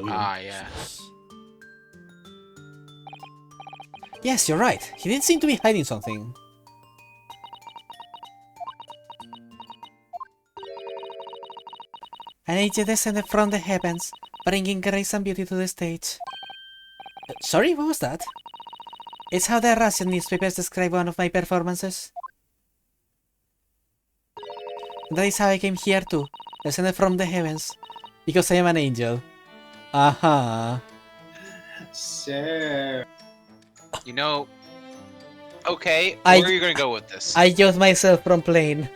[SPEAKER 2] Ah, yeah.
[SPEAKER 1] Yes, you're right. He did seem to be hiding something. An angel descended from the heavens, bringing grace and beauty to the stage. Sorry, what was that? It's how the Russian newspapers describe one of my performances. That is how I came here too, descended from the heavens, because I am an angel. Aha.
[SPEAKER 3] Sure.
[SPEAKER 2] You know, okay,
[SPEAKER 1] I-
[SPEAKER 2] where are you gonna go with this?
[SPEAKER 1] I judged myself from plane.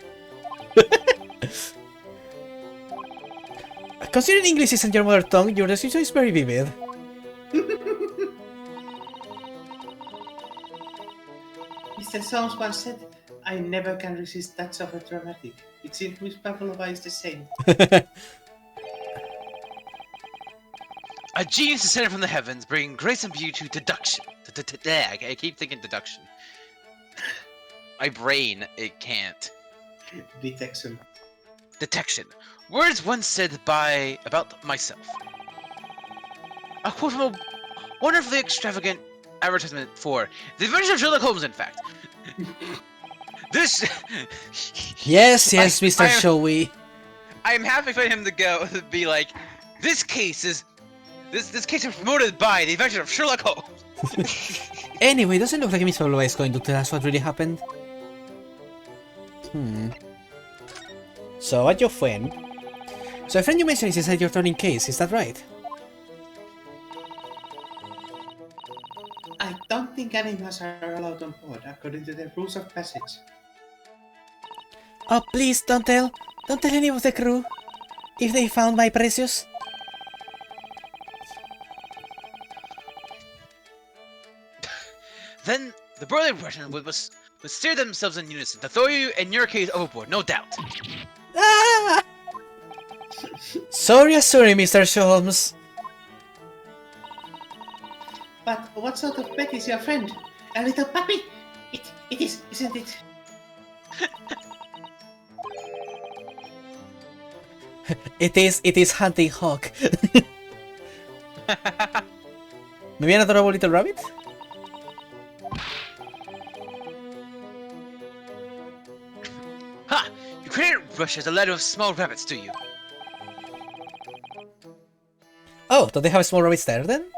[SPEAKER 1] Considering English isn't your mother tongue, your description is very vivid.
[SPEAKER 3] Mr. Soames once said, I never can resist that sort of dramatic. It seems Miss Pavlova is the same.
[SPEAKER 2] A genius descended from the heavens, bringing grace and beauty to deduction. I keep thinking deduction. My brain, it can't.
[SPEAKER 3] Detection.
[SPEAKER 2] Detection. Words once said about myself. A quote from a wonderfully extravagant advertisement for The Adventures of Sherlock Holmes, in fact. This...
[SPEAKER 1] Yes, Mr. Showy.
[SPEAKER 2] I'm happy for him to go be like, this case is promoted by The Adventures of Sherlock Holmes.
[SPEAKER 1] Anyway, doesn't look like Miss Pavlova is going to tell us what really happened. So, what your friend? So, a friend you mentioned is inside your turning case, is that right?
[SPEAKER 3] think animals are allowed on board according to the rules of passage.
[SPEAKER 1] Oh, please don't tell any of the crew if they found my precious.
[SPEAKER 4] Then the burly Russian would steer themselves in unison to throw you, in your case, overboard, no doubt.
[SPEAKER 1] Ah! Sorry, Mr. Sholmes.
[SPEAKER 3] But what sort of pet is your friend? A little puppy? It is, isn't it?
[SPEAKER 1] It is hunting hawk. Maybe an adorable little rabbit?
[SPEAKER 4] Ha! You created Russia as a land of small rabbits, do you?
[SPEAKER 1] Oh, don't they have small rabbits there then?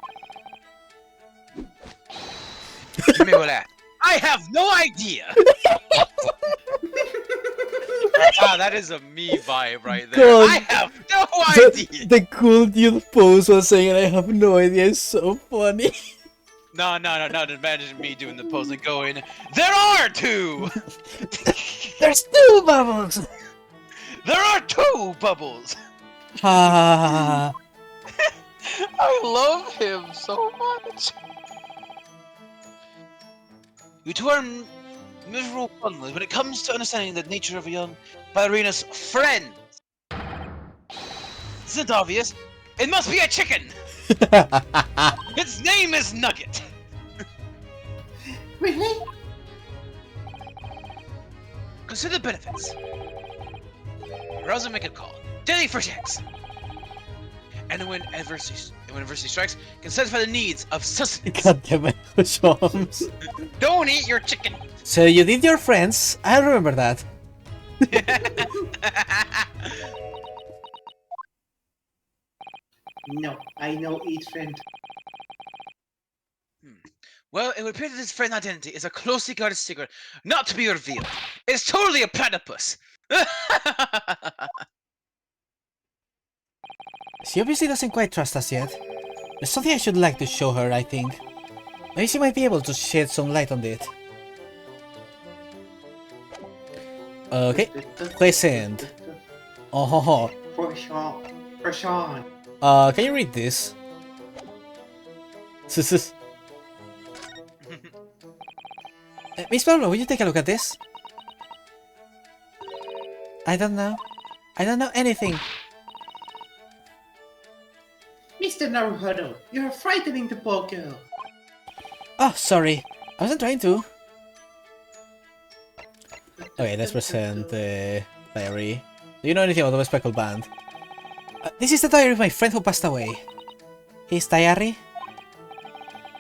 [SPEAKER 4] You may well ask. I have no idea! Wow, that is a me vibe right there.
[SPEAKER 1] God.
[SPEAKER 4] I have no idea!
[SPEAKER 1] The cool dude pose was saying I have no idea is so funny.
[SPEAKER 4] No, imagine me doing the pose and going, there are two!
[SPEAKER 1] There's two bubbles!
[SPEAKER 4] There are two bubbles!
[SPEAKER 1] Ha!
[SPEAKER 2] I love him so much.
[SPEAKER 4] You two are miserable bundlers when it comes to understanding the nature of a young ballerina's friend. Isn't it obvious? It must be a chicken! Its name is Nugget!
[SPEAKER 3] Really?
[SPEAKER 4] Consider the benefits. Arouse and make a call. Daily fresh eggs. And when adversity strikes, can satisfy the needs of sustenance.
[SPEAKER 1] God damn it, Shams.
[SPEAKER 4] Don't eat your chicken!
[SPEAKER 1] So you did your friends, I remember that.
[SPEAKER 3] No, I know each friend.
[SPEAKER 4] Well, it would appear that this friend's identity is a closely guarded secret, not to be revealed. It's totally a platypus!
[SPEAKER 1] She obviously doesn't quite trust us yet. There's something I should like to show her, I think. Maybe she might be able to shed some light on it. Okay, present. Oh ho ho.
[SPEAKER 3] For sure. For sure.
[SPEAKER 1] Can you read this? Miss Pablo, will you take a look at this? I don't know. I don't know anything.
[SPEAKER 3] Mr. Naruhodo, you're frightening the poor girl.
[SPEAKER 1] Oh, sorry. I wasn't trying to. Okay, let's present the diary. Do you know anything about the speckled band? This is the diary of my friend who passed away. His diary?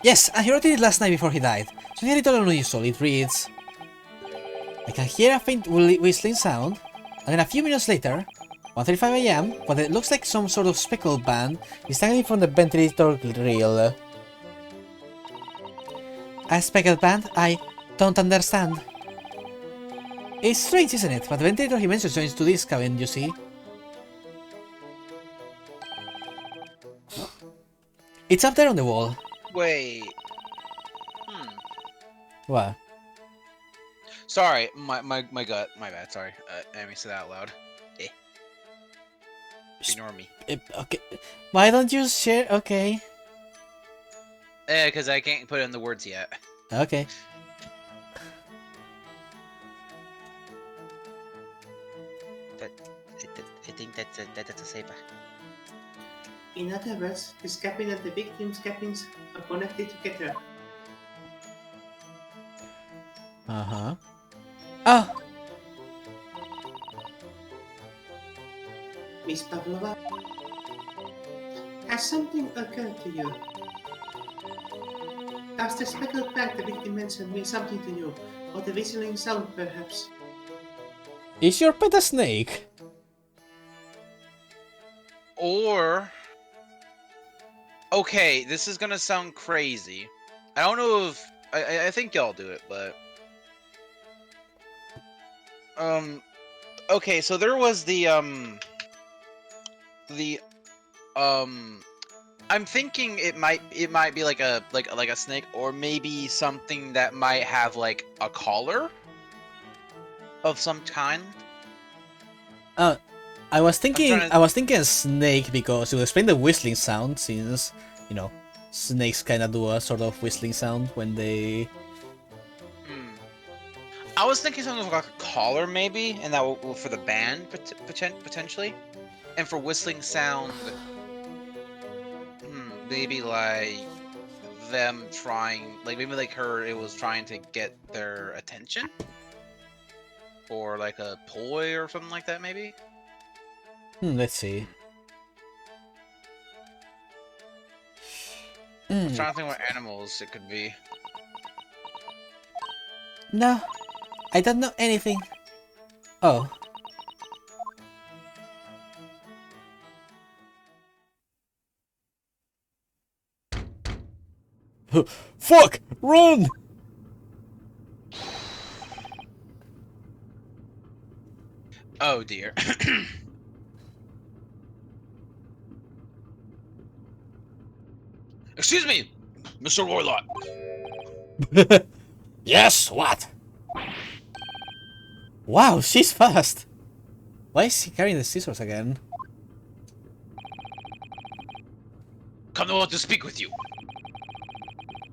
[SPEAKER 1] Yes, and he wrote it last night before he died. Something a little unusual. It reads... I can hear a faint whistling sound, and then a few minutes later, 1:35 AM, what it looks like some sort of speckled band is dangling from the ventilator grill. A speckled band? I don't understand. It's strange, isn't it? But the ventilator he mentions joins to this cabin, you see. It's up there on the wall.
[SPEAKER 4] Wait.
[SPEAKER 1] What?
[SPEAKER 4] Sorry, my gut. My bad, sorry. I didn't mean to say that out loud. Ignore me.
[SPEAKER 1] Okay. Why don't you share? Okay.
[SPEAKER 4] Because I can't put in the words yet.
[SPEAKER 1] Okay.
[SPEAKER 4] I think that's a saber.
[SPEAKER 3] In other words, his cabin and the victim's cabins are connected together.
[SPEAKER 1] Uh-huh. Oh!
[SPEAKER 3] Miss Pavlova, has something occurred to you? Does the speckled bag the victim mentioned mean something to you? Or the whistling sound, perhaps?
[SPEAKER 1] Is your pet a snake?
[SPEAKER 4] Or... Okay, this is gonna sound crazy. I don't know if... I think y'all do it, but... Okay, so there was the
[SPEAKER 2] I'm thinking it might be like a snake, or maybe something that might have like a collar of some kind.
[SPEAKER 1] I was thinking
[SPEAKER 2] trying to-
[SPEAKER 1] I was thinking a snake because it would explain the whistling sound, since you know snakes kind of do a sort of whistling sound when they.
[SPEAKER 2] I was thinking something like a collar, maybe, and that will for the band potentially, and for whistling sound, maybe like them trying, like maybe like it was trying to get their attention, or like a toy or something like that, maybe.
[SPEAKER 1] Let's see.
[SPEAKER 2] I'm trying to think what animals it could be.
[SPEAKER 1] No, I don't know anything. Oh. Fuck! Run!
[SPEAKER 2] Oh dear. Excuse me, Mr. Roylott.
[SPEAKER 1] Yes, what? Wow, she's fast! Why is he carrying the scissors again?
[SPEAKER 2] Come to want to speak with you.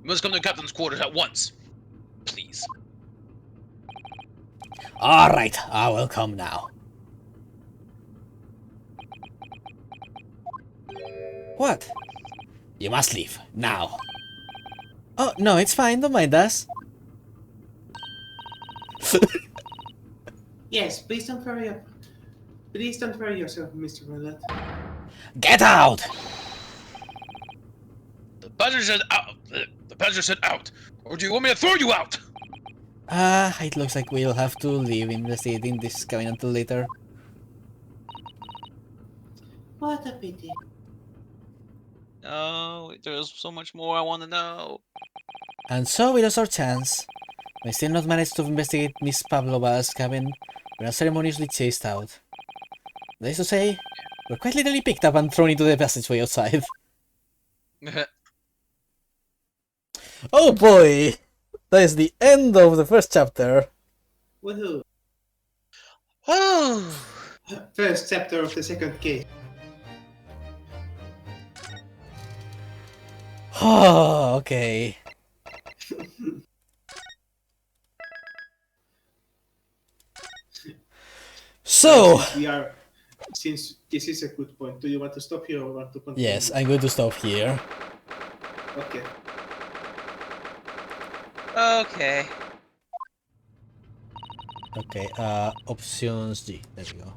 [SPEAKER 2] You must come to the captain's quarters at once. Please.
[SPEAKER 1] Alright, I will come now. What? You must leave, now. Oh, no, it's fine, don't mind us.
[SPEAKER 3] Yes, please don't worry. Please don't worry yourself, Mr. Roylott.
[SPEAKER 1] Get out!
[SPEAKER 2] The badger said out. The badger said out. Or do you want me to throw you out?
[SPEAKER 1] It looks like we'll have to leave investigating this coming until later.
[SPEAKER 3] What a pity.
[SPEAKER 2] No, there's so much more I want to know.
[SPEAKER 1] And so we lost our chance. We still not managed to investigate Miss Pavlova's cabin. We're unceremoniously chased out. That is to say, we're quite literally picked up and thrown into the passageway outside. Oh boy! That is the end of the first chapter.
[SPEAKER 3] Woohoo!
[SPEAKER 2] Oh.
[SPEAKER 3] First chapter of the second case.
[SPEAKER 1] Oh, okay. So,
[SPEAKER 3] Since this is a good point, do you want to stop here or want to continue?
[SPEAKER 1] yes, I'm going to stop here.
[SPEAKER 3] Okay.
[SPEAKER 2] Okay.
[SPEAKER 1] Okay, options G. There we go.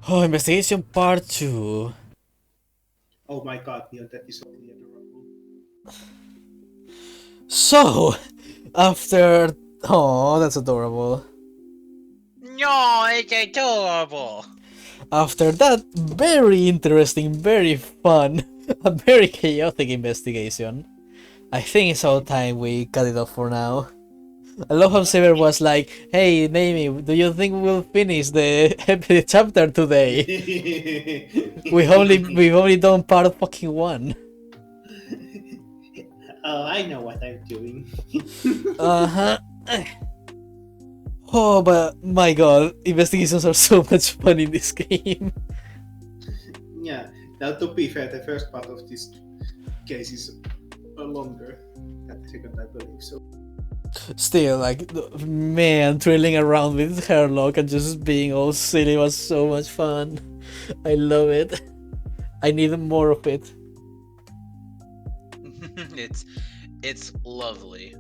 [SPEAKER 1] Oh, investigation part 2.
[SPEAKER 3] Oh my god, Neil, that is really adorable.
[SPEAKER 1] So, after... Oh, that's adorable.
[SPEAKER 2] No, it's adorable.
[SPEAKER 1] After that very interesting, very fun, and very chaotic investigation, I think it's all time we cut it off for now. I love how Saber was like, "Hey, Naomi, do you think we'll finish the chapter today? we've only done part of fucking 1."
[SPEAKER 3] Oh, I know what I'm doing.
[SPEAKER 1] Uh-huh. Oh, but my god, investigations are so much fun in this game.
[SPEAKER 3] Yeah, now to be fair, the first part of this case is longer than the second, I believe, so.
[SPEAKER 1] Still, like, man, trailing around with Herlock and just being all silly was so much fun. I love it. I need more of it.
[SPEAKER 2] It's lovely.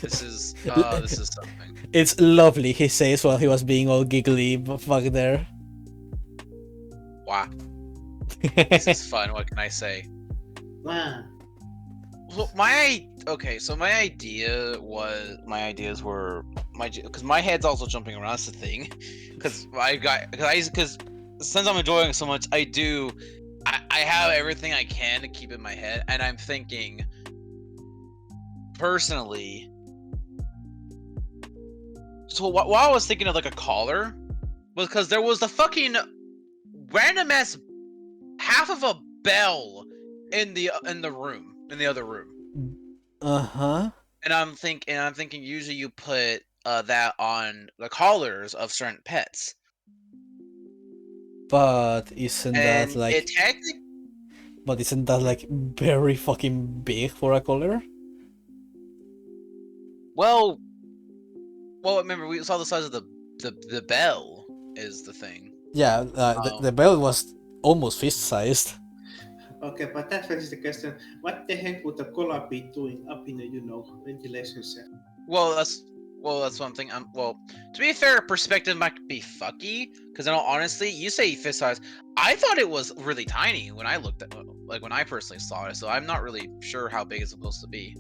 [SPEAKER 2] This is something.
[SPEAKER 1] It's lovely, he says while he was being all giggly fuck there.
[SPEAKER 2] Wow. This is fun, what can I say?
[SPEAKER 3] Wow.
[SPEAKER 2] Well, my ideas were because my head's also jumping around. That's the thing, because since I'm enjoying it so much, I have everything I can to keep in my head, and I'm thinking personally, So why I was thinking of like a collar was because there was the fucking random ass half of a bell in the room, in the other room.
[SPEAKER 1] Uh-huh.
[SPEAKER 2] And I'm thinking usually you put that on the collars of certain pets.
[SPEAKER 1] But isn't that
[SPEAKER 2] And
[SPEAKER 1] like...
[SPEAKER 2] it technically,
[SPEAKER 1] But isn't that like very fucking big for a collar?
[SPEAKER 2] well, remember we saw the size of the bell is the thing.
[SPEAKER 1] Yeah, the bell was almost fist-sized.
[SPEAKER 3] Okay, but that raises the question: what the heck would the collar be doing up in the ventilation shaft?
[SPEAKER 2] Well, that's what I'm thinking. Well, to be fair, perspective might be fucky because in all honesty, you say fist size. I thought it was really tiny when I looked at when I personally saw it. So I'm not really sure how big it's supposed to be.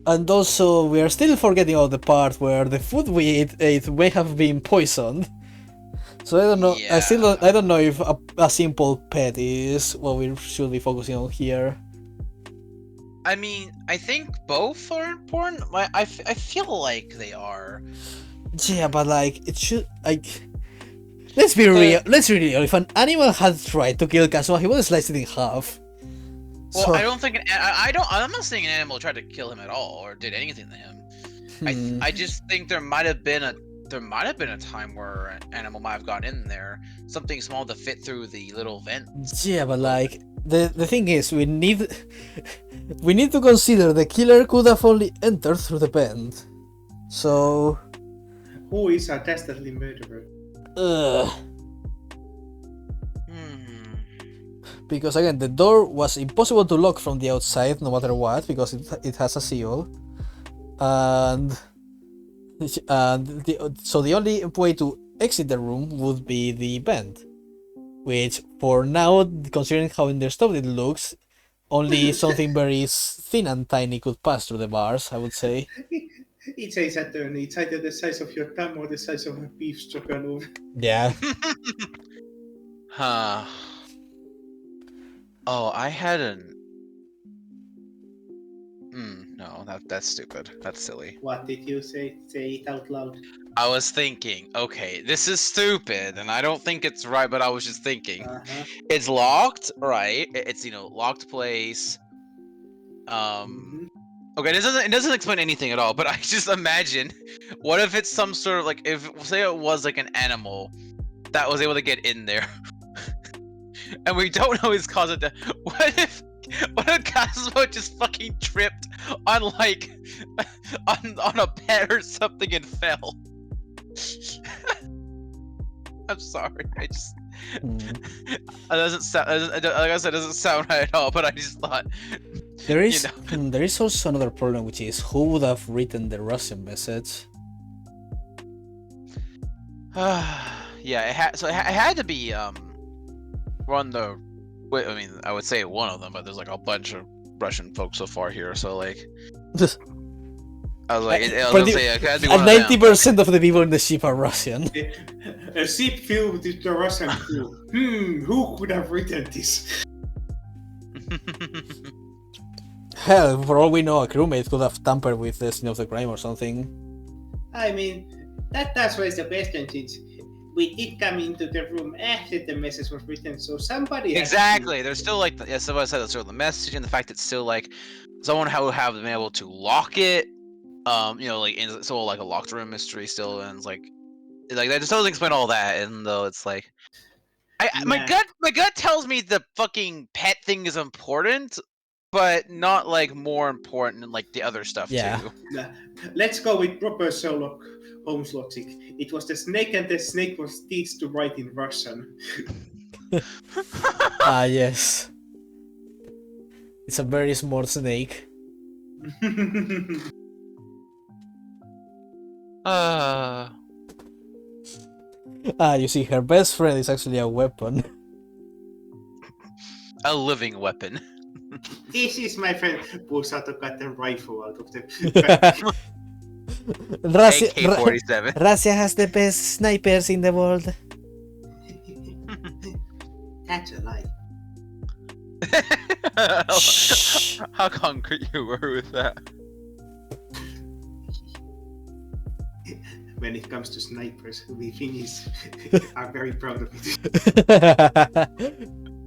[SPEAKER 1] And also, we are still forgetting about the part where the food we ate may have been poisoned. So I don't know.
[SPEAKER 2] Yeah.
[SPEAKER 1] I don't know if a simple pet is what we should be focusing on here.
[SPEAKER 2] I mean, I think both are important. I feel like they are.
[SPEAKER 1] Yeah, but like it should like. Let's be real. Let's be real. If an animal had tried to kill Kazuma, he would have sliced it in half.
[SPEAKER 2] Well,
[SPEAKER 1] So,
[SPEAKER 2] I don't think I'm not saying an animal tried to kill him at all or did anything to him. I just think there might have been a time where an animal might have gone in there, something small to fit through the little vent.
[SPEAKER 1] Yeah, but like the thing is, we need to consider the killer could have only entered through the vent. So,
[SPEAKER 3] Who is a dastardly murderer?
[SPEAKER 1] Because again, the door was impossible to lock from the outside, no matter what, because it has a seal, and so the only way to exit the room would be the vent, which for now, considering how understaffed it looks, only something very thin and tiny could pass through the bars, I would say.
[SPEAKER 3] It's a Saturn. It's either the size of your thumb or the size of a beef stroganoff.
[SPEAKER 1] Yeah.
[SPEAKER 2] Huh. Oh, I had an. No, that's stupid. That's silly.
[SPEAKER 3] What did you say? Say it out loud.
[SPEAKER 2] I was thinking, okay, this is stupid, and I don't think it's right, but I was just thinking.
[SPEAKER 3] Uh-huh.
[SPEAKER 2] It's locked, right? It's locked place. Okay, it doesn't explain anything at all, but I just imagine, what if it's some sort of like, if say it was like an animal that was able to get in there, and we don't know his cause of death. What if Cosmo just fucking tripped on like on a pet or something and fell? I'm sorry. I just it doesn't sound. Like I said, it doesn't sound right at all. But I just thought
[SPEAKER 1] There is also another problem, which is who would have written the Russian message.
[SPEAKER 2] Yeah, it had to be one the. Wait, I mean, I would say one of them, but there's like a bunch of Russian folks so far here, so like. I was like, I was gonna say, it had to be one of them.
[SPEAKER 1] 90% of the people in the ship are Russian.
[SPEAKER 3] A ship filled with the Russian crew. Who could have written this?
[SPEAKER 1] Hell, for all we know, a crewmate could have tampered with the scene of the crime or something.
[SPEAKER 3] I mean, that's why it's the best since we did come into the room after the message was written, so somebody
[SPEAKER 2] exactly. There's still like, somebody said that's sort of the message, and the fact it's still like someone who would have been able to lock it. Like it's still like a locked room mystery still, and it's like that just doesn't explain all that. And though it's like, my gut tells me the fucking pet thing is important, but not like more important than like the other stuff too.
[SPEAKER 3] Nah. Let's go with proper Sherlock Holmes logic. It was the snake, and the snake was teach to write in Russian.
[SPEAKER 1] Yes. It's a very smart snake. You see, her best friend is actually a weapon.
[SPEAKER 2] A living weapon.
[SPEAKER 3] This is my friend. Pulls out a goddamn rifle out of the.
[SPEAKER 2] AK-47.
[SPEAKER 1] Russia has the best snipers in the world.
[SPEAKER 3] That's a lie.
[SPEAKER 2] How concrete you were with that.
[SPEAKER 3] when it comes to snipers, we Finnish are very proud of it.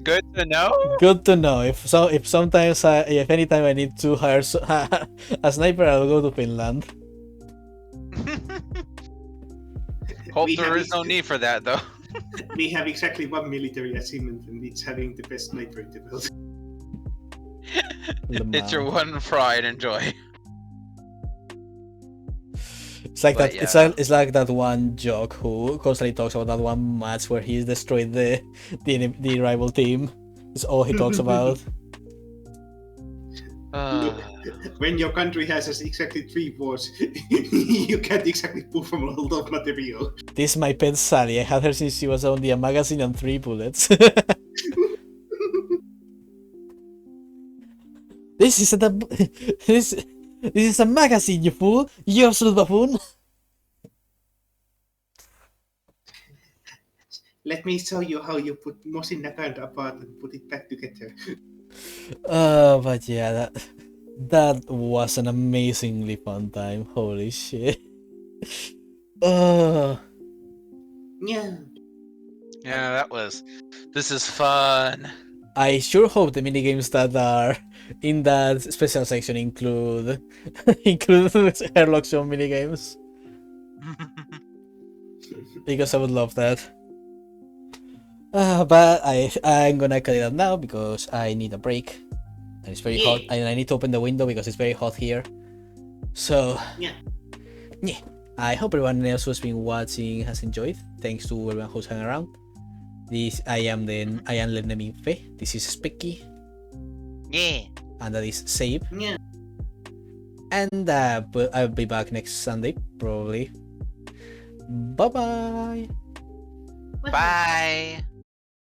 [SPEAKER 2] Good to know.
[SPEAKER 1] Good to know. If sometimes if anytime I need to hire a sniper, I'll go to Finland.
[SPEAKER 2] Hope
[SPEAKER 3] We
[SPEAKER 2] there
[SPEAKER 3] have
[SPEAKER 2] is no need for that though.
[SPEAKER 3] We have exactly one military achievement, and it's having the best sniper in the world.
[SPEAKER 2] It's your one pride and joy.
[SPEAKER 1] It's like
[SPEAKER 2] But
[SPEAKER 1] that.
[SPEAKER 2] yeah.
[SPEAKER 1] It's like that one joke who constantly talks about that one match where he's destroyed the rival team. It's all he talks about.
[SPEAKER 3] When your country has exactly 3 wars, you can't exactly pull from a lot of material.
[SPEAKER 1] This is my pet Sally. I had her since she was only a magazine and 3 bullets. This is a this is a magazine, you fool! You absolute buffoon!
[SPEAKER 3] Let me show you how you put Mosin Nagant apart and put it back together.
[SPEAKER 1] But yeah, that was an amazingly fun time. Holy shit.
[SPEAKER 3] Yeah.
[SPEAKER 2] Yeah, that was. This is fun.
[SPEAKER 1] I sure hope the minigames that are in that special section include Hairlock Show minigames. Because I would love that. But I'm gonna cut it out now because I need a break. And it's very hot, and I need to open the window because it's very hot here. So,
[SPEAKER 3] Yeah.
[SPEAKER 1] I hope everyone else who's been watching has enjoyed. Thanks to everyone who's hung around. I am Leneming Fe. This is Spicky.
[SPEAKER 2] Yeah.
[SPEAKER 1] And that is Save.
[SPEAKER 3] Yeah.
[SPEAKER 1] And I'll be back next Sunday, probably. Bye-bye.
[SPEAKER 2] Bye.